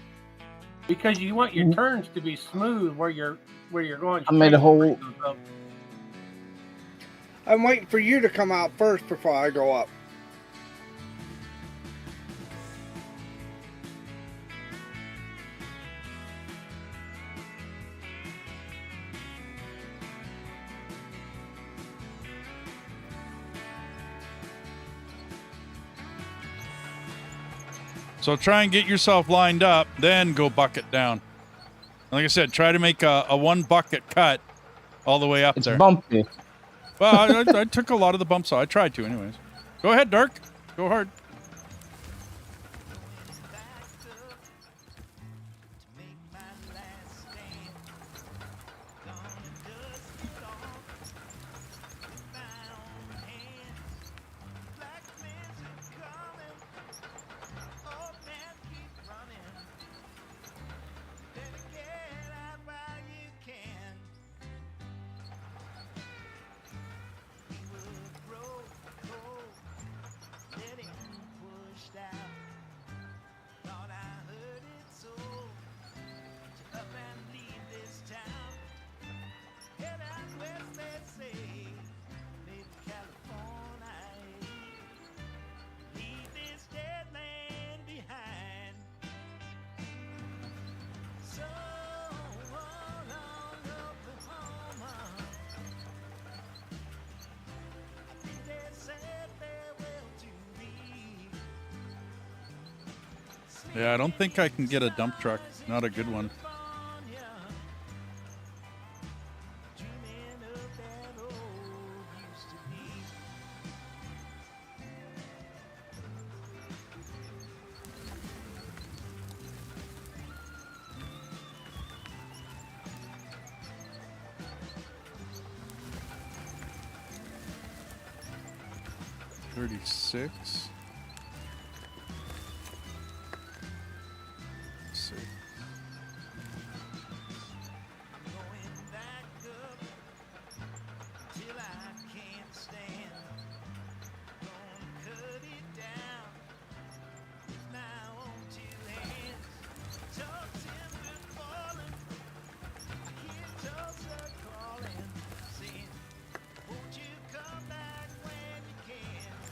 Because you want your turns to be smooth where you're going. I made a whole. I'm waiting for you to come out first before I go up. So try and get yourself lined up, then go bucket down. Like I said, try to make a one bucket cut all the way up It's there. bumpy. Well, I took a lot of the bumps off. I tried to anyways. Go ahead, Dark. Go hard. Yeah, I don't think I can get a dump truck. Not a good one. $36.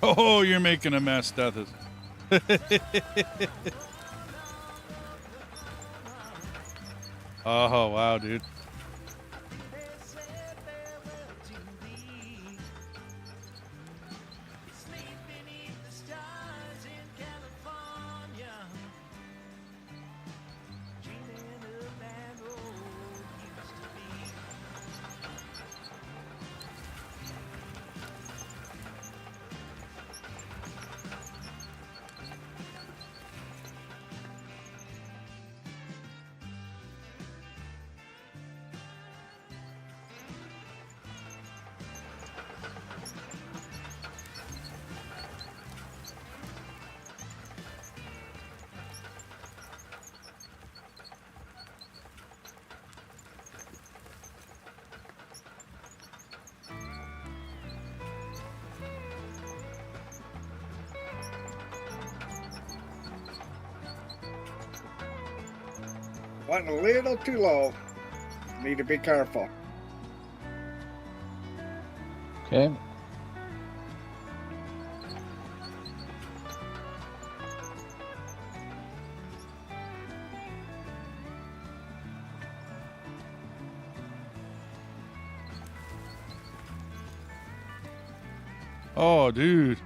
Oh, you're making a mess, Death is. Oh, wow, dude. Went a little too low. Need to be careful. Okay. Oh, dude.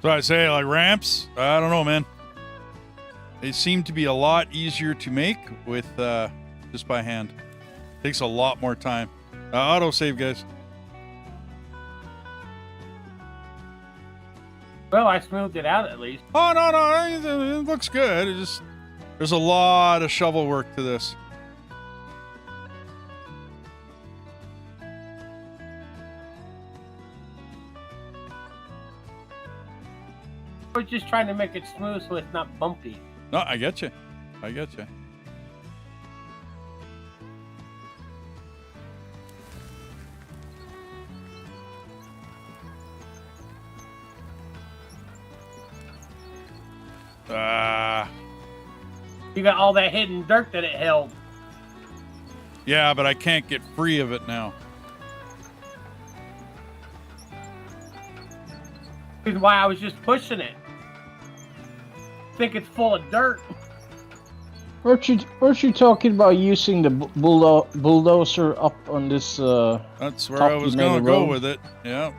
So I say, like, ramps, I don't know, man. They seem to be a lot easier to make with just by hand. Takes a lot more time. Auto save, guys. Well, I smoothed it out at least. Oh, no, it looks good. It just, there's a lot of shovel work to this. We're just trying to make it smooth so it's not bumpy. No, I get you. I get you. You got all that hidden dirt that it held. Yeah, but I can't get free of it now. That's why I was just pushing it. I think it's full of dirt. Weren't you talking about using the bulldozer up on this? That's where top I was you made going a to go road? with it. Yeah.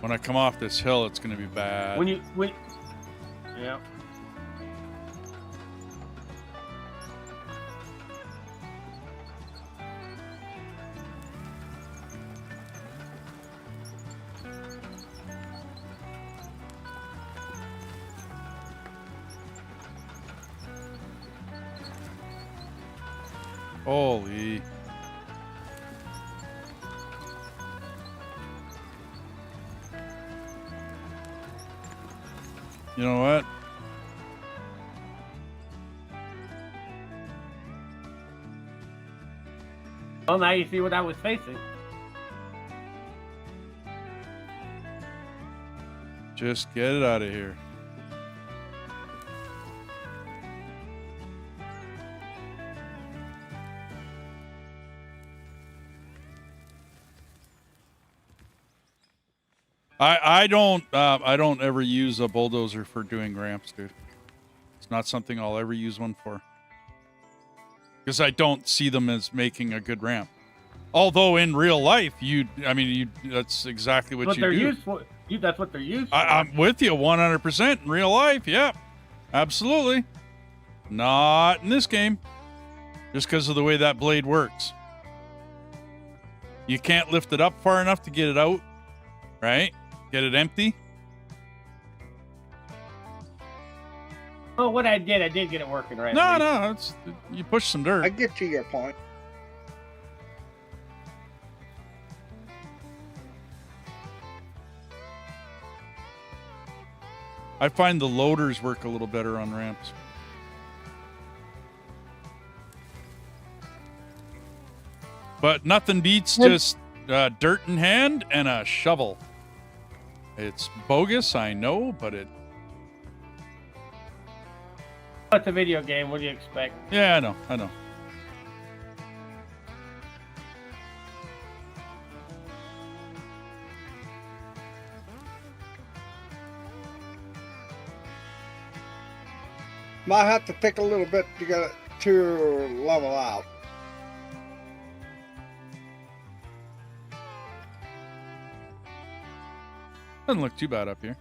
When I come off this hill, it's going to be bad. Yeah. Holy. You know what? Well, now you see what I was facing. Just get it out of here. I don't ever use a bulldozer for doing ramps, dude. It's not something I'll ever use one for. Because I don't see them as making a good ramp. Although in real life, that's exactly what you they're do. used for. That's what they're used for. I'm with you 100% in real life. Yeah, absolutely. Not in this game. Just because of the way that blade works. You can't lift it up far enough to get it out, right? Get it empty. Well, what I did get it working right. No, you push some dirt. I get to your point. I find the loaders work a little better on ramps. But nothing beats just dirt in hand and a shovel. It's bogus, I know, but It's a video game. What do you expect? Yeah, I know. Might have to take a little bit to get it to level out. Doesn't look too bad up here.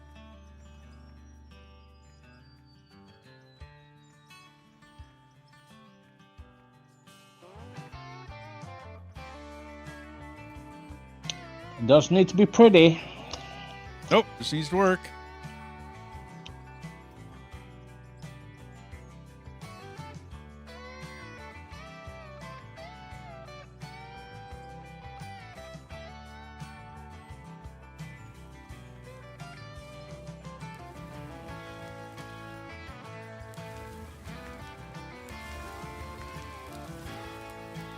It does need to be pretty. Nope, this needs to work.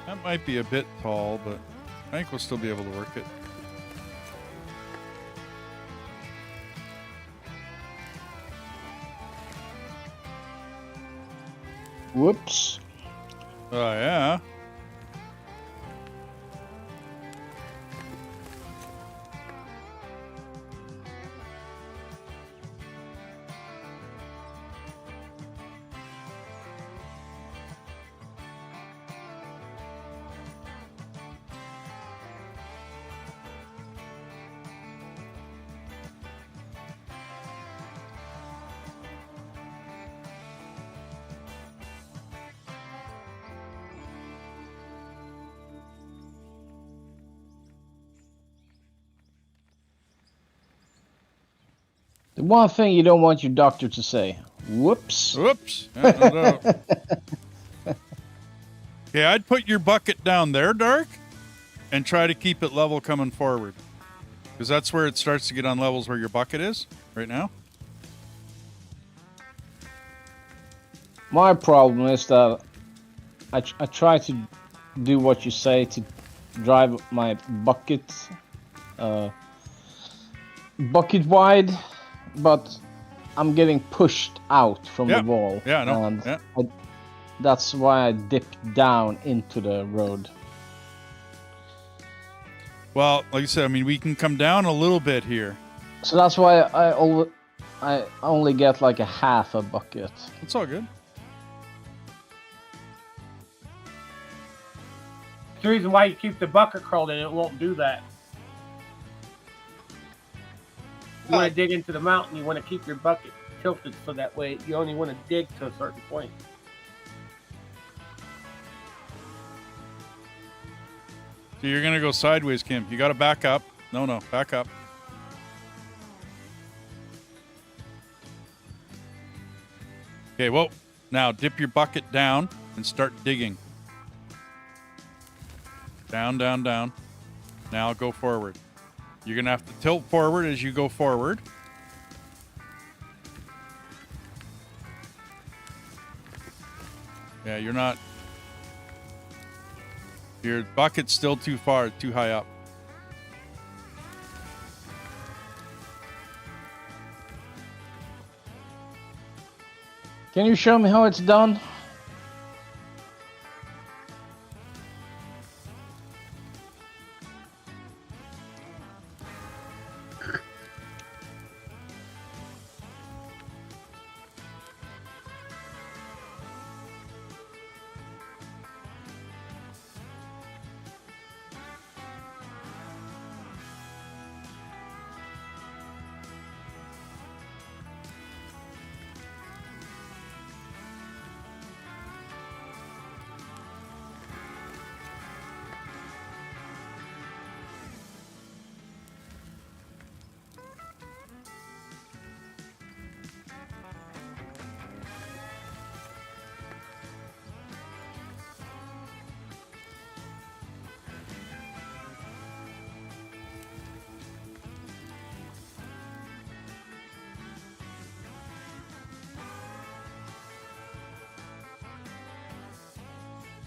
That might be a bit tall, but I think we'll still be able to work it. Whoops. Oh, yeah. The one thing you don't want your doctor to say. Whoops. Whoops. Yeah, no doubt. Okay, I'd put your bucket down there, Dark, and try to keep it level coming forward. Because that's where it starts to get on levels where your bucket is right now. My problem is that I try to do what you say to drive my bucket bucket wide, but I'm getting pushed out from the wall. Yeah, I know. And Yeah. that's why I dipped down into the road. Well, like I said, I mean, we can come down a little bit here. So that's why I only get like a half a bucket. It's all good. the reason why you keep the bucket curled in. It won't do that. You want to dig into the mountain. You want to keep your bucket tilted so that way you only want to dig to a certain point. So you're gonna go sideways, Kim. You gotta back up. No, back up. Okay, whoa. Now dip your bucket down and start digging. Down, down, down. Now go forward. You're gonna have to tilt forward as you go forward. Yeah, you're not. Your bucket's still too high up. Can you show me how it's done?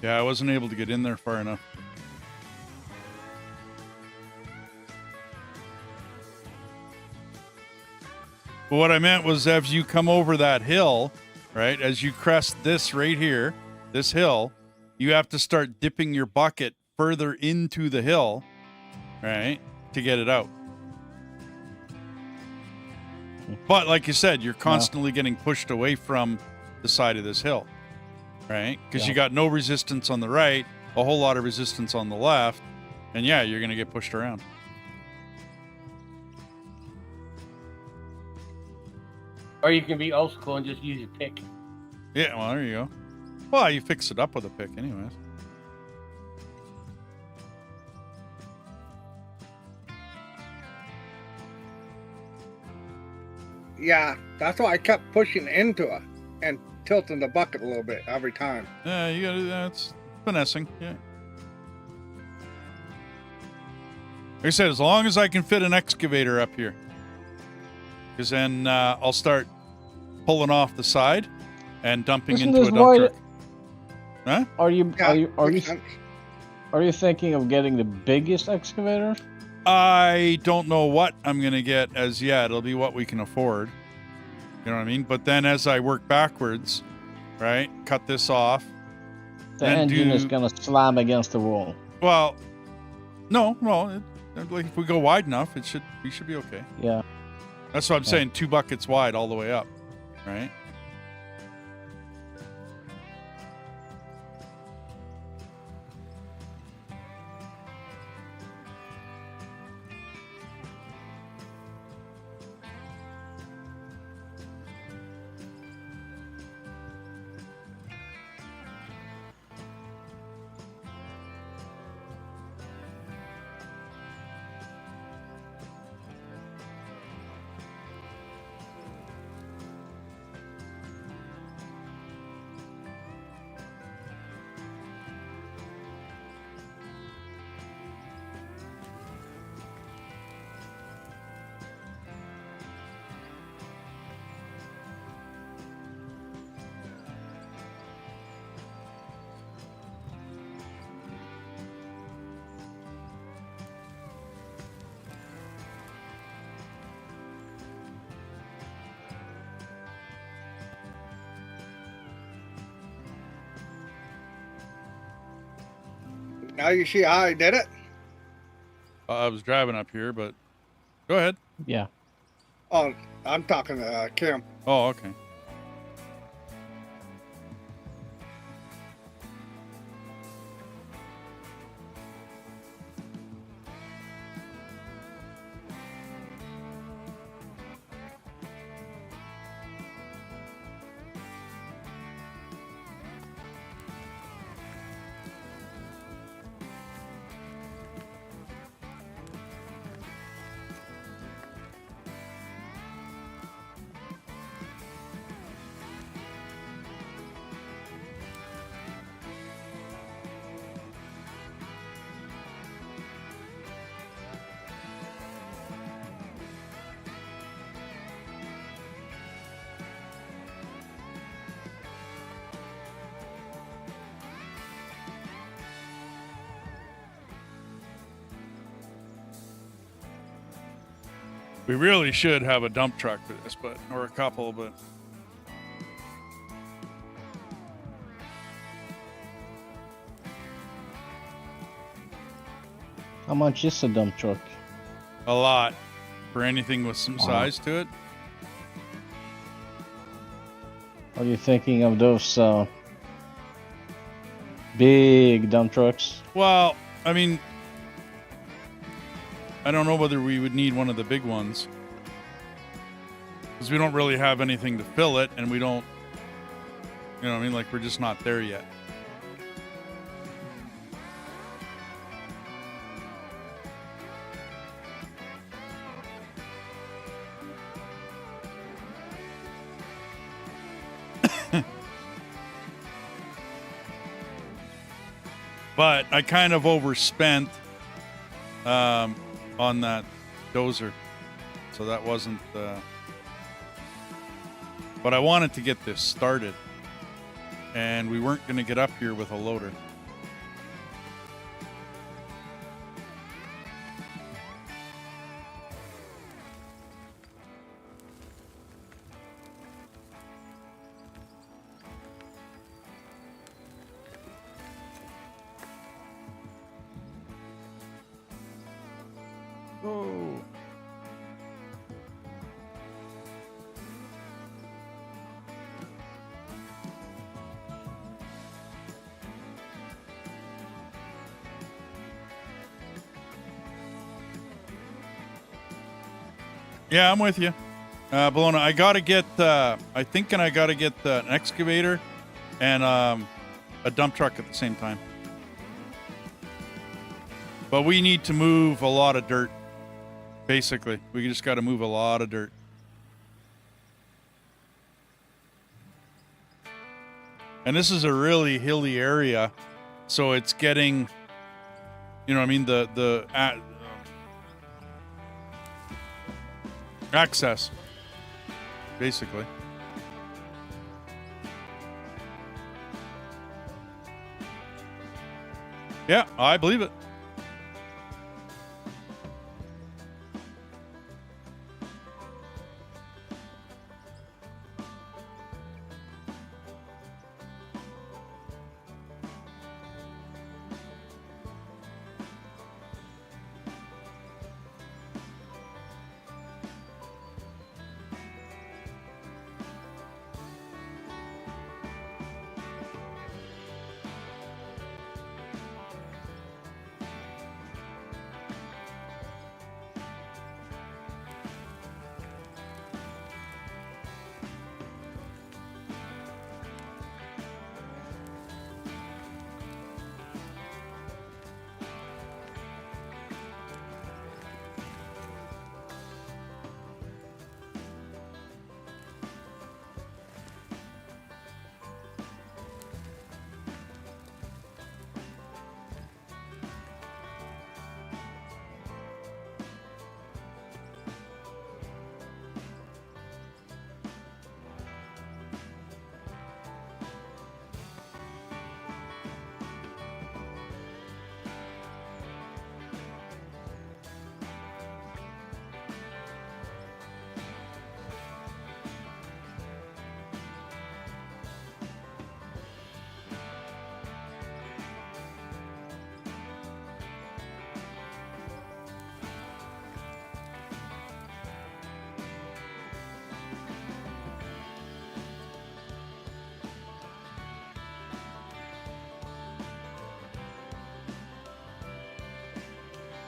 Yeah, I wasn't able to get in there far enough. But what I meant was as you come over that hill, right, as you crest this right here, this hill, you have to start dipping your bucket further into the hill, right, to get it out. But like you said, you're constantly getting pushed away from the side of this hill. Right? Because you got no resistance on the right, a whole lot of resistance on the left, and yeah, you're going to get pushed around. Or you can be old school and just use your pick. Yeah, well, there you go. Well, you fix it up with a pick anyways. Yeah, that's why I kept pushing into it and tilting the bucket a little bit every time. Yeah, you got to, that's finessing, yeah. Like I said, as long as I can fit an excavator up here. Because then I'll start pulling off the side and dumping Isn't into a this dump why truck. Huh? Are you makes sense. thinking of getting the biggest excavator? I don't know what I'm going to get as yet. It'll be what we can afford. You know what I mean? But then as I work backwards, right, cut this off. The engine is going to slam against the wall. Well, no. Like if we go wide enough, we should be okay. Yeah. That's what I'm saying. 2 buckets wide all the way up, right? Now you see how I did it? I was driving up here, but go ahead. Yeah. Oh, I'm talking to Kim. Oh, okay. We really should have a dump truck for this, or a couple, but How much is a dump truck? a lot for anything with some Wow. size to it. Are you thinking of those big dump trucks? Well, I mean, I don't know whether we would need one of the big ones. Because we don't really have anything to fill it, and we don't, you know what I mean? Like, we're just not there yet. But I kind of overspent on that dozer. So that wasn't... But I wanted to get this started. And we weren't going to get up here with a loader. Oh. Yeah, I'm with you. Bologna, I gotta get, I gotta get an excavator and a dump truck at the same time. But we need to move a lot of dirt. Basically, we just got to move a lot of dirt. And this is a really hilly area, so it's getting, you know what I mean, the access, basically. Yeah, I believe it.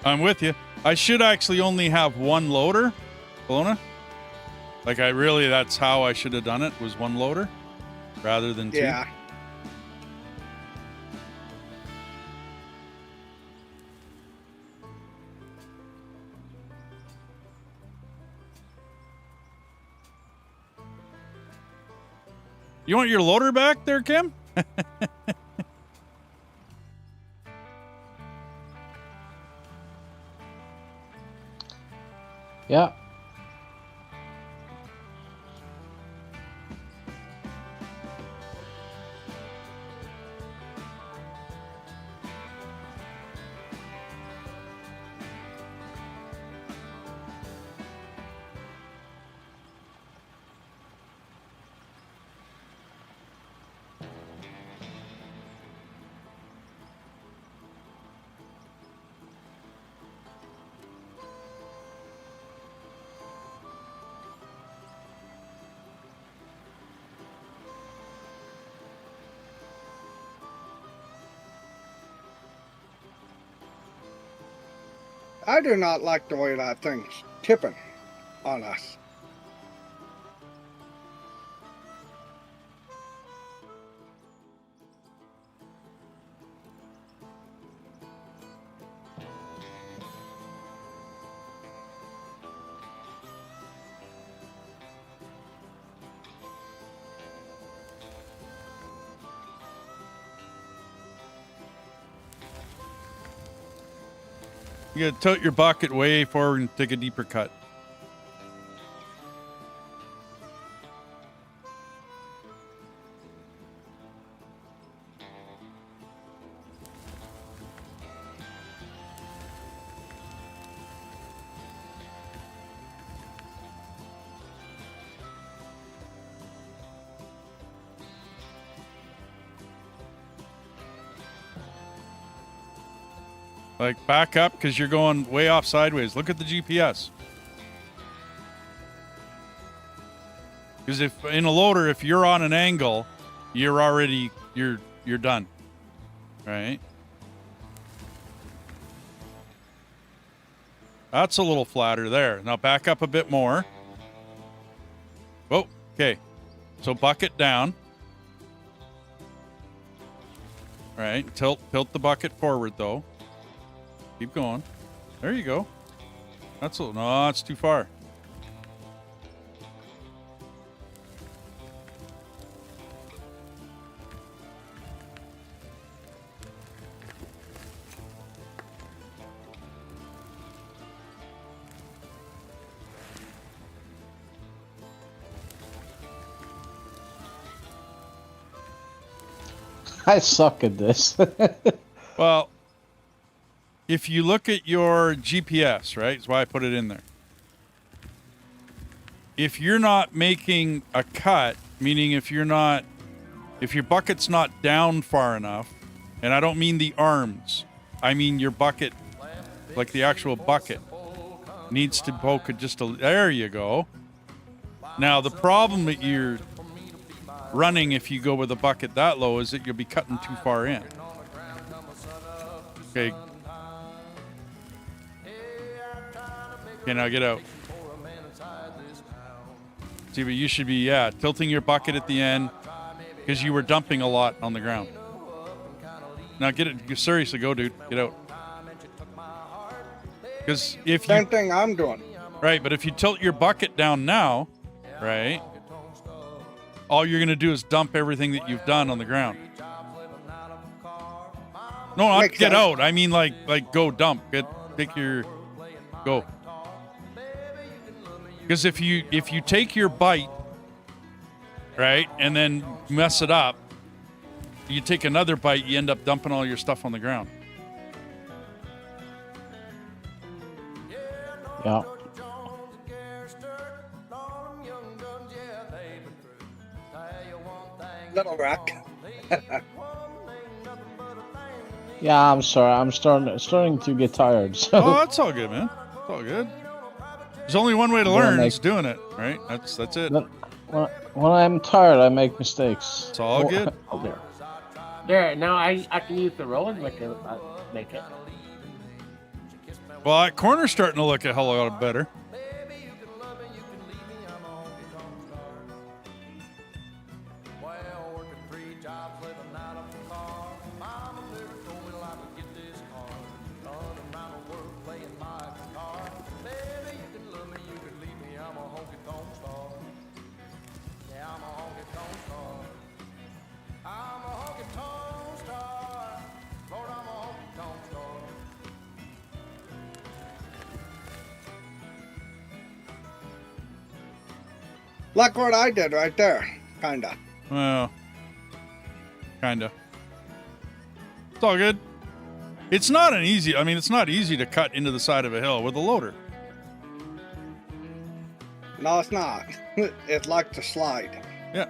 I'm with you. I should actually only have one loader, Bologna. Like, that's how I should have done it, was one loader rather than two. Yeah. You want your loader back there, Kim? Yeah. I do not like the way that thing's tipping on us. You gotta tilt your bucket way forward and take a deeper cut. Like, back up because you're going way off sideways. Look at the GPS. Because if in a loader, if you're on an angle, you're already you're done. Right? That's a little flatter there. Now back up a bit more. Oh, okay. So bucket down. All right. Tilt the bucket forward though. Keep going. There you go. That's no, that's too far. I suck at this. Well, if you look at your GPS, right, that's why I put it in there. If you're not making a cut, meaning if your bucket's not down far enough, and I don't mean the arms, I mean your bucket, like the actual bucket, needs to poke it just a, there you go. Now, the problem that you're running if you go with a bucket that low is that you'll be cutting too far in. Okay. Okay, now get out. See, but you should be, tilting your bucket at the end because you were dumping a lot on the ground. Now get it, seriously, go, dude. Get out. Because if Same thing I'm doing. Right, but if you tilt your bucket down now, right, all you're going to do is dump everything that you've done on the ground. No, not Makes get sense. out. I mean, like go dump. Take your, go. Because if you take your bite, right, and then mess it up, you take another bite, you end up dumping all your stuff on the ground. Yeah. Little rock. Yeah, I'm sorry. I'm starting to get tired. So Oh, that's all good, man. It's all good. There's only one way to Well, learn. like- It's doing it, right? That's it. when I'm tired, I make mistakes. It's all good. Oh, there. There, now I can use the roller make it. Well, that corner's starting to look a hell of a lot better. Like what I did right there, kinda. Well, kinda. It's all good. It's not it's not easy to cut into the side of a hill with a loader. No, it's not. It's like to slide. Yeah.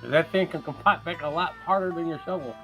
That thing can compact back a lot harder than your shovel.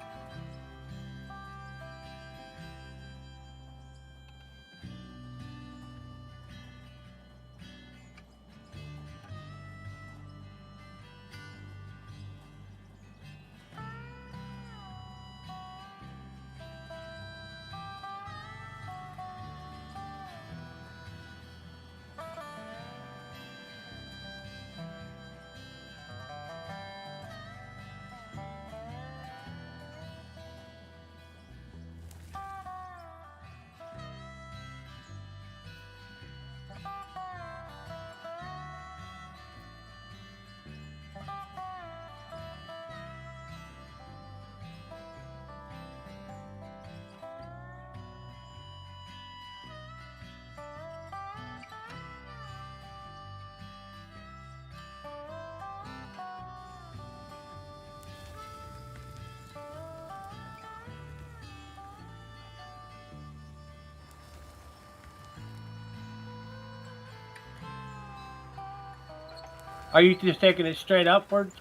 Are you just taking it straight upwards?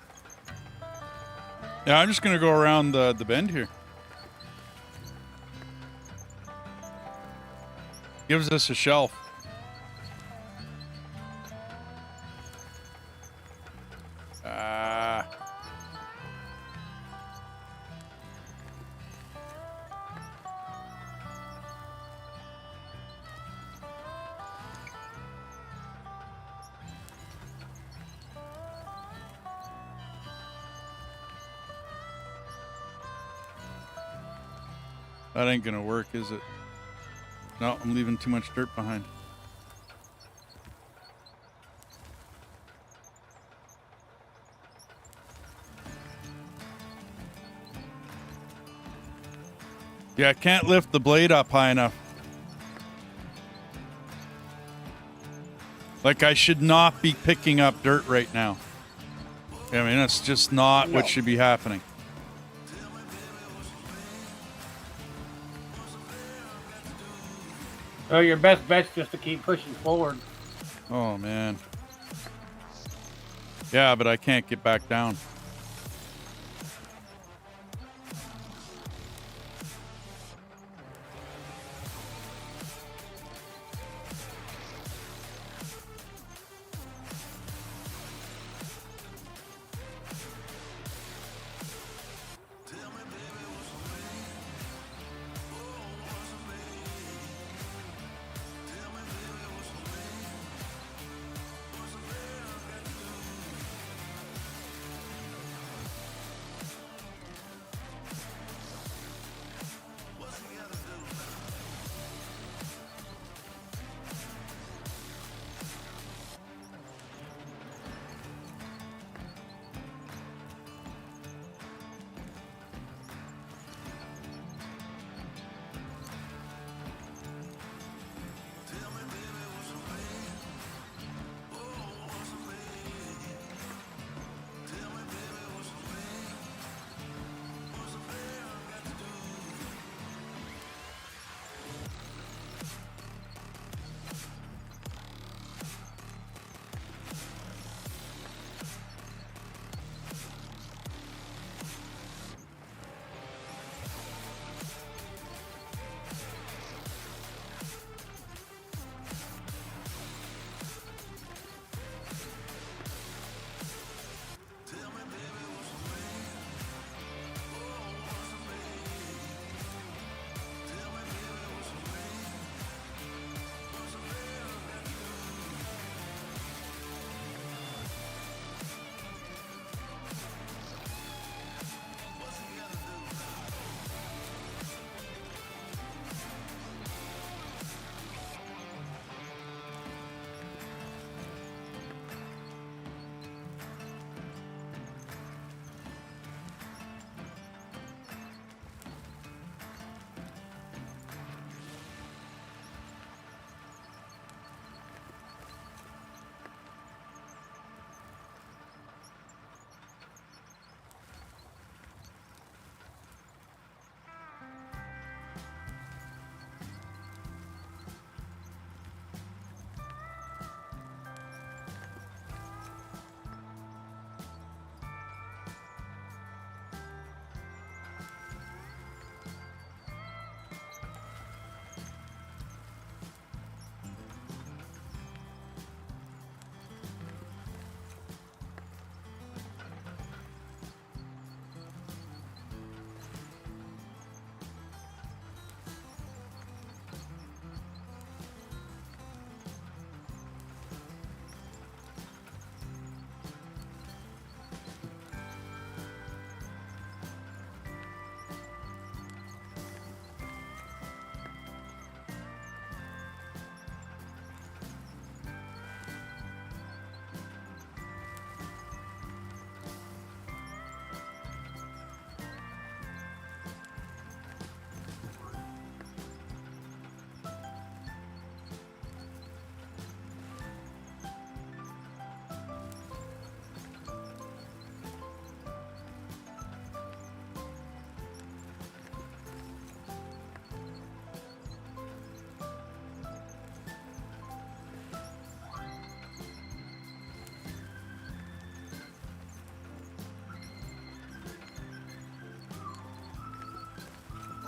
Yeah, I'm just gonna go around the bend here. Gives us a shelf. That ain't gonna work, is it? No, I'm leaving too much dirt behind. Yeah, I can't lift the blade up high enough. Like, I should not be picking up dirt right now. I mean, that's just not what should be happening. Well, your best bet's just to keep pushing forward. Oh, man. Yeah, but I can't get back down.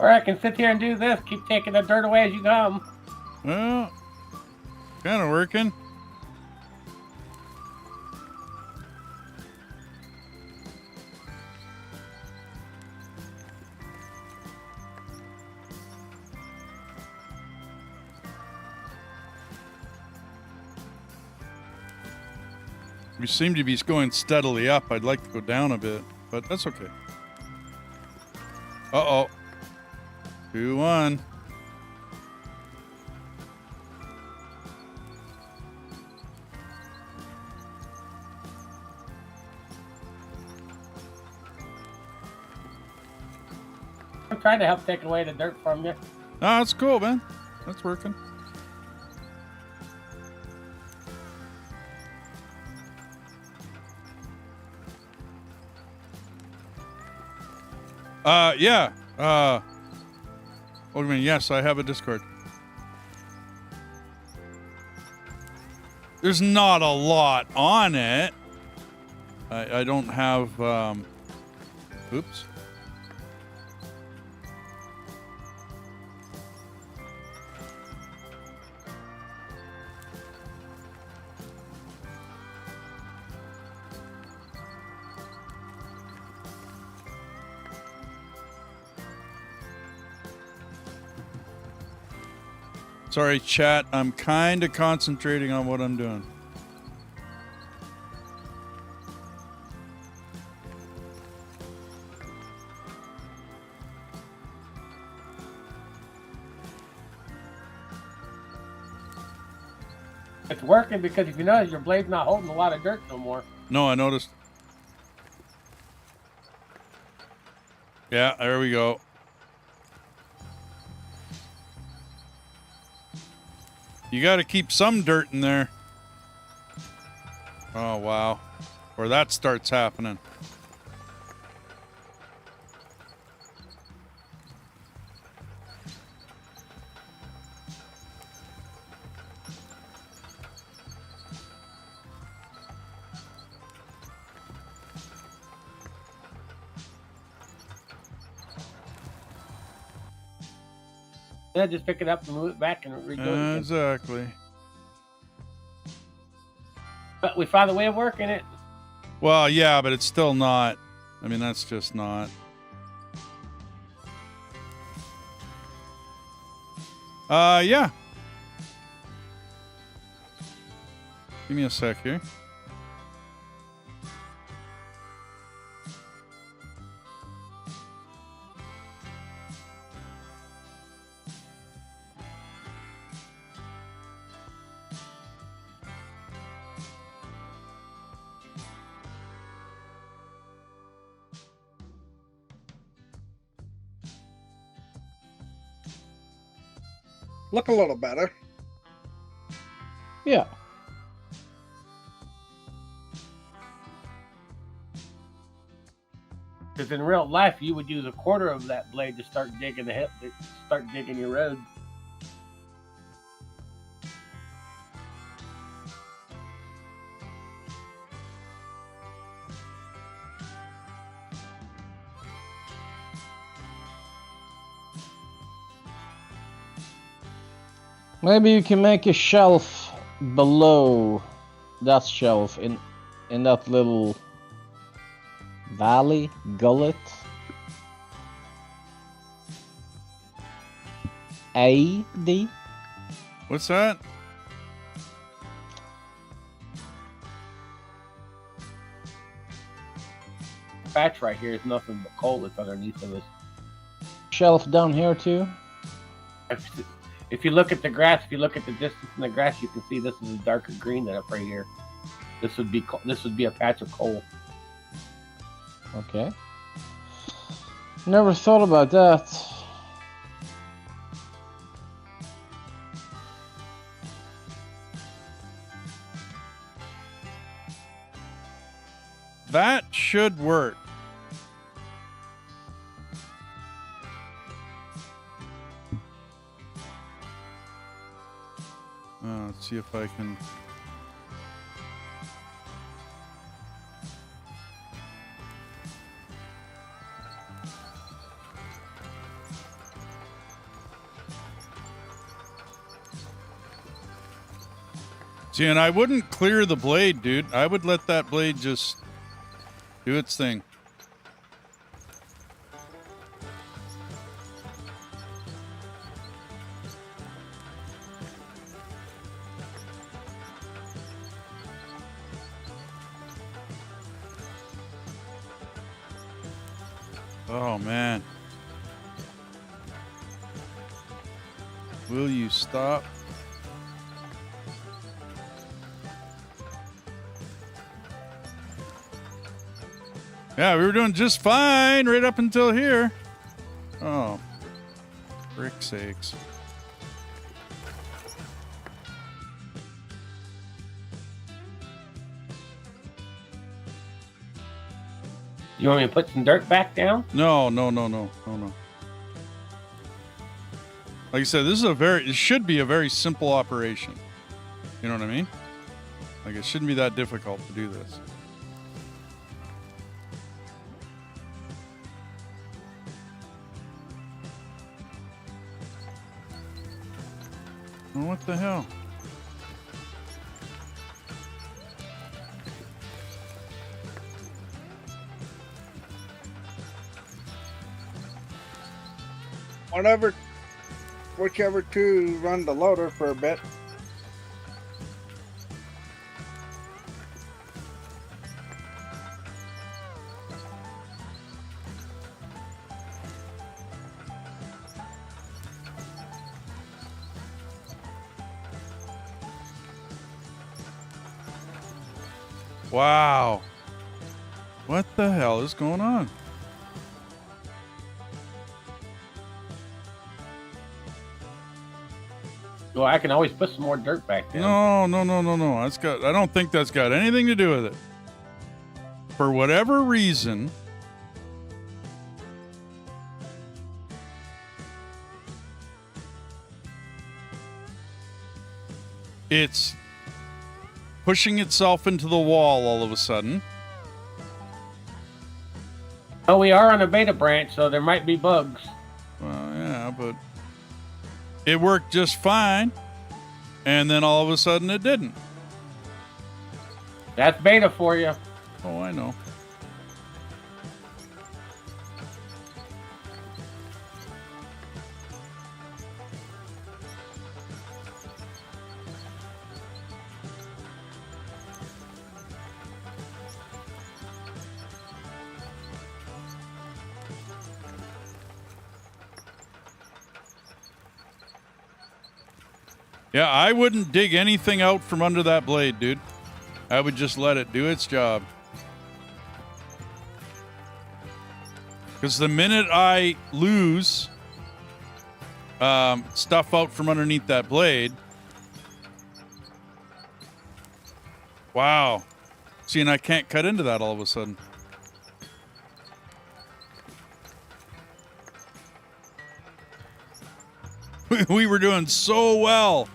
Or I can sit here and do this. Keep taking the dirt away as you come. Well, kind of working. We seem to be going steadily up. I'd like to go down a bit, but that's okay. Uh-oh. 2-1. I'm trying to help take away the dirt from you. Oh, that's cool, man. That's working. Yeah. What do you mean? Yes, I have a Discord. There's not a lot on it. I don't have, oops. Sorry, chat. I'm kind of concentrating on what I'm doing. It's working because if you notice, your blade's not holding a lot of dirt no more. No, I noticed. Yeah, there we go. You got to keep some dirt in there. Oh, wow. Or that starts happening. Yeah, just pick it up and move it back and redo it again. Exactly. But we found a way of working it. Well, yeah, but it's still not. I mean, that's just not. Yeah. Give me a sec here. Look a little better. Yeah. Because in real life, you would use a quarter of that blade to start digging the hip, to start digging your road. Maybe you can make a shelf below that shelf in that little valley, gullet. A-D? What's that? Patch right here is nothing but coal that's underneath of us. Shelf down here too? If you look at the grass, if you look at the distance in the grass, you can see this is a darker green than up right here. This would be a patch of coal. Okay. Never thought about that. That should work. Let's see if I can. See, and I wouldn't clear the blade, dude. I would let that blade just do its thing. Oh, man. Will you stop? Yeah, we were doing just fine right up until here. Oh, frick sakes. You want me to put some dirt back down? No. Like I said, it should be a very simple operation. You know what I mean? Like, it shouldn't be that difficult to do this. Well, what the hell? Whichever two run the loader for a bit. Wow. What the hell is going on? Well, I can always put some more dirt back down. No. I don't think that's got anything to do with it. For whatever reason, it's pushing itself into the wall all of a sudden. Oh, we are on a beta branch, so there might be bugs. Well, yeah, but it worked just fine, and then all of a sudden it didn't. That's beta for you. Oh, I know. Yeah, I wouldn't dig anything out from under that blade, dude. I would just let it do its job. Because the minute I lose stuff out from underneath that blade... Wow. See, and I can't cut into that all of a sudden. We were doing so well.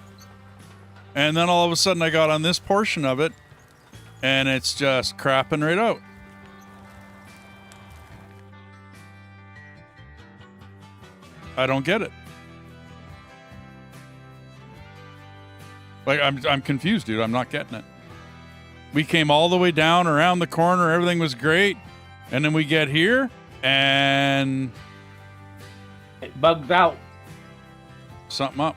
And then all of a sudden I got on this portion of it, and it's just crapping right out. I don't get it. Like, I'm confused, dude. I'm not getting it. We came all the way down around the corner. Everything was great. And then we get here, and It bugs out. something up.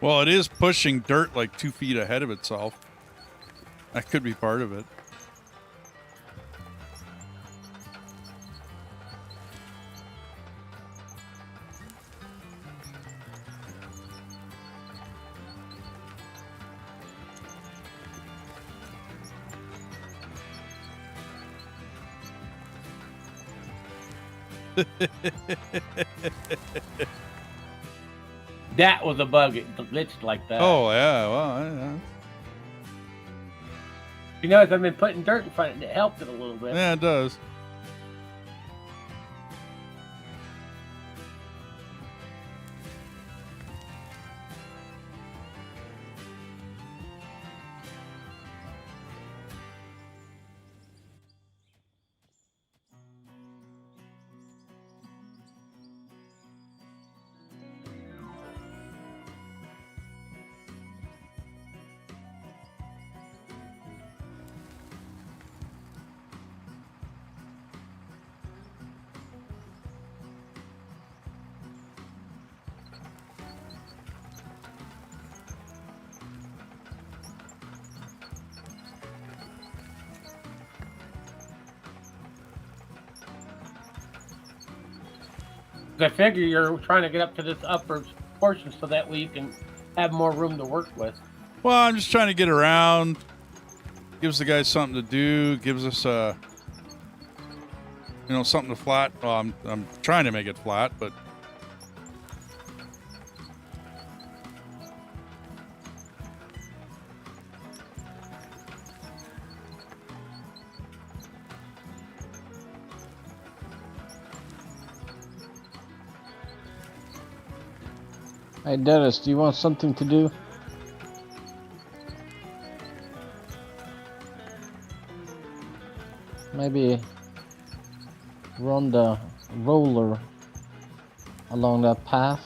Well, it is pushing dirt like 2 feet ahead of itself. That could be part of it. That was a bug. It glitched like that. Oh, yeah. Well, yeah. You notice I've been putting dirt in front of it. It helped it a little bit. Yeah, it does. I figure you're trying to get up to this upper portion so that way you can have more room to work with. Well, I'm just trying to get around. Gives the guys something to do. Gives us something to flat. Well, I'm trying to make it flat, but Hey Dennis, do you want something to do? Maybe run the roller along that path.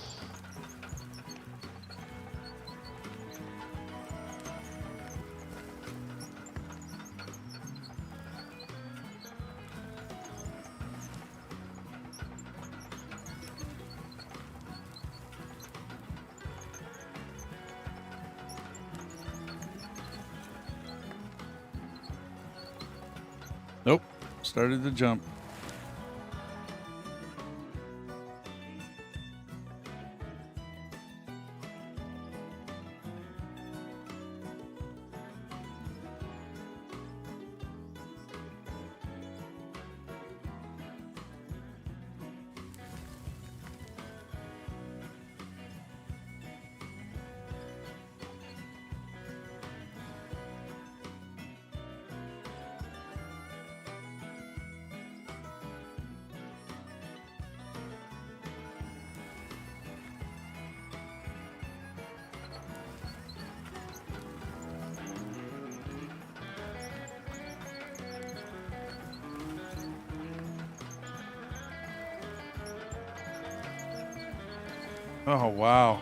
nope. Started to jump. Oh, wow.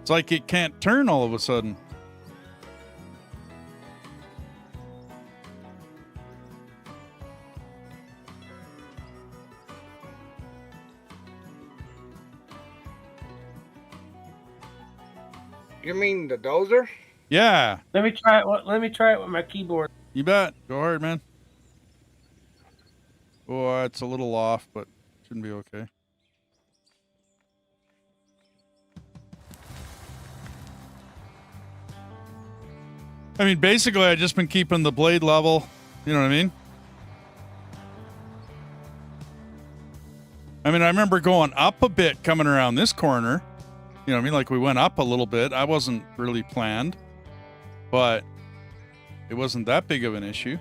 It's like it can't turn all of a sudden. You mean the dozer? Yeah, Let me try it. Let me try it with my keyboard. you bet. Go hard, man. Oh, it's a little off, but shouldn't be okay. I mean, basically, I've just been keeping the blade level. You know what I mean? I remember going up a bit coming around this corner. You know what I mean? Like we went up a little bit. I wasn't really planned, but it wasn't that big of an issue.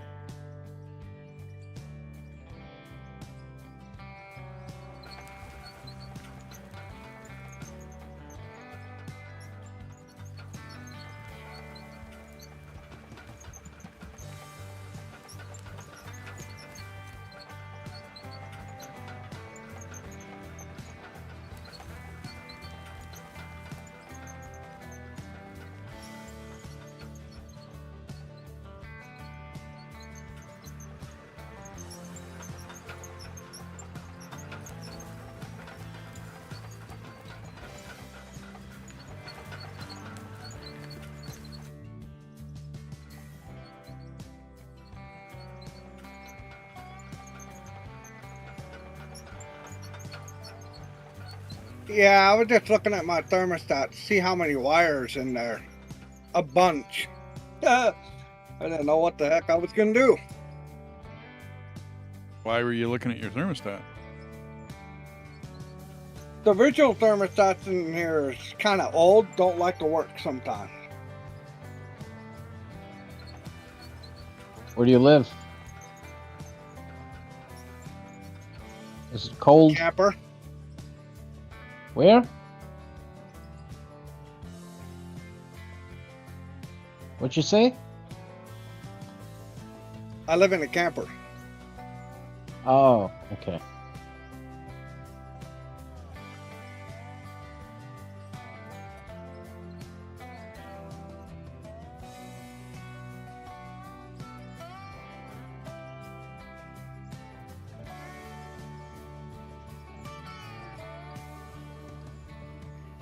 Yeah, I was just looking at my thermostat to see how many wires in there. A bunch. I didn't know what the heck I was gonna do. Why were you looking at your thermostat? The original thermostats in here is kind of old, don't like to work sometimes. Where do you live? Is it cold? Camper. Where? What'd you say? I live in a camper. Oh, okay.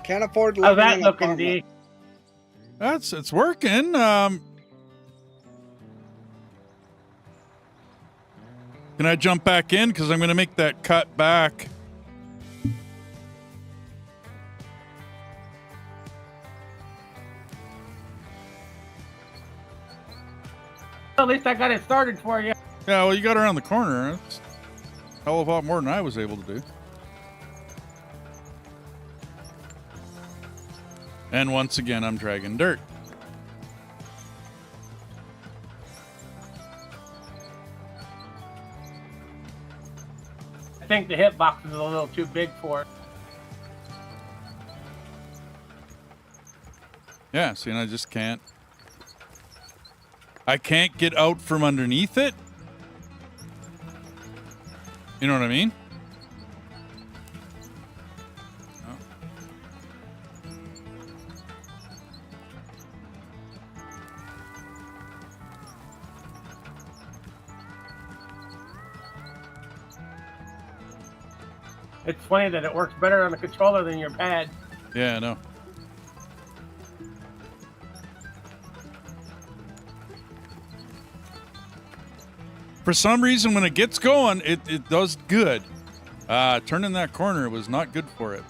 Can't afford to How's live that in an looking, apartment. D? It's working. Can I jump back in? Because I'm going to make that cut back. At least I got it started for you. Yeah, well, you got around the corner. That's a hell of a lot more than I was able to do. And once again, I'm dragging dirt. I think the hitbox is a little too big for it. Yeah, see, and I just can't. I can't get out from underneath it. You know what I mean? It's funny that it works better on the controller than your pad. Yeah, I know. For some reason, when it gets going, it does good. Turning that corner was not good for it.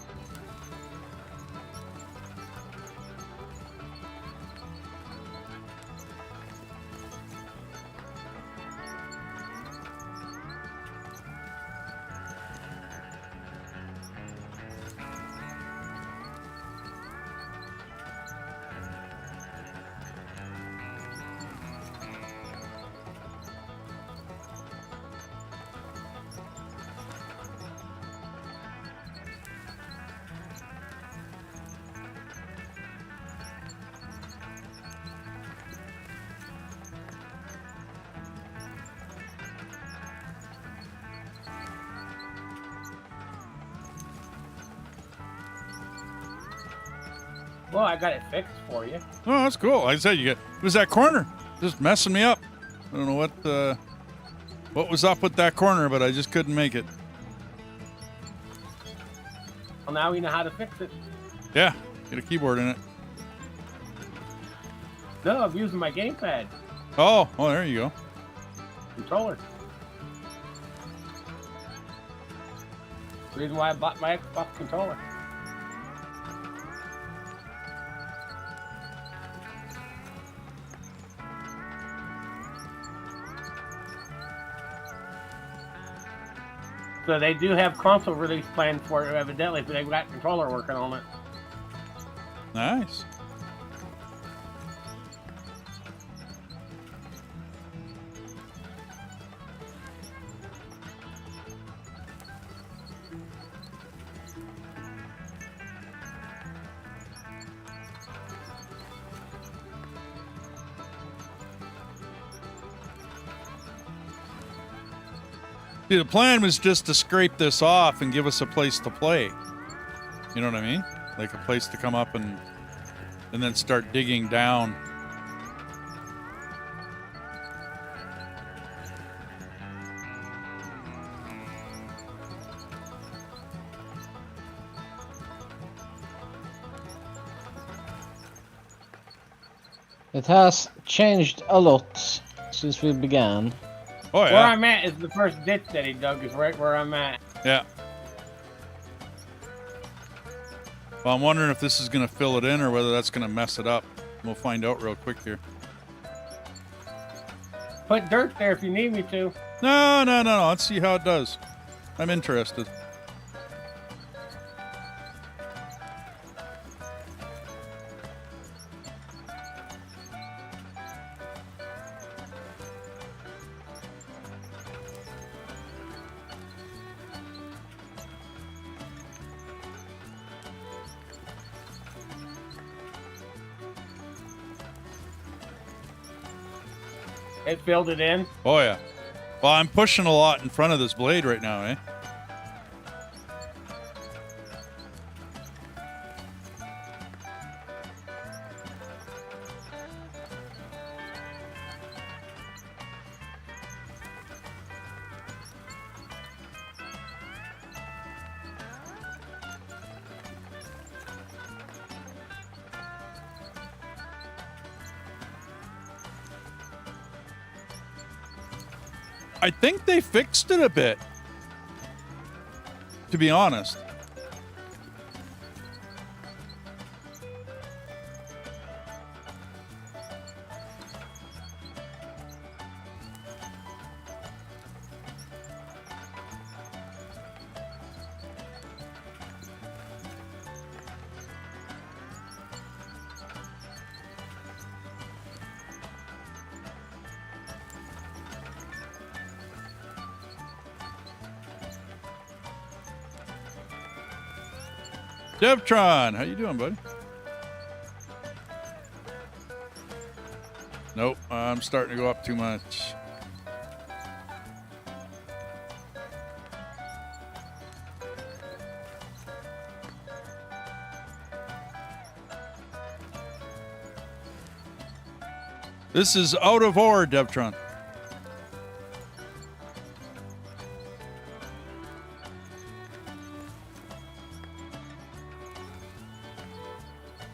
Well, I got it fixed for you. Oh, that's cool. Like I said, it was that corner just messing me up. I don't know what was up with that corner, but I just couldn't make it. Well, now we know how to fix it. Yeah, get a keyboard in it. No, I'm using my gamepad Oh, there you go. controller. The reason why I bought my Xbox controller. So they do have console release planned for it, evidently, but they've got controller working on it. Nice. See, the plan was just to scrape this off and give us a place to play. You know what I mean? Like a place to come up and then start digging down. It has changed a lot since we began. Oh Where yeah. I'm at is the first ditch that he dug is right where I'm at. Yeah. Well, I'm wondering if this is going to fill it in or whether that's going to mess it up. We'll find out real quick here. Put dirt there if you need me to. No. Let's see how it does. I'm interested. It filled it in. Oh, yeah. Well, I'm pushing a lot in front of this blade right now, eh? I think they fixed it a bit, to be honest. Devtron, how you doing, buddy? Nope, I'm starting to go up too much. This is out of order, Devtron.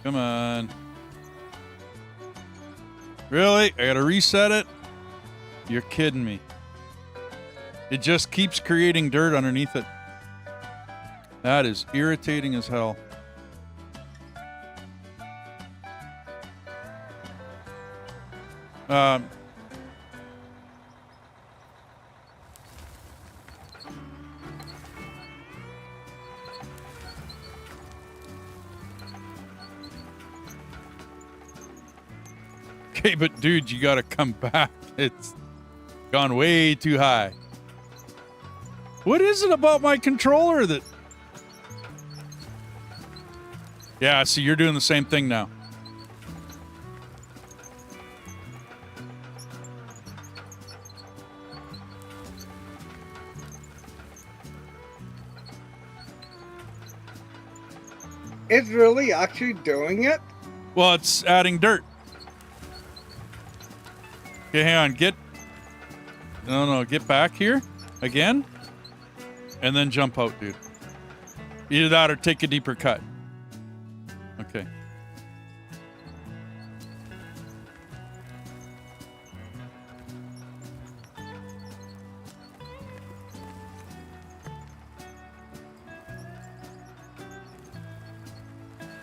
Come on. Really? I gotta reset it? You're kidding me. It just keeps creating dirt underneath it. That is irritating as hell. Okay, but dude, you gotta come back. It's gone way too high. What is it about my controller that... Yeah, see, you're doing the same thing now. It's really actually doing it? Well, it's adding dirt. Okay, hang on. Get back here again. And then jump out, dude. Either that or take a deeper cut. Okay.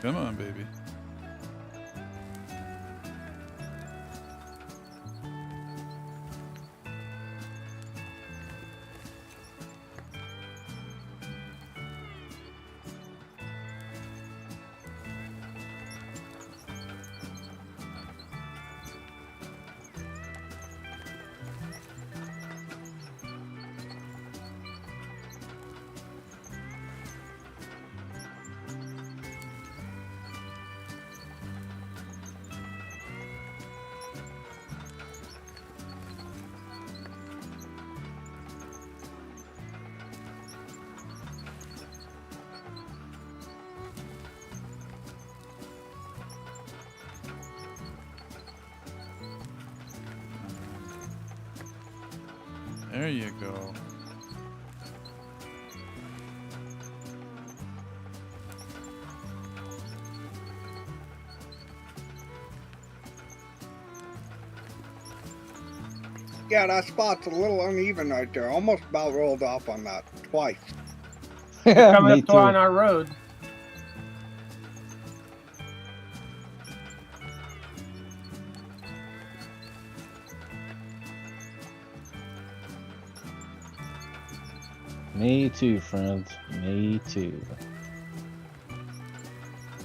Come on, baby. There you go. Yeah, that spot's a little uneven right there. Almost about rolled off on that twice. Yeah, Coming me up to on too. our road. Me too, friend. Me too.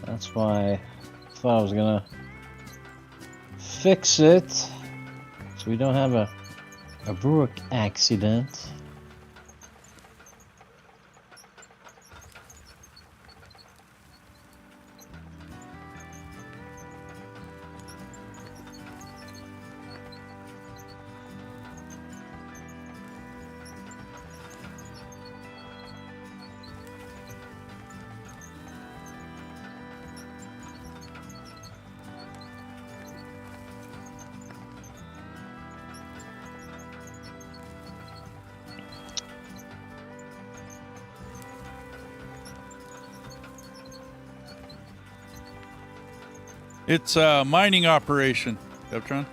That's why I thought I was gonna fix it so we don't have a work accident. It's a mining operation, Devtron.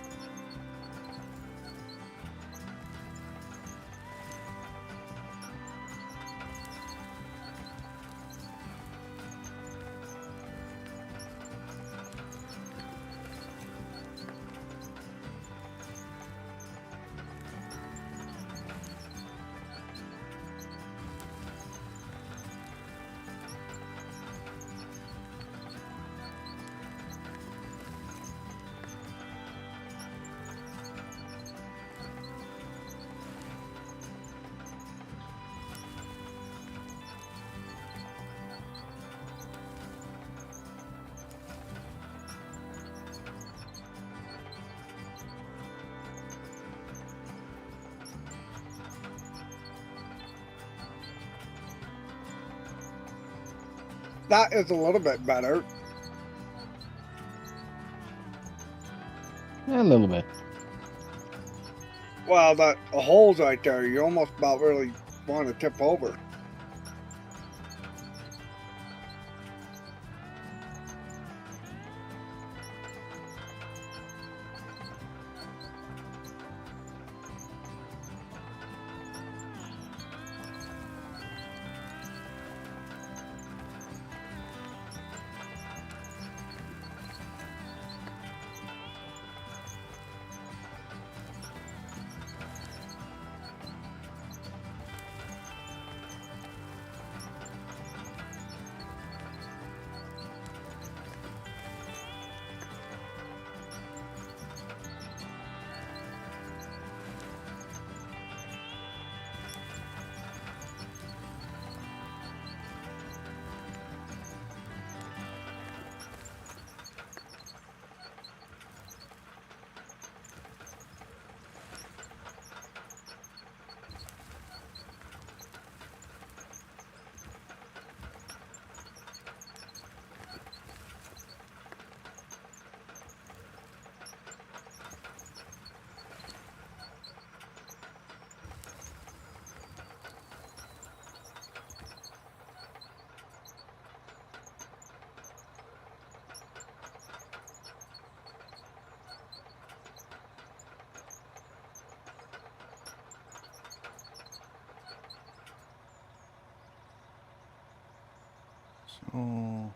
That is a little bit better. A little bit. Well, that hole's right there. You almost about really want to tip over. So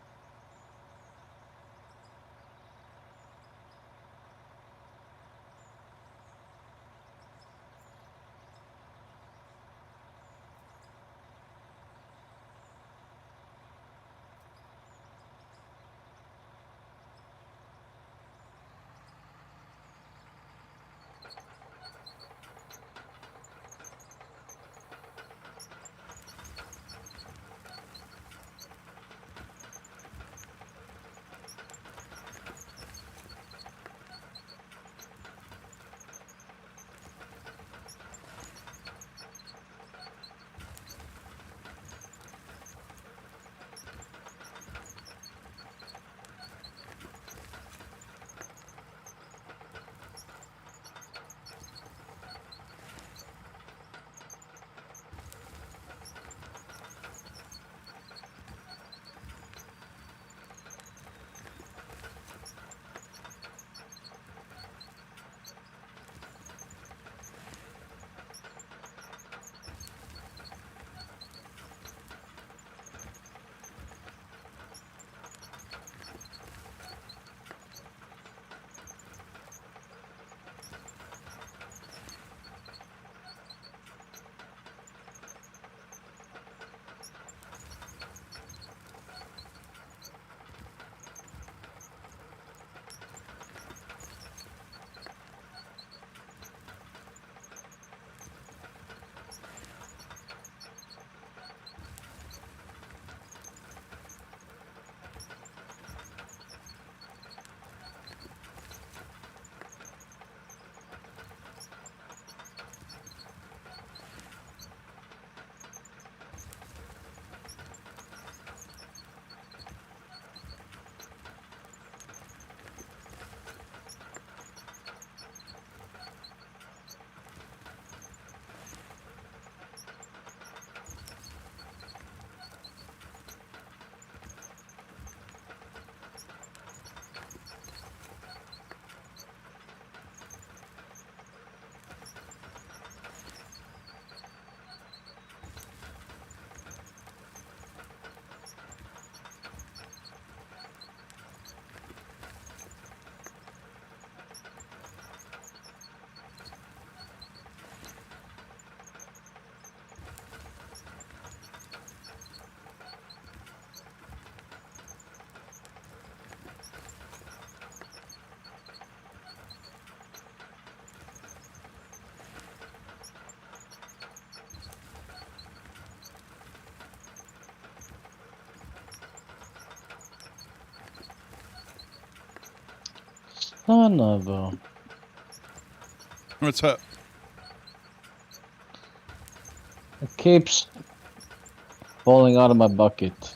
Son of a... What's up? It keeps falling out of my bucket.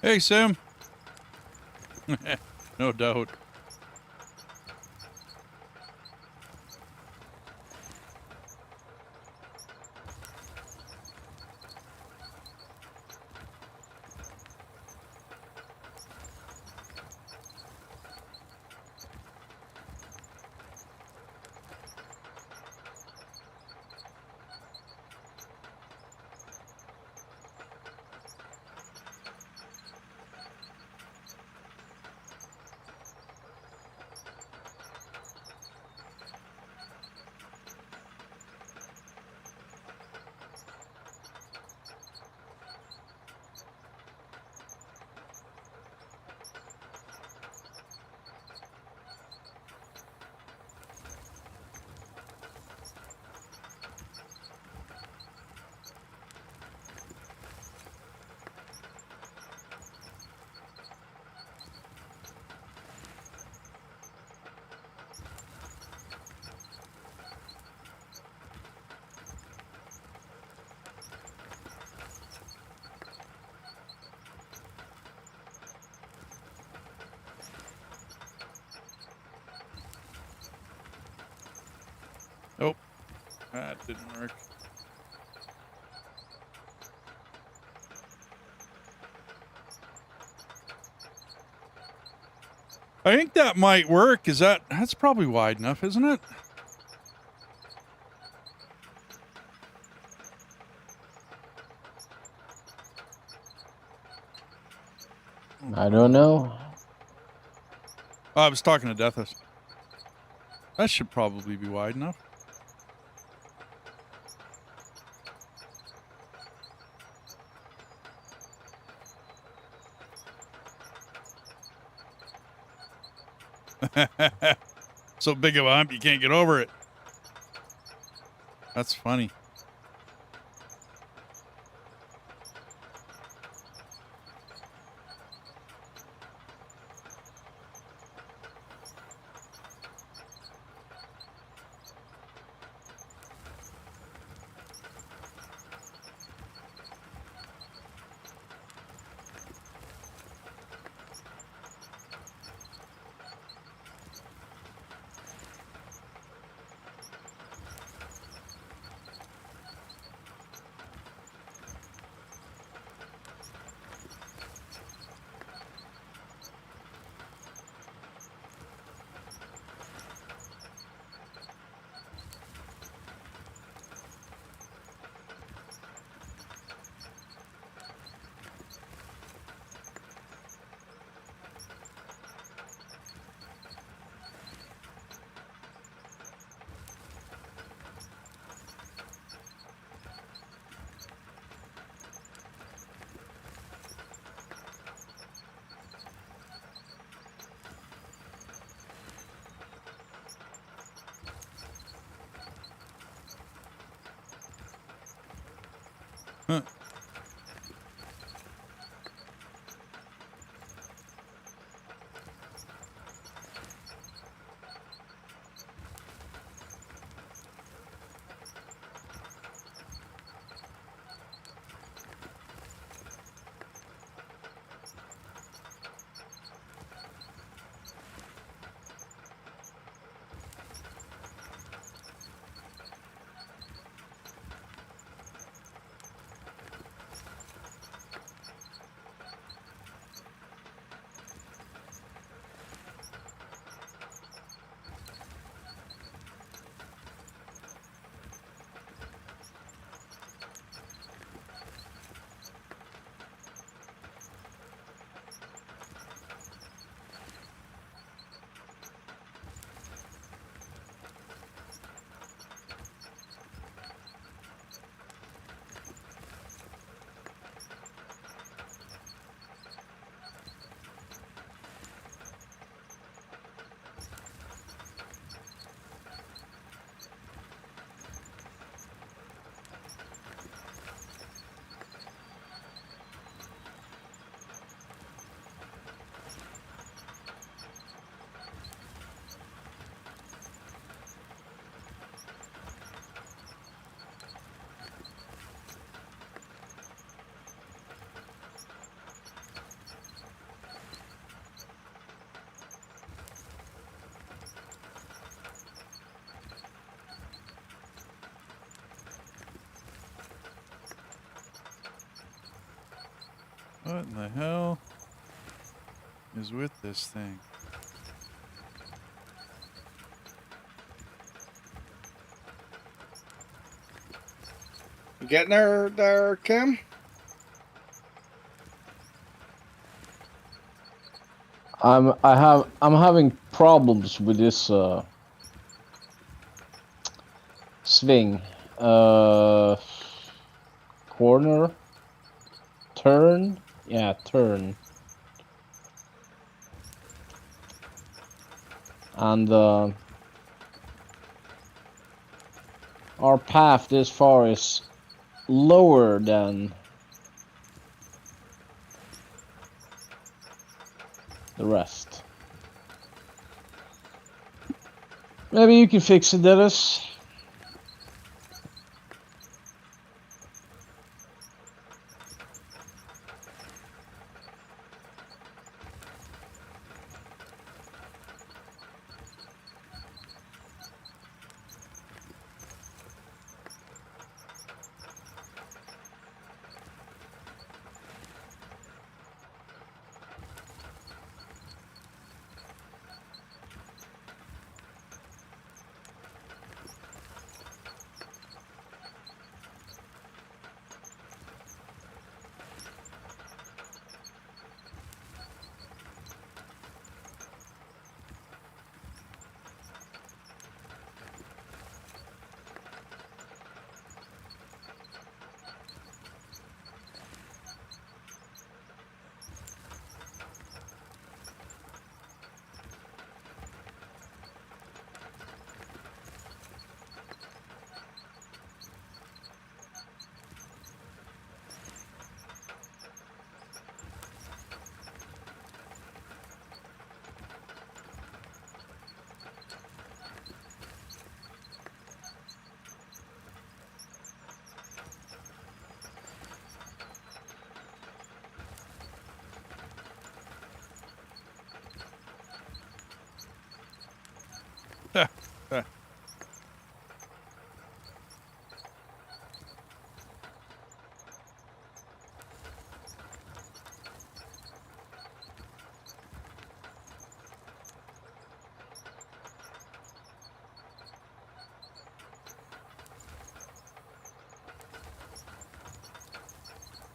Hey, Sam. No doubt. Oh, that didn't work. I think that might work. That's probably wide enough, isn't it? I don't know. Oh, I was talking to Deathus. That should probably be wide enough. So big of a hump, you can't get over it. That's funny. Huh. What in the hell is with this thing? You getting there, Kim? I'm having problems with this swing. Corner, turn, yeah, turn. And our path this far is lower than the rest. Maybe you can fix it, Dennis.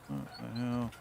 What the hell?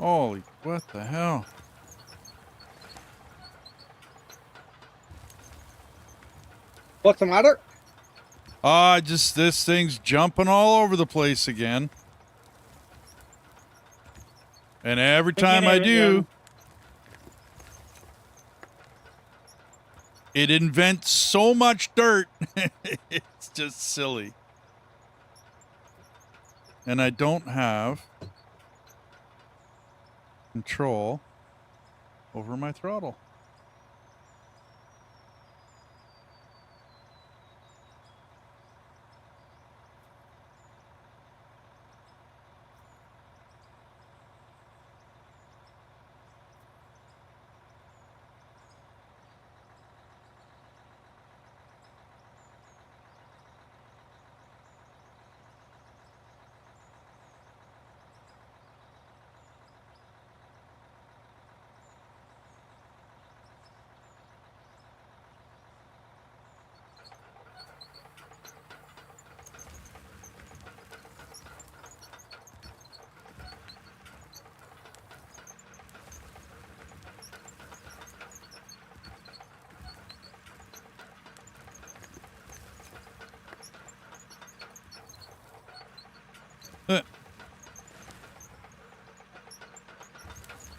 Holy, what the hell? What's the matter? Just this thing's jumping all over the place again. And every time I do, it invents so much dirt. It's just silly. And I don't have control over my throttle.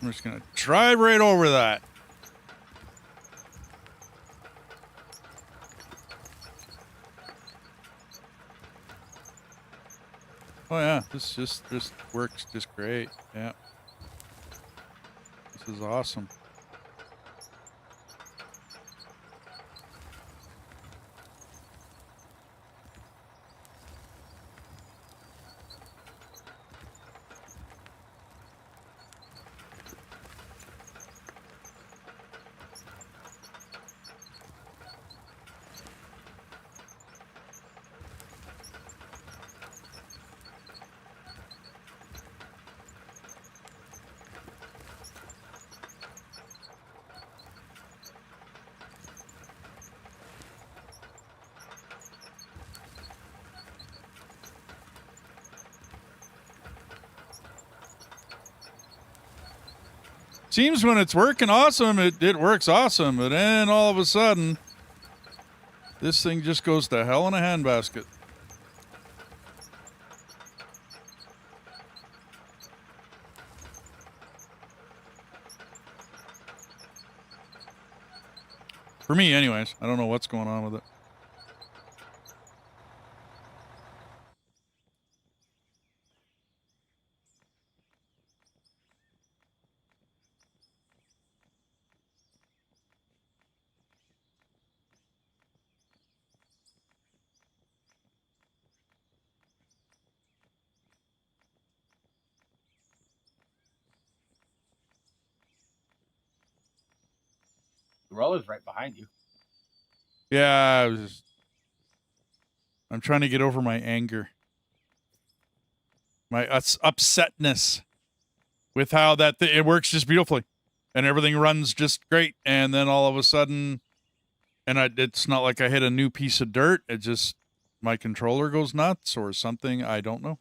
I'm just going to drive right over that. Oh yeah, this just works just great. Yeah. This is awesome. Seems when it's working awesome, it works awesome, but then all of a sudden, this thing just goes to hell in a handbasket. For me, anyways. I don't know what's going on with it. The roller's right behind you. Yeah, I'm trying to get over my anger. My upsetness with how it works just beautifully. And everything runs just great. And then all of a sudden, it's not like I hit a new piece of dirt. It just, my controller goes nuts or something. I don't know.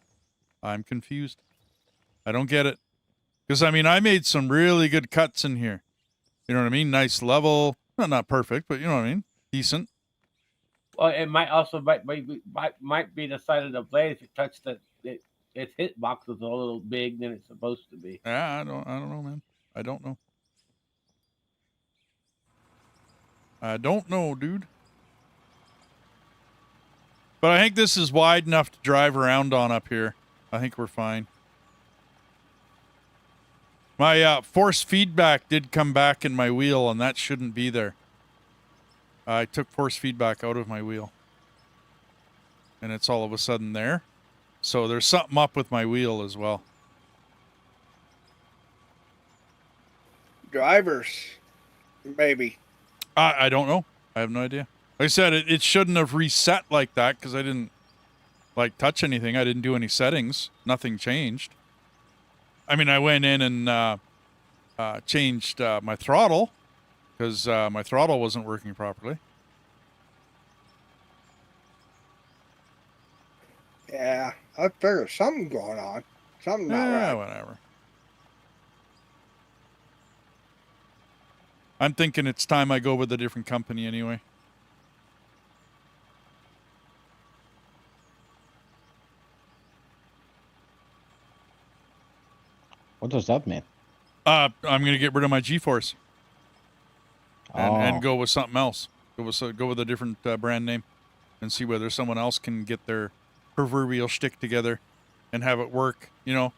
I'm confused. I don't get it. Because, I mean, I made some really good cuts in here. You know what I mean? Nice level. Not perfect, but you know what I mean? Decent. Well, it might also might be the side of the blade if it touched its hitbox was a little big than it's supposed to be. Yeah, I don't know, man. I don't know. I don't know, dude. But I think this is wide enough to drive around on up here. I think we're fine. My force feedback did come back in my wheel, and that shouldn't be there. I took force feedback out of my wheel. And it's all of a sudden there. So there's something up with my wheel as well. Drivers, maybe. I don't know. I have no idea. Like I said, it shouldn't have reset like that because I didn't touch anything. I didn't do any settings. Nothing changed. I mean, I went in and changed my throttle because my throttle wasn't working properly. Yeah, I figured something going on. Something not Yeah, right. whatever. I'm thinking it's time I go with a different company anyway. What does that mean? I'm gonna get rid of my G-Force and Oh. go with something else. Go with a different brand name, and see whether someone else can get their proverbial shtick together and have it work. You know,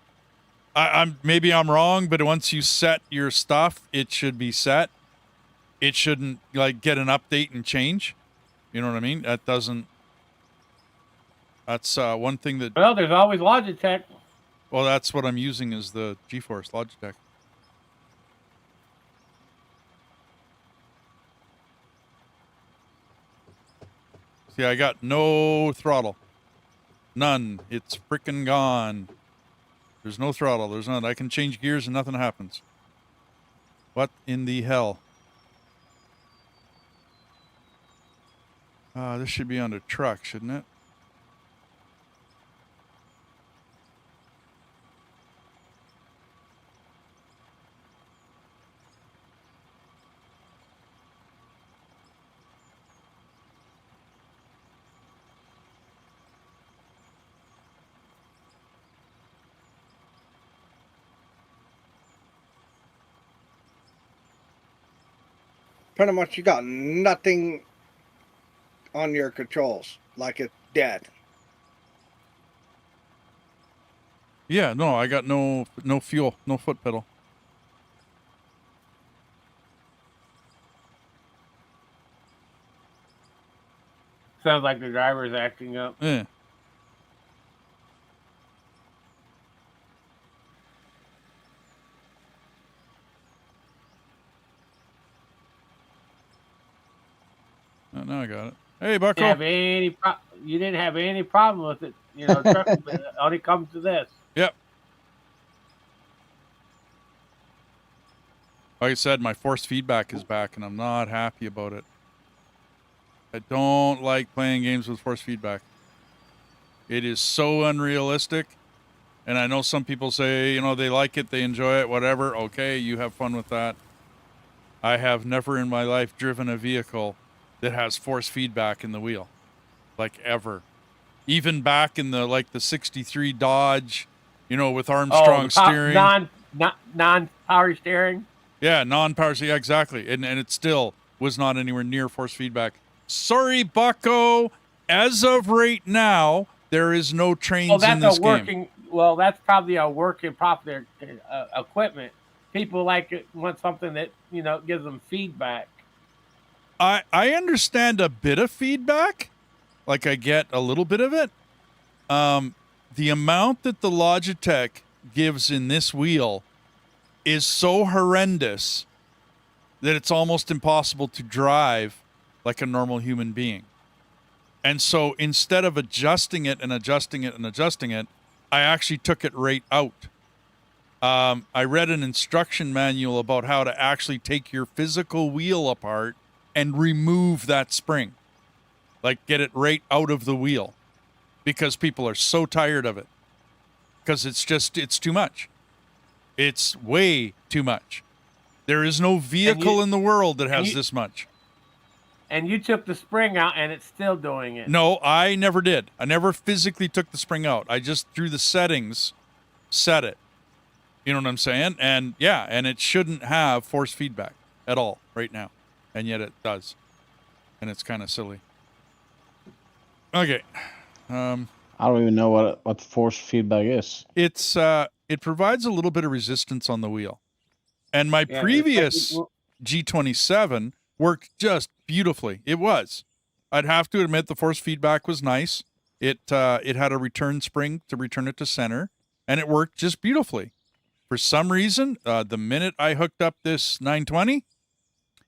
maybe I'm wrong, but once you set your stuff, it should be set. It shouldn't like get an update and change. You know what I mean? That doesn't. That's one thing that. Well, there's always Logitech. Well, that's what I'm using is the GeForce Logitech. See, I got no throttle. None. It's frickin' gone. There's no throttle. There's none. I can change gears and nothing happens. What in the hell? This should be on the truck, shouldn't it? Pretty much, you got nothing on your controls, like it's dead. Yeah, no, I got no fuel, no foot pedal. Sounds like the driver's acting up. Yeah. Oh, now I got it. Hey, Bucko. You didn't have any problem with it. You know, trust me, it only comes to this. Yep. Like I said, my force feedback is back, and I'm not happy about it. I don't like playing games with force feedback. It is so unrealistic. And I know some people say, you know, they like it, they enjoy it, whatever. Okay, you have fun with that. I have never in my life driven a vehicle that has force feedback in the wheel. Like ever. Even back in the 63 Dodge, you know, with Armstrong steering. Non-power steering? Yeah, non-power steering, yeah, exactly. And it still was not anywhere near force feedback. Sorry, Bucko. As of right now, there is no trains in this game. Well, that's probably a working proper equipment. People want something that, you know, gives them feedback. I understand a bit of feedback. Like, I get a little bit of it. The amount that the Logitech gives in this wheel is so horrendous that it's almost impossible to drive like a normal human being. And so instead of adjusting it and adjusting it and adjusting it, I actually took it right out. I read an instruction manual about how to actually take your physical wheel apart and remove that spring. Like, get it right out of the wheel. Because people are so tired of it. Because it's too much. It's way too much. There is no vehicle in the world that has this much. And you took the spring out and it's still doing it. No, I never did. I never physically took the spring out. I just, through the settings, set it. You know what I'm saying? And yeah, and it shouldn't have force feedback at all right now. And yet it does. And it's kind of silly. Okay. I don't even know what force feedback is. It's it provides a little bit of resistance on the wheel. And my previous G27 worked just beautifully. It was. I'd have to admit the force feedback was nice. It had a return spring to return it to center, and it worked just beautifully. For some reason, the minute I hooked up this 920,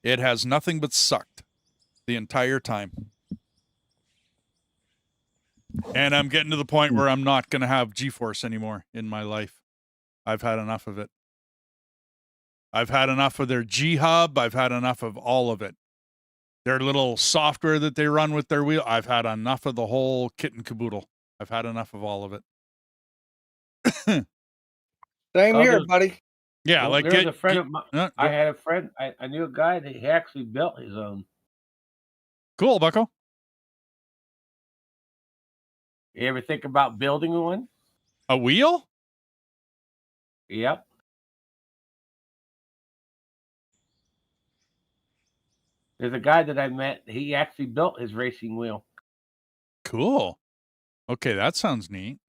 it has nothing but sucked the entire time. And I'm getting to the point where I'm not going to have G-Force anymore in my life. I've had enough of it. I've had enough of their G-Hub. I've had enough of all of it. Their little software that they run with their wheel. I've had enough of the whole kit and caboodle. I've had enough of all of it. Same here, buddy. Yeah, Well, like there was a friend of mine. I go- had a friend. I knew a guy that he actually built his own. cool, Bucko. You ever think about building one? A wheel? Yep. There's a guy that I met. He actually built his racing wheel. Cool. Okay, that sounds neat.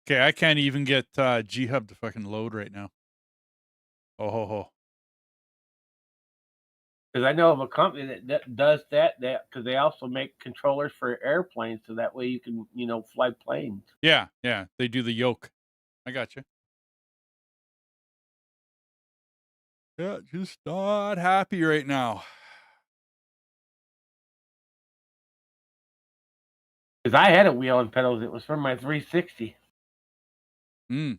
Okay, I can't even get G Hub to fucking load right now. Oh ho ho. Because I know of a company that does that because they also make controllers for airplanes, so that way you can fly planes. Yeah, they do the yoke. I got you. Yeah, just not happy right now. Because I had a wheel and pedals. It was from my 360. Hmm.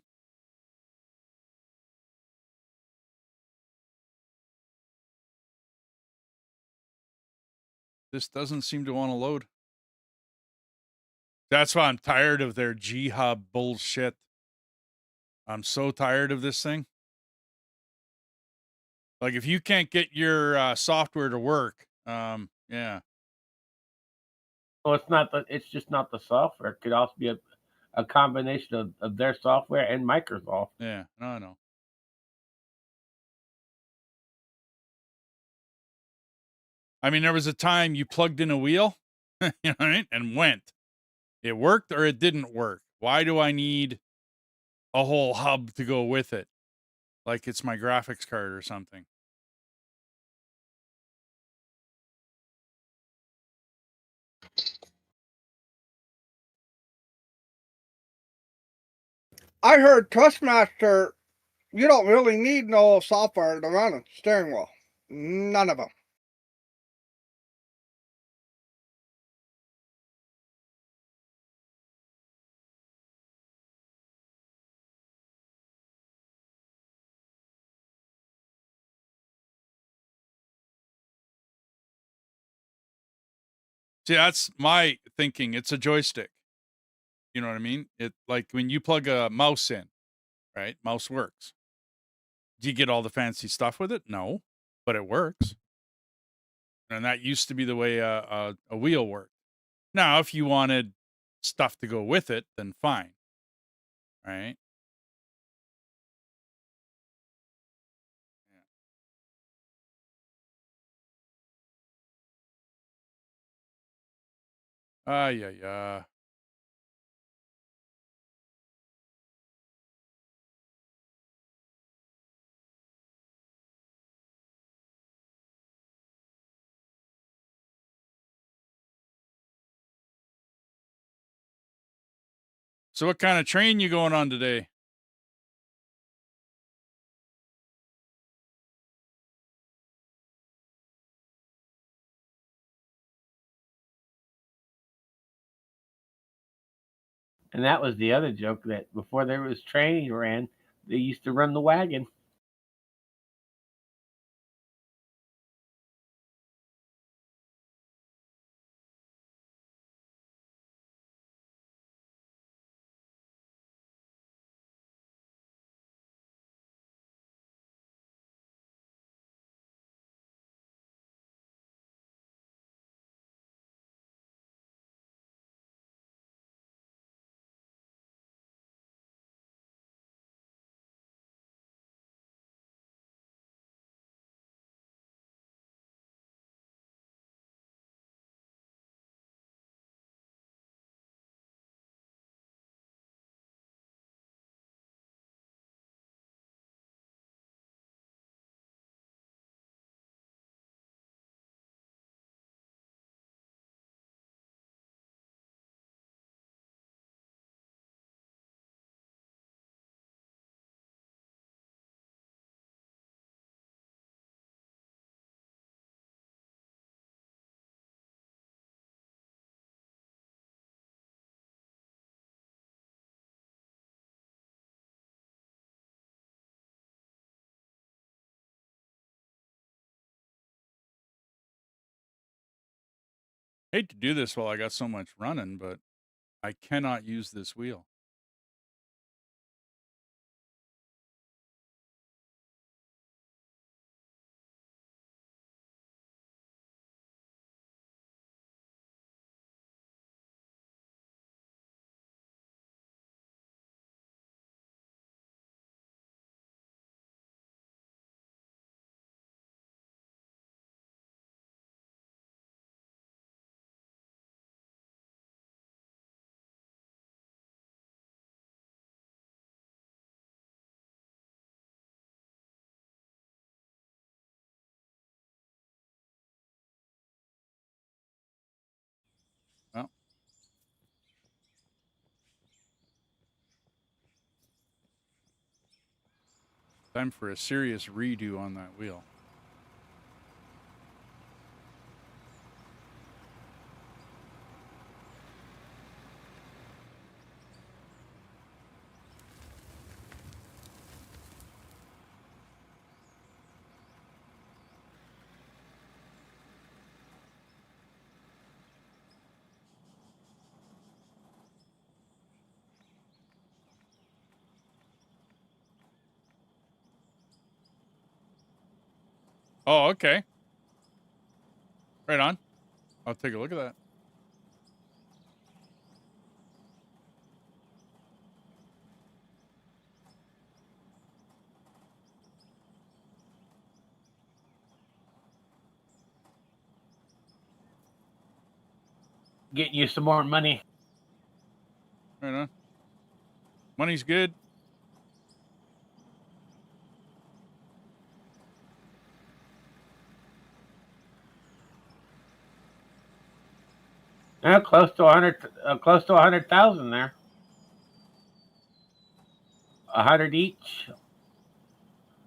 This doesn't seem to want to load. That's why I'm tired of their G Hub bullshit. I'm so tired of this thing. Like, if you can't get your software to work, yeah. Well, it's just not the software. It could also be a combination of their software and Microsoft. Yeah, no, I know. I mean, there was a time you plugged in a wheel, you know what I mean, and went. It worked or it didn't work. Why do I need a whole hub to go with it? Like it's my graphics card or something. I heard Trustmaster, you don't really need no software to run a steering wheel. None of them. See, that's my thinking. It's a joystick. You know what I mean? It like when you plug a mouse in, right? Mouse works. Do you get all the fancy stuff with it? No, but it works. And that used to be the way a wheel worked. Now, if you wanted stuff to go with it, then fine. Right? Yeah. So what kind of train you going on today? And that was the other joke, that before there was training ran, they used to run the wagon. Hate to do this while I got so much running, but I cannot use this wheel. Well, time for a serious redo on that wheel. Oh, okay. Right on. I'll take a look at that. Getting you some more money. Right on. Money's good. Close to 100,000 there. 100 each,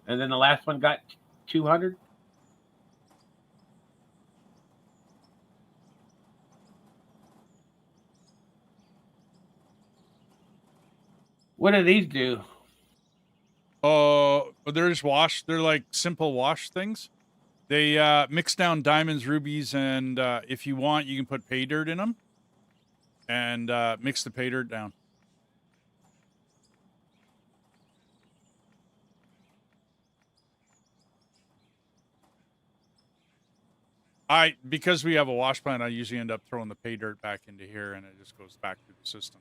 and then the last one got 200. What do these do? Oh, they're just wash. They're like simple wash things. They mix down diamonds, rubies, and if you want, you can put pay dirt in them and mix the pay dirt down. Because we have a wash plant, I usually end up throwing the pay dirt back into here, and it just goes back through the system.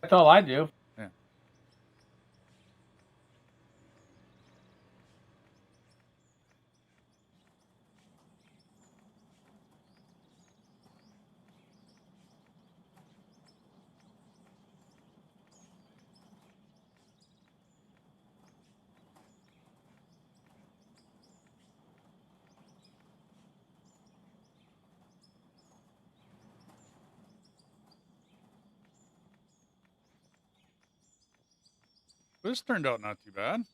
That's all I do. Yeah. This turned out not too bad.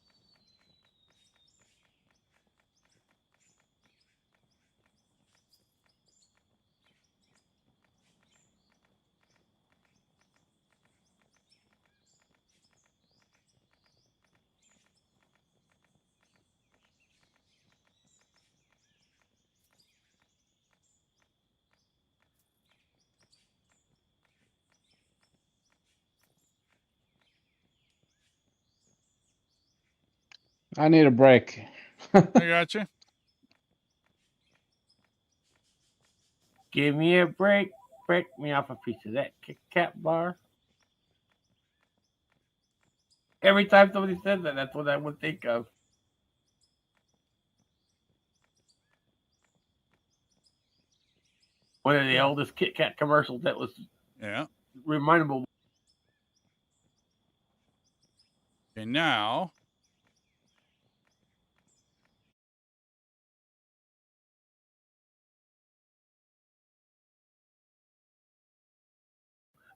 I need a break. I got you. Give me a break. Break me off a piece of that Kit Kat bar. Every time somebody says that, that's what I would think of. One of the oldest Kit Kat commercials that was Yeah. remarkable. Okay, now.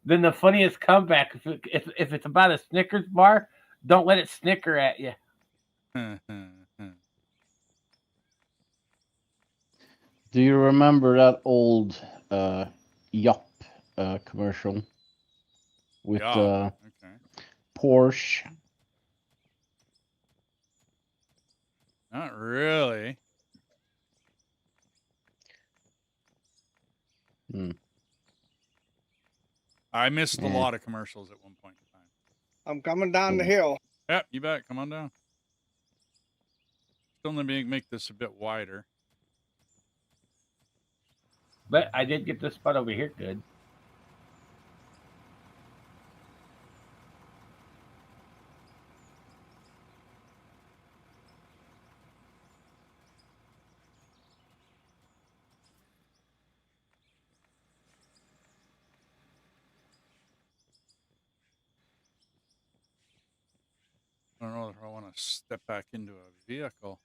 Then the funniest comeback, if it's about a Snickers bar, don't let it snicker at you. Do you remember that old Yup commercial with Yeah. Okay. Porsche? Not really. I missed a Yeah. lot of commercials at one point in time. I'm coming down the Cool. hill. Yep, you bet. Come on down. Still let me make this a bit wider. But I did get this spot over here good. I don't know if I want to step back into a vehicle.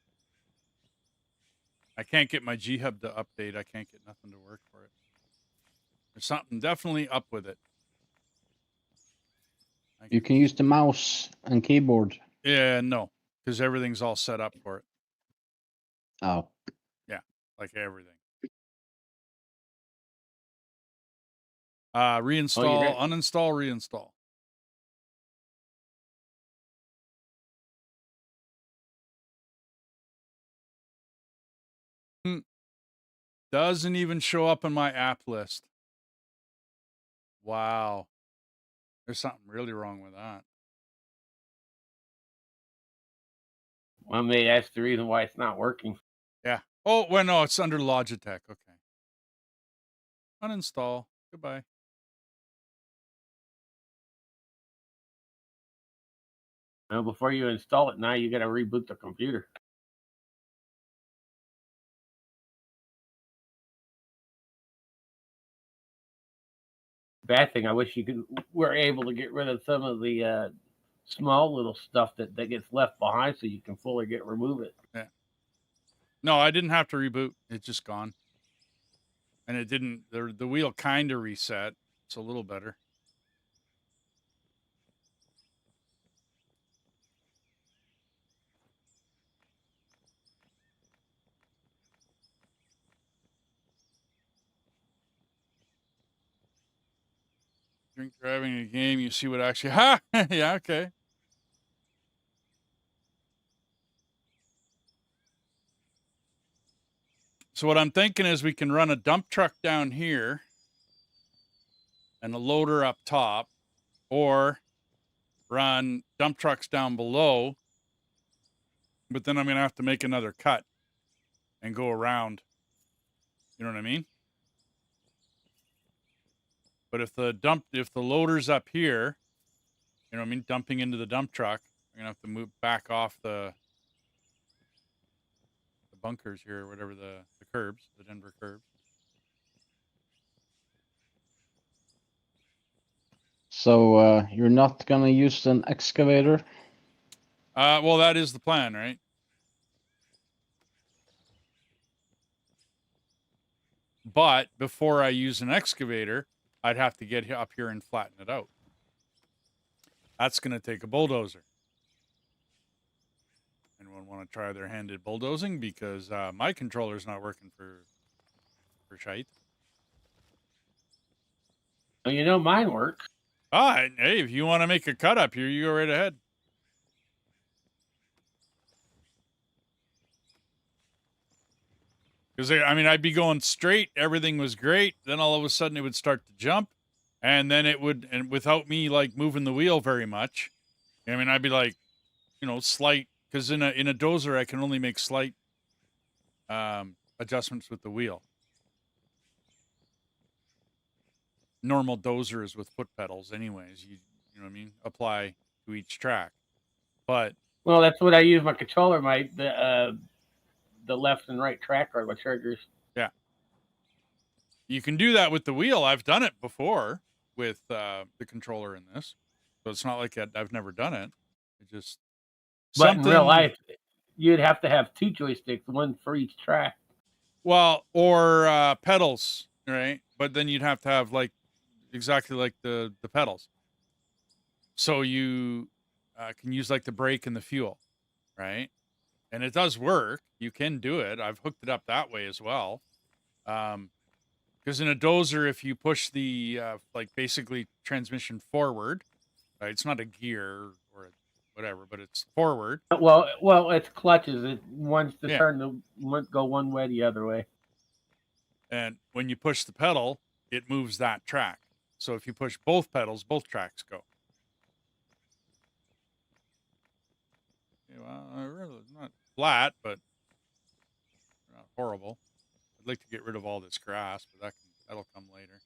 I can't get my G-Hub to update. I can't get nothing to work for it. There's something definitely up with it. You can use the mouse and keyboard. Yeah, no, because everything's all set up for it. Oh. Like everything. Reinstall, uninstall, reinstall. Doesn't even show up in my app list. Wow. There's something really wrong with that. Well, maybe that's the reason why it's not working. Yeah. Oh, well, no, it's under Logitech. Okay. Uninstall. Goodbye. Now, before you install it, now you got to reboot the computer. Bad thing, I wish were able to get rid of some of the small little stuff that gets left behind, so you can fully remove it. Yeah. No, I didn't have to reboot. It's just gone. And it didn't. The wheel kind of reset. It's a little better. Drink driving a game. You see what actually. Ha! Yeah. Okay. So what I'm thinking is we can run a dump truck down here and a loader up top, or run dump trucks down below, but then I'm going to have to make another cut and go around. You know what I mean? But if the loader's up here, you know what I mean, dumping into the dump truck, I'm going to have to move back off the bunkers here, or whatever, the curbs, the Denver curbs. So you're not gonna use an excavator? Well, that is the plan, right? But before I use an excavator, I'd have to get up here and flatten it out. That's going to take a bulldozer. Anyone want to try their hand at bulldozing? Because my controller's not working for shite. Well, you know, mine works. Ah, hey, if you want to make a cut up here, you go right ahead. Because, I mean, I'd be going straight. Everything was great. Then all of a sudden it would start to jump. And then it would, and without me, like, moving the wheel very much. I mean, I'd be like, you know, slight. Because in a dozer, I can only make slight adjustments with the wheel. Normal dozer is with foot pedals anyways. You know what I mean? Apply to each track. But well, that's what I use my controller, the left and right tracker, my triggers. Yeah. You can do that with the wheel. I've done it before with the controller in this. So it's not like I've never done it. It just But in real life, you'd have to have two joysticks, one for each track. Well, or pedals, right? But then you'd have to have like exactly like the pedals. So you can use like the brake and the fuel, right? And it does work. You can do it. I've hooked it up that way as well. Because in a dozer, if you push the like basically transmission forward, right? It's not a gear or whatever, but it's forward. Well, it's clutches. It wants to go one way, the other way. And when you push the pedal, it moves that track. So if you push both pedals, both tracks go. Okay, well, really not flat, but not horrible. I'd like to get rid of all this grass, but that'll come later.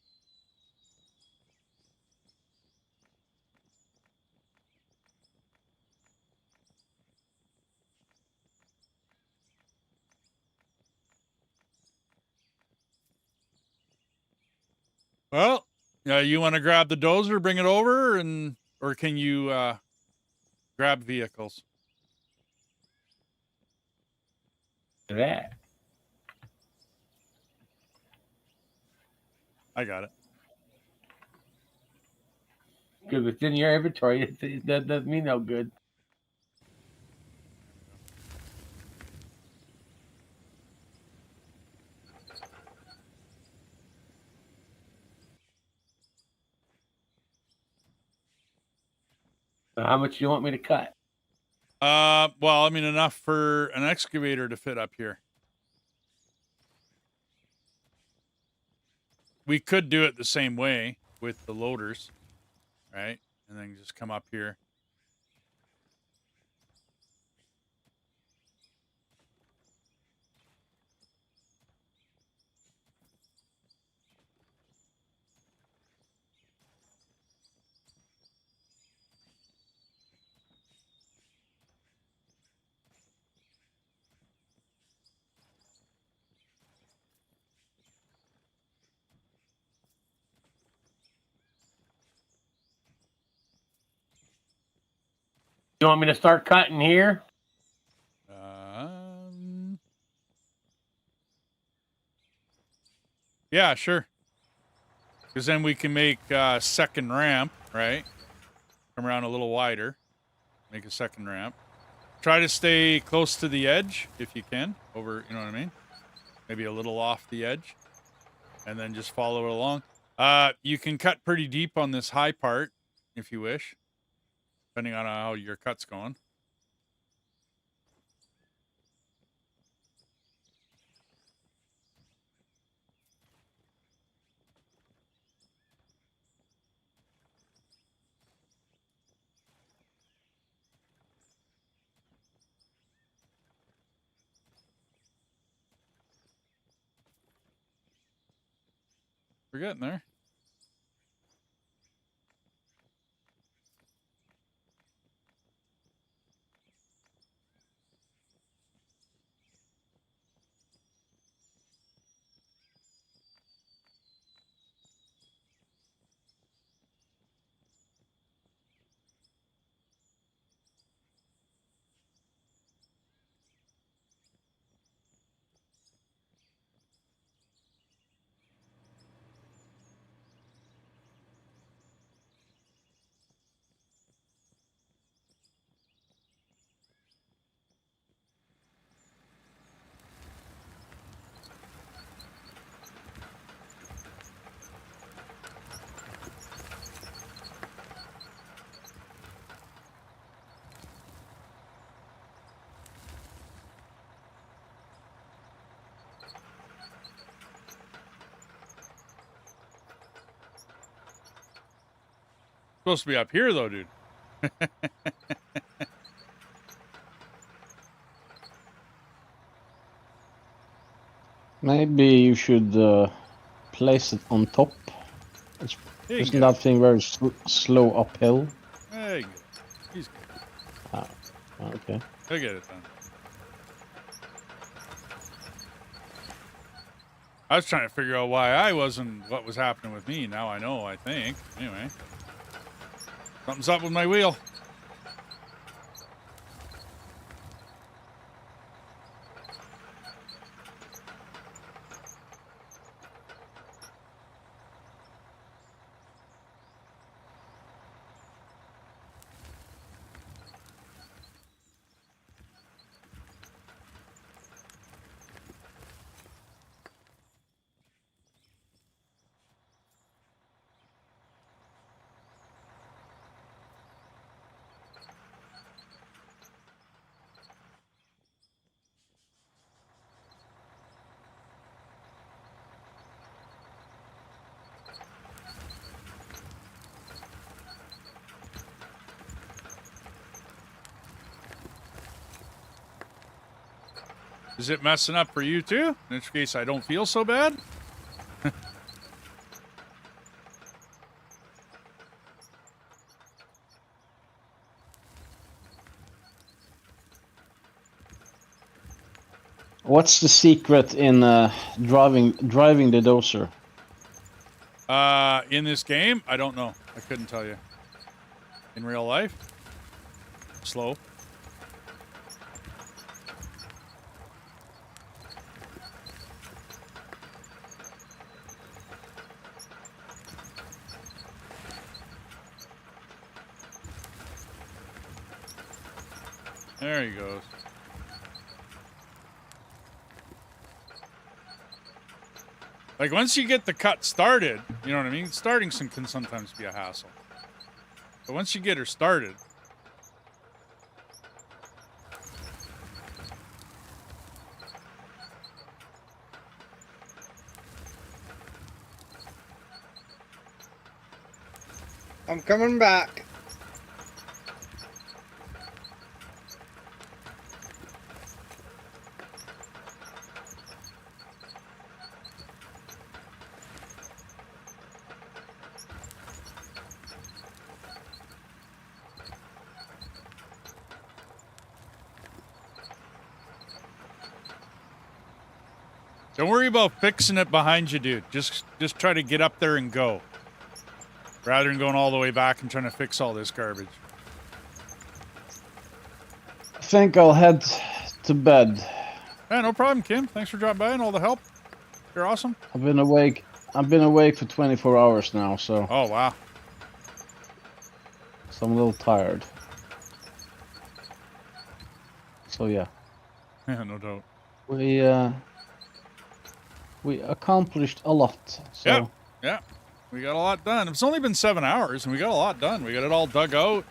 Well, you want to grab the dozer, bring it over, or can you grab vehicles? That. I got it. Because it's in your inventory, that doesn't mean no good. So how much do you want me to cut? Well, I mean, enough for an excavator to fit up here. We could do it the same way with the loaders, right? And then just come up here. You want me to start cutting here? Yeah, sure. Because then we can make a second ramp, right? Come around a little wider. Make a second ramp. Try to stay close to the edge if you can. Over, you know what I mean? Maybe a little off the edge. And then just follow it along. You can cut pretty deep on this high part if you wish. Depending on how your cut's going. We're getting there. Supposed to be up here, though, dude. Maybe you should place it on top. Isn't that thing very slow uphill? Hey, he's good. Okay. He'll get it done. I was trying to figure out why I wasn't, what was happening with me. Now I know, I think. Anyway. Something's up with my wheel. Is it messing up for you too? In which case, I don't feel so bad. What's the secret in driving the dozer? In this game, I don't know. I couldn't tell you. In real life, slow. There he goes. Like, once you get the cut started, you know what I mean? Starting can sometimes be a hassle. But once you get her started... I'm coming back. Don't worry about fixing it behind you, dude. Just try to get up there and go. Rather than going all the way back and trying to fix all this garbage. I think I'll head to bed. Yeah, no problem, Kim. Thanks for dropping by and all the help. You're awesome. I've been awake for 24 hours now, so Oh, wow. I'm a little tired. So yeah, Yeah, no doubt. we accomplished a lot. So Yeah, yeah. We got a lot done. It's only been 7 hours, and we got a lot done. We got it all dug out.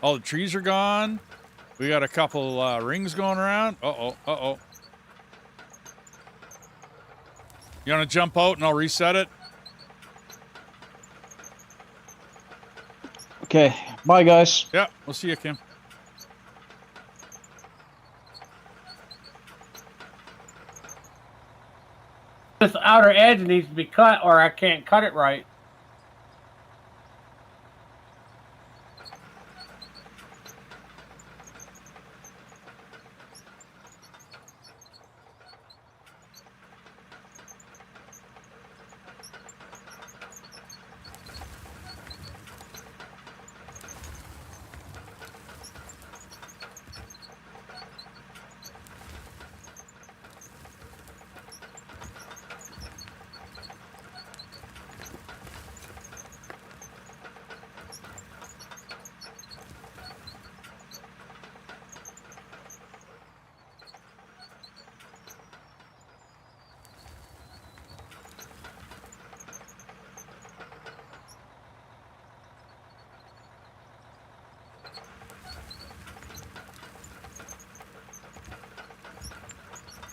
All the trees are gone. We got a couple rings going around. Uh-oh, uh-oh. You want to jump out and I'll reset it? okay, bye guys. Yeah, we'll see you, Kim. This outer edge needs to be cut, or I can't cut it right.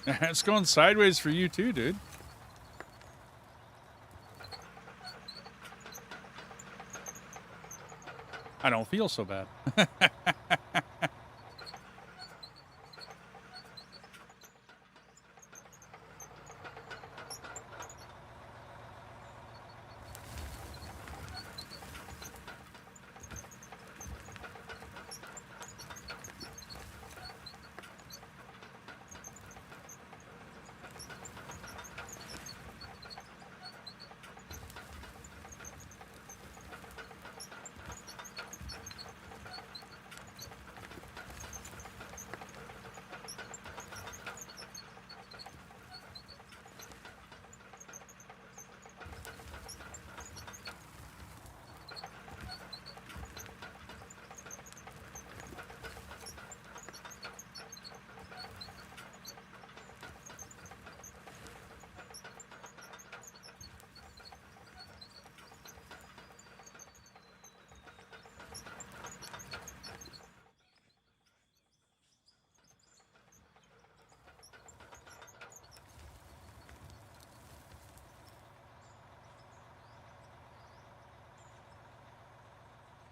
It's going sideways for you too, dude. I don't feel so bad.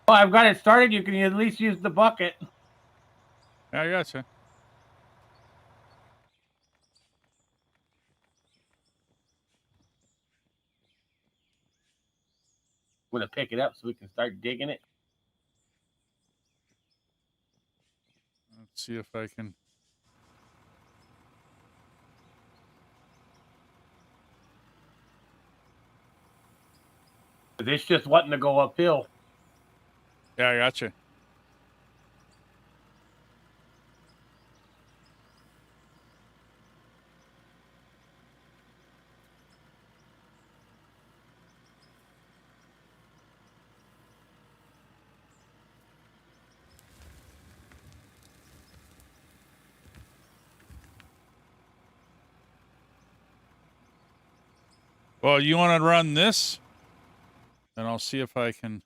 Well, I've got it started. You can at least use the bucket. Yeah, I gotcha. I'm gonna pick it up so we can start digging it. Let's see if I can. It's just wanting to go uphill. Yeah, I gotcha. Well, you want to run this? And I'll see if I can.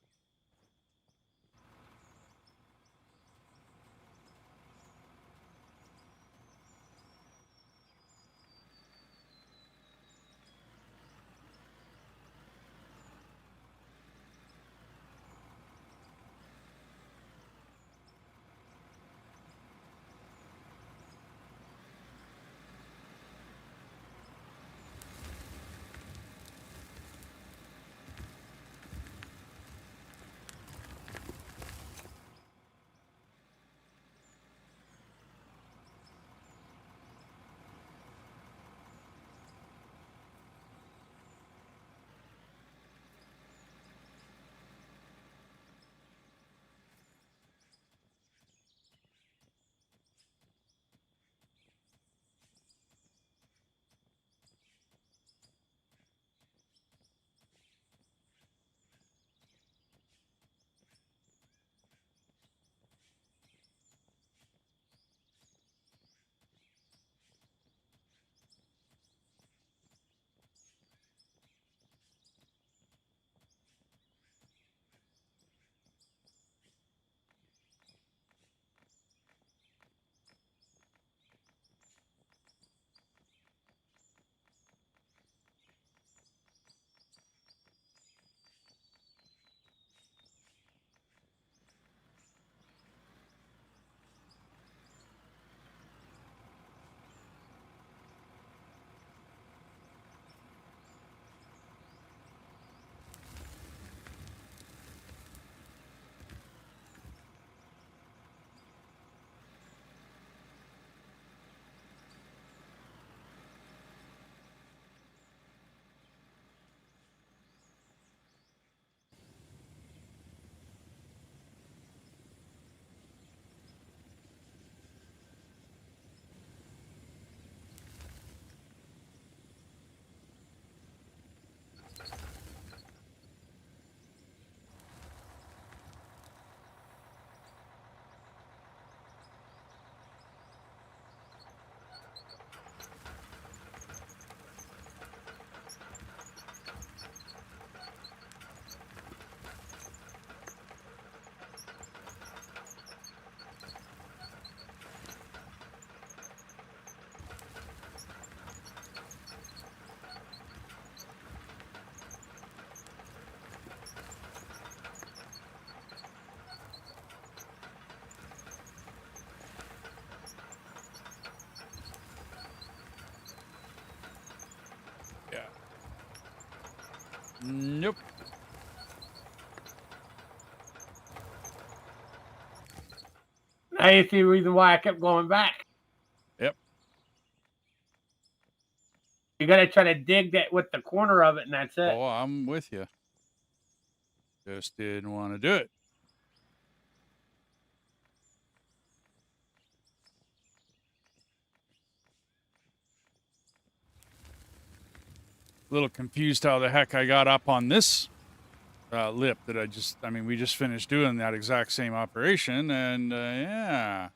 Yeah. Nope. Now you see the reason why I kept going back. Yep. You gotta try to dig that with the corner of it, and that's it. Oh, I'm with you. Just didn't want to do it. A little confused how the heck I got up on this lip that I mean, we just finished doing that exact same operation, and yeah.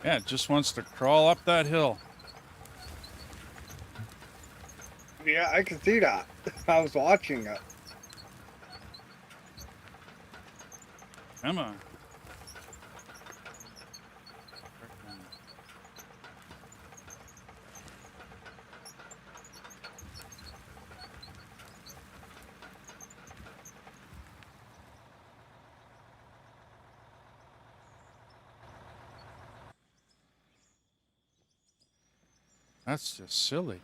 Yeah, it just wants to crawl up that hill. Yeah, I can see that. I was watching it. Come on. That's just silly.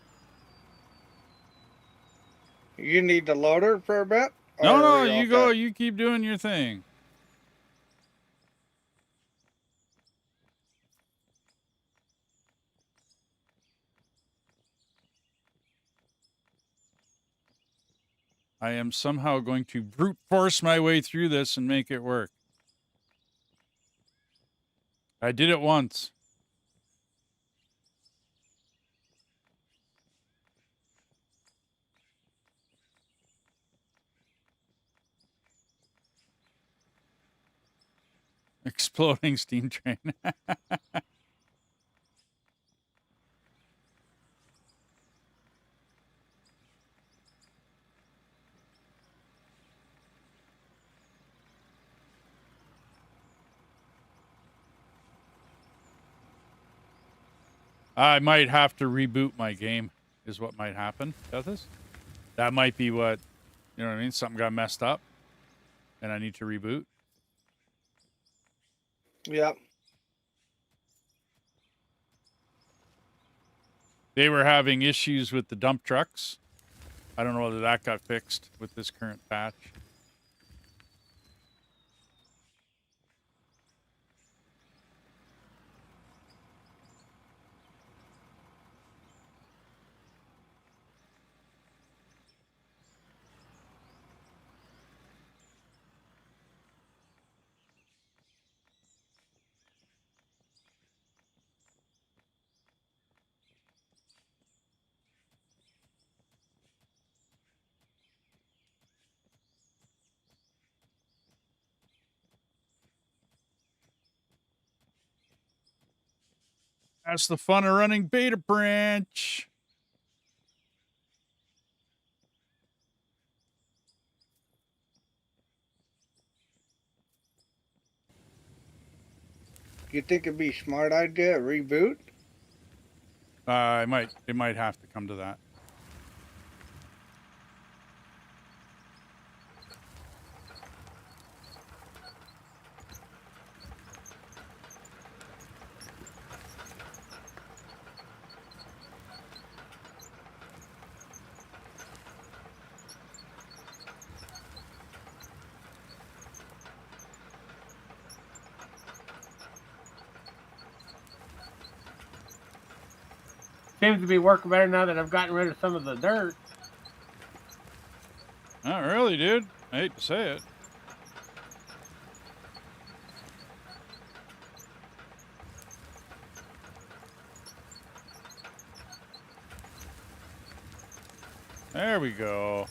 You need the loader for a bit? No, Or no, are you okay? go. You keep doing your thing. I am somehow going to brute force my way through this and make it work. I did it once. Exploding steam train. I might have to reboot my game, is what might happen. Does this? That might be what, you know what I mean? Something got messed up and I need to reboot. Yep. They were having issues with the dump trucks. I don't know whether that got fixed with this current patch. That's the fun of running beta branch. You think it'd be a smart idea to reboot? It might have to come to that. Seems to be working better now that I've gotten rid of some of the dirt. Not really, dude. I hate to say it. There we go.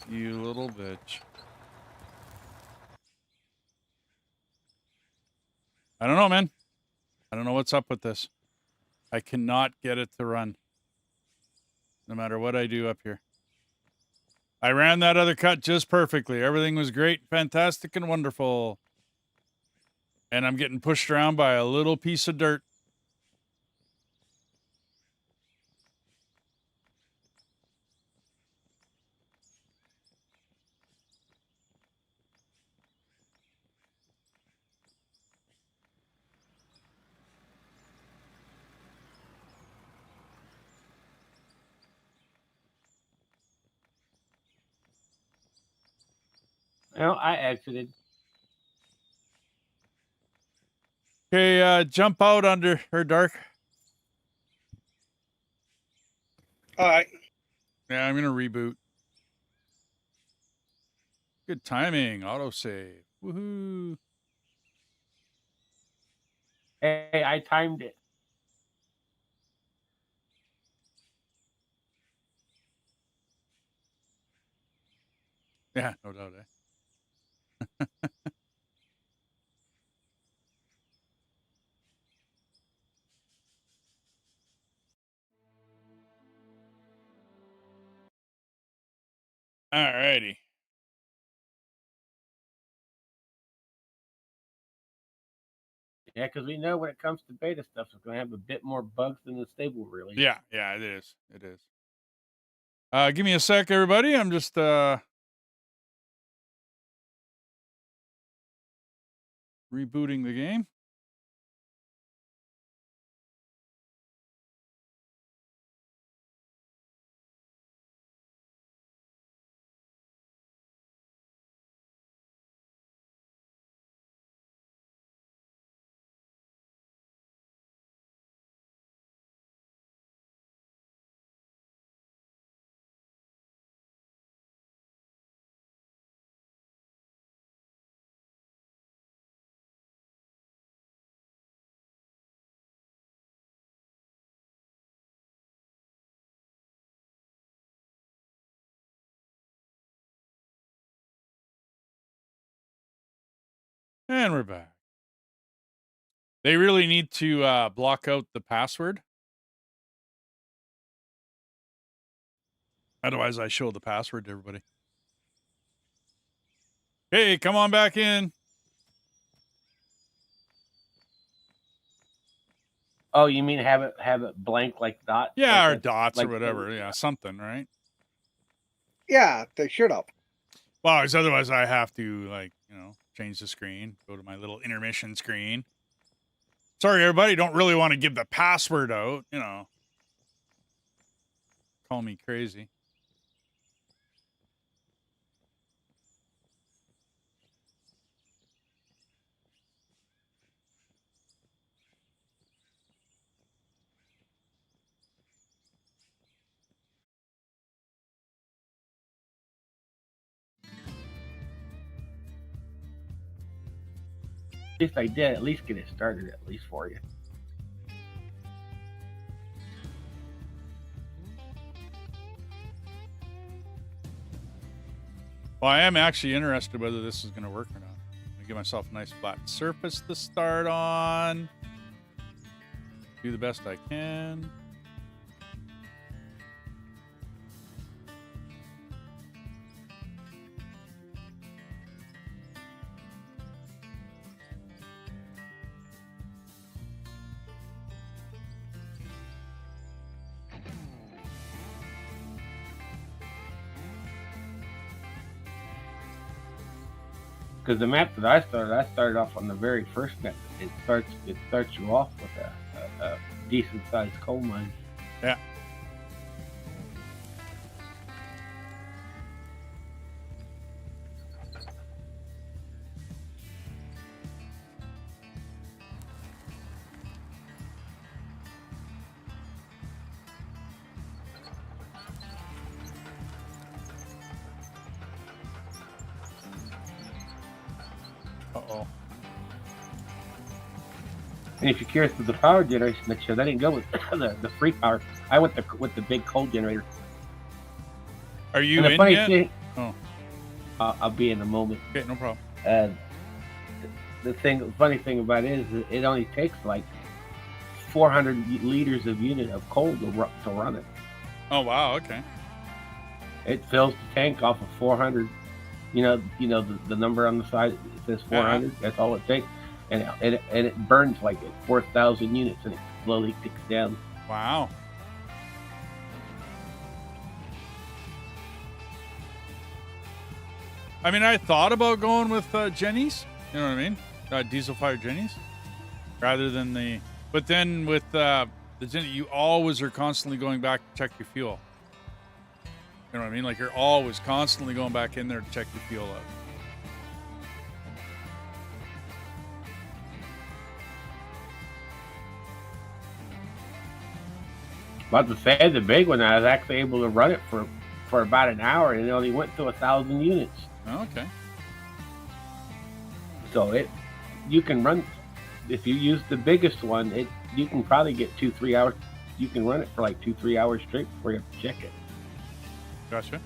You little bitch. I don't know, man. I don't know what's up with this. I cannot get it to run. No matter what I do up here. I ran that other cut just perfectly. Everything was great, fantastic, and wonderful. And I'm getting pushed around by a little piece of dirt. Well, I exited. Okay, jump out under her dark. All right. Yeah, I'm gonna reboot. Good timing. Autosave. Woohoo. Hey, I timed it. Yeah, no doubt. All righty. Yeah, because we know when it comes to beta stuff, it's going to have a bit more bugs than the stable release. Yeah, it is. It is. Give me a sec, everybody. I'm just rebooting the game. And we're back. They really need to block out the password. Otherwise, I show the password to everybody. Hey, come on back in. Oh, you mean have it blank like dots? Yeah, like or dots like or whatever. Yeah, something, right? Yeah, they should have. Well, because otherwise I have to, like, change the screen, go to my little intermission screen. Sorry, everybody, don't really want to give the password out, Call me crazy. At least I did. At least get it started. At least for you. Well, I am actually interested whether this is going to work or not. I'm going to give myself a nice flat surface to start on. Do the best I can. Because the map that I started off on the very first map. It starts you off with a decent sized coal mine. Yeah. Uh-oh. And if you're curious with the power generation that shows, I didn't go with the free power. I went with the big coal generator. Are you and the in funny yet? Thing, oh. I'll be in a moment. Okay, no problem. The funny thing about it is it only takes like 400 liters of unit of coal to run it. Oh wow, okay. It fills the tank off of 400. You know the number on the side, it says 400. Uh-huh. That's all it takes, and it burns like at 4,000 units, and it slowly ticks down. Wow. I mean, I thought about going with Jenny's. You know what I mean? Diesel-fired Jenny's, rather than the. But then with the Jenny, you always are constantly going back to check your fuel. You know what I mean? Like you're always constantly going back in there to check your fuel out. About to say, the big one, I was actually able to run it for about an hour, and it only went to 1,000 units. Oh, okay. So you can run, if you use the biggest one, you can probably get 2-3 hours. You can run it for like 2-3 hours straight before you have to check it. Gotcha.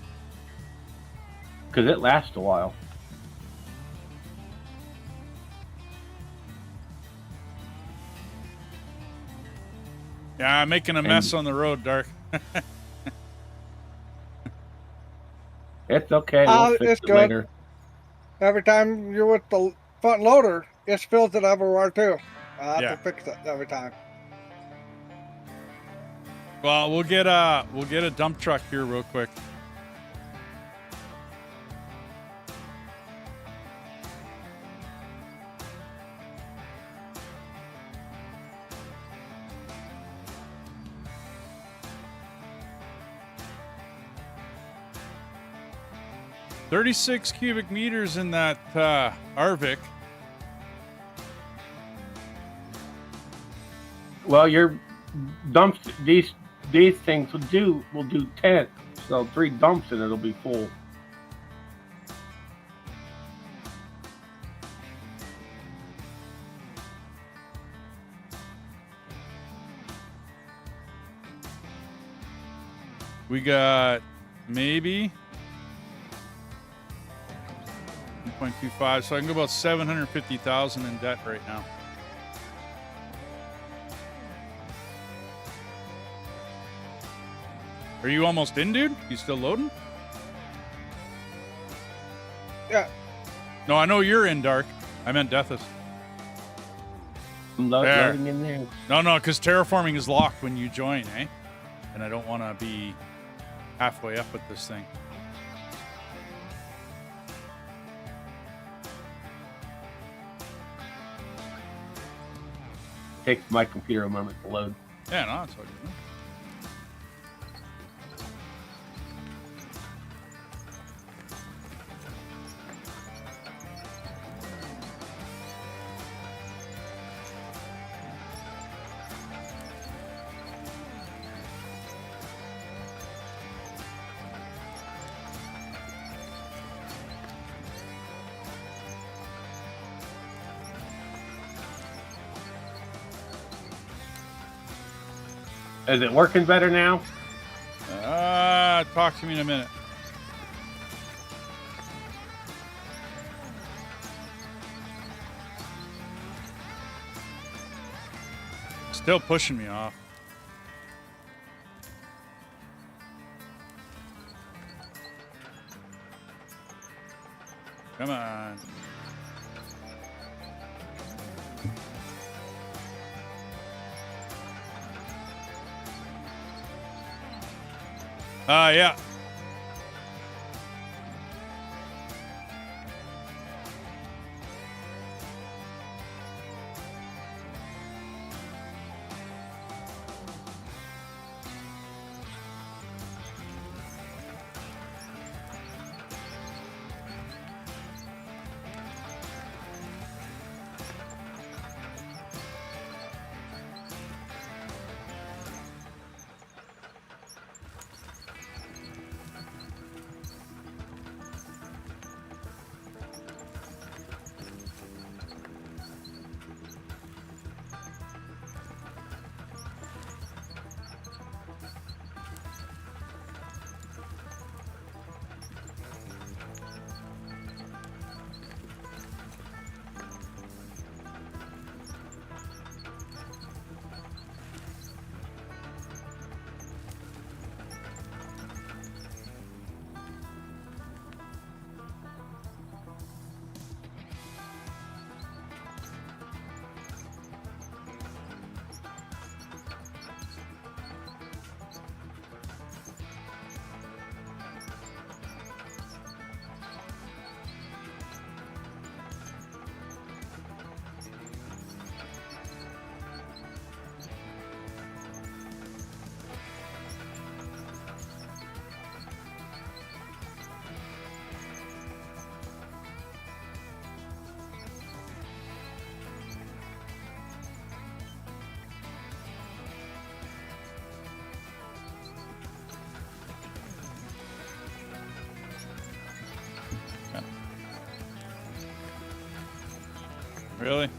because it lasts a while. Yeah, I'm making a mess on the road, Dark. It's okay. We'll fix it's it good. later. Every time you're with the front loader, it spills it everywhere too. I have to fix it every time. Well, we'll get a dump truck here real quick. $36 cubic meters in that Arvik. Well, your dumps, these things will do 10. So 3 dumps and it'll be full. We got maybe 1.25, so I can go about 750,000 in debt right now. Are you almost in, dude? You still loading? Yeah. No, I know you're in, Dark. I meant Deathus. I'm There. loading in there. No, because terraforming is locked when you join, eh? And I don't want to be halfway up with this thing. Takes my computer a moment to load. Yeah, no, that's all good. Is it working better now? Talk to me in a minute. Still pushing me off. Come on. Yeah. Really?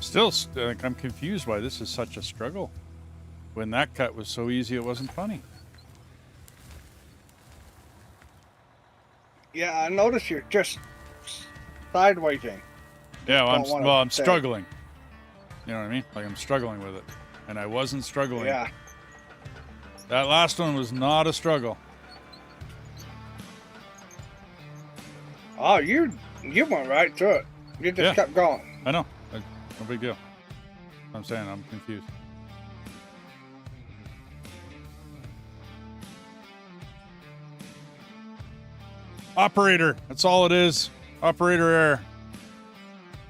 Still, I'm confused why this is such a struggle. When that cut was so easy, it wasn't funny. Yeah, I notice you're just sidewaysing. Yeah, don't wanna I'm stay. struggling. You know what I mean? Like I'm struggling with it, and I wasn't struggling. Yeah. That last one was not a struggle. Oh, you went right through it. You just Yeah. kept going. I know. No big deal. I'm saying I'm confused. Operator. That's all it is. Operator error.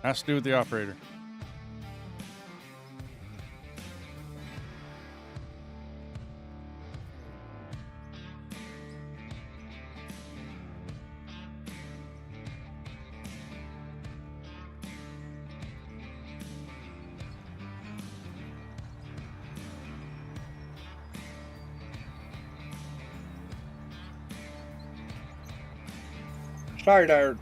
Has to do with the operator. Sorry there.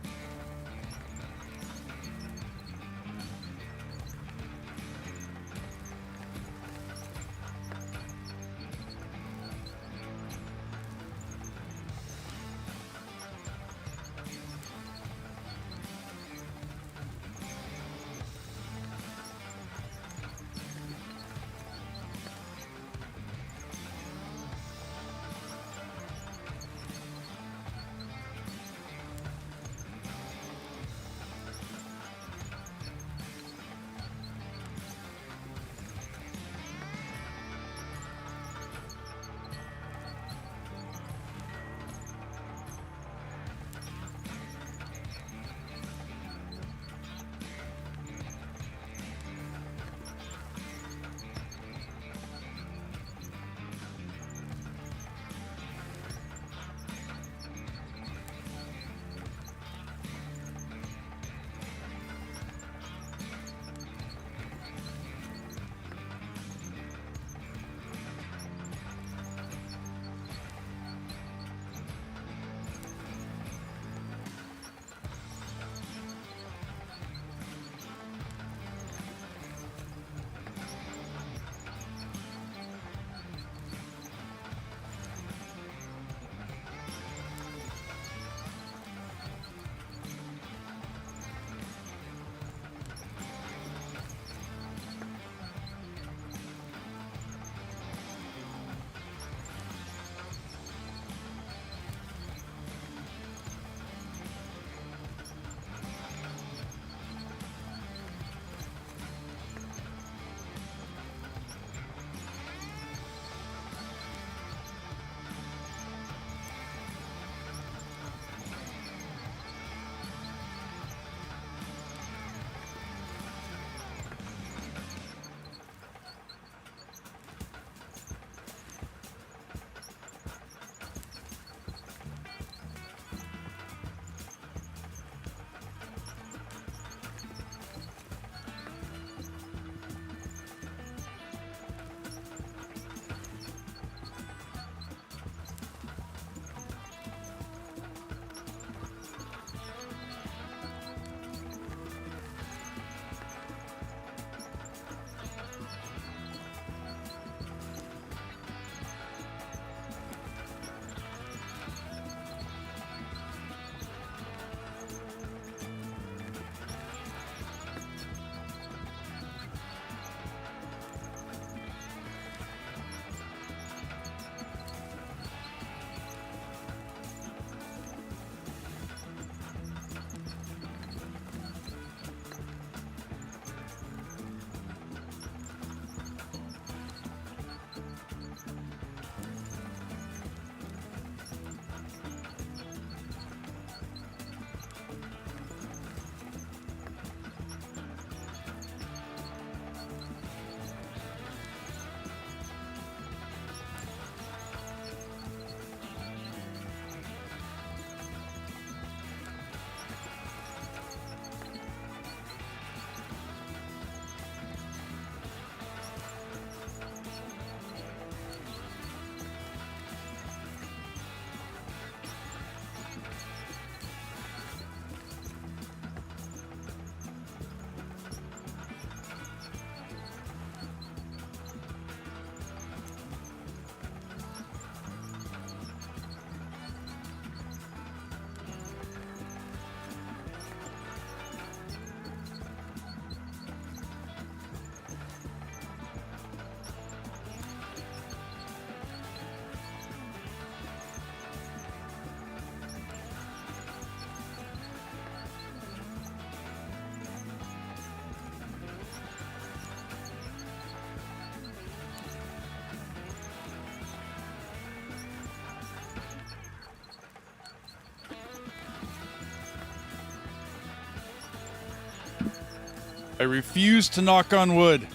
I refuse to knock on wood.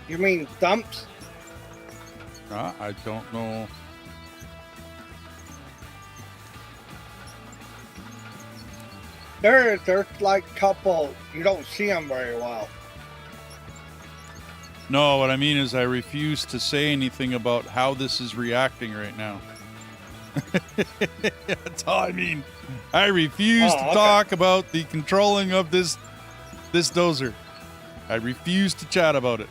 You mean thumps? I don't know. There's like couple. You don't see them very well. No, what I mean is I refuse to say anything about how this is reacting right now. That's all I mean. I refuse to talk about the controlling of this dozer. I refuse to chat about it.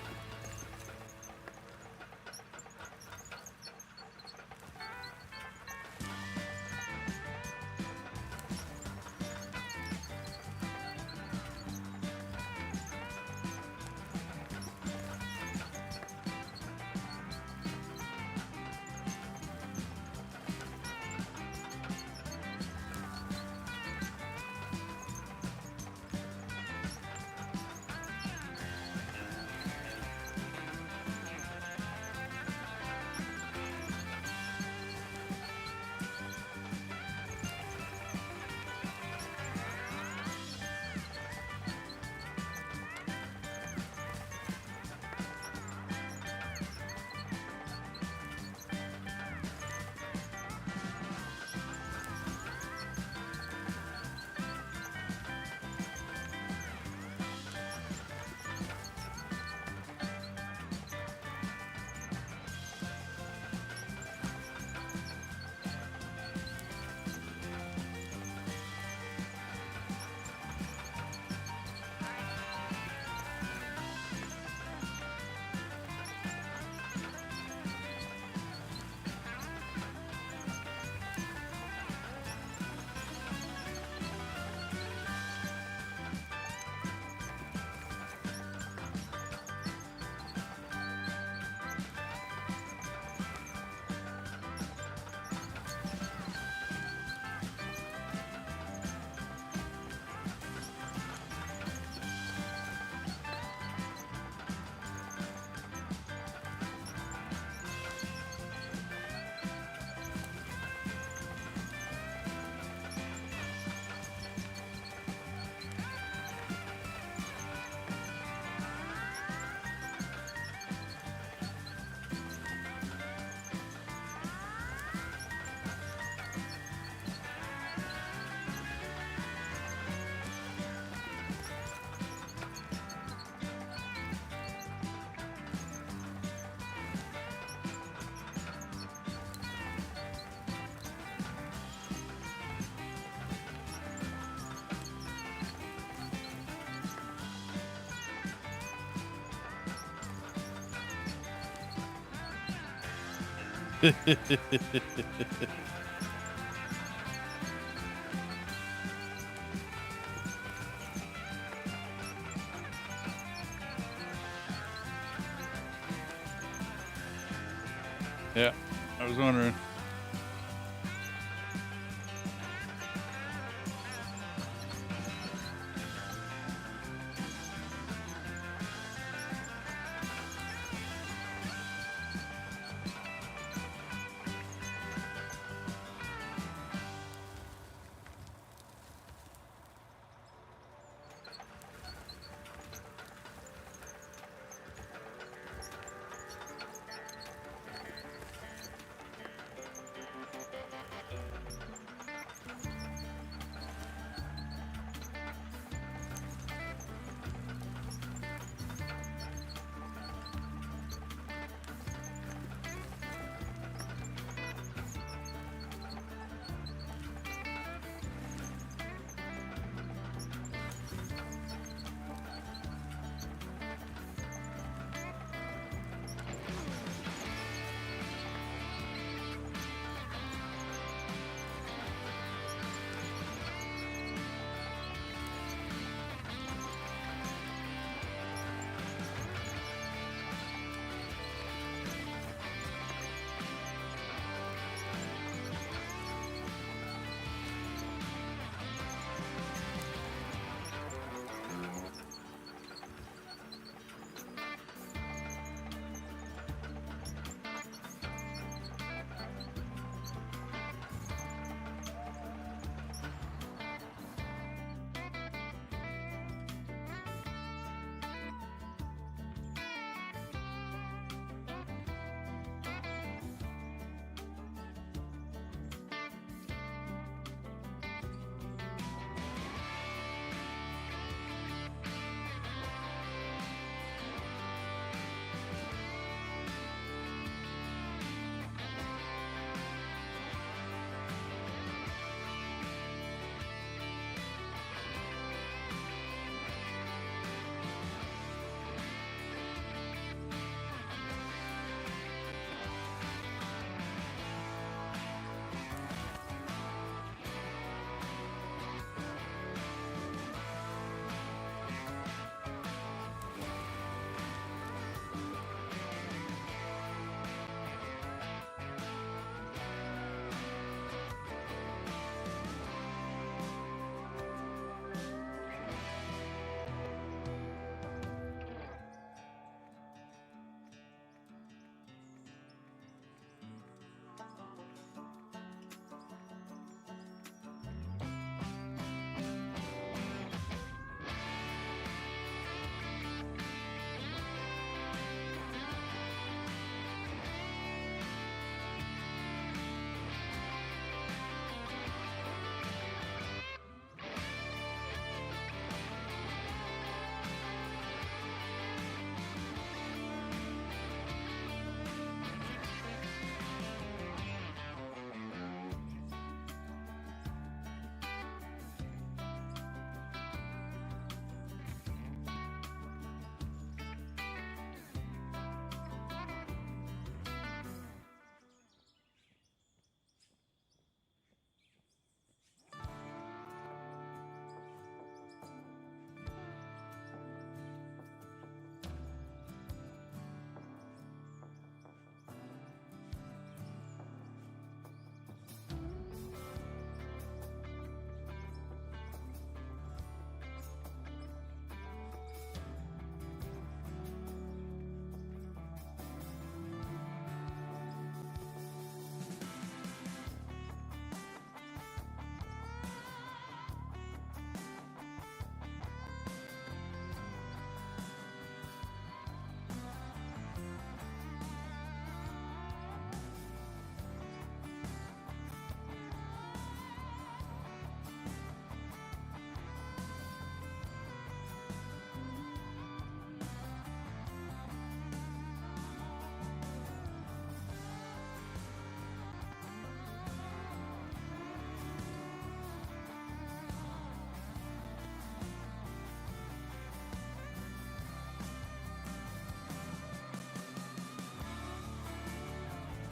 Yeah, I was wondering.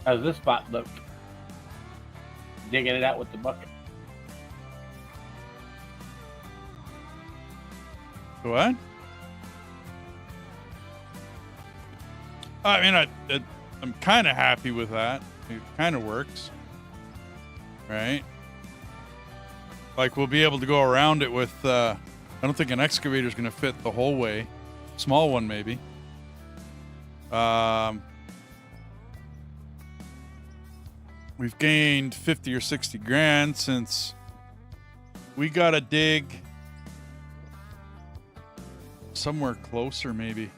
How's this spot look? Digging it out with the bucket. What? I mean, I'm kind of happy with that. It kind of works, right? Like we'll be able to go around it with. I don't think an excavator is going to fit the whole way. Small one maybe. We've gained 50 or 60 grand since we got to dig somewhere closer maybe.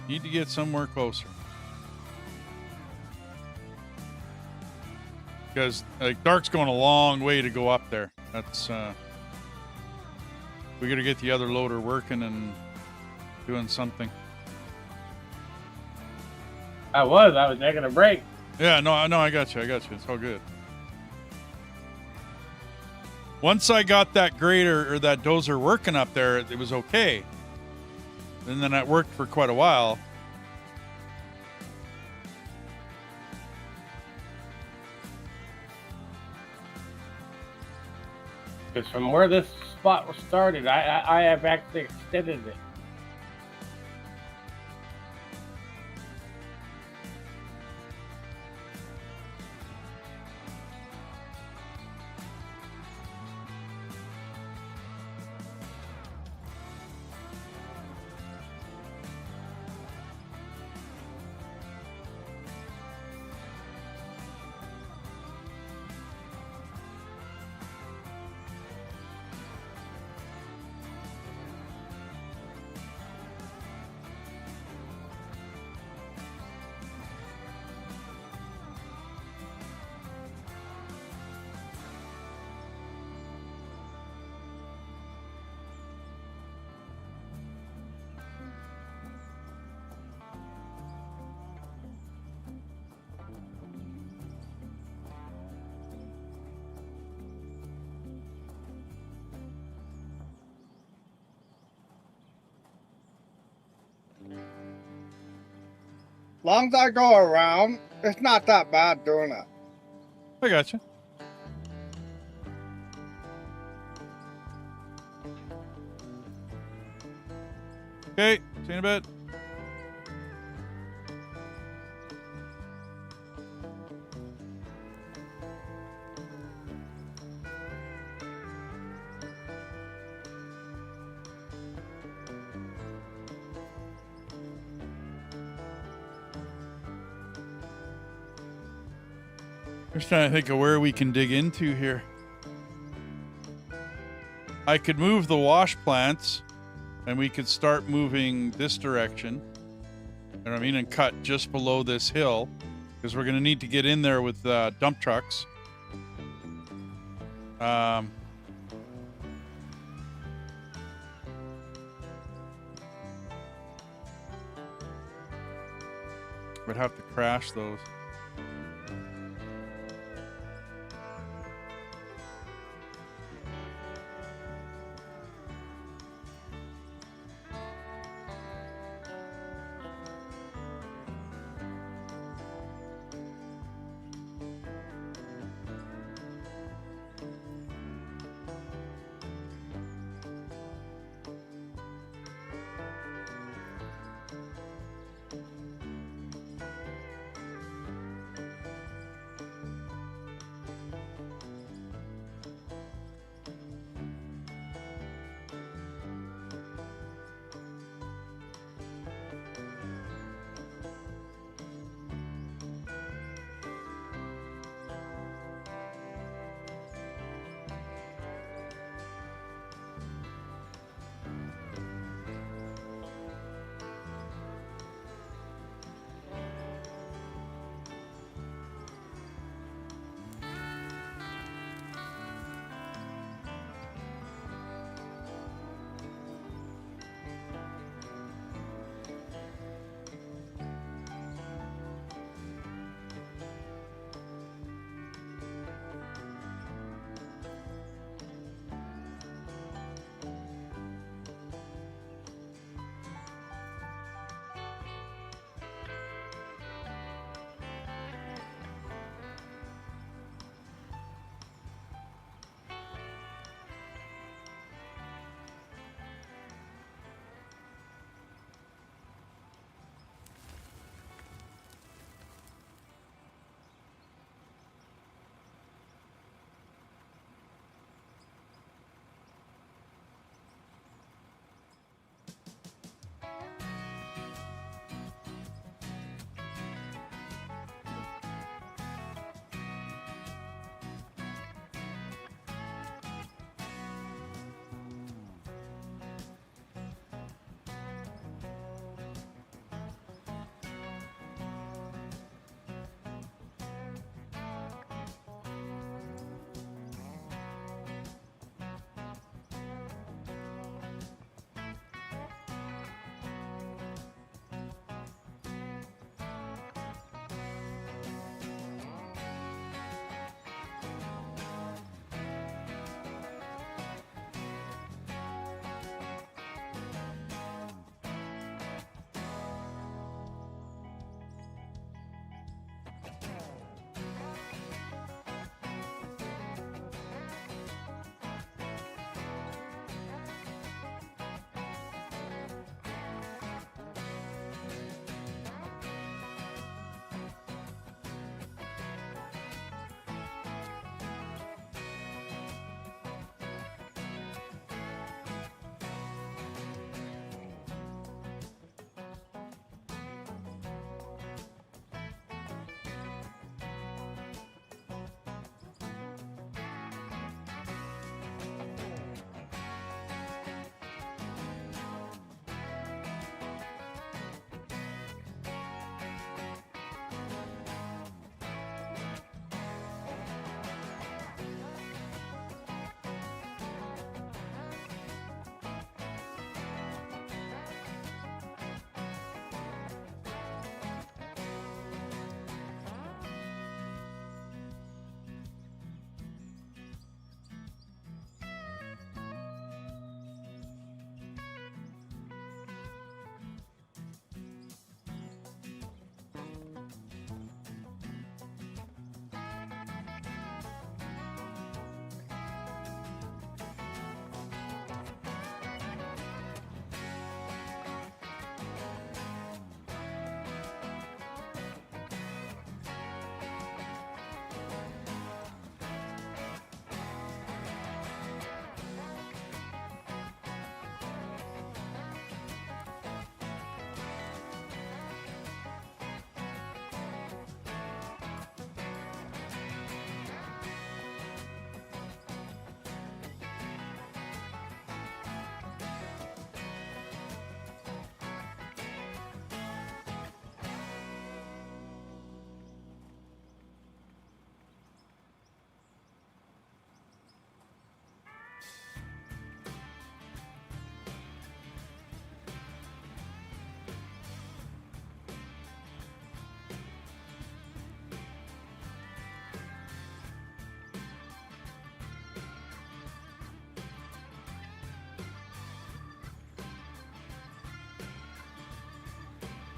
Need to get somewhere closer. Because like dark's going a long way to go up there. That's we gotta get the other loader working and doing something. I was taking a break. Yeah, no, I got you. It's all good. Once I got that grader or that dozer working up there, it was okay. And then it worked for quite a while. Because from where this spot was started, I have actually extended it. Long as I go around, it's not that bad doing it. I got you. Okay, see you in a bit. Just trying to think of where we can dig into here. I could move the wash plants and we could start moving this direction. You know what I mean? And cut just below this hill because we're going to need to get in there with dump trucks. We'd have to crash those.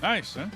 Nice, huh?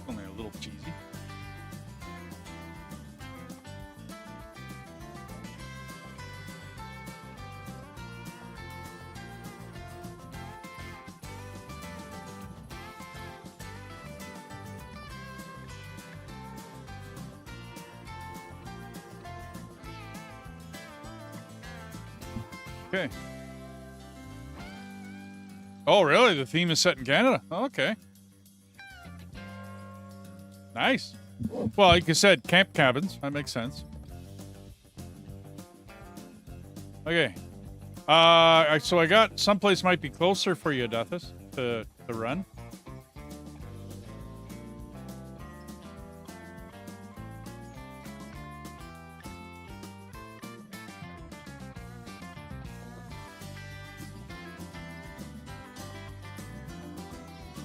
Only a little cheesy. Okay. Oh, really? The theme is set in Canada? Oh, okay. Nice. Well, like you said, camp cabins. That makes sense. Okay. So I got someplace might be closer for you, Deathus, to run.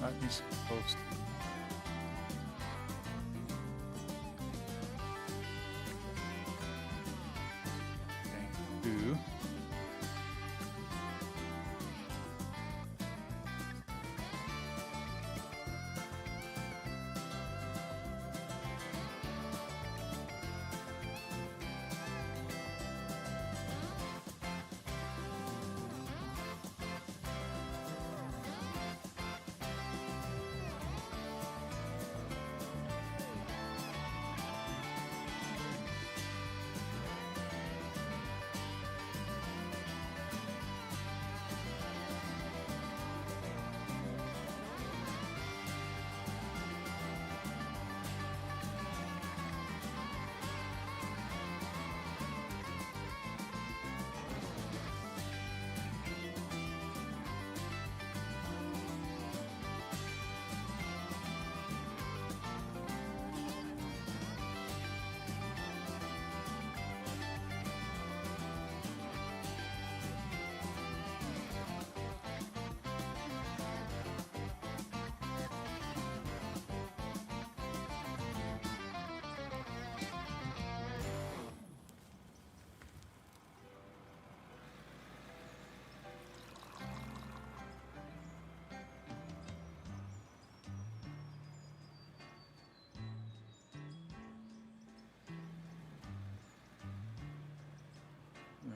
That needs to be close. Okay. 2.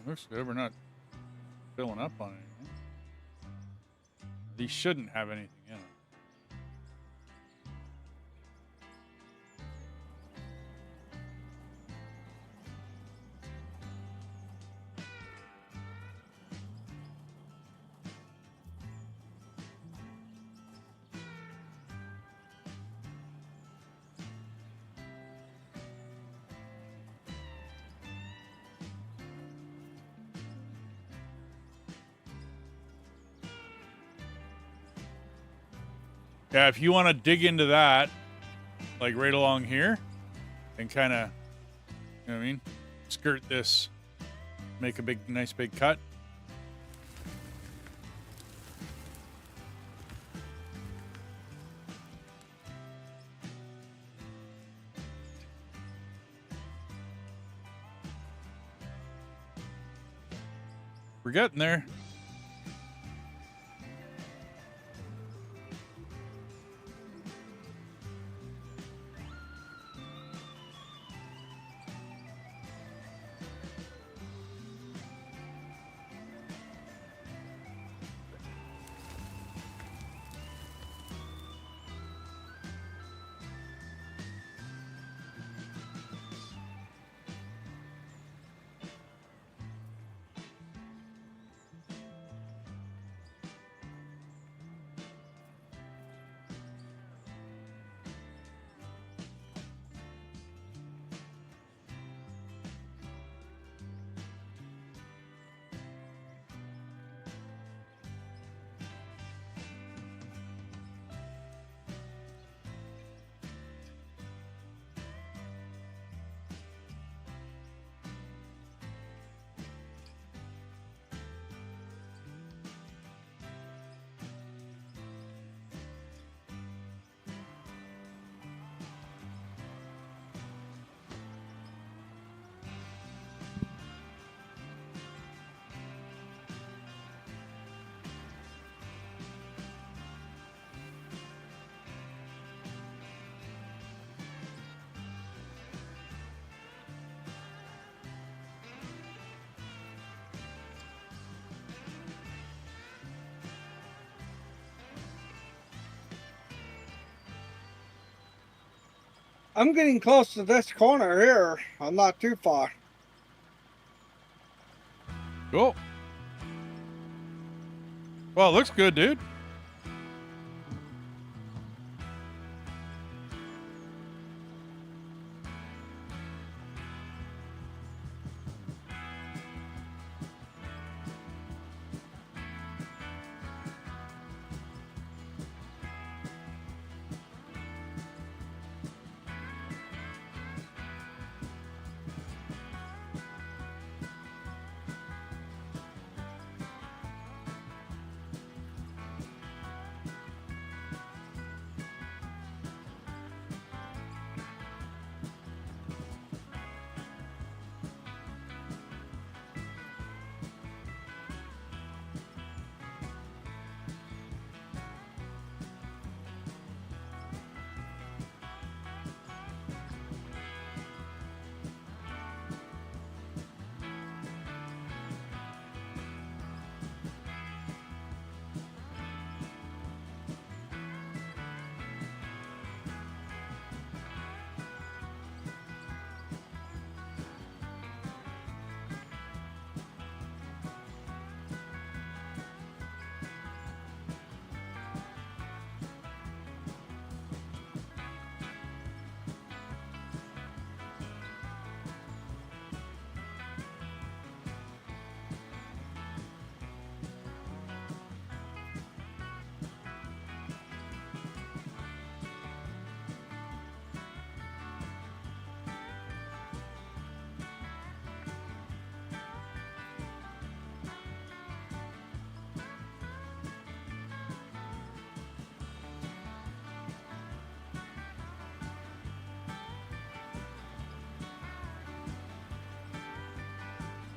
It looks good. We're not filling up on anything. These shouldn't have anything in them. Yeah, if you want to dig into that, like right along here, and kind of, you know what I mean, skirt this, make a nice big cut. We're getting there. I'm getting close to this corner here. I'm not too far. Cool. Well, it looks good, dude.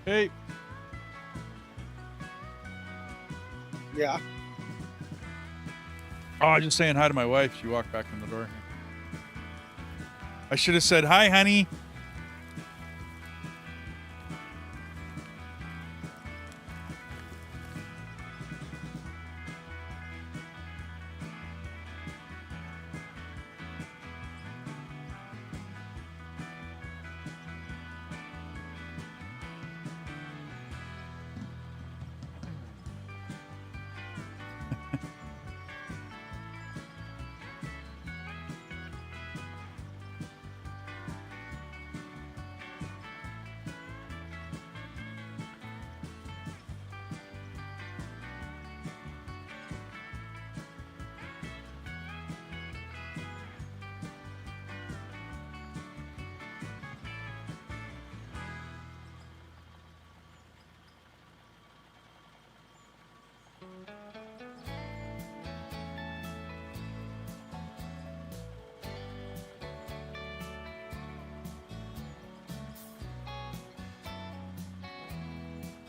Hey. Yeah. Oh, I was just saying hi to my wife. She walked back in the door. I should have said, hi, honey.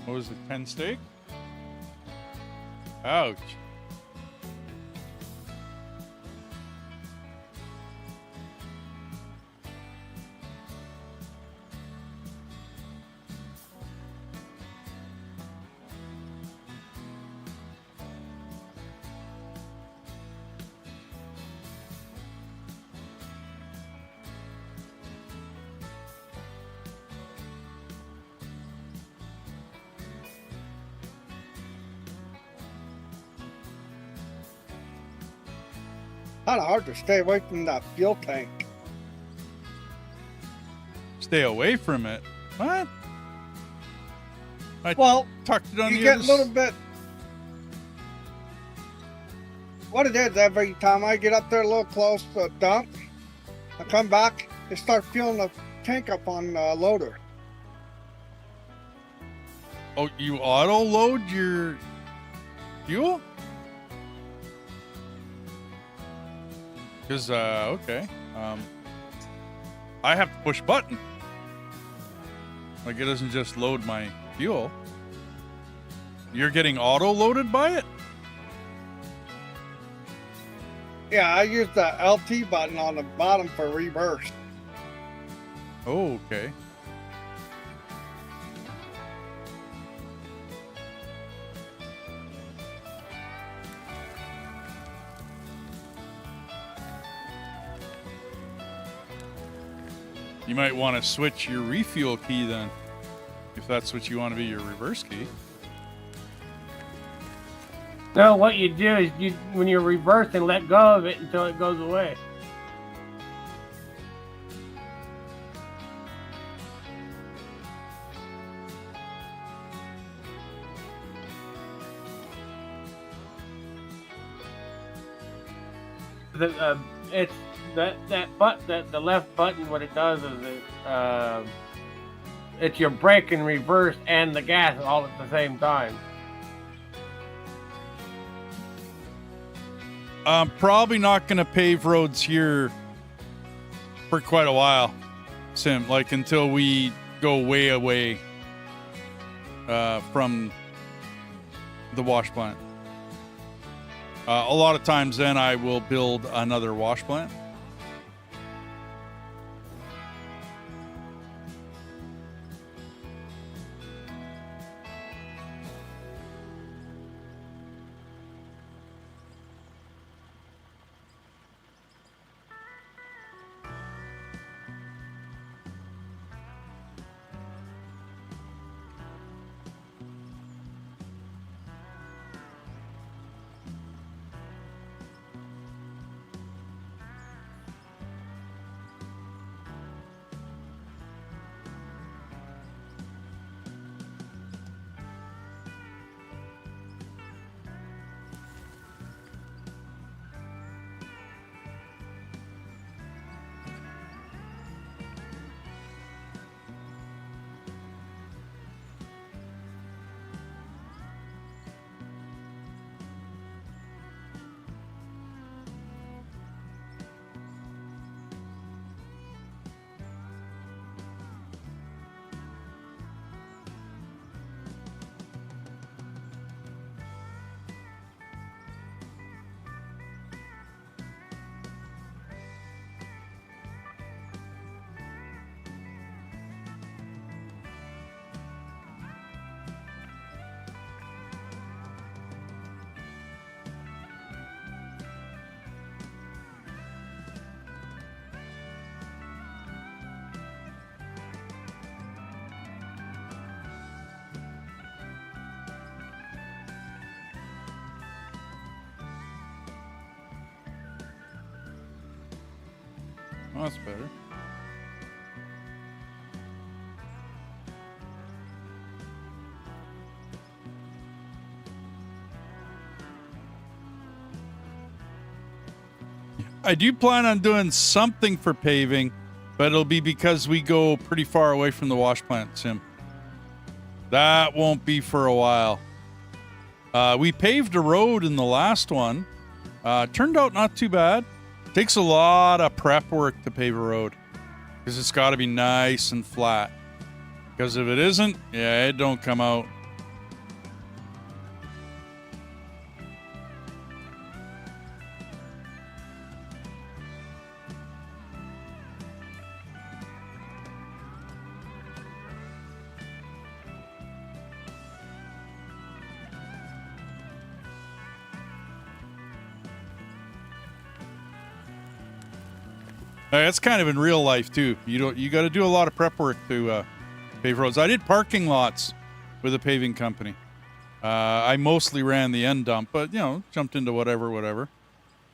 What was it, 10 steak? Ouch. Kind of hard to stay away from that fuel tank. Stay away from it. What? Well, Tucked it on you the get a other little bit. What it is, every time I get up there a little close to the dump, I come back, they start fueling the tank up on the loader. Oh, you auto load your fuel? Because, okay. I have to push button. Like, it doesn't just load my fuel. You're getting auto loaded by it? Yeah, I use the LT button on the bottom for reverse. Oh, okay. You might want to switch your refuel key then, if that's what you want to be your reverse key. No, what you do is when you're reversing, let go of it until it goes away. It's the left button. What it does is it's your brake in reverse and the gas all at the same time. I'm probably not going to pave roads here for quite a while, Sim. Like until we go way away from the wash plant. A lot of times then I will build another wash plant. Oh, that's better. I do plan on doing something for paving, but it'll be because we go pretty far away from the wash plant, Sim. That won't be for a while. We paved a road in the last one. Turned out not too bad. Takes a lot of prep work to pave a road because it's got to be nice and flat. Because if it isn't, yeah, it don't come out. That's kind of in real life too. You got to do a lot of prep work to pave roads. I did parking lots with a paving company. I mostly ran the end dump, but jumped into whatever.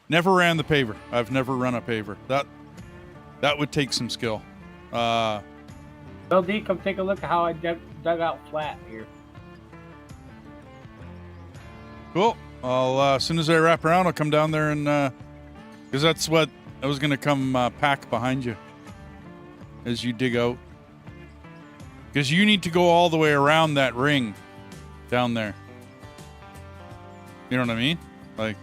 Never ran the paver. I've never run a paver. That would take some skill. Well, D, come take a look at how I dug out flat here. Cool. I'll as soon as I wrap around, I'll come down there and because that's what I was gonna come pack behind you as you dig out. Because you need to go all the way around that ring down there. You know what I mean? Like.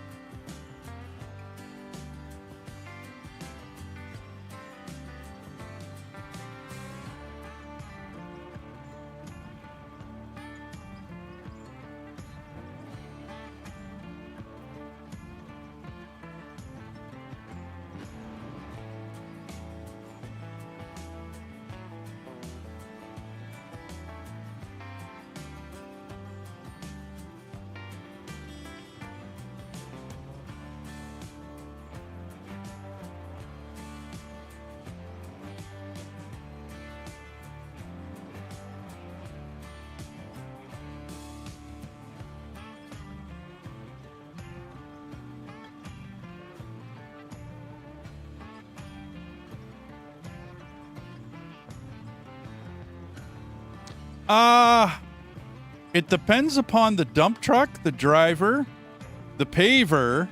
It depends upon the dump truck, the driver, the paver,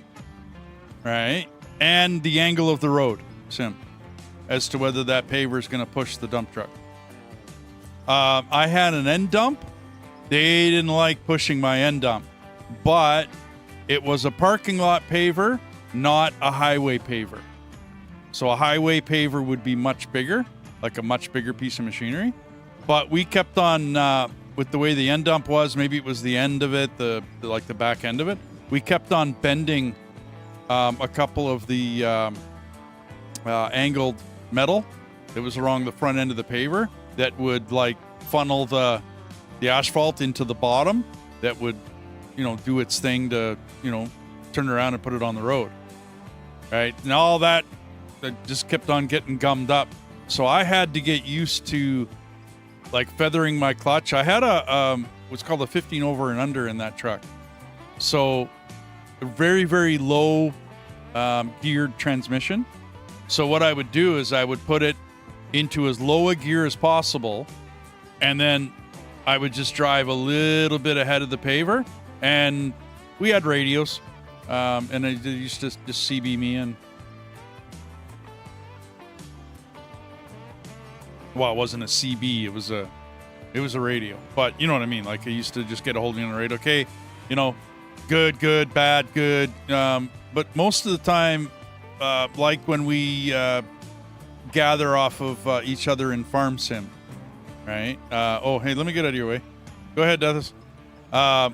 right, and the angle of the road, Sim, as to whether that paver is going to push the dump truck. I had an end dump. They didn't like pushing my end dump, but it was a parking lot paver, not a highway paver. So a highway paver would be much bigger, like a much bigger piece of machinery. But we kept on, with the way the end dump was, maybe it was the end of it, the back end of it. We kept on bending a couple of the angled metal that was along the front end of the paver that would like funnel the asphalt into the bottom that would, do its thing to, turn around and put it on the road. Right? And all that just kept on getting gummed up. So I had to get used to like feathering my clutch. I had what's called a 15 over and under in that truck. So a very, very low geared transmission. So what I would do is I would put it into as low a gear as possible. And then I would just drive a little bit ahead of the paver. And we had radios. And they used to just CB me in. Well, it wasn't a CB, it was a radio. But you know what I mean? Like I used to just get a hold of me on the radio. Okay, good, bad, good. But most of the time, like when we gather off of each other in Farm Sim, right? Oh, hey, let me get out of your way. Go ahead, Deathis.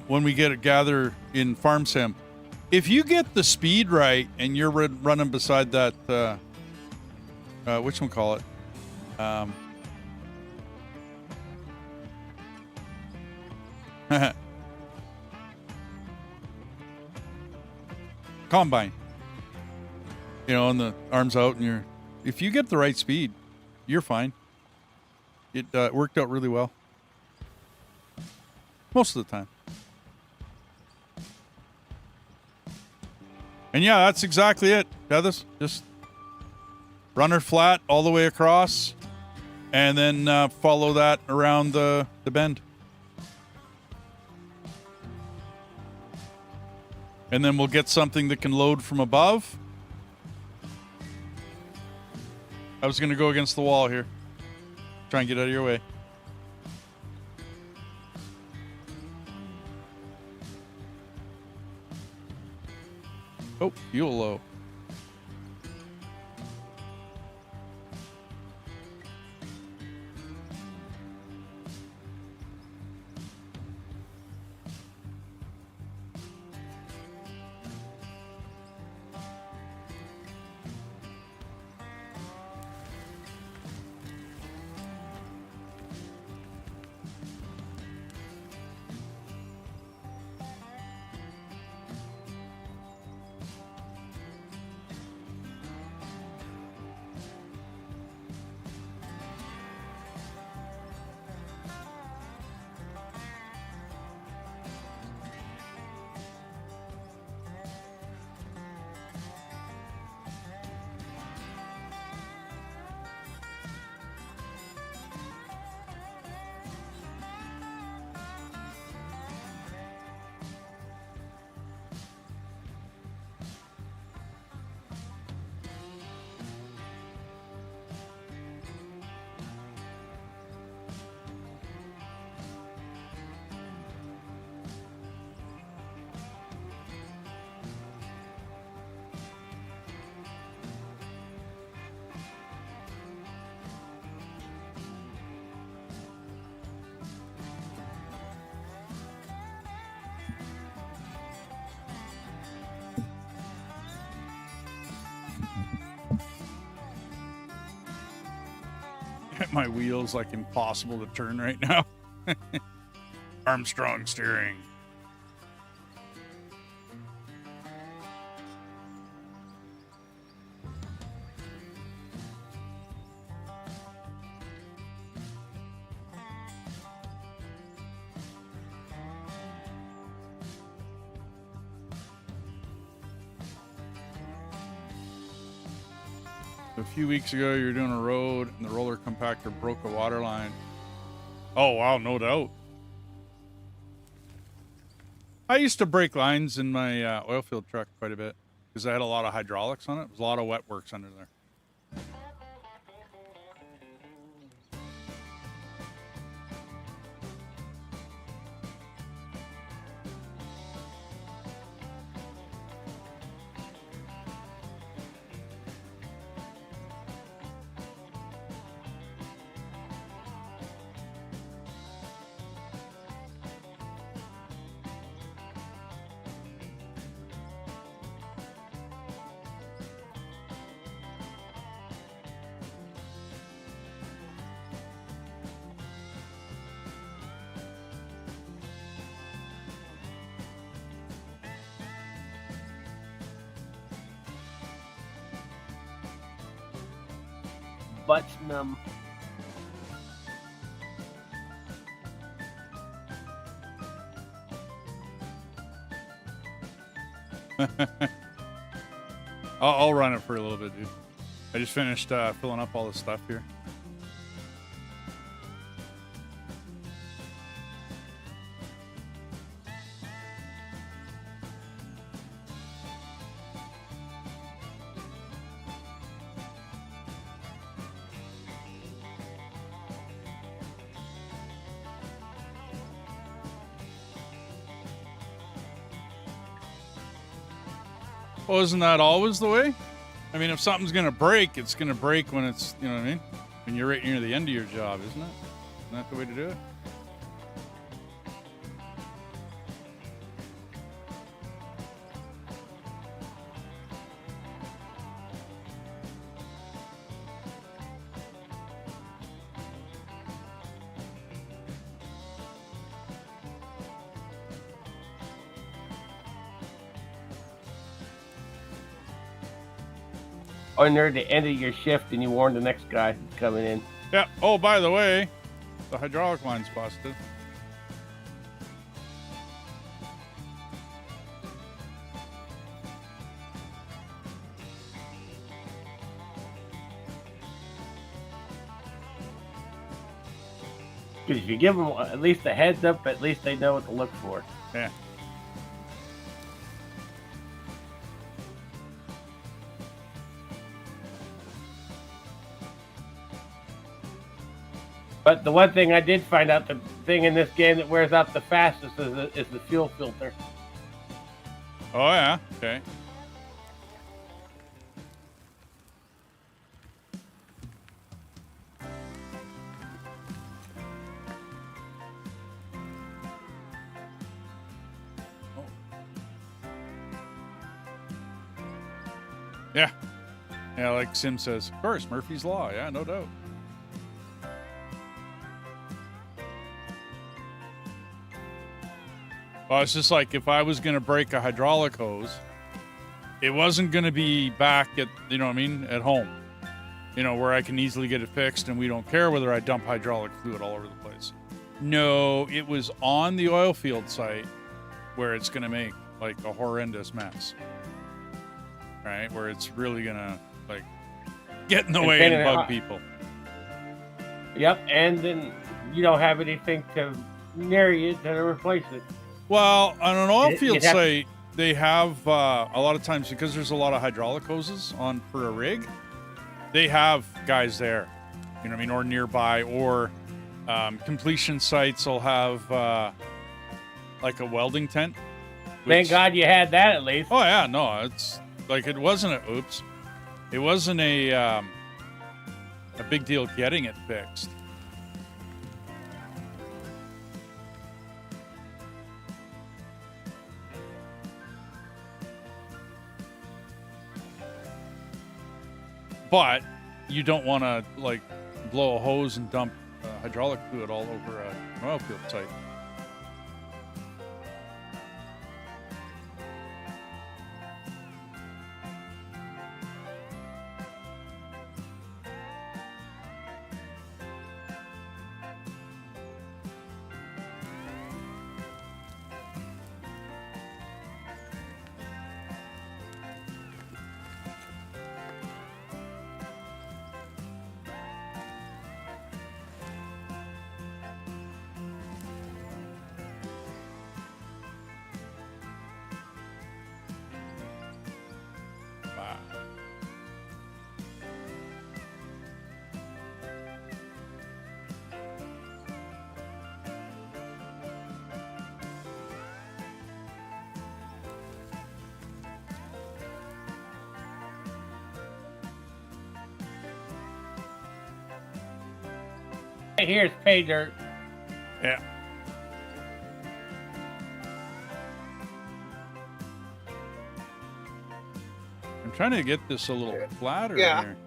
When we gather in Farm Sim, if you get the speed right and you're running beside that, whatchamacallit? Combine, and the arms out, and if you get the right speed, you're fine. It worked out really well most of the time. And yeah, that's exactly it, Heathers. Just run her flat all the way across, and then follow that around the bend. And then we'll get something that can load from above. I was going to go against the wall here. Try and get out of your way. Oh, fuel low. My wheel's like impossible to turn right now. Armstrong steering. A few weeks ago, you were doing a road and the roller compactor broke a water line. Oh, wow, no doubt. I used to break lines in my oil field truck quite a bit because I had a lot of hydraulics on it. There was a lot of wet works under there. Buttsnum. I'll run it for a little bit, dude. I just finished filling up all the stuff here. Well, isn't that always the way? I mean, if something's going to break, it's going to break when it's, you know what I mean? When you're right near the end of your job, isn't it? Isn't that the way to do it? Or near the end of your shift and you warn the next guy coming in. Yeah. Oh, by the way, the hydraulic line's busted. Because if you give them at least a heads up, at least they know what to look for. Yeah. But the one thing I did find out, the thing in this game that wears out the fastest is the fuel filter. Oh, yeah. Okay. Yeah. Yeah, like Sim says, of course, Murphy's Law. Yeah, no doubt. Well, it's just like if I was going to break a hydraulic hose, it wasn't going to be back at, you know what I mean, at home. You know, where I can easily get it fixed and we don't care whether I dump hydraulic fluid all over the place. No, it was on the oil field site where it's going to make like a horrendous mess. Right? Where it's really going to like get in the way and bug people. Yep, and then you don't have anything to near you to replace it. Well, on an oil field site, they have a lot of times, because there's a lot of hydraulic hoses on for a rig, they have guys there, you know what I mean, or nearby, or completion sites will have like a welding tent. Thank God you had that at least. Oh yeah, no, it's like it wasn't it wasn't a big deal getting it fixed. But you don't want to like blow a hose and dump hydraulic fluid all over an oil field site. Here's pay dirt. Yeah. I'm trying to get this a little flatter here.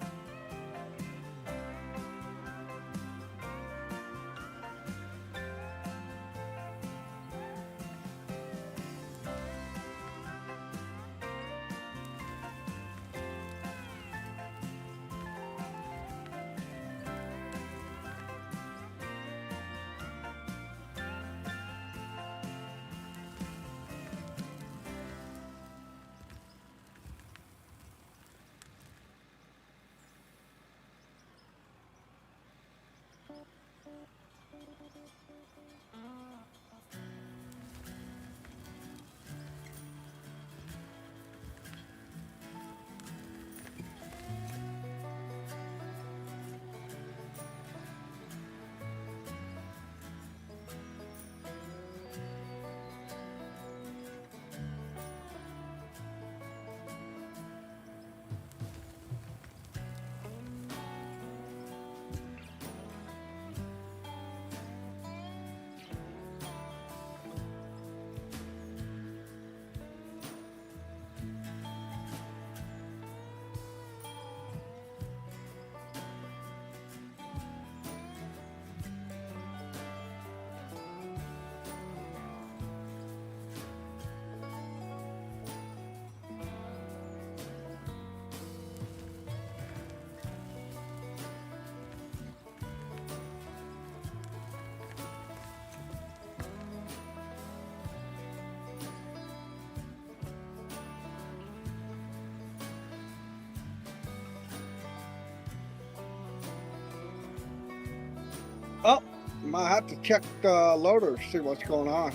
Oh, might have to check the loader, see what's going on.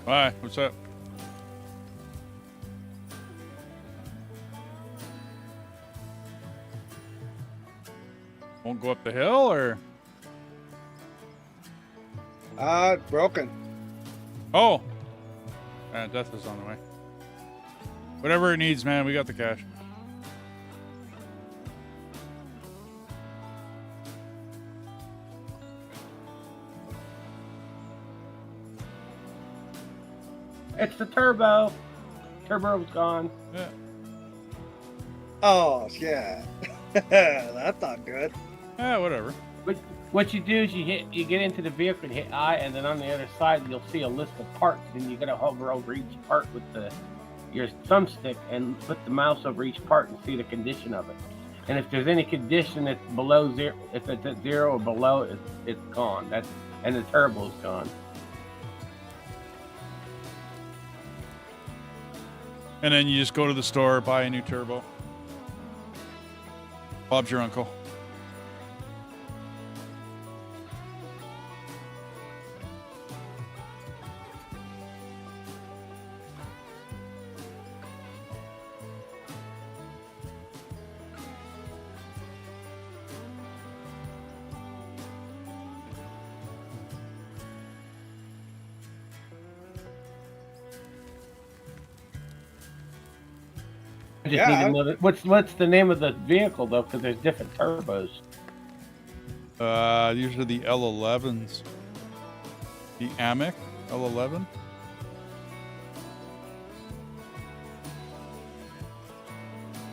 Why? What's up? Won't go up the hill, or? It's broken. Oh! Death is on the way. Whatever it needs, man, we got the cash. It's the turbo. Turbo's gone. Yeah. Oh, yeah. That's not good. Whatever. But what you do is you get into the vehicle and hit I, and then on the other side you'll see a list of parts, and you gotta hover over each part with your thumbstick and put the mouse over each part and see the condition of it. And if there's any condition that's below zero, if it's at 0 or below, it's gone. And the turbo's gone. And then you just go to the store, buy a new turbo. Bob's your uncle. I just need to know what's the name of the vehicle though, because there's different turbos. These are the L11s. The Amic L11.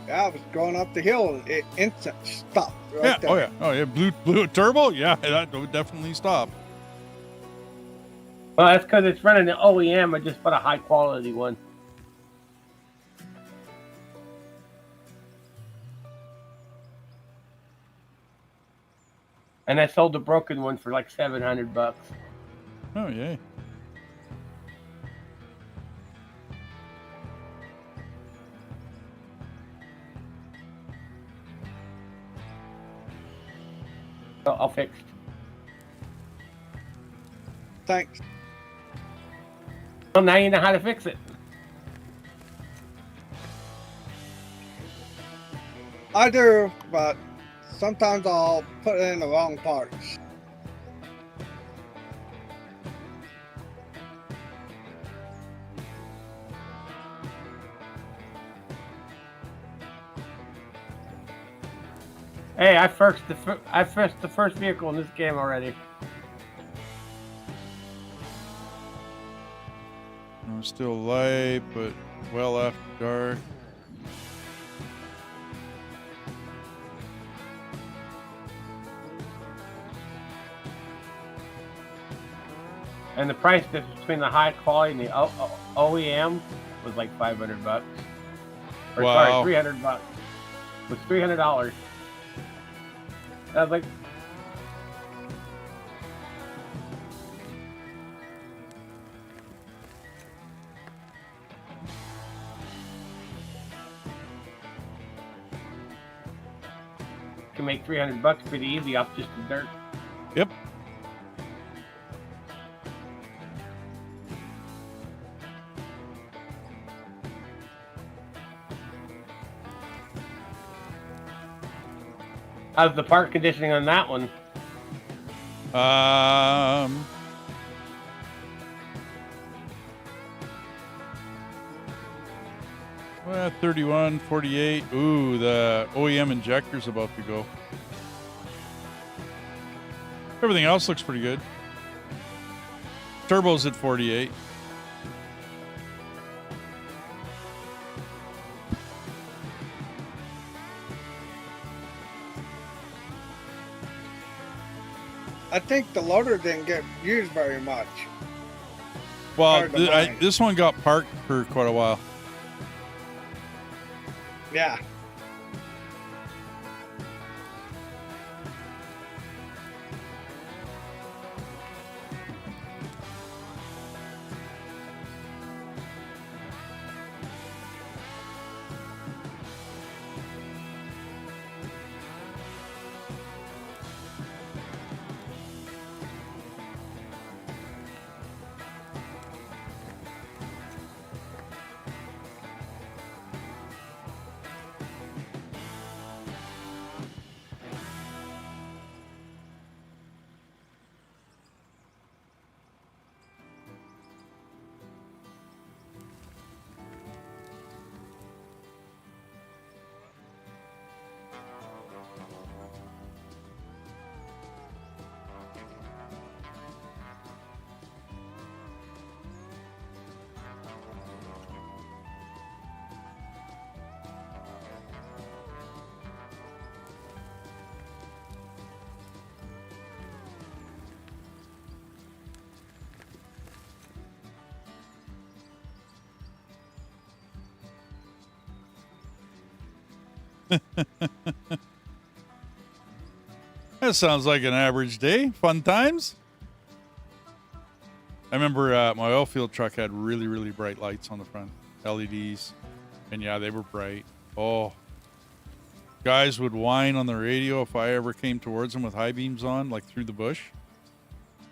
Yeah, I was going up the hill and it instant stopped right there. Oh yeah. Oh yeah. Blue turbo. Yeah, that would definitely stop. Well, that's because it's running an OEM. I just put a high quality one. And I sold the broken one for like $700. Oh yay. So I'll fix. Thanks. Well, now you know how to fix it. I do, but sometimes I'll put in the wrong parts. Hey, I fixed the first vehicle in this game already. I'm still light, but well after dark. And the price difference between the high quality and the OEM was like $500. Or Wow. sorry, $300. It was $300. I was like, can make $300 pretty easy off just the dirt. Yep. How's the part conditioning on that one? Well, 31, 48. Ooh, the OEM injector's about to go. Everything else looks pretty good. Turbo's at 48. I think the loader didn't get used very much. Well, Compared to mine. this one got parked for quite a while. Yeah. That sounds like an average day. Fun times. I remember my oil field truck had really, really bright lights on the front, LEDs, and yeah, they were bright. Oh, guys would whine on the radio if I ever came towards them with high beams on, like through the bush.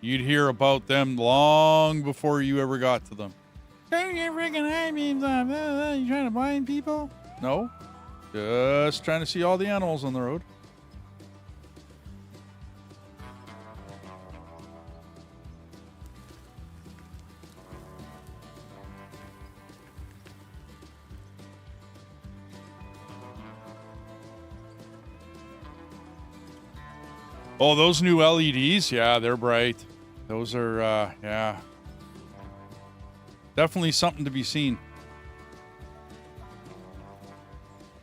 You'd hear about them long before you ever got to them. Turn your freaking high beams on. You trying to blind people? No, just trying to see all the animals on the road. Oh, those new LEDs, yeah, they're bright. Those are, yeah, definitely something to be seen.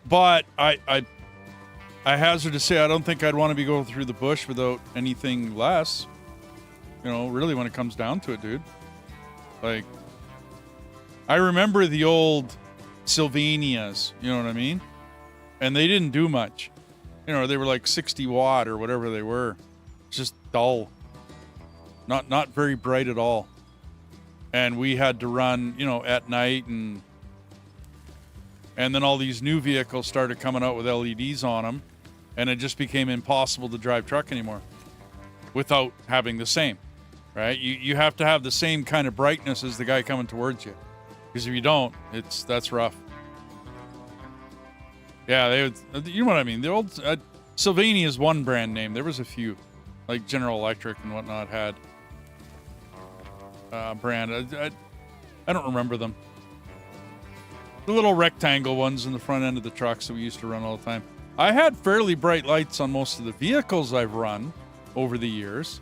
But I hazard to say I don't think I'd want to be going through the bush without anything less. You know, really, when it comes down to it, dude. Like, I remember the old Sylvanias. You know what I mean? And they didn't do much. You know, they were like 60 watt or whatever they were. Just dull. Not very bright at all. And we had to run, you know, at night, and then all these new vehicles started coming out with LEDs on them, and it just became impossible to drive truck anymore without having the same, right? You have to have the same kind of brightness as the guy coming towards you, because if you don't, that's rough. Yeah, they would, you know what I mean? The old Sylvania is one brand name. There was a few, like General Electric and whatnot had brand. I don't remember them. The little rectangle ones in the front end of the trucks that we used to run all the time. I had fairly bright lights on most of the vehicles I've run over the years,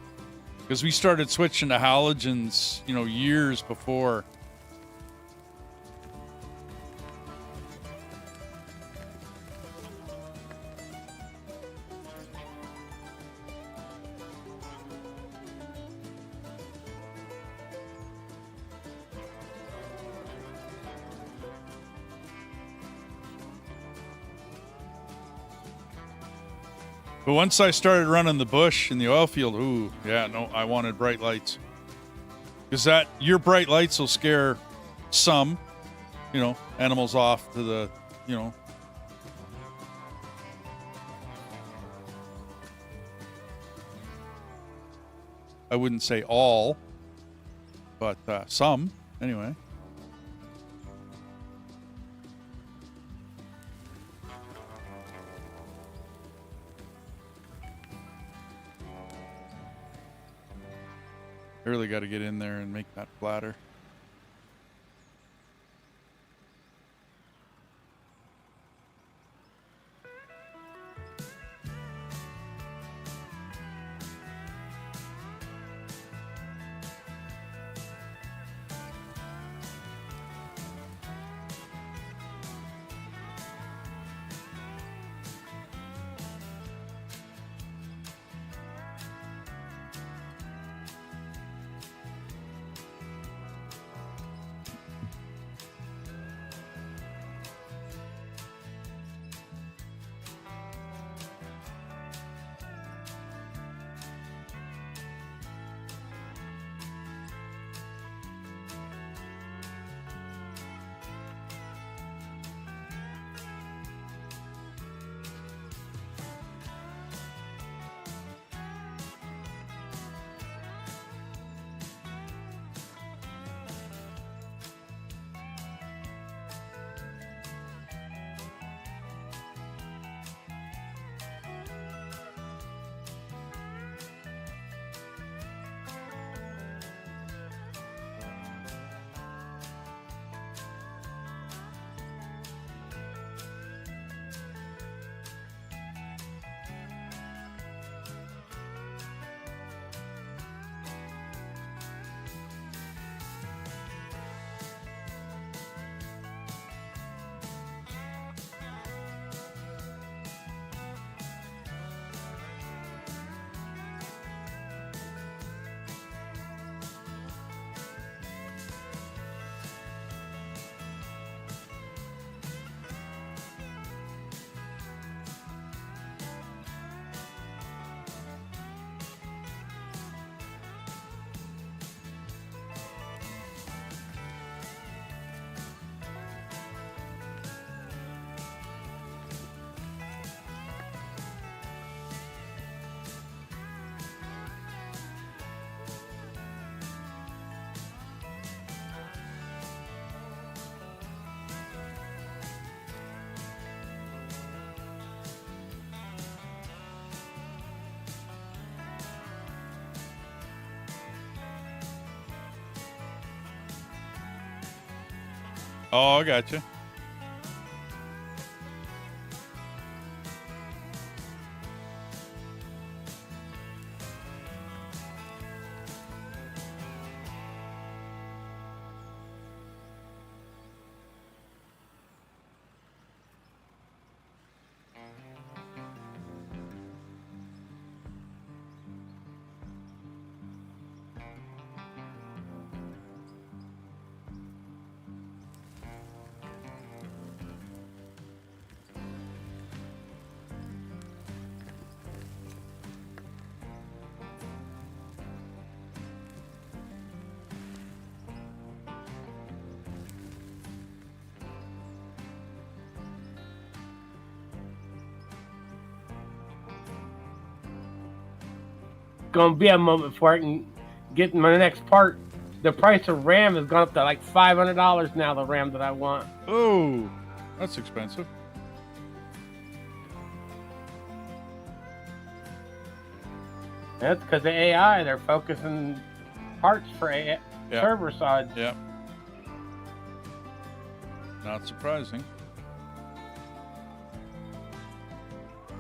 because we started switching to halogens, you know, years before. But once I started running the bush in the oil field, ooh, yeah, no, I wanted bright lights. Because your bright lights will scare some, you know, animals off to the, you know. I wouldn't say all, but some, anyway. I really got to get in there and make that flatter. Oh, I gotcha. Gonna be a moment before I can get my next part. The price of RAM has gone up to like $500 now. The RAM that I want. Oh, that's expensive. That's because the AI. They're focusing parts for AI Yeah. server side. Yeah. Not surprising.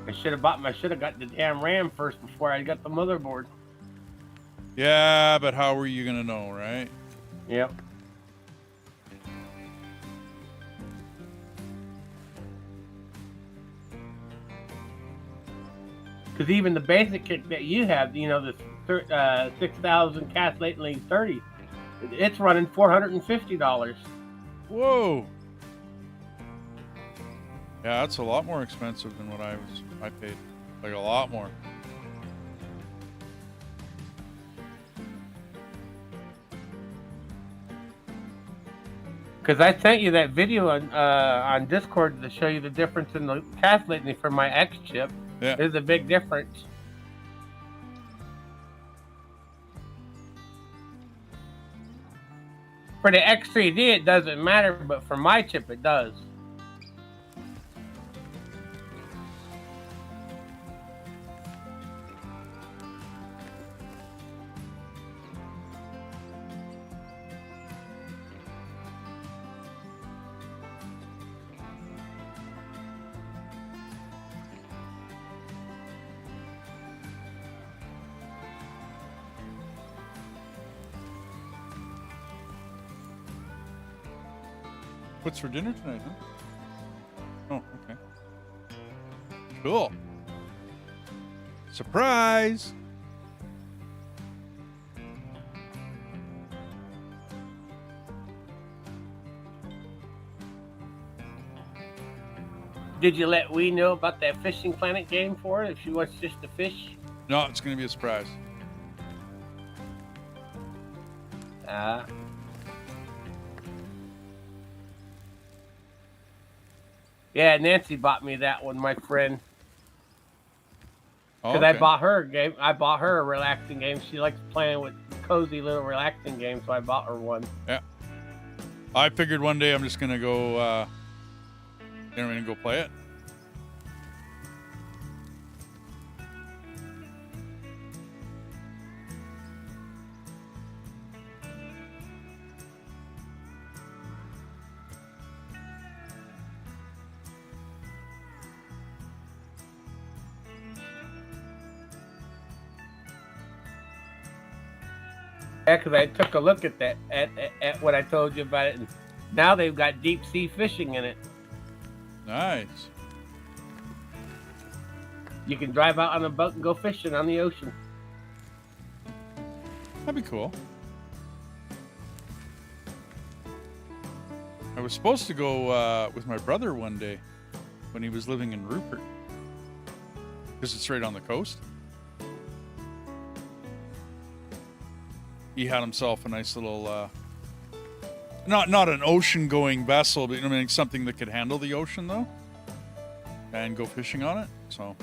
I should have got the damn RAM first before I got the motherboard. Yeah, but how were you gonna know, right? Yep. Because even the basic kit that you have, you know, the 6,000 castellating 30, it's running $450. Whoa. Yeah, that's a lot more expensive than what I paid. Like a lot more. Because I sent you that video on Discord to show you the difference in the castellating for my X chip. Yeah. There's a big difference. For the X3D, it doesn't matter, but for my chip, it does. What's for dinner tonight, huh? Oh, okay. Cool. Surprise! Did you let Wee know about that Fishing Planet game for her if she wants just to fish? No, it's gonna be a surprise. Yeah, Nancy bought me that one, my friend. Oh, Because okay. I bought her a game. I bought her a relaxing game. She likes playing with cozy little relaxing games, so I bought her one. Yeah. I figured one day I'm just gonna go, go play it. Yeah, because I took a look at that, at what I told you about it, and now they've got deep sea fishing in it. Nice. You can drive out on a boat and go fishing on the ocean. That'd be cool. I was supposed to go with my brother one day when he was living in Rupert, because it's right on the coast. He had himself a nice little, not an ocean-going vessel, but I mean something that could handle the ocean though, and go fishing on it. So.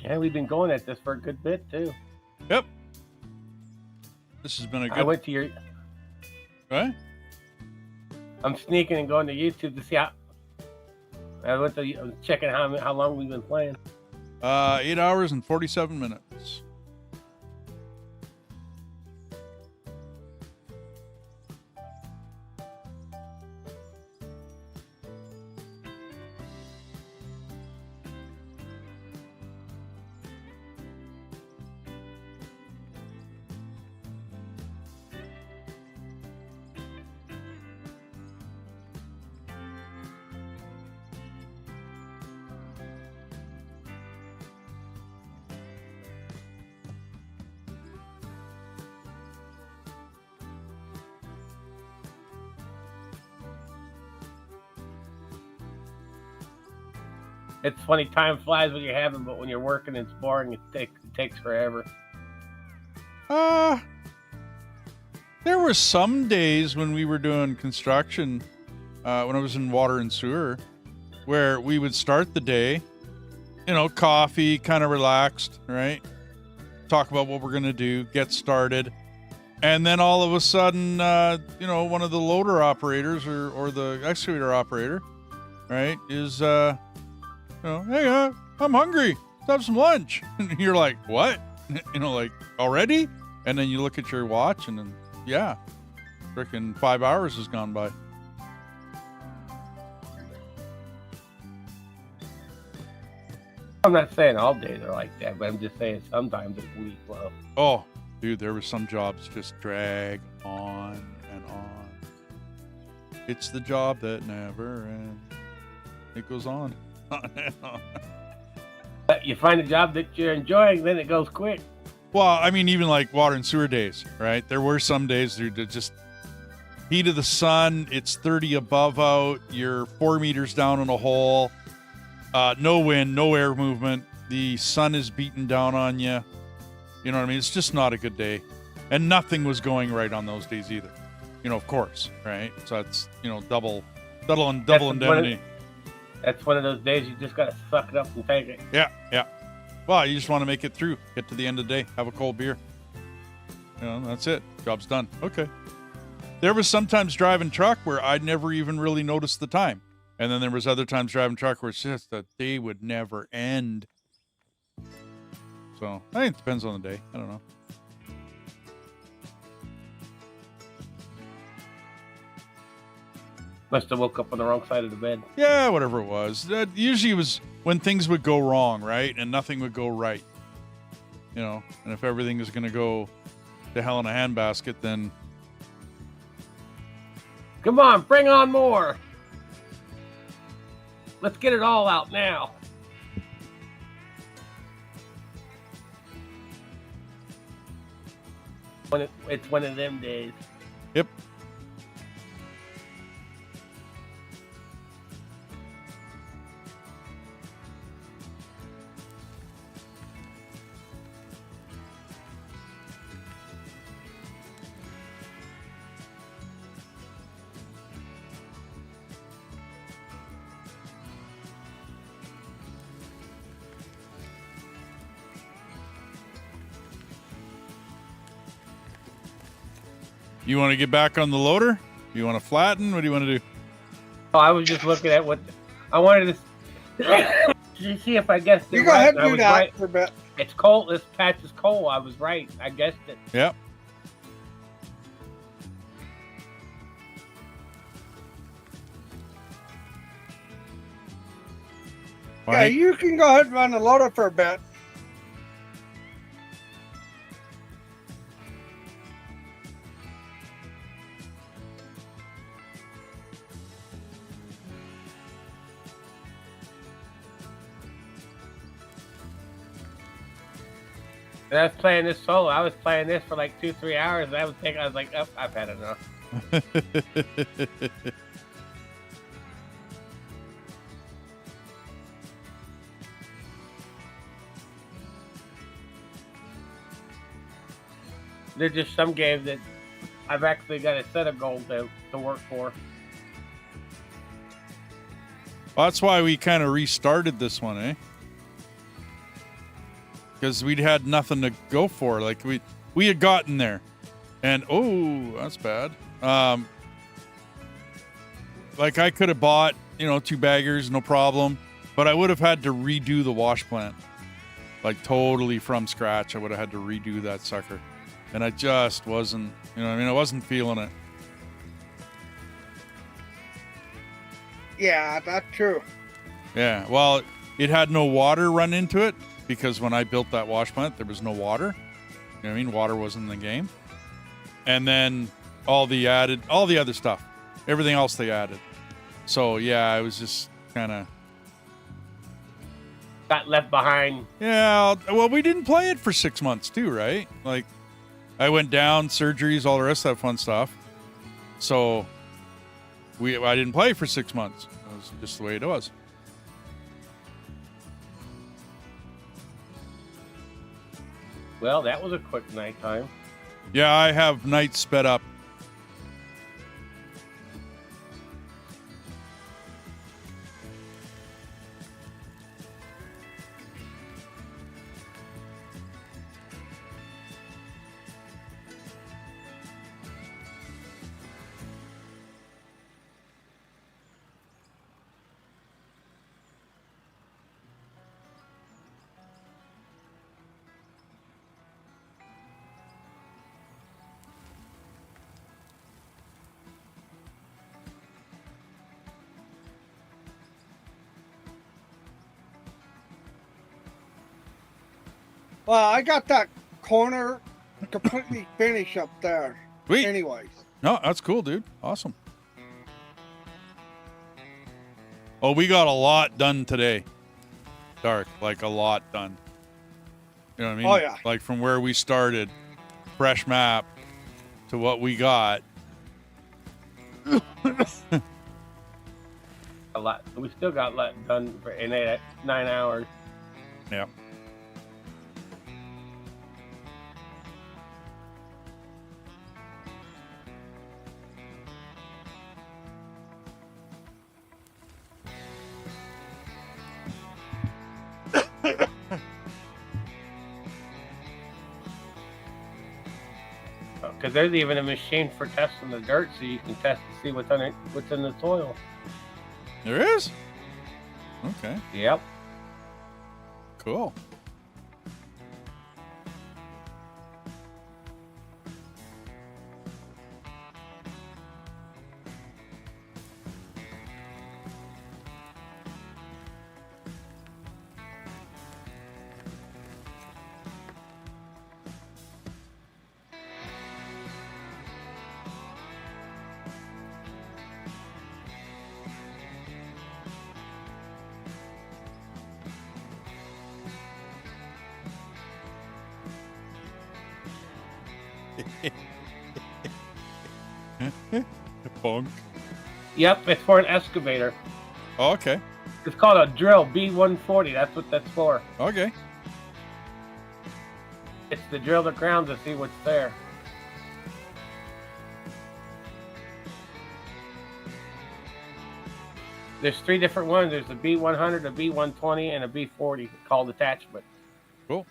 Yeah, we've been going at this for a good bit too. Yep. This has been a good. I went to your. What? I'm sneaking and going to YouTube to see how. I was checking how long we've been playing. 8 hours and 47 minutes. It's funny, time flies when you're having, but when you're working, it's boring. It takes forever. There were some days when we were doing construction, when I was in water and sewer, where we would start the day, coffee, kind of relaxed, right? Talk about what we're going to do, get started. And then all of a sudden, one of the loader operators or the excavator operator, right, is, hey, I'm hungry. Let's have some lunch. And you're like, what? Already? And then you look at your watch and then, yeah, freaking 5 hours has gone by. I'm not saying all days are like that, but I'm just saying sometimes it's weak flow. Oh, dude, there were some jobs just drag on and on. It's the job that never ends. It goes on. But you find a job that you're enjoying, then it goes quick. Well, I mean, even like water and sewer days, right? There were some days that just heat of the sun, it's 30 above out, you're 4 meters down in a hole, no wind, no air movement, the sun is beating down on you. You know what I mean? It's just not a good day. And nothing was going right on those days either. Of course, right? So it's, double indemnity. That's one of those days you just got to suck it up and take it. Yeah. Well, you just want to make it through. Get to the end of the day. Have a cold beer. That's it. Job's done. Okay. There was sometimes driving truck where I'd never even really noticed the time. And then there was other times driving truck where it's just the day would never end. So, I think it depends on the day. I don't know. Must have woke up on the wrong side of the bed. Yeah, whatever it was. Usually it was when things would go wrong, right? And nothing would go right. And if everything is going to go to hell in a handbasket, then... Come on, bring on more. Let's get it all out now. It's one of them days. Yep. You want to get back on the loader? You want to flatten? What do you want to do? Oh, I was just looking at what I wanted to see if I guessed it You go right. ahead and I do was that right. for a bit. It's coal. This patch is coal. I was right. I guessed it. Yep. Yeah, you can go ahead and run the loader for a bit. And I was playing this solo. I was playing this for like 2-3 hours. And I was like, oh, I've had enough. There's just some games that I've actually got a set of goals to work for. Well, that's why we kind of restarted this one, eh? because we'd had nothing to go for. Like we had gotten there, and oh, that's bad. Like I could have bought, 2 baggers, no problem, but I would have had to redo the wash plant, like totally from scratch. I would have had to redo that sucker, and I just wasn't, I wasn't feeling it. Yeah, that's true. Yeah, well, it had no water run into it because when I built that wash plant, there was no water. You know what I mean? Water wasn't in the game. And then all the other stuff, everything else they added. So yeah, I was just kind of Got left behind. Yeah, well, we didn't play it for 6 months too, right? Like, I went down, surgeries, all the rest of that fun stuff. So I didn't play for 6 months. It was just the way it was. Well, that was a quick nighttime. Yeah, I have nights sped up. Well, I got that corner completely finished up there. Sweet. Anyways. No, that's cool, dude. Awesome. Oh, we got a lot done today. Dark, like a lot done. You know what I mean? Oh, yeah. Like from where we started, fresh map, to what we got. A lot. We still got a lot done in 9 hours. Yeah. Because there's even a machine for testing the dirt, so you can test to see what's in the soil. There is? Okay, Yep. cool. Bonk. Yep, it's for an excavator. Oh, okay. It's called a drill B140. That's what that's for. Okay. It's to drill the ground to see what's there. There's 3 different ones. There's a B100, a B120, and a B40 called attachment. Cool.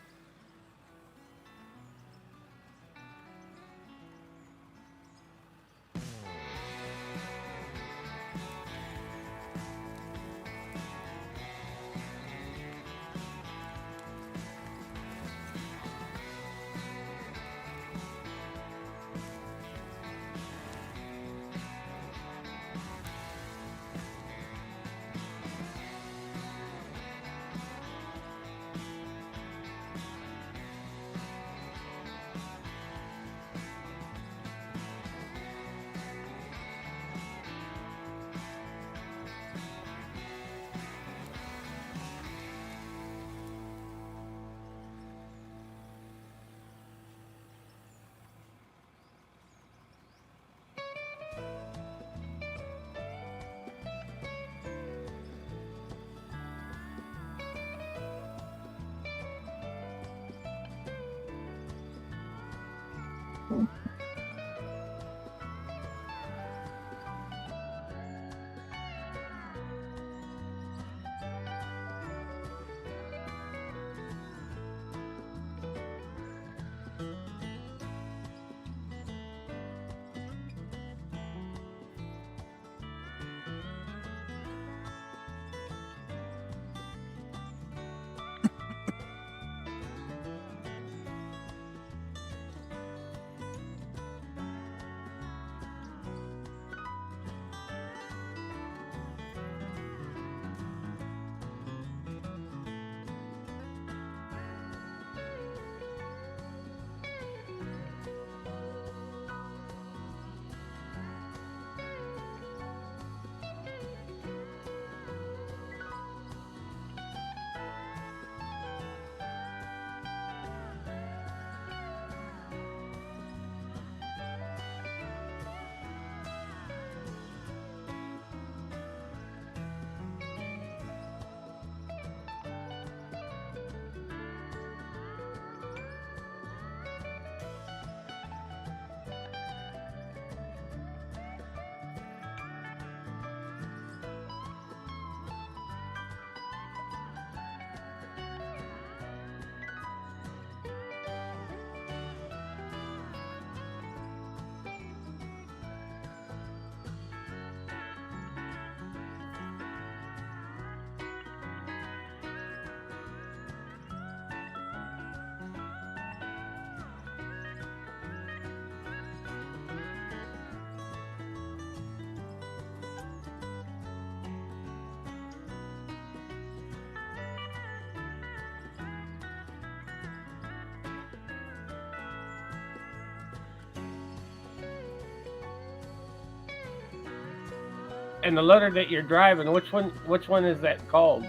And the loader that you're driving, which one is that called?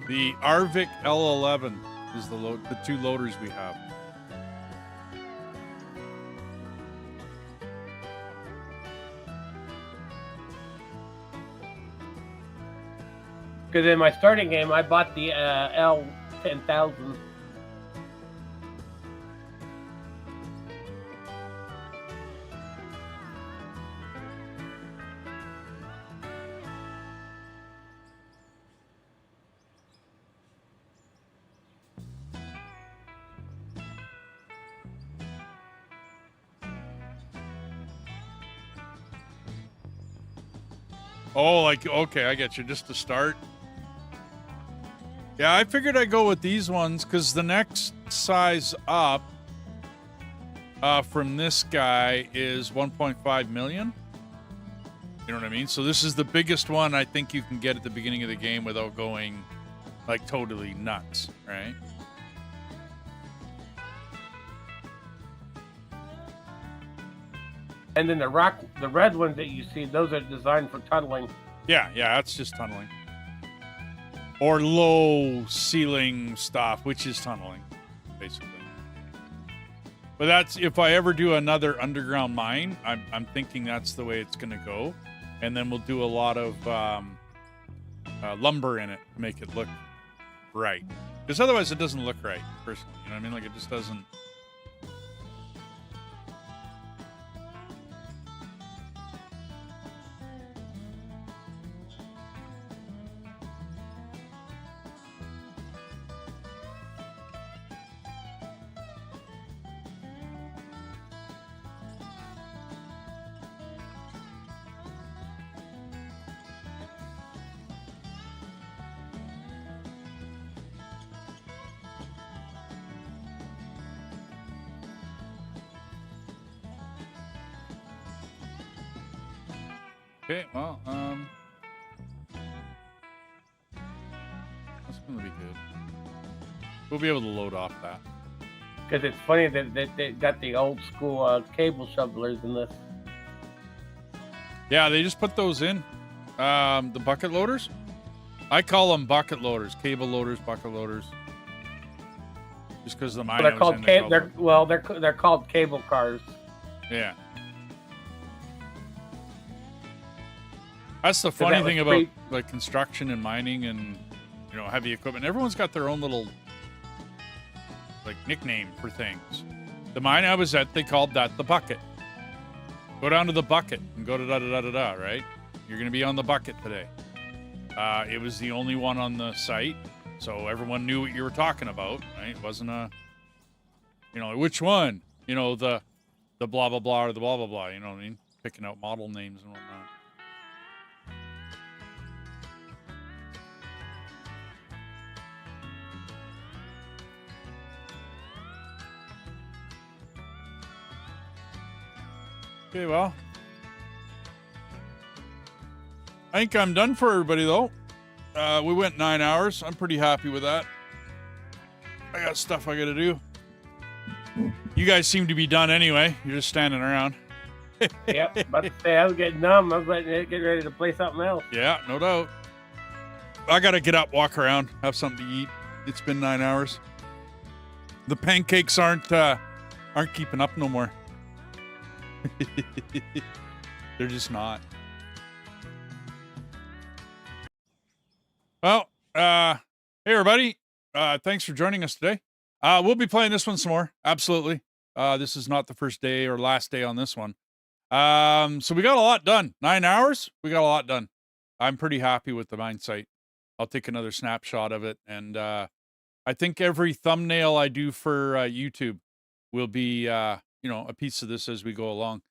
The Arvik L11 is the two loaders we have. Because in my starting game, I bought the L10,000. Oh, like, okay, I get you. Just to start. Yeah, I figured I'd go with these ones because the next size up from this guy is 1.5 million. You know what I mean? So this is the biggest one I think you can get at the beginning of the game without going like totally nuts, right? And then the red ones that you see, those are designed for tunneling. Yeah, that's just tunneling. Or low ceiling stuff, which is tunneling, basically. But that's, if I ever do another underground mine, I'm thinking that's the way it's going to go. And then we'll do a lot of lumber in it to make it look right. Because otherwise it doesn't look right, personally. You know what I mean? Like, it just doesn't... Okay, well, that's gonna be good. We'll be able to load off that. Because it's funny that they got the old school cable shovelers in this. Yeah, they just put those in. The bucket loaders? I call them bucket loaders. Cable loaders, bucket loaders. Just because the mine They're called they're called cable cars. Yeah. That's the funny thing about like construction and mining and, you know, heavy equipment. Everyone's got their own little like nickname for things. The mine I was at, they called that the bucket. Go down to the bucket and go to da-da-da-da-da, right? You're going to be on the bucket today. It was the only one on the site, so everyone knew what you were talking about, right? It wasn't a, you know, which one? You know, the blah, blah, blah, or the blah, blah, blah, you know what I mean? Picking out model names and whatnot. Okay, well, I think I'm done for everybody, though. We went 9 hours. I'm pretty happy with that. I got stuff I got to do. You guys seem to be done anyway. You're just standing around. Yep, about to say, I was getting numb. I was getting ready to play something else. Yeah, no doubt. I got to get up, walk around, have something to eat. It's been 9 hours. The pancakes aren't keeping up no more. They're just not. Well, hey everybody. Thanks for joining us today. We'll be playing this one some more. Absolutely. This is not the first day or last day on this one. So we got a lot done. 9 hours. We got a lot done. I'm pretty happy with the mine site. I'll take another snapshot of it. And I think every thumbnail I do for YouTube will be, you know, a piece of this as we go along.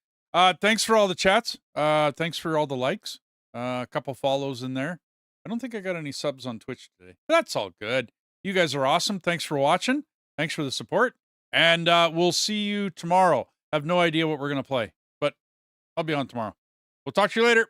Thanks for all the chats. Thanks for all the likes. A couple follows in there. I don't think I got any subs on Twitch today. That's all good. You guys are awesome. Thanks for watching. Thanks for the support. And we'll see you tomorrow. I have no idea what we're going to play, but I'll be on tomorrow. We'll talk to you later.